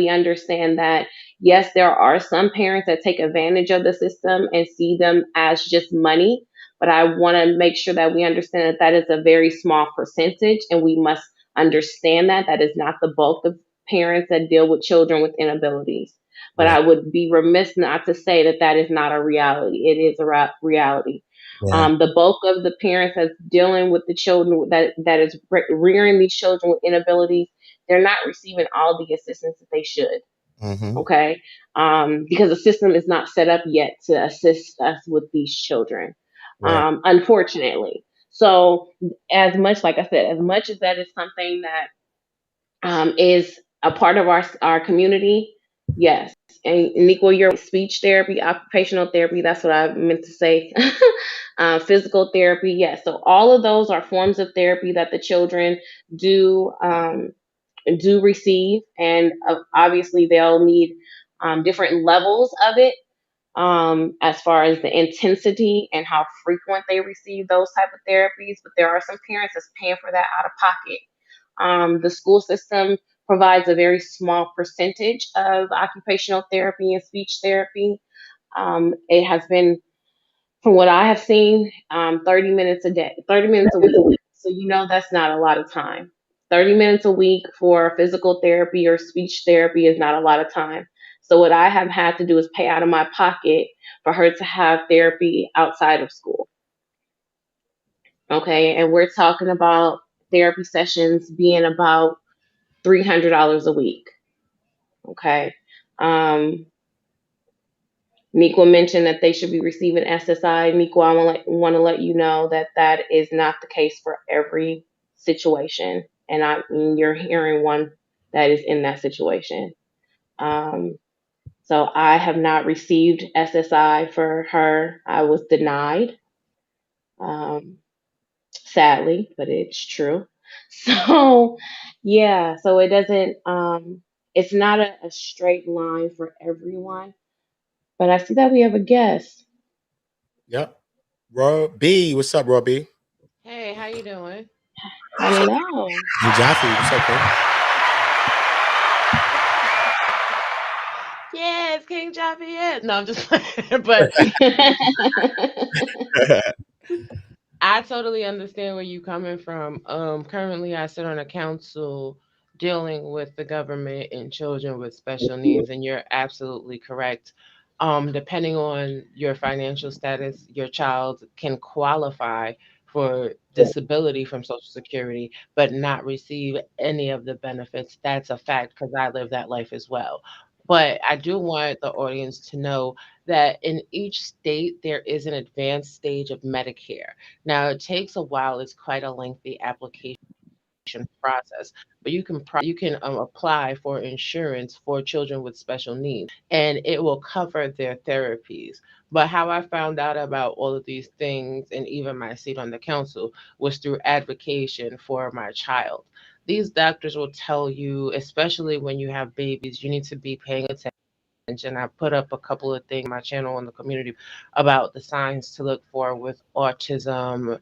understand that yes, there are some parents that take advantage of the system and see them as just money, but I want to make sure that we understand that that is a very small percentage, and we must understand that that is not the bulk of parents that deal with children with inabilities. But right. I would be remiss not to say that that is not a reality. It is a reality. Yeah. The bulk of the parents that's dealing with the children that is rearing these children with inabilities, they're not receiving all the assistance that they should. Mm-hmm. Okay, because the system is not set up yet to assist us with these children, Right. unfortunately. So, as much, like I said, as much as that is something that is a part of our community, yes. And Nico, your speech therapy, occupational therapy, that's what I meant to say. Physical therapy, yes. So all of those are forms of therapy that the children do do receive, and obviously they'll need different levels of it, as far as the intensity and how frequent they receive those type of therapies. But there are some parents that's paying for that out of pocket. The school system provides a very small percentage of occupational therapy and speech therapy. It has been, from what I have seen, 30 minutes a day, 30 minutes a week. So, that's not a lot of time. 30 minutes a week for physical therapy or speech therapy is not a lot of time. So, what I have had to do is pay out of my pocket for her to have therapy outside of school. Okay. And we're talking about therapy sessions being about $300 a week. Okay. Um, Nico mentioned that they should be receiving SSI. Nico, I want to let you know that that is not the case for every situation, and you're hearing one that is in that situation. Um, so I have not received SSI for her. I was denied, um, sadly, but it's true. So yeah, so it doesn't. It's not a straight line for everyone. But I see that we have a guest. Yep. Rob B. What's up, Rob B? Hey, how you doing? Hello. And Jaffe. What's up, Yes, King Jafayette. No, I'm just playing. But bro? I totally understand where you coming from. Currently I sit on a council dealing with the government and children with special needs, and you're absolutely correct. Depending on your financial status, your child can qualify for disability from Social Security, but not receive any of the benefits. That's a fact because I live that life as well. But I do want the audience to know that in each state, there is an advanced stage of Medicare. Now, it takes a while, it's quite a lengthy application process, but you can apply for insurance for children with special needs, and it will cover their therapies. But how I found out about all of these things, and even my seat on the council, was through advocation for my child. These doctors will tell you, especially when you have babies, you need to be paying attention. I put up a couple of things on my channel in the community about the signs to look for with autism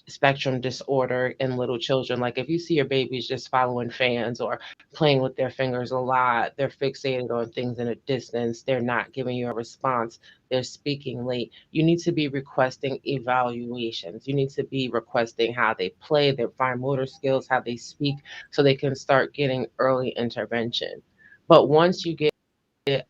spectrum disorder in little children. Like if you see your babies just following fans or playing with their fingers a lot, they're fixated on things in a distance, they're not giving you a response, they're speaking late. You need to be requesting evaluations. You need to be requesting how they play, their fine motor skills, how they speak, so they can start getting early intervention. But once you get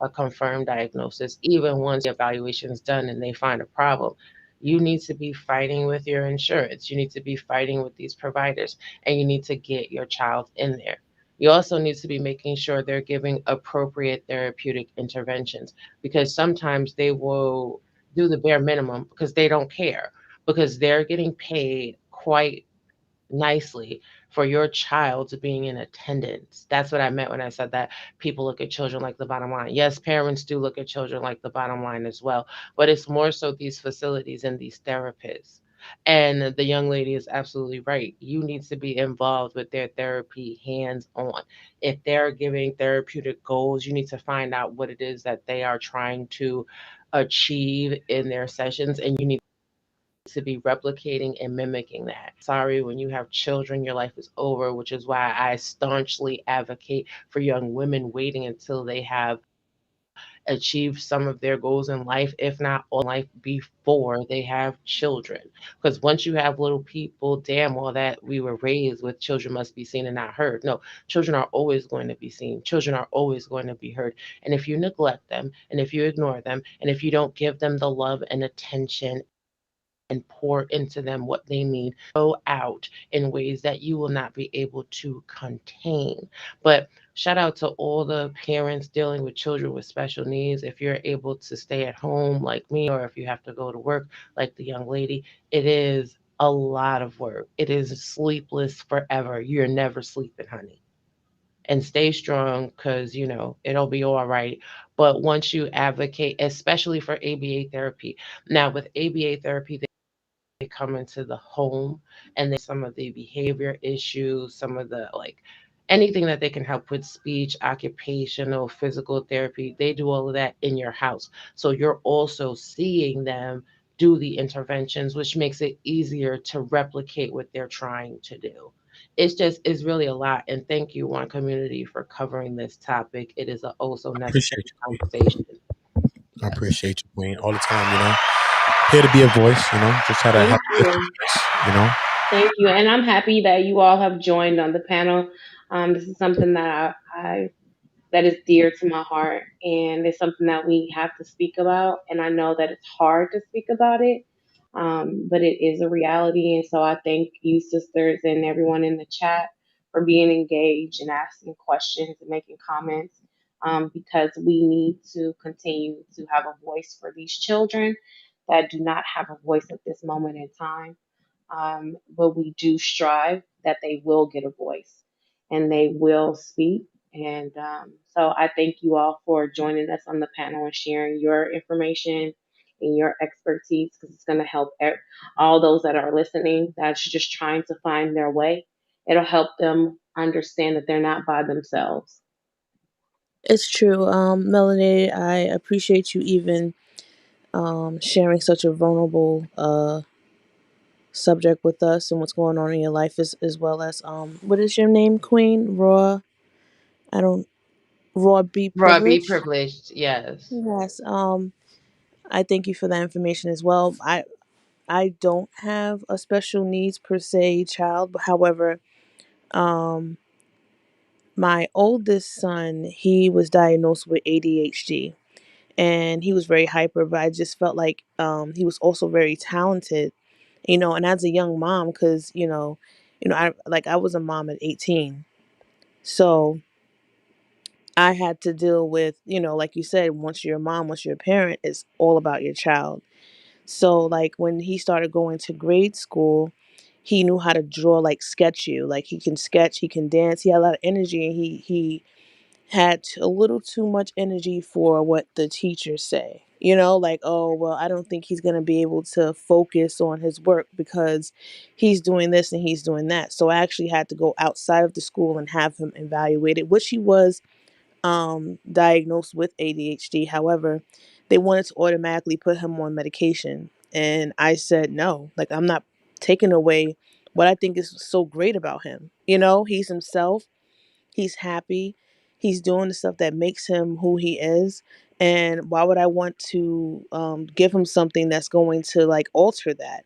a confirmed diagnosis, even once the evaluation is done and they find a problem, you need to be fighting with your insurance. You need to be fighting with these providers, and you need to get your child in there. You also need to be making sure they're giving appropriate therapeutic interventions, because sometimes they will do the bare minimum because they don't care, because they're getting paid quite nicely for your child being in attendance. That's what I meant when I said that people look at children like the bottom line. Yes, parents do look at children like the bottom line as well, but it's more so these facilities and these therapists. And the young lady is absolutely right. You need to be involved with their therapy hands on. If they're giving therapeutic goals, you need to find out what it is that they are trying to achieve in their sessions, and you need to be replicating and mimicking that. Sorry, when you have children, your life is over, which is why I staunchly advocate for young women waiting until they have achieved some of their goals in life, if not all in life, before they have children. Because once you have little people, damn all that we were raised with, children must be seen and not heard. No, children are always going to be seen. Children are always going to be heard. And if you neglect them, and if you ignore them, and if you don't give them the love and attention and pour into them what they need go out in ways that you will not be able to contain. But shout out to all the parents dealing with children with special needs. If you're able to stay at home like me, or if you have to go to work like the young lady, it is a lot of work. It is sleepless forever. You're never sleeping, honey. And stay strong, because it'll be all right. But once you advocate, especially for ABA therapy, now with ABA therapy, they come into the home and they some of the behavior issues, some of the like anything that they can help with speech, occupational, physical therapy. They do all of that in your house. So you're also seeing them do the interventions, which makes it easier to replicate what they're trying to do. It's really a lot. And thank you, One Community, for covering this topic. It is a also I necessary appreciate you, Queen. conversation. I Yes. appreciate you, Queen, all the time. Here to be a voice. Just try to Thank help lift the you. voice. You know. Thank you. And I'm happy that you all have joined on the panel. This is something that I that is dear to my heart, and it's something that we have to speak about. And I know that it's hard to speak about it, but it is a reality. And so I thank you, sisters, and everyone in the chat for being engaged and asking questions and making comments, because we need to continue to have a voice for these children that do not have a voice at this moment in time. But we do strive that they will get a voice and they will speak. And so I thank you all for joining us on the panel and sharing your information and your expertise, because it's going to help all those that are listening that's just trying to find their way. It'll help them understand that they're not by themselves. It's true. Melanie, I appreciate you even sharing such a vulnerable subject with us and what's going on in your life, as well as what is your name, Queen? Raw. I don't. Raw be Raw, be privileged. privileged. Yes. Yes. I thank you for that information as well. I don't have a special needs per se child, but however, um, my oldest son, he was diagnosed with ADHD, and he was very hyper. But I just felt like he was also very talented, and as a young mom, because I was a mom at 18, so I had to deal with, like you said, once you're a mom, once you're a parent, it's all about your child. So like when he started going to grade school, he knew how to draw, like sketch you. Like he can sketch, he can dance, he had a lot of energy, and he had a little too much energy for what the teachers say. Like, oh, well, I don't think he's going to be able to focus on his work because he's doing this and he's doing that. So I actually had to go outside of the school and have him evaluated, which he was diagnosed with ADHD. However, they wanted to automatically put him on medication. And I said, no, like, I'm not taking away what I think is so great about him. He's himself, he's happy, he's doing the stuff that makes him who he is. And why would I want to give him something that's going to like alter that?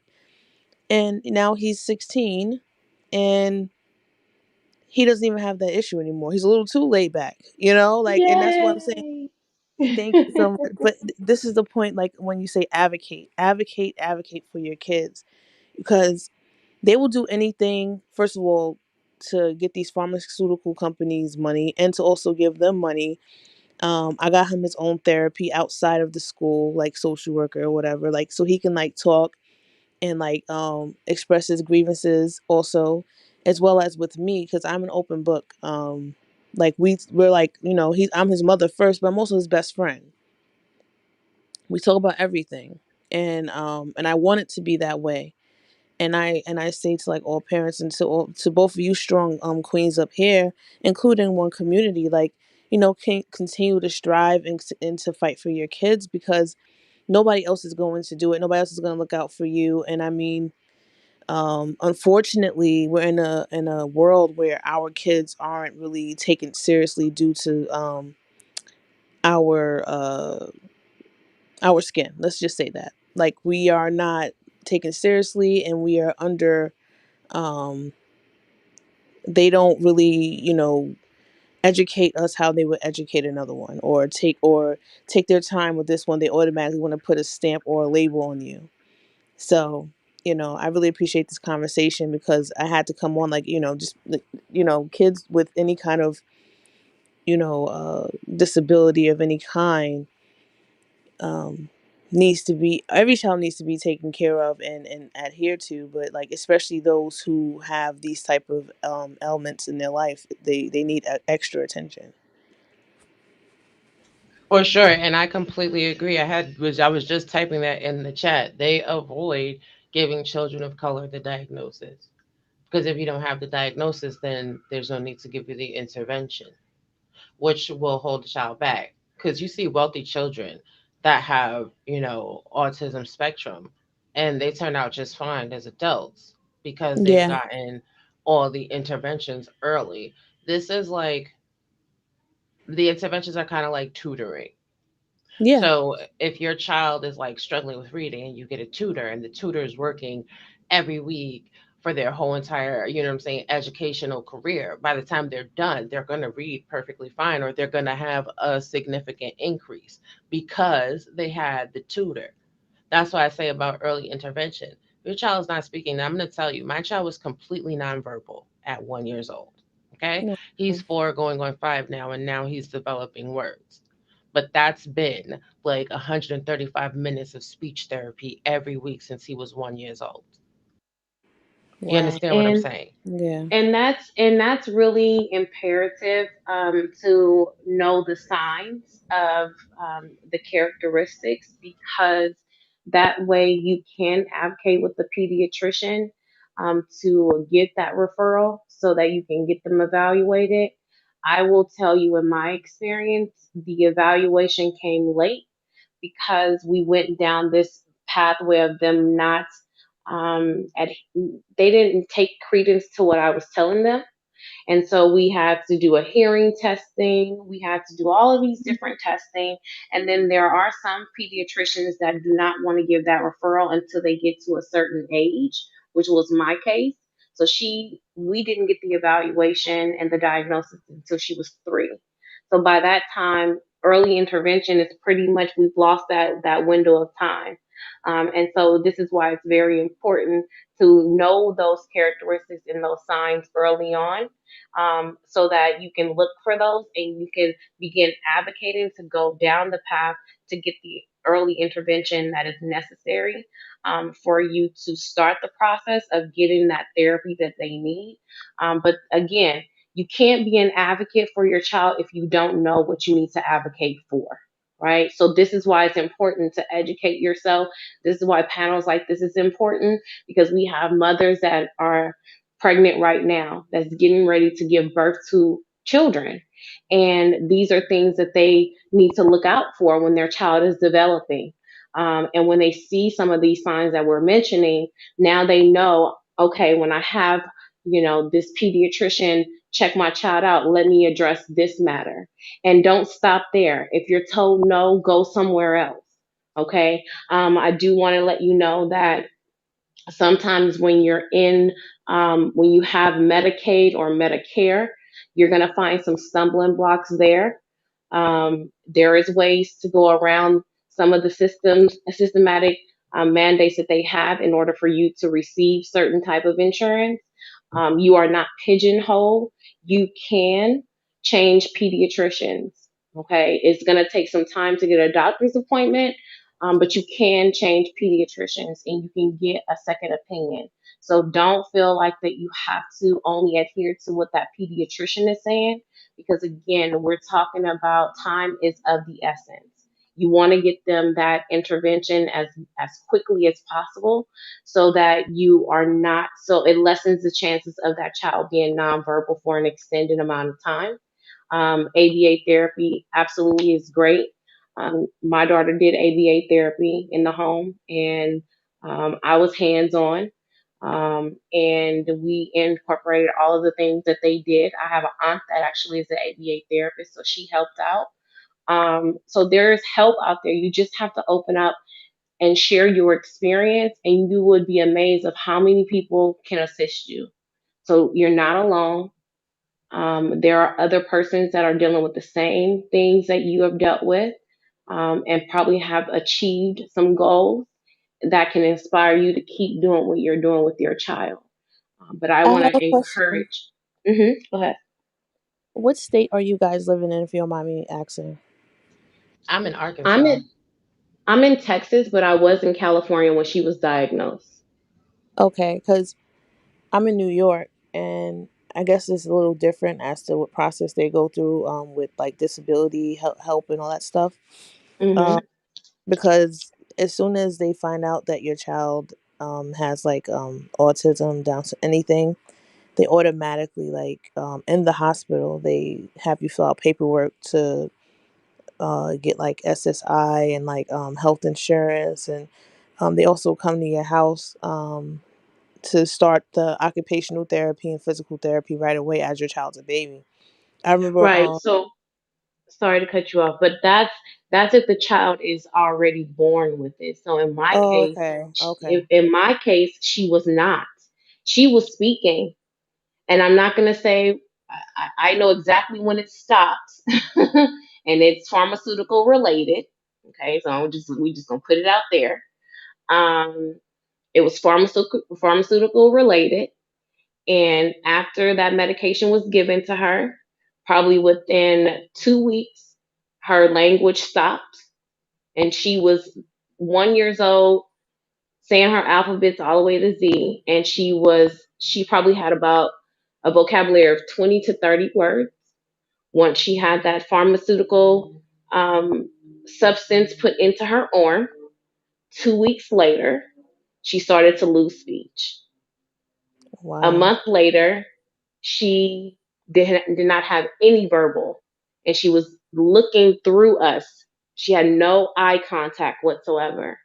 And now he's 16 and he doesn't even have that issue anymore. He's a little too laid back, like, and that's what I'm saying. Yay! Thank you so much. But this is the point, like when you say advocate, advocate, advocate for your kids, because they will do anything, first of all, to get these pharmaceutical companies money and to also give them money. I got him his own therapy outside of the school, like social worker or whatever, like so he can like talk and like express his grievances also, as well as with me, because I'm an open book. Like we're like, I'm his mother first, but I'm also his best friend. We talk about everything, and I want it to be that way. And I say to like all parents and to both of you strong queens up here, including One Community, like, can continue to strive and to fight for your kids, because nobody else is going to do it. Nobody else is going to look out for you. And I mean, unfortunately, we're in a world where our kids aren't really taken seriously due to our our skin. Let's just say that, like, we are not taken seriously, and we are under. Um, they don't really, educate us how they would educate another one, or take their time with this one. They automatically want to put a stamp or a label on you. So, I really appreciate this conversation because I had to come on, like, just, kids with any kind of, disability of any kind, um, needs to be, every child needs to be taken care of and adhered to, but like, especially those who have these type of elements in their life, they need extra attention. For sure, and I completely agree. I was just typing that in the chat. They avoid giving children of color the diagnosis because if you don't have the diagnosis, then there's no need to give you the intervention, which will hold the child back. Because you see wealthy children that have, autism spectrum, and they turn out just fine as adults because they've Yeah, gotten all the interventions early. This is like the interventions are kind of like tutoring. yeah, So if your child is like struggling with reading and you get a tutor and the tutor is working every week for their whole entire, educational career, by the time they're done, they're going to read perfectly fine or they're going to have a significant increase because they had the tutor. That's why I say about early intervention. If your child is not speaking, I'm going to tell you, my child was completely nonverbal at 1 years old. Okay. no, He's 4 going on 5 now, and now he's developing words. But that's been like 135 minutes of speech therapy every week since he was 1 years old. You wow, understand what I'm And saying? yeah, that's really imperative, to know the signs of, the characteristics, because that way you can advocate with the pediatrician, to get that referral so that you can get them evaluated. I will tell you, in my experience, the evaluation came late because we went down this pathway of them not, at, they didn't take credence to what I was telling them. And so we had to do a hearing testing. We had to do all of these different testing. And then there are some pediatricians that do not want to give that referral until they get to a certain age, which was my case. So we didn't get the evaluation and the diagnosis until she was 3. So by that time, early intervention is pretty much, we've lost that window of time. And so this is why it's very important to know those characteristics and those signs early on, so that you can look for those and you can begin advocating to go down the path to get the early intervention that is necessary, for you to start the process of getting that therapy that they need. But again, you can't be an advocate for your child if you don't know what you need to advocate for. Right. So this is why it's important to educate yourself. This is why panels like this is important, because we have mothers that are pregnant right now that's getting ready to give birth to children. And these are things that they need to look out for when their child is developing. And when they see some of these signs that we're mentioning, now they know, okay, when I have, this pediatrician check my child out, let me address this matter. And don't stop there. If you're told no, go somewhere else. Okay. I do want to let you know that sometimes when you're in, when you have Medicaid or Medicare, you're going to find some stumbling blocks there. There is ways to go around some of the systematic, mandates that they have in order for you to receive certain type of insurance. You are not pigeonholed. You can change pediatricians. Okay, it's going to take some time to get a doctor's appointment, but you can change pediatricians and you can get a second opinion. So don't feel like that you have to only adhere to what that pediatrician is saying, because again, we're talking about time is of the essence. You want to get them that intervention as quickly as possible, so that you are not, so it lessens the chances of that child being nonverbal for an extended amount of time. ABA therapy absolutely is great. My daughter did ABA therapy in the home, and I was hands on. And we incorporated all of the things that they did. I have an aunt that actually is an ABA therapist, so she helped out. So there's help out there. You just have to open up and share your experience, and you would be amazed of how many people can assist you. So you're not alone. There are other persons that are dealing with the same things that you have dealt with, and probably have achieved some goals. that can inspire you to keep doing what you're doing with your child. But I I want have a to question. encourage. Go ahead. What state are you guys living in, if you don't mind me asking? I'm in I'm Arkansas. in I'm in Texas, but I was in California when she was diagnosed. Okay, because I'm in New York, and I guess it's a little different as to what process they go through with like disability help and all that stuff. Hmm. Um, because as soon as they find out that your child has like autism, down to anything, they automatically like in the hospital they have you fill out paperwork to get like SSI and like health insurance, and they also come to your house to start the occupational therapy and physical therapy right away as your child's a baby. I remember. Right. So sorry to cut you off, but that's if the child is already born with it. So in my Oh, case, okay, okay. in my case, she was not. She was speaking, and I'm not going to say. I know exactly when it stops, and it's pharmaceutical related. Okay, so we just gonna put it out there. Um, it was pharmaceutical related, and after that medication was given to her, probably within 2 weeks, her language stopped, and she was 1 years old, saying her alphabets all the way to Z, and she probably had about a vocabulary of 20 to 30 words. Once she had that pharmaceutical substance put into her arm, 2 weeks later, she started to lose speech. A Wow. month later, she did not have any verbal, and she was looking through us. She had no eye contact whatsoever.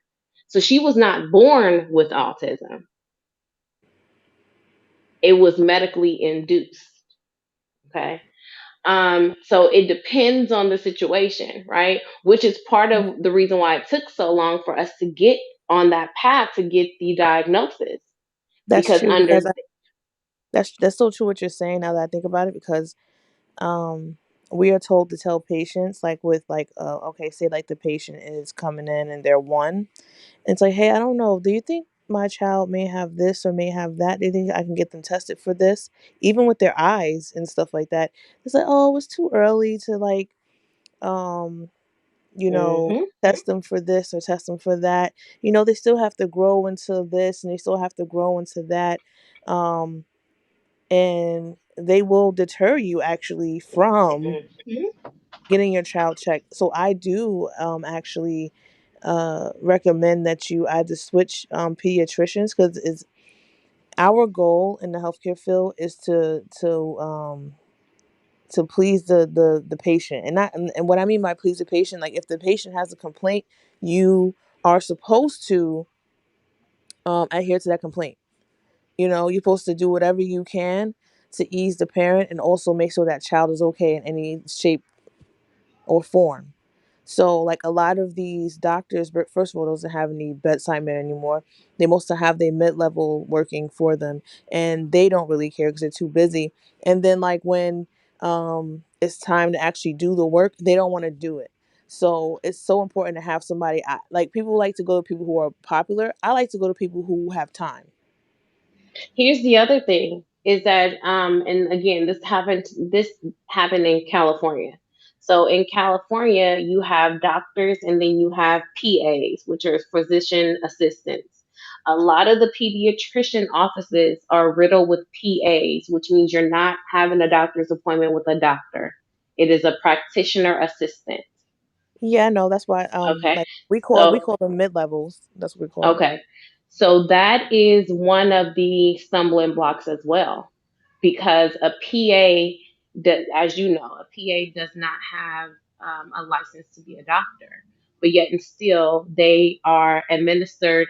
So she was not born with autism. It was medically induced. Okay. So it depends on the situation, right? Which is part Mhm. of the reason why it took so long for us to get on that path to get the diagnosis. That's Because true under because that's so true what you're saying now that I think about it, because um we are told to tell patients like with like okay, say like the patient is coming in and they're one. It's like, hey, I don't know. Do you think my child may have this or may have that? Do you think I can get them tested for this? Even with their eyes and stuff like that. It's like, oh, it's too early to like, um, Mhm. test them for this or test them for that. They still have to grow into this and they still have to grow into that. Um, and they will deter you actually from Mhm. getting your child checked. So I do actually recommend that you either switch pediatricians, because it's our goal in the healthcare field is to please the patient, and not and what I mean by please the patient, like if the patient has a complaint, you are supposed to adhere to that complaint. You're supposed to do whatever you can to ease the parent and also make sure that child is okay in any shape or form. So, like a lot of these doctors, but first of all, doesn't have any bedside manner anymore. They mostly have their mid level working for them, and they don't really care because they're too busy. And then, like when it's time to actually do the work, they don't want to do it. So it's so important to have somebody. Like people like to go to people who are popular. I like to go to people who have time. Here's the other thing is that and again this happened in California. So in California you have doctors and then you have PAs, which are physician assistants. A lot of the pediatrician offices are riddled with PAs, which means you're not having a doctor's appointment with a doctor. It is a practitioner assistant. Yeah, no, that's why. Okay. Like we So call them mid levels. That's what we call them. okay. So that is one of the stumbling blocks as well, because a PA, that, as you know, a PA does not have a license to be a doctor, but yet and still they are administered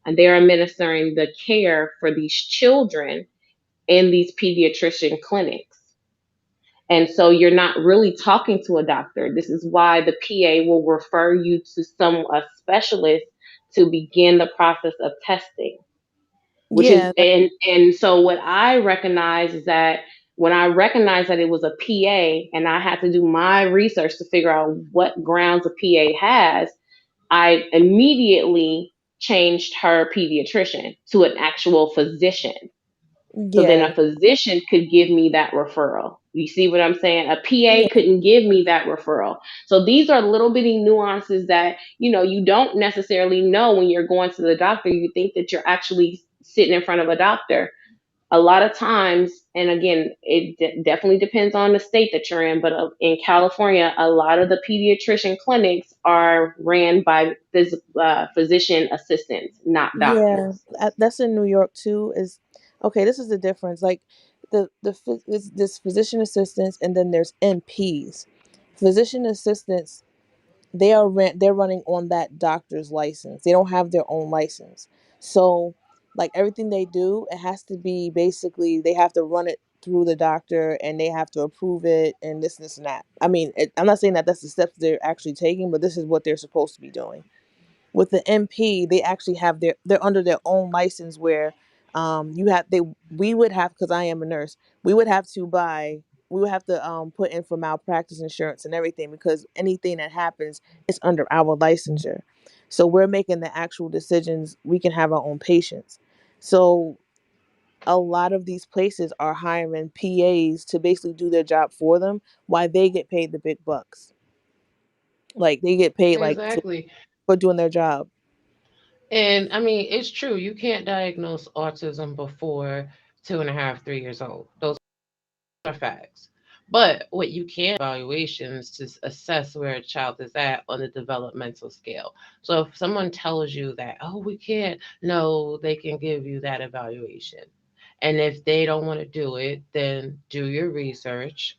and they're administering the care for these children in these pediatrician clinics. And so you're not really talking to a doctor. This is why the PA will refer you to a specialist to begin the process of testing. Which is Yeah, and so what I recognize is that when I recognized that it was a PA and I had to do my research to figure out what grounds a PA has, I immediately changed her pediatrician to an actual physician. So then Yeah, a physician could give me that referral. You see what I'm saying? A PA yeah, couldn't give me that referral. So these are little bitty nuances that, you don't necessarily know when you're going to the doctor. You think that you're actually sitting in front of a doctor. A lot of times, and again, it definitely depends on the state that you're in, but in California, a lot of the pediatrician clinics are ran by physician assistants, not yeah. doctors. That's in New York too. Is okay. This is the difference. Like this physician assistants, and then there's NPs. Physician assistants, they're running on that doctor's license. They don't have their own license. So like everything they do, it has to be basically they have to run it through the doctor and they have to approve it and this and that. I mean, I'm not saying that that's the steps they're actually taking, but this is what they're supposed to be doing. With the MP, they actually have they're under their own license where you have they we would have, because I am a nurse, we would have to buy we would have to put in for malpractice insurance and everything, because anything that happens is under our licensure. So we're making the actual decisions. We can have our own patients. So a lot of these places are hiring PAs to basically do their job for them while they get paid the big bucks. Like they get paid like Exactly. for doing their job. And I mean, it's true. You can't diagnose autism before 2.5, 3 years old. Those are facts. But what you can evaluations to assess where a child is at on the developmental scale. So if someone tells you that, oh, we can't, no, they can give you that evaluation. And if they don't want to do it, then do your research.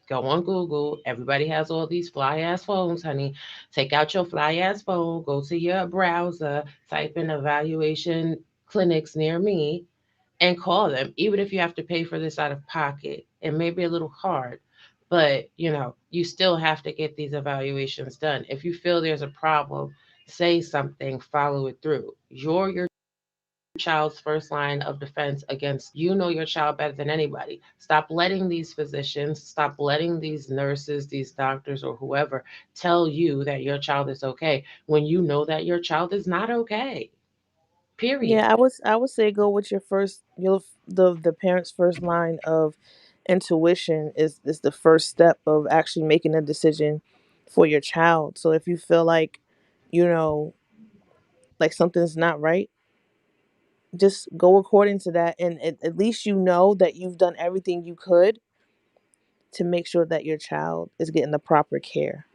Go on Google. Everybody has all these fly ass phones, honey. Take out your fly ass phone, go to your browser, type in evaluation clinics near me, and call them, even if you have to pay for this out of pocket. It may be a little hard, but you still have to get these evaluations done. If you feel there's a problem, say something, follow it through. You're your child's first line of defense against, your child better than anybody. Stop letting these physicians, stop letting these nurses, these doctors, or whoever tell you that your child is okay when you know that your child is not okay. Period. Yeah, I would say go with your first your the parents' first line of intuition is the first step of actually making a decision for your child. So if you feel like, you know, like something's not right, just go according to that, and at least you know that you've done everything you could to make sure that your child is getting the proper care.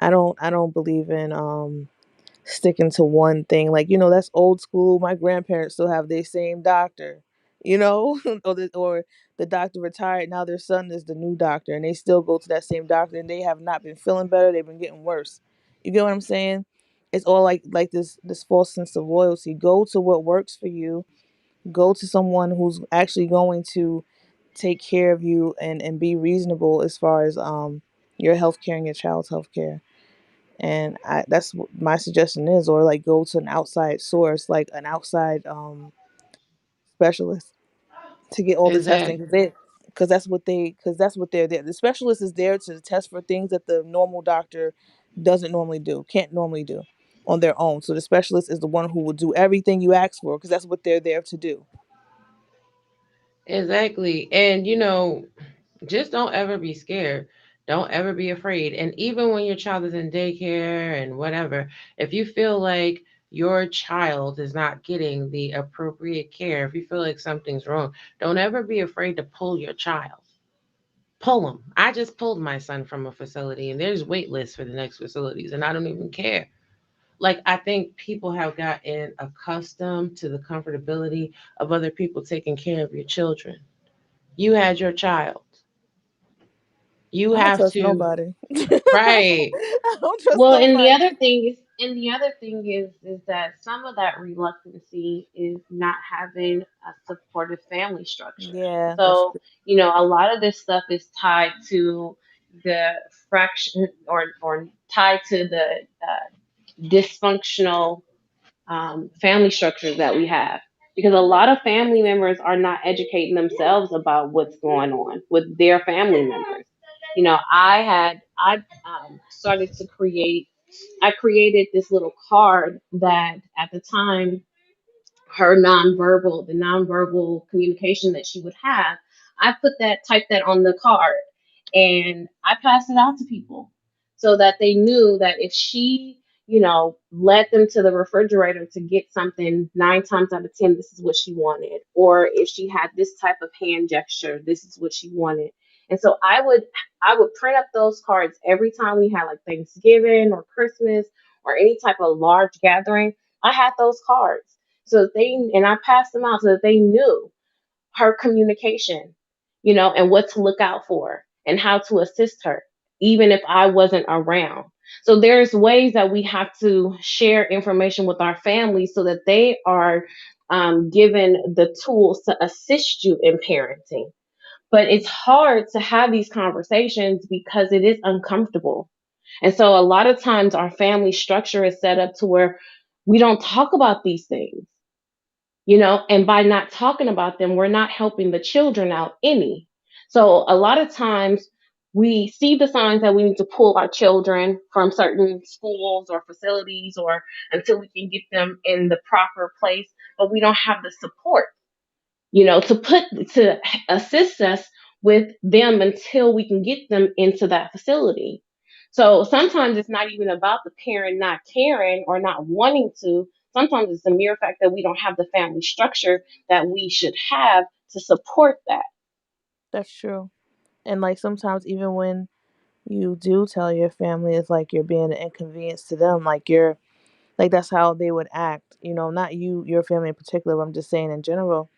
I don't believe in sticking to one thing. Like, that's old school. My grandparents still have their same doctor, or the doctor retired. Now their son is the new doctor, and they still go to that same doctor, and they have not been feeling better. They've been getting worse. You get what I'm saying? It's all like this false sense of loyalty. Go to what works for you. Go to someone who's actually going to take care of you and be reasonable as far as your health care and your child's health care. And that's what my suggestion is, or like go to an outside source, like an outside specialist, to get all the testing, Exactly. because that's what they're there. The specialist is there to test for things that the normal doctor doesn't normally do, can't normally do on their own. So the specialist is the one who will do everything you ask for, because that's what they're there to do. Exactly. And just don't ever be scared. Don't ever be afraid. And even when your child is in daycare and whatever, if you feel like your child is not getting the appropriate care, if you feel like something's wrong, don't ever be afraid to pull your child. Pull them. I just pulled my son from a facility, and there's wait lists for the next facilities, and I don't even care. Like, I think people have gotten accustomed to the comfortability of other people taking care of your children. You had your child. You I don't have trust to, nobody. right. I don't trust Well, and the nobody. other thing is that some of that reluctancy is not having a supportive family structure. Yeah, that's So, true. a lot of this stuff is tied to the fraction or tied to the dysfunctional family structures that we have. Because a lot of family members are not educating themselves about what's going on with their family members. I started to create. I created this little card that at the time the nonverbal communication that she would have, I put that, typed that on the card, and I passed it out to people so that they knew that if she, led them to the refrigerator to get something, 9 times out of 10, this is what she wanted. Or if she had this type of hand gesture, this is what she wanted. And so I would print up those cards every time we had like Thanksgiving or Christmas or any type of large gathering. I had those cards so that and I passed them out so that they knew her communication, and what to look out for and how to assist her, even if I wasn't around. So there's ways that we have to share information with our families so that they are given the tools to assist you in parenting. But it's hard to have these conversations because it is uncomfortable. And so a lot of times our family structure is set up to where we don't talk about these things, and by not talking about them, we're not helping the children out any. So a lot of times we see the signs that we need to pull our children from certain schools or facilities or until we can get them in the proper place, but we don't have the support, to assist us with them until we can get them into that facility. So sometimes it's not even about the parent not caring or not wanting to. Sometimes it's the mere fact that we don't have the family structure that we should have to support that. That's true. And like sometimes even when you do tell your family, it's like you're being an inconvenience to them. Like you're like that's how they would act. Not you, your family in particular. But I'm just saying in general.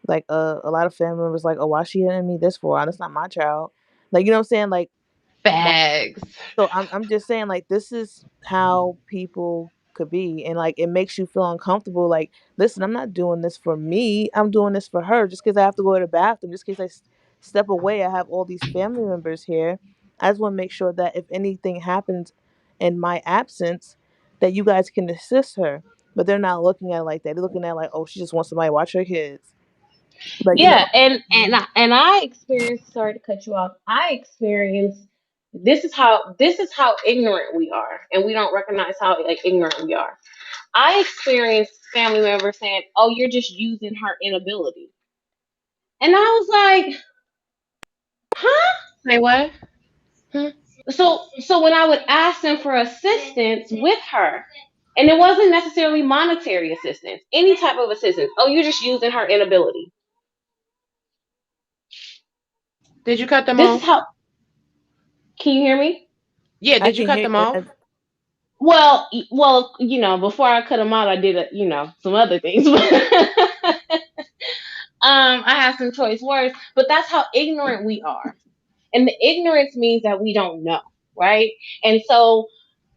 Like a lot of family members like, oh, why she hitting me this for? That's not my child. Like you know what I'm saying? Like Facts. so I'm just saying like this is how people could be, and like it makes you feel uncomfortable. Like, listen, I'm not doing this for me. I'm doing this for her. Just because I have to go to the bathroom, just because step away, I have all these family members here. I just want to make sure that if anything happens in my absence, that you guys can assist her. But they're not looking at it like that. They're looking at it like, oh, she just wants somebody to watch her kids. Like Yeah, and and Mhm. I, and I experienced. Sorry to cut you off. I experienced. This is how ignorant we are, and we don't recognize how like ignorant we are. I experienced family members saying, "Oh, you're just using her inability," and I was like, "Huh?" Say what? Hmm? So when I would ask them for assistance with her, and it wasn't necessarily monetary assistance, any type of assistance. Oh, you're just using her inability. Did you cut them This is off? how. Can you hear me? Yeah, I did you can cut hear them you. off? Well, before I cut them out, I did, some other things. I have some choice words, but that's how ignorant we are. And the ignorance means that we don't know, right? And so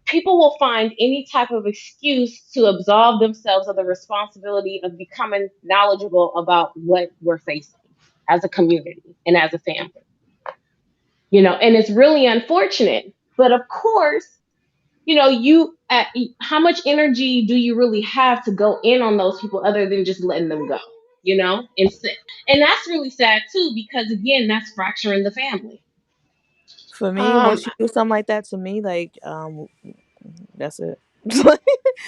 people will find any type of excuse to absolve themselves of the responsibility of becoming knowledgeable about what we're facing as a community and as a family, and it's really unfortunate. But of course, how much energy do you really have to go in on those people other than just letting them go, and that's really sad too, because again, that's fracturing the family. For me, Um, once you do something like that to me, like that's it.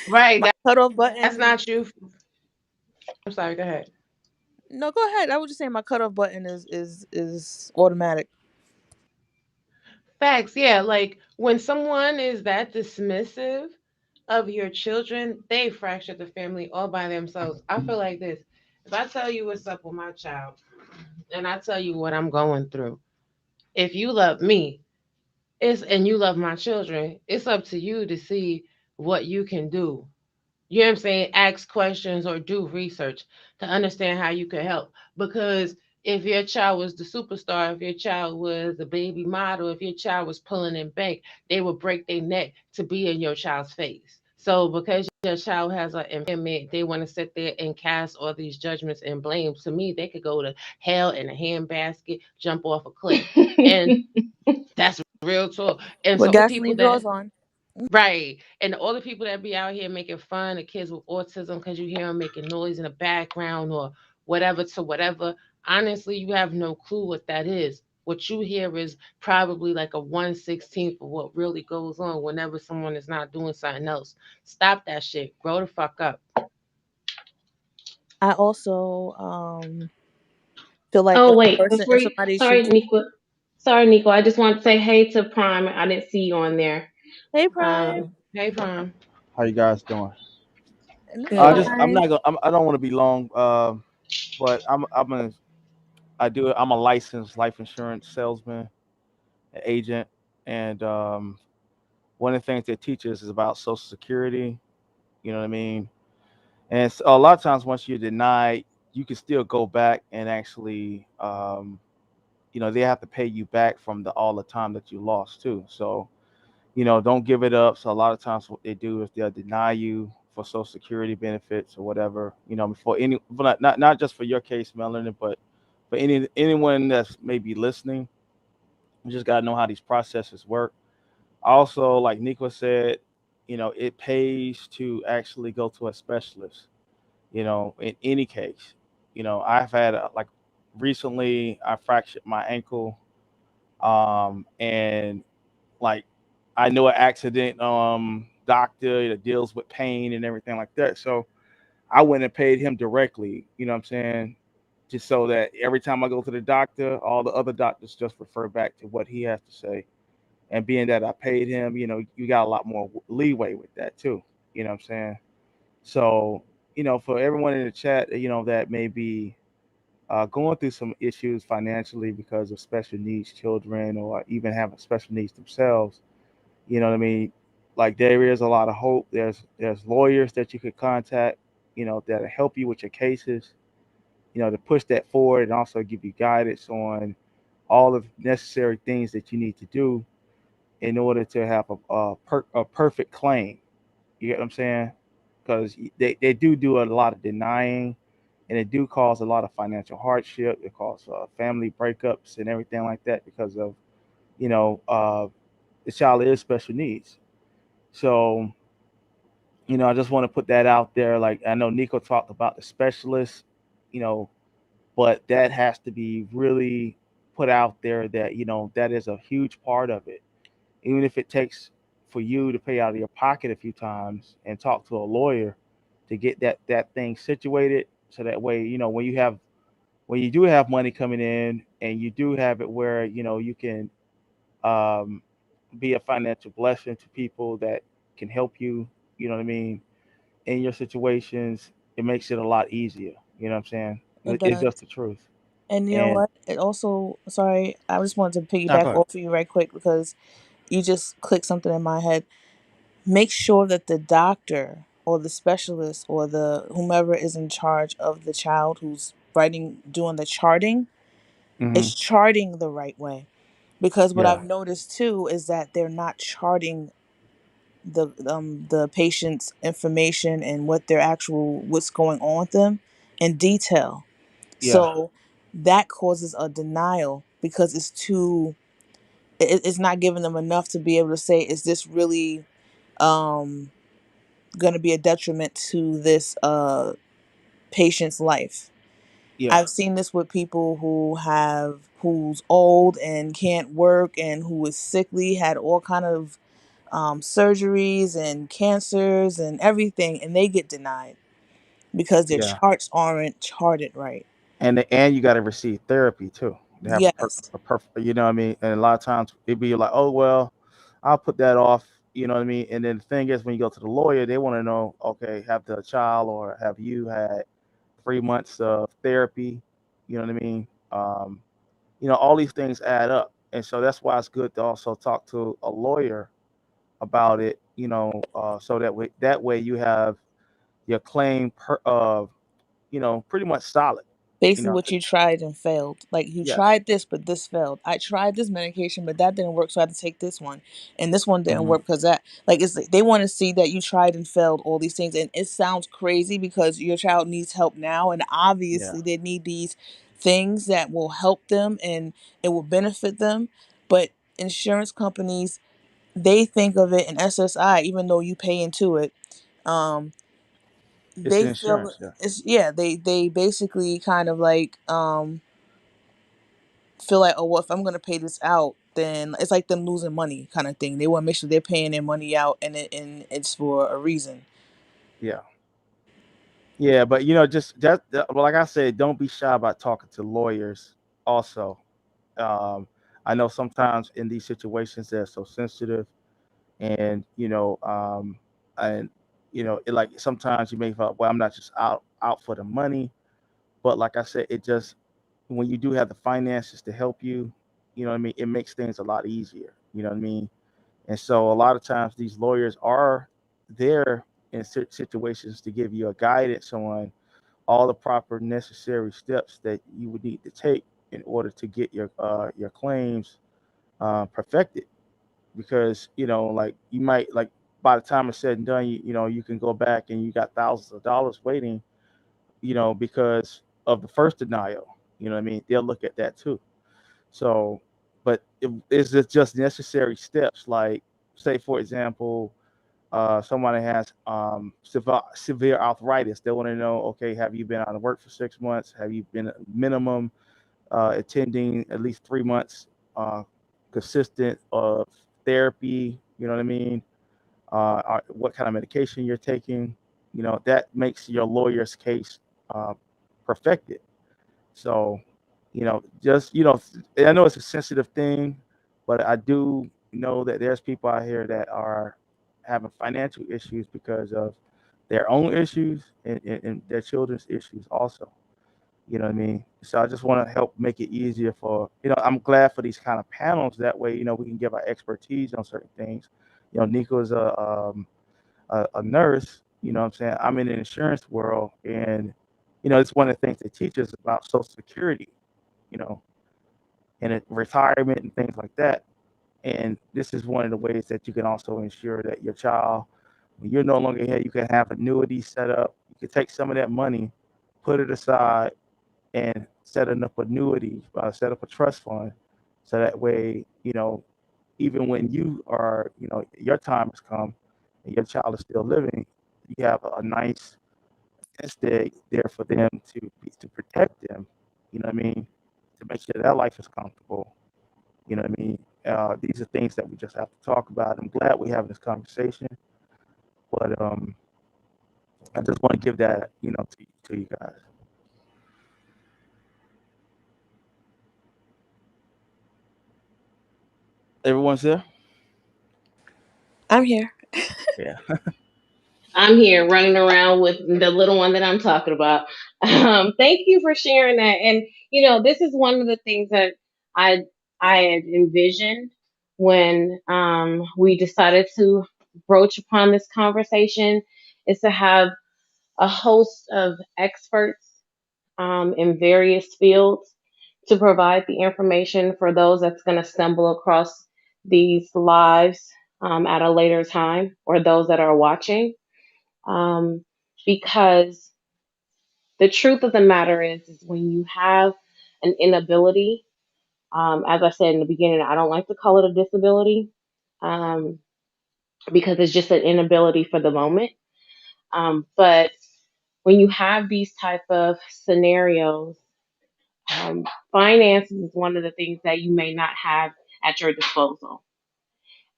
right. My cutoff That's button. not you. I'm sorry. Go ahead. No, go ahead. I was just saying my cutoff button is automatic. Facts. Yeah. Like when someone is that dismissive of your children, they fracture the family all by themselves. I feel like this. If I tell you what's up with my child and I tell you what I'm going through, if you love me, and you love my children, it's up to you to see what you can do. You know what I'm saying? Ask questions or do research to understand how you could help. Because if your child was the superstar, if your child was the baby model, if your child was pulling in bank, they would break their neck to be in your child's face. So because your child has an impairment, they want to sit there and cast all these judgments and blames. To me, they could go to hell in a handbasket, jump off a cliff. And that's real talk. And With so people gasoline that draws on. right. And all the people that be out here making fun of kids with autism because you hear them making noise in the background or whatever to whatever, honestly, you have no clue what that is. What you hear is probably like a 1/16 of what really goes on whenever someone is not doing something else. Stop that shit. Grow the fuck up. I also feel like Oh if a wait, person, before if you, somebody sorry, shoots, Nico. Sorry, Nico. I just want to say hey to Prime. I didn't see you on there. hey Prime, Um, Hey, Prime. How you guys doing? and it's I good. just I'm fine. not gonna I don't want to be long, but I'm a licensed life insurance salesman, agent, and one of the things they teach us is about Social Security. You know what I mean? And so a lot of times once you're denied, you can still go back and actually, they have to pay you back from all the time that you lost too. So don't give it up. So a lot of times what they do is they'll deny you for Social Security benefits or whatever. For any, but not just for your case, Melanie, but for anyone that's maybe listening. You just gotta know how these processes work. Also, like Nico said, it pays to actually go to a specialist. In any case, I've had like recently I fractured my ankle, and like I know an accident doctor that deals with pain and everything like that. So I went and paid him directly, you know what I'm saying? Just so that every time I go to the doctor, all the other doctors just refer back to what he has to say. And being that I paid him, you got a lot more leeway with that too. You know what I'm saying? So, for everyone in the chat, that may be going through some issues financially because of special needs children or even having special needs themselves, you know what I mean? Like there is a lot of hope. There's lawyers that you could contact, that'll help you with your cases, to push that forward and also give you guidance on all of the necessary things that you need to do in order to have a perfect claim. You get what I'm saying? Because they do a lot of denying, and it do cause a lot of financial hardship. It causes family breakups and everything like that because of you know uh, the child is special needs. So, I just want to put that out there. Like I know Nico talked about the specialists, you know, but that has to be really put out there that, that is a huge part of it. Even if it takes for you to pay out of your pocket a few times and talk to a lawyer to get that thing situated so that way, when you do have money coming in and you do have it where, you can um be a financial blessing to people that can help you, you know what I mean, in your situations, it makes it a lot easier. You know what I'm saying? It It's does. just the truth. And you know And what? It also, sorry, I just wanted to I piggyback go ahead. off of you right quick because you just clicked something in my head. Make sure that the doctor or the specialist or the whomever is in charge of the child who's doing the charting Hmm. is charting the right way. Because what Yeah. I've noticed too is that they're not charting the patient's information and what's going on with them in detail. Yeah. So that causes a denial because it's not giving them enough to be able to say, is this really um going to be a detriment to this patient's life? Yeah. I've seen this with people who's old and can't work and who is sickly, had all kind of surgeries and cancers and everything, and they get denied because their Yeah. charts aren't charted right. And you got to receive therapy too to have Yes, a perfect, you know what I mean. And a lot of times it'd be like, oh well, I'll put that off, you know what I mean. And then the thing is, when you go to the lawyer, they want to know, okay, have the child or have you had 3 months of therapy, you know what I mean. All these things add up, and so that's why it's good to also talk to a lawyer about it, so that way you have your claim pretty much solid, you basically know. what you tried and failed. Like you Yes. tried this, but this failed. I tried this medication, but that didn't work, so I had to take this one, and this one didn't Hmm. work because that. Like they want to see that you tried and failed all these things, and it sounds crazy because your child needs help now, and Yeah. obviously they need these things that will help them and it will benefit them, but insurance companies, they think of it in SSI, even though you pay into it. Um, It's they feel insurance. Yeah. it's, yeah, they basically kind of like feel like, oh, well, if I'm gonna pay this out, then it's like them losing money kind of thing. They want to make sure they're paying their money out, and it's for a reason. Yeah. Yeah, but just well, like I said, don't be shy about talking to lawyers. Also, um, I know sometimes in these situations they're so sensitive, and and like sometimes you may feel, well, I'm not just out for the money, but like I said, it just when you do have the finances to help you, you know what I mean, it makes things a lot easier. You know what I mean? And so a lot of times these lawyers are there in situations to give you a guidance on all the proper necessary steps that you would need to take in order to get your claims perfected. Because like you might like by the time it's said and done, you can go back and you got thousands of dollars waiting, because of the first denial. You know what I mean? They'll look at that too. So, but is it just necessary steps? Like, say for example, someone that has severe arthritis, they want to know, okay, have you been out of work for 6 months? Have you been minimum attending at least 3 months consistent of therapy? You know what I mean? What kind of medication you're taking? That makes your lawyer's case uh, perfected. So, just I know it's a sensitive thing, but I do know that there's people out here that are having financial issues because of their own issues and their children's issues also. You know what I mean? So I just want to help make it easier for, I'm glad for these kind of panels. That way, we can give our expertise on certain things. Nico is a nurse, what I'm saying? I'm in the insurance world, and, it's one of the things they teach us about Social Security, you know, and retirement and things like that. And this is one of the ways that you can also ensure that your child, when you're no longer here, you can have annuities set up. You can take some of that money, put it aside, and set up annuity, set up a trust fund, so that way, even when you are, your time has come, and your child is still living, you have a nice nest egg there for them to protect them. You know what I mean? To make sure their life is comfortable. You know what I mean? These are things that we just have to talk about. I'm glad we're having this conversation, but I just want to give that, to you guys. Everyone's there? I'm here. Yeah. I'm here running around with the little one that I'm talking about. Thank you for sharing that. And this is one of the things that I I had envisioned when we decided to broach upon this conversation, is to have a host of experts in various fields to provide the information for those that's going to stumble across these lives at a later time, or those that are watching. Um, because the truth of the matter is when you have an inability, as I said in the beginning, I don't like to call it a disability, um, because it's just an inability for the moment. But when you have these type of scenarios, um, finances is one of the things that you may not have at your disposal.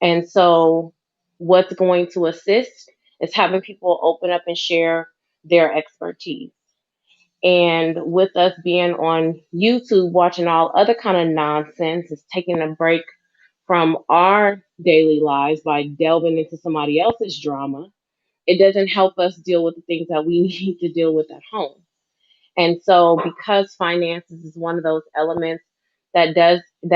And so, what's going to assist is having people open up and share their expertise. And with us being on YouTube watching all other kind of nonsense, is taking a break from our daily lives by delving into somebody else's drama. It doesn't help us deal with the things that we need to deal with at home. And so, because finances is one of those elements that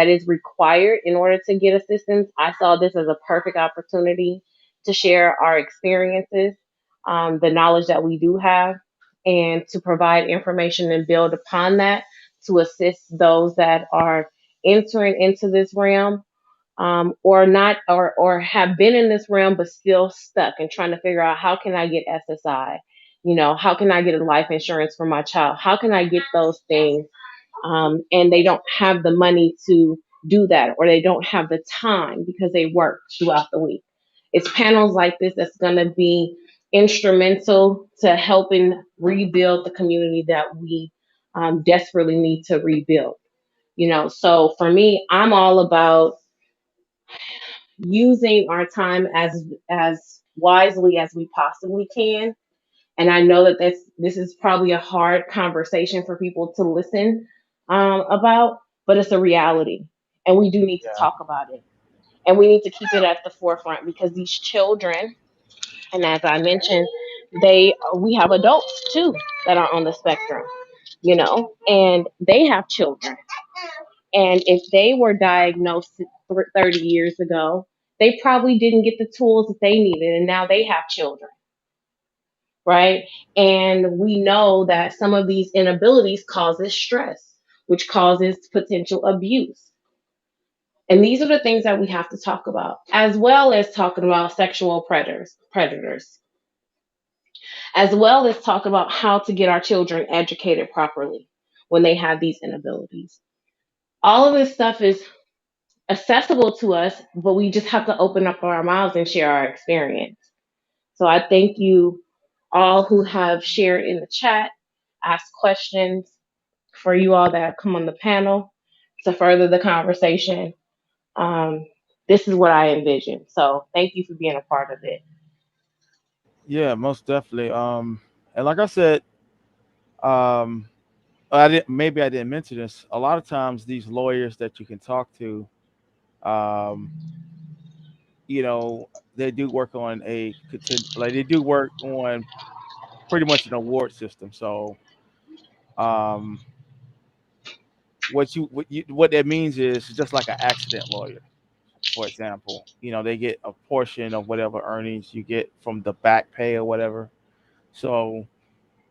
is required in order to get assistance, I saw this as a perfect opportunity to share our experiences, the knowledge that we do have, and to provide information and build upon that to assist those that are entering into this realm, or not, or have been in this realm but still stuck and trying to figure out, how can I get SSI? How can I get a life insurance for my child? How can I get those things? And they don't have the money to do that, or they don't have the time because they work throughout the week. It's panels like this that's going to be instrumental to helping rebuild the community that we desperately need to rebuild. So for me, I'm all about using our time as wisely as we possibly can. And I know that this is probably a hard conversation for people to listen about, but it's a reality, and we do need to Yeah. talk about it, and we need to keep it at the forefront because these children, and as I mentioned, we have adults too that are on the spectrum, and they have children, and if they were diagnosed 30 years ago, they probably didn't get the tools that they needed, and now they have children, right? And we know that some of these inabilities causes stress, which causes potential abuse. And these are the things that we have to talk about, as well as talking about sexual predators, as well as talk about how to get our children educated properly when they have these inabilities. All of this stuff is accessible to us, but we just have to open up our mouths and share our experience. So I thank you all who have shared in the chat, asked questions, for you all that have come on the panel to further the conversation. Um, this is what I envision. So thank you for being a part of it. Yeah, most definitely. And like I said, um, I didn't maybe I didn't mention this. A lot of times, these lawyers that you can talk to, um, you know, they do work on like they do work on pretty much an award system. So, um, what that means is just like an accident lawyer, for example. They get a portion of whatever earnings you get from the back pay or whatever. So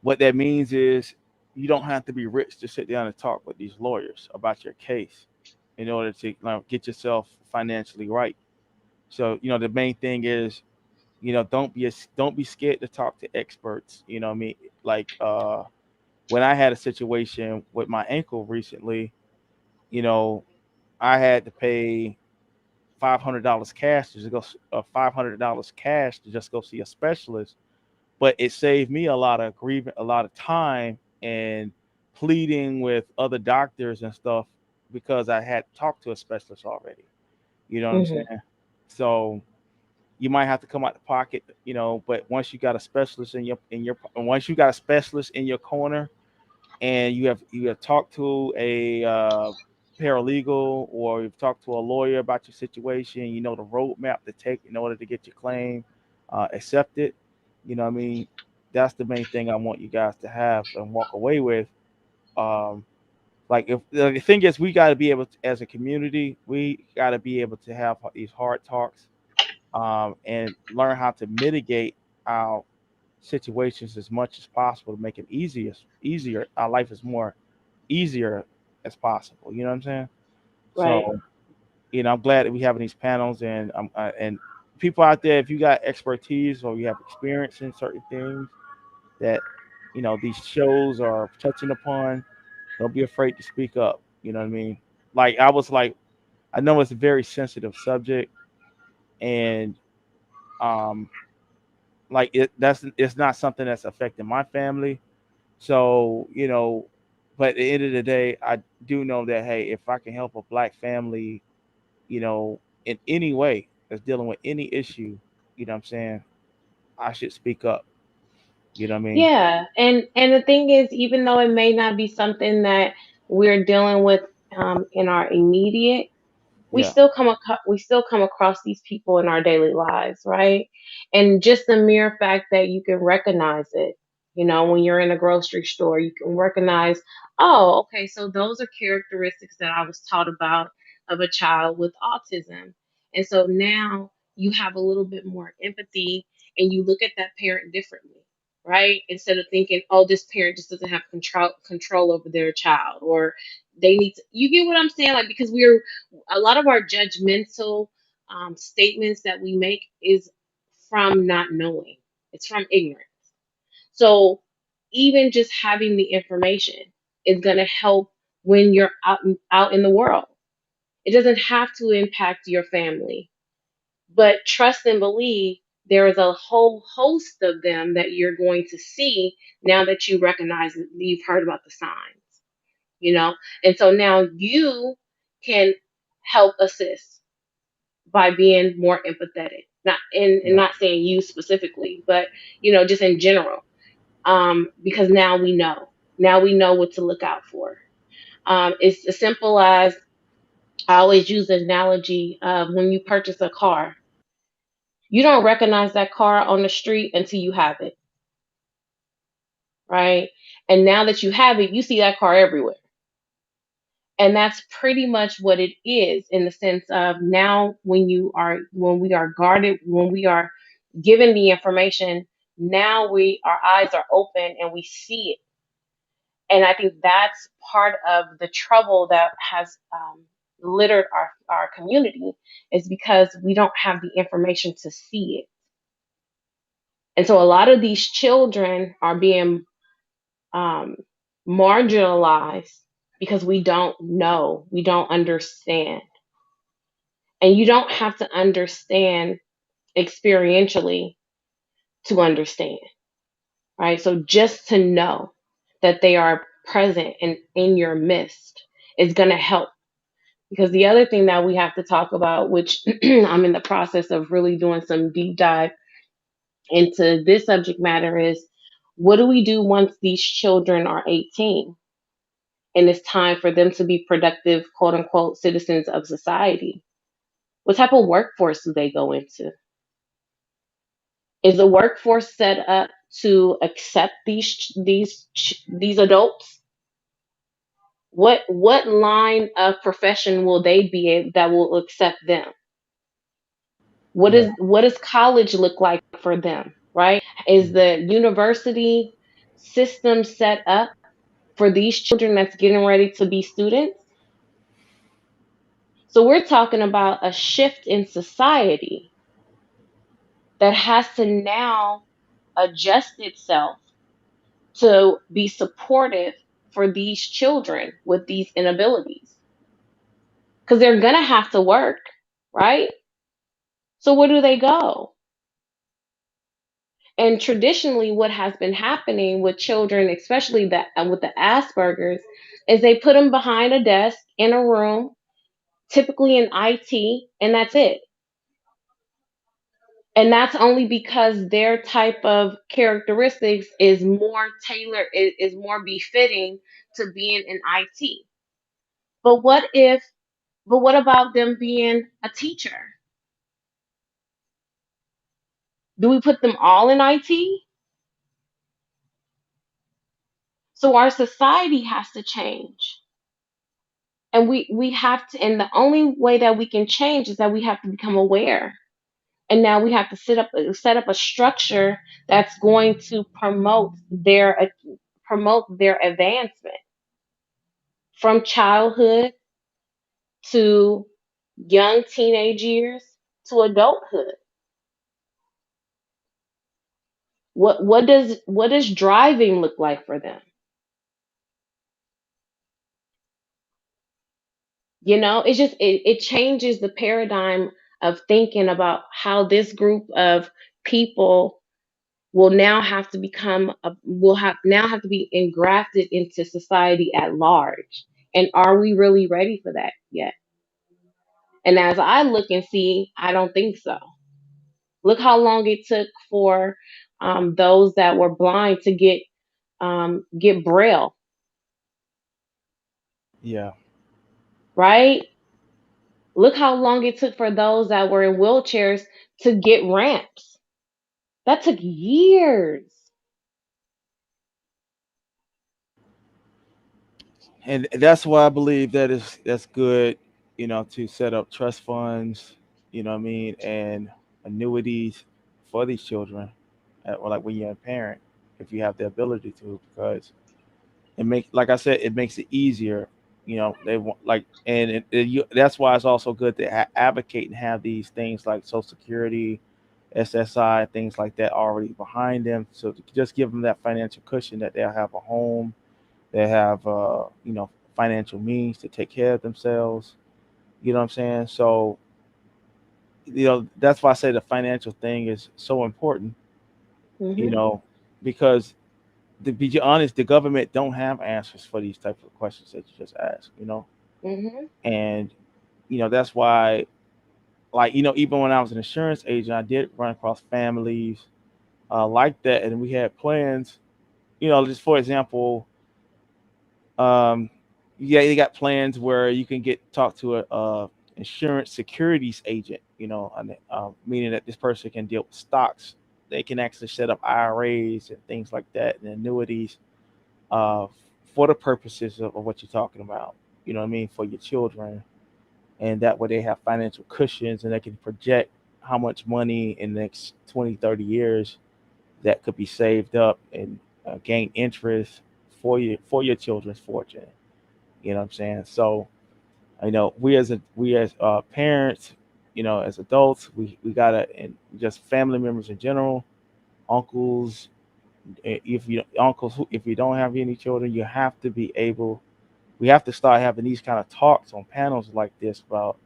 what that means is you don't have to be rich to sit down and talk with these lawyers about your case in order to get yourself financially right. So the main thing is don't be scared to talk to experts. What I mean, like when I had a situation with my ankle recently, you know I had to pay $500 cash to just go $500 cash to just go see a specialist, but it saved me a lot of time and pleading with other doctors and stuff because I had talked to a specialist already. You know what I'm Hmm. saying? So you might have to come out the pocket, but once you got a specialist in your corner, and you have talked to a paralegal, or you've talked to a lawyer about your situation, the roadmap to take in order to get your claim accepted. What I mean? That's the main thing I want you guys to have and walk away with. Um, like, if the thing is, we got to be able to, as a community, we got to be able to have these hard talks, and learn how to mitigate our situations as much as possible to make it easier. Our life is more easier as possible. You know what I'm saying? Right. So, I'm glad that we having these panels, and people out there, if you got expertise or you have experience in certain things that these shows are touching upon, don't be afraid to speak up. You know what I mean? Like, I know it's a very sensitive subject, and um, like it's not something that's affecting my family. So, but at the end of the day, I do know that, hey, if I can help a black family, in any way that's dealing with any issue, what I'm saying, I should speak up. You know what I mean? Yeah, and the thing is, even though it may not be something that we're dealing with in our immediate, Yeah. we still come across these people in our daily lives, right? And just the mere fact that you can recognize it, when you're in a grocery store, you can recognize, oh, okay, so those are characteristics that I was taught about of a child with autism. And so now you have a little bit more empathy and you look at that parent differently, right? Instead of thinking, oh, this parent just doesn't have control over their child, or they need to, you get what I'm saying? Like, because we're a lot of our judgmental statements that we make is from not knowing. It's from ignorance. So even just having the information is going to help when you're out in the world. It doesn't have to impact your family, but trust and believe there is a whole host of them that you're going to see now that you recognize that you've heard about the signs. And so now you can help assist by being more empathetic. Not and Yeah. not saying you specifically, but just in general. Because now we know. Now we know what to look out for. It's as simple as I always use the analogy of when you purchase a car. You don't recognize that car on the street until you have it, right? And now that you have it, you see that car everywhere. And that's pretty much what it is in the sense of now when we are guarded, when we are given the information, now our eyes are open and we see it. And I think that's part of the trouble that has littered our community is because we don't have the information to see it. And so a lot of these children are being um, marginalized because we don't know, we don't understand. And you don't have to understand experientially to understand, right? So just to know that they are present and in your midst is going to help. Because the other thing that we have to talk about, which I'm in the process of really doing some deep dive into this subject matter, is what do we do once these children are 18 and it's time for them to be productive, quote unquote, citizens of society? What type of workforce do they go into? Is the workforce set up to accept these adults? What line of profession will they be that will accept them? Yeah. What does college look like for them, right? Is the university system set up for these children that's getting ready to be students? So we're talking about a shift in society that has to now adjust itself to be supportive for these children with these inabilities. Because they're going to have to work, right? So where do they go? And traditionally, what has been happening with children, especially with the Asperger's, is they put them behind a desk in a room, typically in IT, and that's it. And that's only because their type of characteristics is more tailored, is more befitting to being in IT. But what about them being a teacher? Do we put them all in IT? So our society has to change. And we have to, and the only way that we can change is that we have to become aware. And now we have to set up a structure that's going to promote their advancement from childhood to young teenage years to adulthood. What does driving look like for them? It changes the paradigm of thinking about how this group of people will now have to be engrafted into society at large. And are we really ready for that yet? And as I look and see, I don't think so. Look how long it took for those that were blind to get braille, Yeah. right? Look how long it took for those that were in wheelchairs to get ramps. That took years. And that's why I believe that's good, to set up trust funds, what I mean, and annuities for these children, or like when you're a parent, if you have the ability to, because like I said, it makes it easier. They want like, and that's why it's also good to advocate and have these things like Social Security, SSI, things like that already behind them, so to just give them that financial cushion that they'll have a home, they have financial means to take care of themselves. You know what I'm saying? So that's why I say the financial thing is so important. You Hmm. know, because to be honest, the government don't have answers for these types of questions that you just asked, you know. Mhm. And that's why, like, even when I was an insurance agent, I did run across families like that, and we had plans. Just for example, um, yeah, they got plans where you can get talk to a insurance securities agent. Meaning that this person can deal with stocks. They can actually set up IRAs and things like that, and annuities uh, for the purposes of what you're talking about. You know what I mean, for your children, and that way they have financial cushions and they can project how much money in the next 20, 30 years that could be saved up and gain interest for your children's fortune. You know what I'm saying? So we as parents, as adults, we gotta, and just family members in general, uncles, if you don't have any children, you have to be able. We have to start having these kind of talks on panels like this about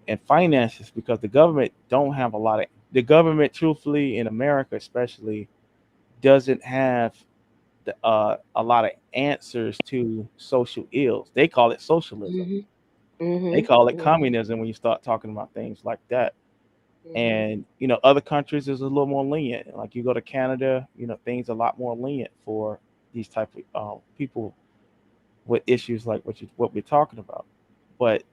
and finances, because the government don't have a lot of the government, truthfully, in America especially, doesn't have a lot of answers to social ills. They call it socialism. Mhm. They Mhm. call it Mhm. communism when you start talking about things like that. Mhm. And other countries is a little more lenient. Like you go to Canada, things a lot more lenient for these type of people with issues like what we're talking about. But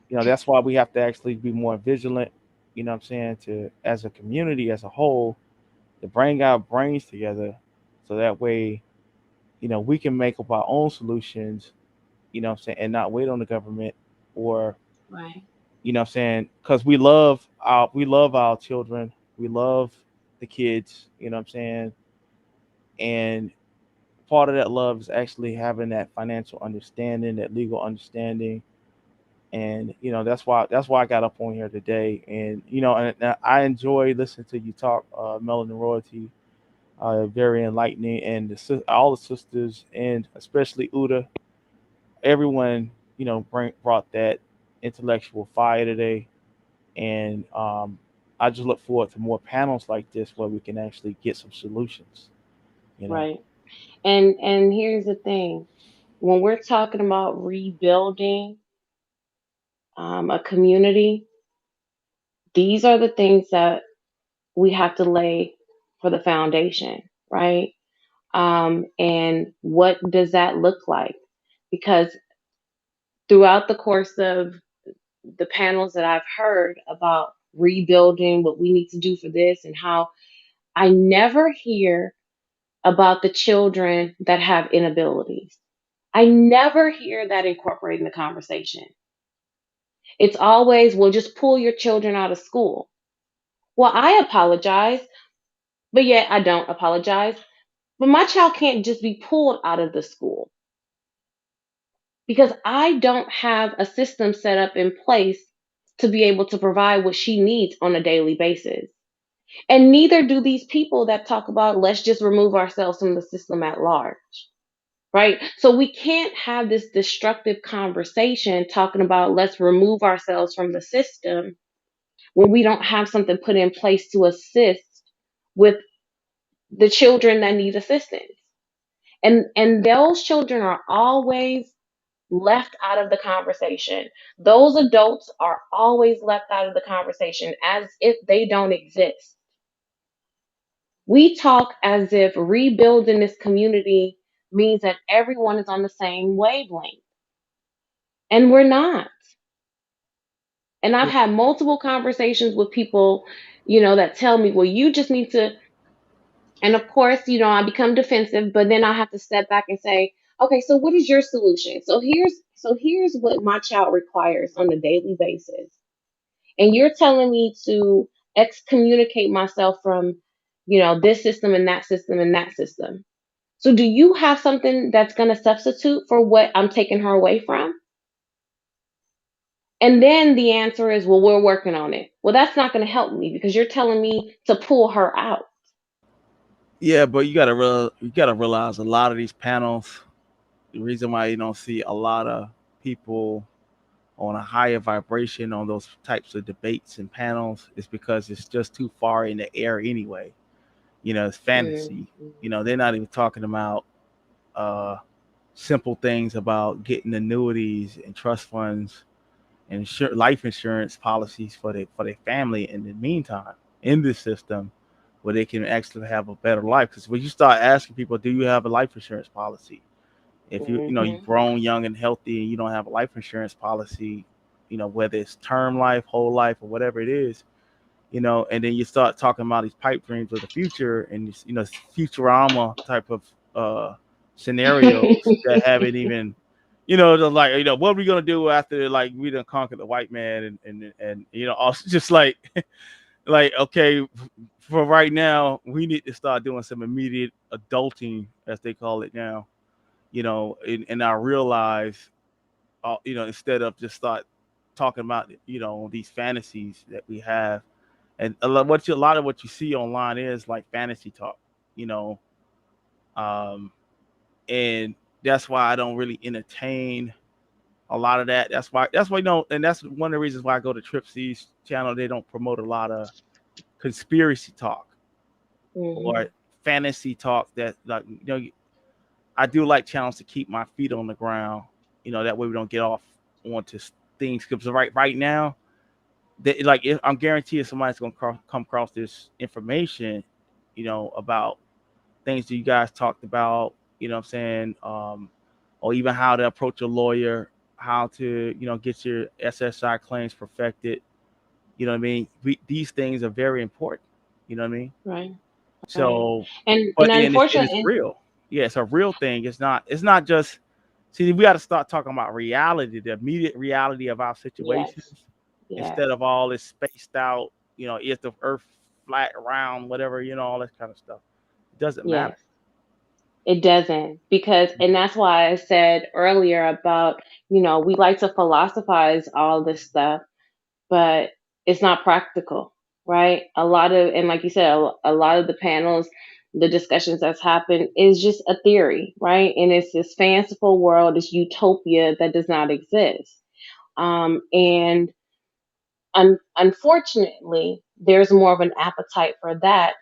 that's why we have to actually be more vigilant. What I'm saying, to as a community as a whole, to bring our brains together, so that way we can make up our own solutions. What I'm saying, and not wait on the government, or Right. what I'm saying, because we love our children, we love the kids. What I'm saying, and part of that love is actually having that financial understanding, that legal understanding. And that's why I got up on here today. And and I enjoy listening to you talk, Melanin Royalty. Very enlightening, and all the sisters, and especially Uda, everyone, brought that intellectual fire today. And I just look forward to more panels like this where we can actually get some solutions. You know. Right. And here's the thing. When we're talking about rebuilding a community, these are the things that we have to lay for the foundation, right? And what does that look like? Because throughout the course of the panels that I've heard about rebuilding, what we need to do for this, and how I never hear about the children that have inabilities. I never hear that incorporated in the conversation. It's always, well, just pull your children out of school. Well, I apologize, but yet I don't apologize. But my child can't just be pulled out of the school because I don't have a system set up in place to be able to provide what she needs on a daily basis. And neither do these people that talk about let's just remove ourselves from the system at large. Right? So we can't have this destructive conversation talking about let's remove ourselves from the system when we don't have something put in place to assist with the children that need assistance. And those children are always left out of the conversation. Those adults are always left out of the conversation as if they don't exist. We talk as if rebuilding this community means that everyone is on the same wavelength, and we're not. And I've Yeah. had multiple conversations with people, that tell me, well, you just need to, and of course, I become defensive, but then I have to step back and say, okay, so what is your solution? So here's what my child requires on a daily basis. And you're telling me to excommunicate myself from, this system and that system and that system. So do you have something that's going to substitute for what I'm taking her away from? And then the answer is, well, we're working on it. Well, that's not going to help me because you're telling me to pull her out. Yeah, but you gotta realize a lot of these panels. The reason why you don't see a lot of people on a higher vibration on those types of debates and panels is because it's just too far in the air anyway. It's fantasy. Mm-hmm. They're not even talking about uh, simple things about getting annuities and trust funds and life insurance policies for their family in the meantime in this system where they can actually have a better life. Because when you start asking people, do you have a life insurance policy? If you've grown young and healthy and you don't have a life insurance policy, whether it's term life, whole life, or whatever it is, and then you start talking about these pipe dreams of the future and this, Futurama type of uh, scenarios that haven't even, like, what are we gonna do after like we done conquered the white man and also just like like okay, for right now we need to start doing some immediate adulting as they call it now, in our real lives, instead of just start talking about these fantasies that we have, and a lot of what you see online is like fantasy talk, you know, um, and that's why I don't really entertain a lot of that. That's why and that's one of the reasons why I go to Trip C's channel. They don't promote a lot of conspiracy talk or fantasy talk that like I do like channels to keep my feet on the ground. That way we don't get off onto things because right now, like if I'm guaranteed somebody's gonna come across this information, about things that you guys talked about. What I'm saying, or even how to approach a lawyer, how to get your SSI claims perfected. You know what I mean? These things are very important. You know what I mean? Right. Right. So, And and it's unfortunately, real. Yeah, it's a real thing. It's not just. See, we got to start talking about reality, the immediate reality of our yes, situations, yes, instead of all this spaced out. Is the Earth flat, round, whatever? All this kind of stuff. It doesn't matter. yes. It doesn't because, and that's why I said earlier about, we like to philosophize all this stuff, but it's not practical, right? A lot of, and like you said, a lot of the panels, the discussions that's happened is just a theory, right? And it's this fanciful world, this utopia that does not exist. And unfortunately, there's more of an appetite for that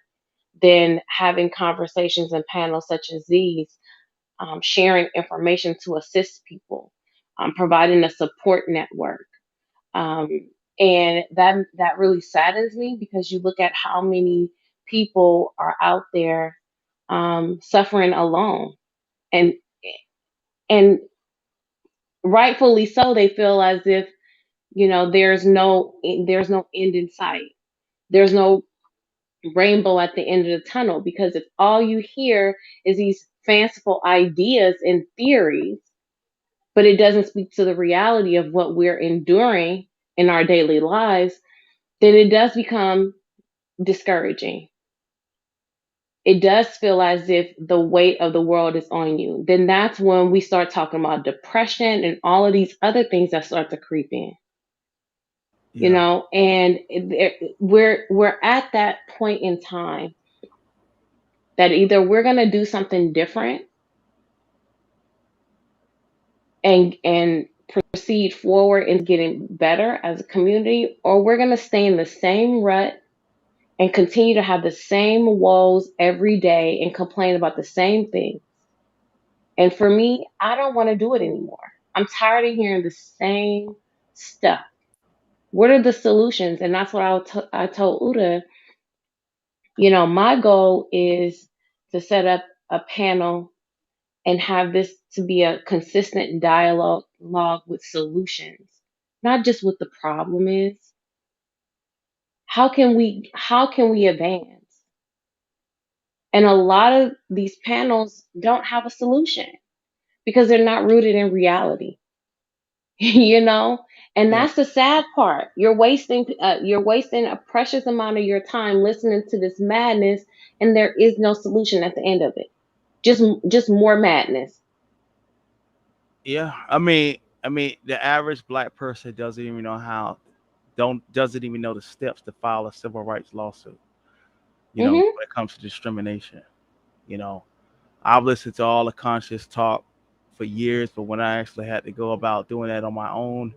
than having conversations and panels such as these, sharing information to assist people, providing a support network. Um, and that really saddens me because you look at how many people are out there suffering alone, and and rightfully so. They feel as if there's no end in sight. There's no rainbow at the end of the tunnel because if all you hear is these fanciful ideas and theories, but it doesn't speak to the reality of what we're enduring in our daily lives, then it does become discouraging. It does feel as if the weight of the world is on you. Then that's when we start talking about depression and all of these other things that start to creep in. Yeah, And we're at that point in time that either we're going to do something different and proceed forward in getting better as a community, or we're going to stay in the same rut and continue to have the same woes every day and complain about the same thing. And for me, I don't want to do it anymore. I'm tired of hearing the same stuff. What are the solutions? And that's what I told Uda. My goal is to set up a panel and have this to be a consistent dialogue with solutions, not just what the problem is. How can we advance? And a lot of these panels don't have a solution because they're not rooted in reality. you know and yeah, that's the sad part. You're wasting a precious amount of your time listening to this madness, and there is no solution at the end of it. Just more madness. yeah. I mean, the average black person doesn't even know doesn't even know the steps to file a civil rights lawsuit. Hmm. When it comes to discrimination. You know, I've listened to all the conscious talk for years, but when I actually had to go about doing that on my own,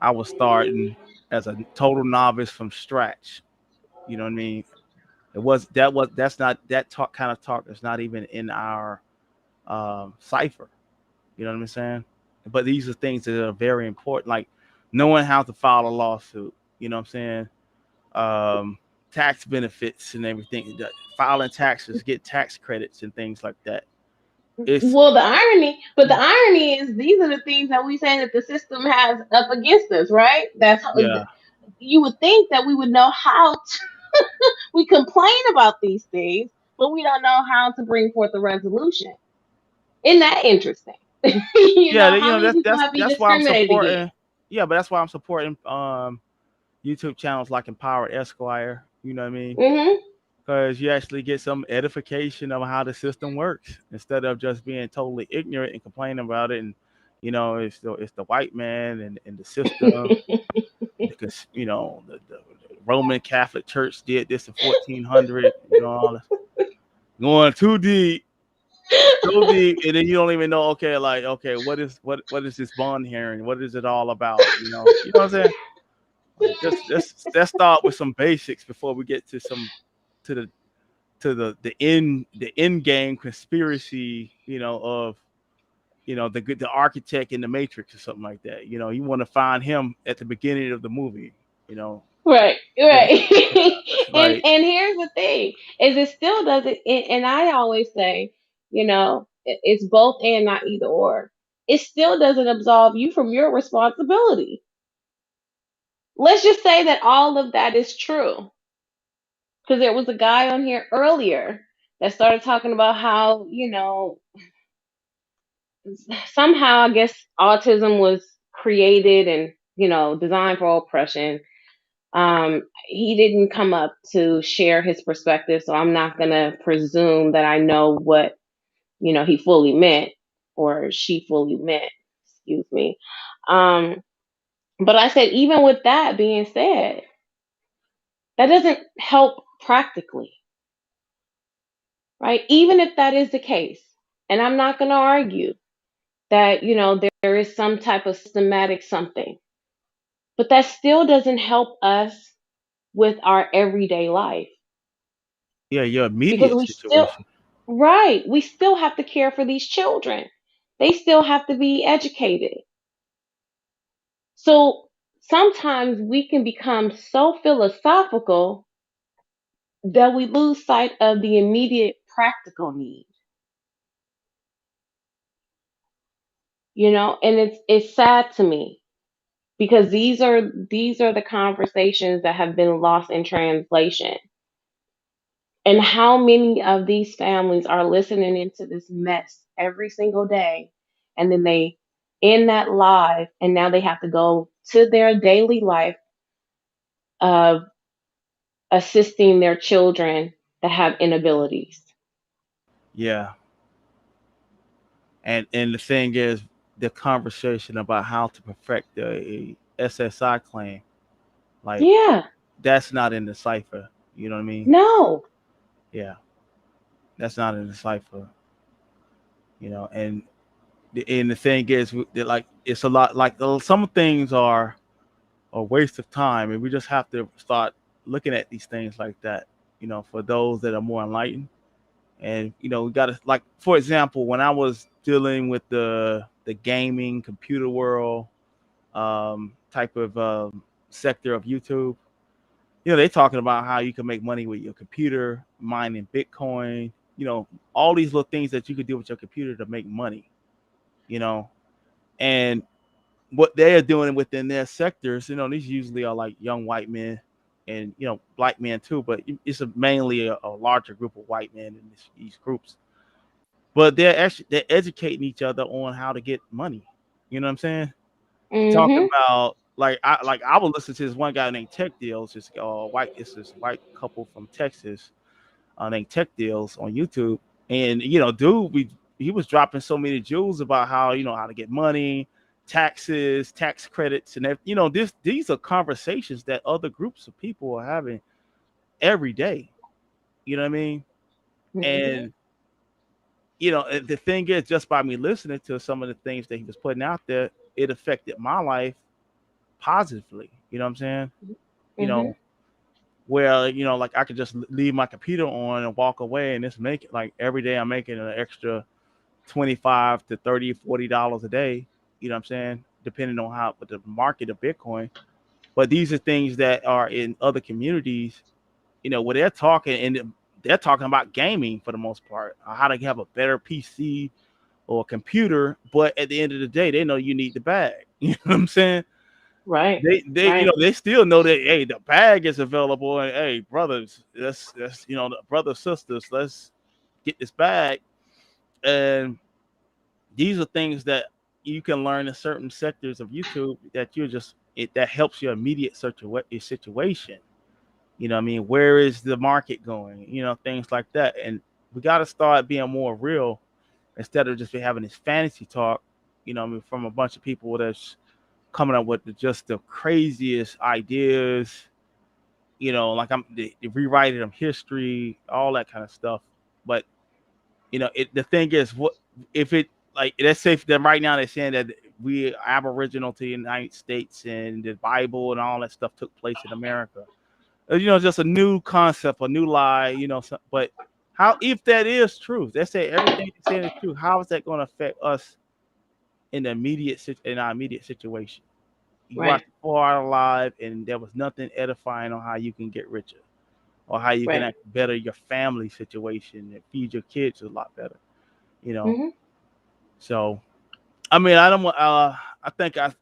I was starting as a total novice from scratch. You know what I mean? That's not that talk kind of talk is not even in our cipher. You know what I'm saying? But these are things that are very important, like knowing how to file a lawsuit. You know what I'm saying? Tax benefits and everything, filing taxes, get tax credits and things like that. It's Well, the irony is these are the things that we say that the system has up against us, right? That's how yeah, you would think that we would know how to, we complain about these things, but we don't know how to bring forth a resolution. Isn't that interesting? yeah. How many people That's have been that's why I'm discriminated against? supporting. Yeah, but that's why I'm supporting YouTube channels like Empowered Esquire. You know what I mean? Hmm. Because you actually get some edification of how the system works instead of just being totally ignorant and complaining about it. And it's the white man and the system because the Roman Catholic Church did this in 1400. All this going too deep, so deep, and then you don't even know. Okay, like okay, what is this bond hearing? What is it all about? What I'm saying? Like just let's start with some basics before we get to the the end game conspiracy, of the architect in the Matrix or something like that. You want to find him at the beginning of the movie. You know, Right, yeah, right. and like and here's the thing: is it still doesn't. And I always say, it's both and not either or. It still doesn't absolve you from your responsibility. Let's just say that all of that is true, because there was a guy on here earlier that started talking about how somehow I guess autism was created and designed for oppression. He didn't come up to share his perspective, so I'm not gonna presume that I know what he fully meant or she fully meant. Excuse me. Um, but I said, even with that being said, that doesn't help practically, right? Even if that is the case, and I'm not gonna argue that there is some type of systematic something, but that still doesn't help us with our everyday life yeah, your because immediate we still situation. right, we still have to care for these children. They still have to be educated. So sometimes we can become so philosophical that we lose sight of the immediate practical need. And it's sad to me because these are the conversations that have been lost in translation. And how many of these families are listening into this mess every single day, and then they end that live, and now they have to go to their daily life of assisting their children that have inabilities. Yeah, and the thing is, the conversation about how to perfect the SSI claim, like Yeah, that's not in the cipher. You know what I mean? no. Yeah, that's not in the cipher. And the thing is that like it's a lot like some things are a waste of time, and we just have to start looking at these things like that. For those that are more enlightened, and we got to, like, for example, when I was dealing with the gaming computer world type of sector of YouTube, they talking about how you can make money with your computer, mining Bitcoin, all these little things that you could do with your computer to make money, you know, and what they are doing within their sectors, these usually are like young white men and black men too, but it's mainly a larger group of white men in these groups. But they're educating each other on how to get money. You know what I'm saying? Talking Mhm. about I would listen to this one guy named Tech Deals, it's this white couple from Texas named Tech Deals on YouTube, and dude, he was dropping so many jewels about how how to get money, taxes, tax credits, and these are conversations that other groups of people are having every day. You know what I mean? Mhm. And the thing is, just by me listening to some of the things that he was putting out there, it affected my life positively. You know what I'm saying? You Mhm. know, where like I could just leave my computer on and walk away, and it's making like every day I'm making an extra 25 to 30, $40 a day. You know what I'm saying? Depending on how the market of Bitcoin. But these are things that are in other communities, where they're talking and they're talking about gaming for the most part, how to have a better PC or a computer. But at the end of the day, they know you need the bag. You know what I'm saying? Right. They Right. they still know that, hey, the bag is available, and hey, brothers, let's the brothers, sisters, let's get this bag. And these are things that you can learn in certain sectors of YouTube that that helps your immediate situation. You know what I mean? Where is the market going? Things like that. And we got to start being more real instead of just having this fantasy talk, I mean, from a bunch of people that's coming up with just the craziest ideas, like the rewriting of history, all that kind of stuff. But the thing is, what if it, like, let's say that right now they're saying that we aboriginal to the United States and the Bible and all that stuff took place in America. Just a new concept, a new lie. But how, if that is true, let's say everything they're saying is true, how is that going to affect us in our immediate situation? You Right. watched 4 Hours Live, and there was nothing edifying on how you can get richer or how you can Right. better your family situation and feed your kids a lot better. You know, Hmm. so I mean, I don't. I think I,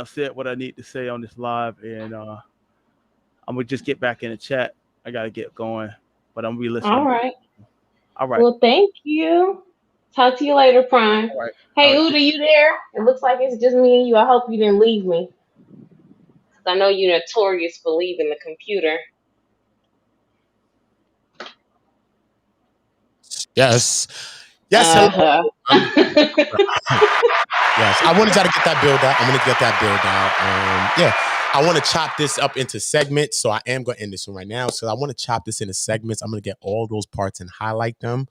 said what I need to say on this live, and I'm gonna just get back in the chat. I gotta get going, but I'm gonna be All listening. right. All right, Well, thank you. Talk to you later, Prime. all right, all Hey, right. Uda, you there? It looks like it's just me and you. I hope you didn't leave me. 'Cause I know you're notorious for leaving the computer. Yes. Yes, hello. Uh I'm huh. yes. I wanted y'all to get that build out. I'm gonna get that build out. Yeah. I want to chop this up into segments. So I am gonna end this one right now. So I want to chop this into segments. I'm gonna get all those parts and highlight them.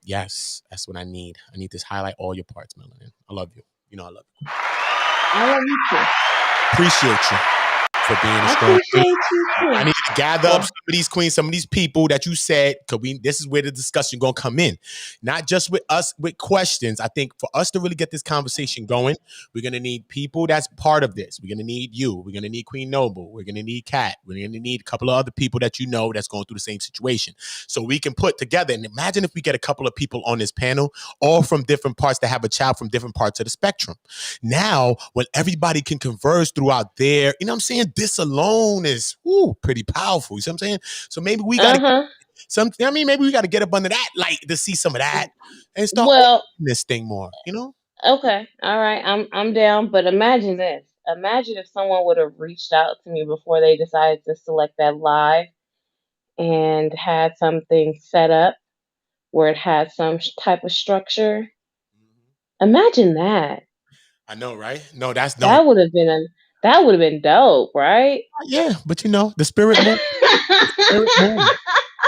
Yes, that's what I need. I need to highlight all your parts, Melanin. I love you. I love you. I love you too. Appreciate you for being a I strong queen. appreciate you I too. need to gather up Well, some of these queens, some of these people that you said, because this is where the discussion gonna come in. Not just with us with questions. I think for us to really get this conversation going, we're gonna need people that's part of this. We're gonna need you. We're gonna need Queen Noble. We're gonna need Kat. We're gonna need a couple of other people that that's going through the same situation. So we can put together, and imagine if we get a couple of people on this panel, all from different parts, that have a child from different parts of the spectrum. Now, when everybody can converse throughout there, you know what I'm saying? This alone is pretty powerful. You see what I'm saying? So maybe we got to uh something. I mean, maybe we got to get up under that light to see some of that huh. and start Well, opening this thing more. okay, all right. I'm down. But imagine this. Imagine if someone would have reached out to me before they decided to select that live and had something set up where it had some type of structure. Imagine that. I know, right? No, that's no. That would have been that would have been dope, right? Yeah, but the spirit moves. The spirit moves.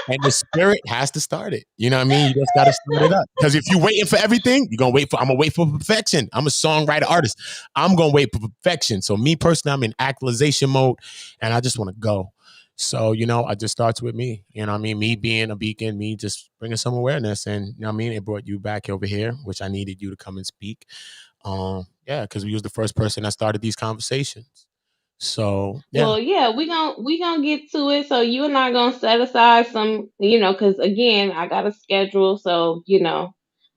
And the spirit has to start it. You know what I mean? You just got to start it up. Because if you're waiting for everything, I'm going to wait for perfection. I'm a songwriter artist. I'm going to wait for perfection. So me personally, I'm in actualization mode and I just want to go. So, it just starts with me. You know what I mean? Me being a beacon, me just bringing some awareness. And, you know what I mean? It brought you back over here, which I needed you to come and speak. Yeah, because we was the first person that started these conversations. So, yeah. Well, yeah, we gonna get to it. So you and I gonna set aside some, because again, I got a schedule. So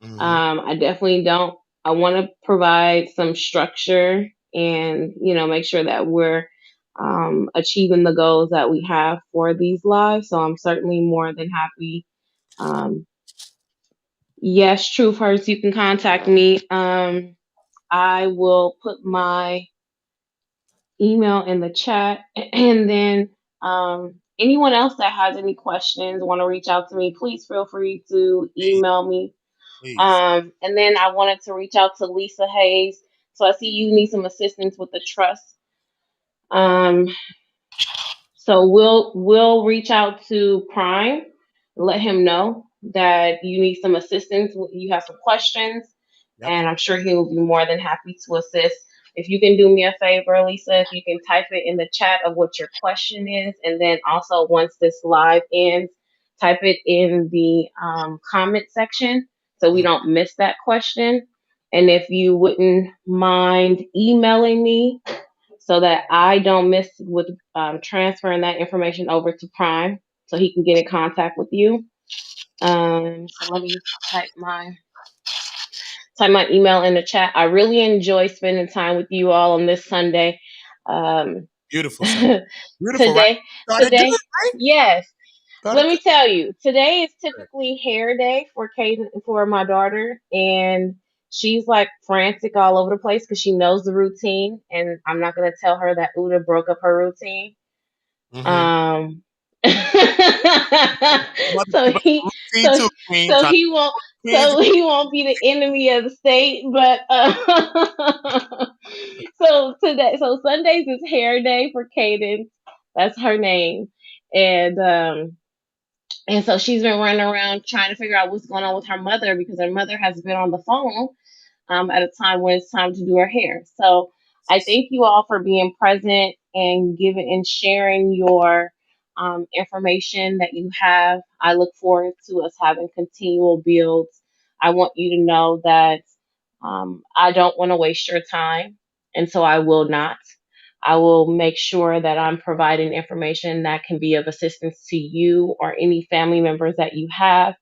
Mm-hmm. I definitely don't. I want to provide some structure and make sure that we're achieving the goals that we have for these lives. So I'm certainly more than happy. Um, yes, Truth Hurts. You can contact me. I will put my email in the chat, and then anyone else that has any questions, want to reach out to me, please feel free to Please, email me. please. And then I wanted to reach out to Lisa Hayes. So I see you need some assistance with the trust. Um, so we'll reach out to Prime, let him know that you need some assistance. You have some questions, Yep. and I'm sure he will be more than happy to assist. if you can do me a favor, Lisa, if you can type it in the chat of what your question is, and then also once this live ends, type it in the comment section so we don't miss that question. And if you wouldn't mind emailing me so that I don't miss with transferring that information over to Prime so he can get in contact with you. So let me type my email in the chat. I really enjoy spending time with you all on this Sunday. Um, Beautiful Sunday. Beautiful, right? today, Started good, today, right? yes. Started Let me good. tell you, today is typically hair day for Kaden, for my daughter, and she's like frantic all over the place because she knows the routine, and I'm not gonna tell her that Uda broke up her routine. Mm-hmm. Um, Mother so gave us he, a routine so too, Queen. so Trying to he won't, Queens. so he won't be the enemy of the state. But so Sundays is hair day for Cadence. That's her name, and so she's been running around trying to figure out what's going on with her mother because her mother has been on the phone at a time when it's time to do her hair. So I thank you all for being present and giving and sharing your information that you have. I look forward to us having continual builds. I want you to know that I don't want to waste your time, and so I will not. I will make sure that I'm providing information that can be of assistance to you or any family members that you have.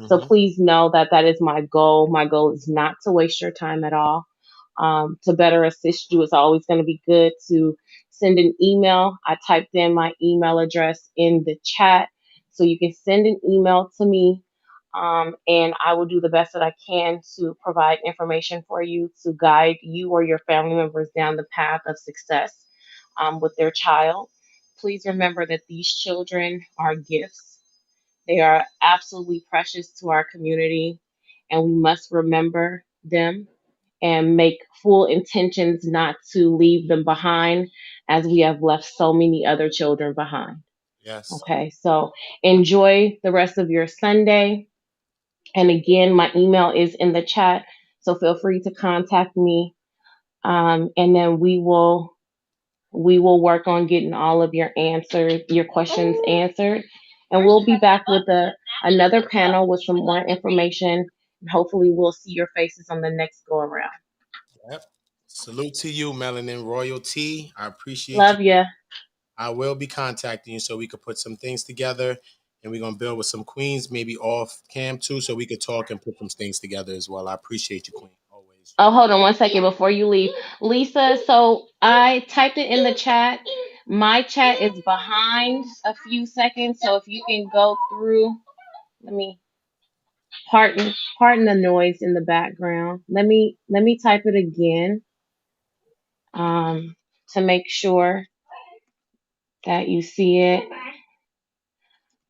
So Mm-hmm. please know that that is my goal. My goal is not to waste your time at all. To better assist you, it's always going to be good to send an email. I typed in my email address in the chat. So you can send an email to me, and I will do the best that I can to provide information for you to guide you or your family members down the path of success with their child. Please remember that these children are gifts. They are absolutely precious to our community, and we must remember them and make full intentions not to leave them behind as we have left so many other children behind. Yes. Okay, so enjoy the rest of your Sunday. And again, my email is in the chat, so feel free to contact me. And then we will work on getting all of your questions answered. And we'll be back with another panel with some more information. And hopefully we'll see your faces on the next go around. Yep. Salute to you, Melanin Royalty. I appreciate you. Love ya. I will be contacting you so we could put some things together, and we're gonna build with some queens, maybe off cam too, so we could talk and put some things together as well. I appreciate you, Queen. Always. Oh, hold on one second before you leave. Lisa, so I typed it in the chat. My chat is behind a few seconds, so if you can go through, let me pardon the noise in the background. Let me type it again to make sure that you see it.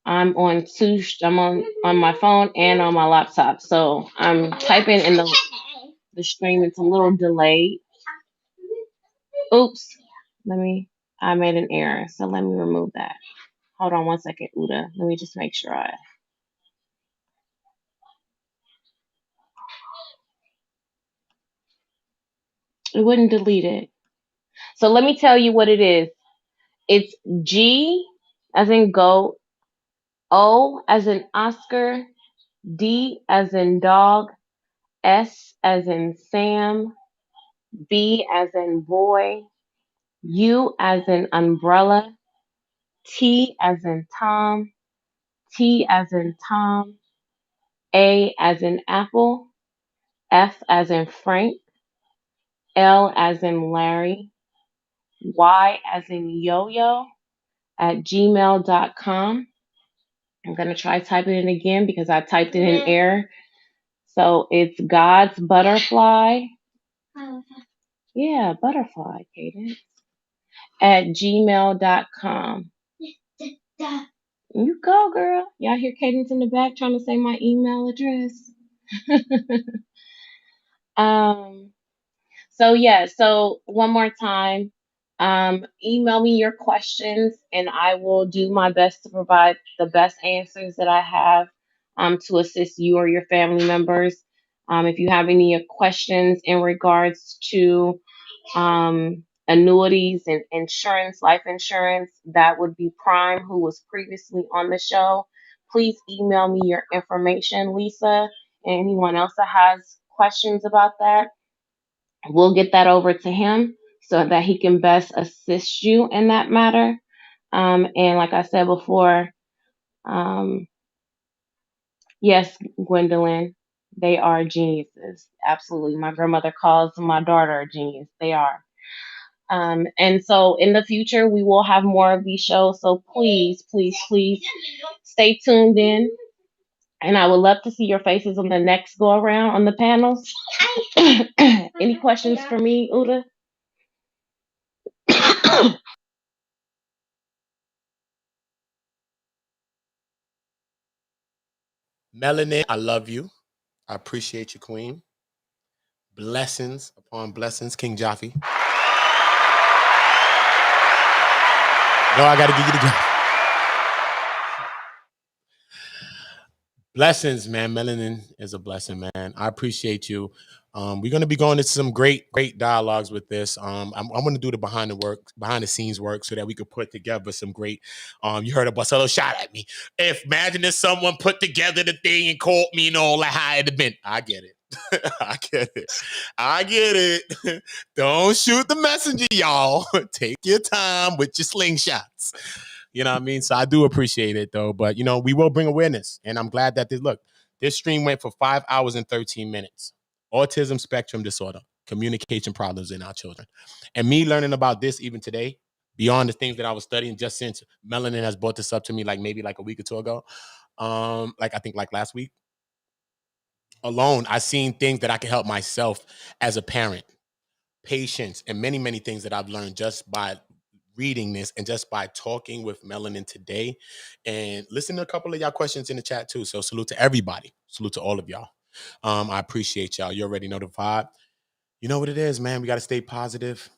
I'm on my phone and on my laptop. So I'm typing in the stream. It's a little delayed. Oops. I made an error. So let me remove that. Hold on one second, Uda. Let me just make sure it wouldn't delete it. So let me tell you what it is. It's G as in goat, O as in Oscar, D as in dog, S as in Sam, B as in boy, U as in umbrella, T as in Tom, T as in Tom, A as in apple, F as in Frank, L as in Larry, Y as in yo-yo at gmail.com. I'm going to try typing it again because I typed it in error. So it's God's butterfly. Yeah, butterfly, Kaden. At gmail.com. You go, girl. Y'all hear Cadence in the back trying to say my email address. um, so one more time, email me your questions and I will do my best to provide the best answers that I have to assist you or your family members. If you have any questions in regards to annuities and insurance, life insurance, that would be Prime, who was previously on the show. Please email me your information, Lisa, and anyone else that has questions about that. We'll get that over to him so that he can best assist you in that matter. And like I said before, yes, Gwendolyn, they are geniuses. Absolutely. My grandmother calls my daughter a genius. They are. And so in the future, we will have more of these shows. So please, please, please stay tuned in. And I would love to see your faces on the next go around on the panels. Any questions for me, Uda? Melanin, I love you. I appreciate you, Queen. Blessings upon blessings, King Jaffe. No, I got to give you the job. Blessings, man. Melanin is a blessing, man. I appreciate you. We're going to be going into some great dialogues with this. I'm going to do the behind the scenes work so that we could put together some great. You heard a Barcelo shot at me. Imagine if someone put together the thing and called me and all like how it'd have been. I get it. I get it. Don't shoot the messenger, y'all. Take your time with your slingshots. You know what I mean? So I do appreciate it, though. But, you know, we will bring awareness. And I'm glad that this stream went for 5 hours and 13 minutes. Autism spectrum disorder, communication problems in our children. And me learning about this even today, beyond the things that I was studying, just since Melanin has brought this up to me maybe a week or two ago, I think last week alone, I've seen things that I can help myself as a parent, patience, and many, many things that I've learned just by reading this and just by talking with Melanin today and listening to a couple of y'all questions in the chat too. So salute to everybody. Salute to all of y'all. I appreciate y'all. You already know the vibe. You know what it is, man. We got to stay positive.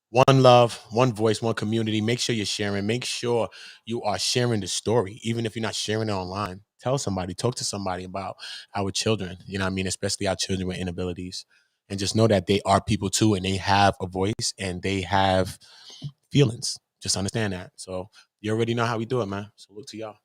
One love, one voice, one community. Make sure you're sharing. Make sure you are sharing the story, even if you're not sharing it online. Tell somebody, talk to somebody about our children, you know what I mean? Especially our children with inabilities. And just know that they are people too, and they have a voice and they have feelings. Just understand that. So you already know how we do it, man. Salute to y'all.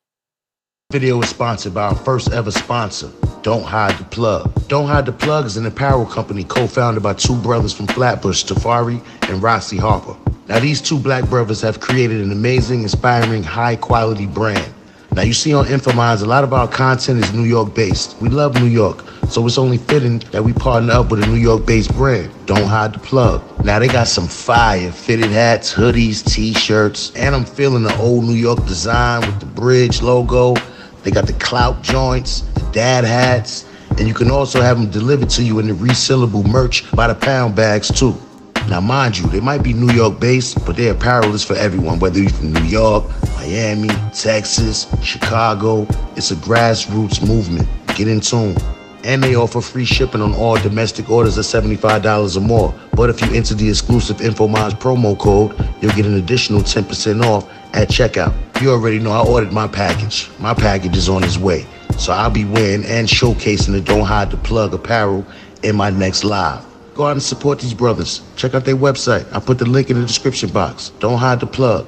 Video is sponsored by our first ever sponsor, Don't Hide the Plug. Don't Hide the Plug is an apparel company co-founded by two brothers from Flatbush, Tafari and Rossi Harper. Now these two black brothers have created an amazing, inspiring, high-quality brand. Now you see on Infominds, a lot of our content is New York based. We love New York, so it's only fitting that we partner up with a New York based brand, Don't Hide the Plug. Now they got some fire fitted hats, hoodies, t-shirts, and I'm feeling the old New York design with the bridge logo. They got the clout joints, the dad hats, and you can also have them delivered to you in the resealable merch by the pound bags too. Now mind you, they might be New York based, but their apparel is for everyone, whether you're from New York, Miami, Texas, Chicago. It's a grassroots movement. Get in tune. And they offer free shipping on all domestic orders of $75 or more. But if you enter the exclusive Infominds promo code, you'll get an additional 10% off at checkout. You already know I ordered my package. My package is on its way. So I'll be wearing and showcasing the Don't Hide the Plug apparel in my next live. Go out and support these brothers. Check out their website. I put the link in the description box. Don't Hide the Plug.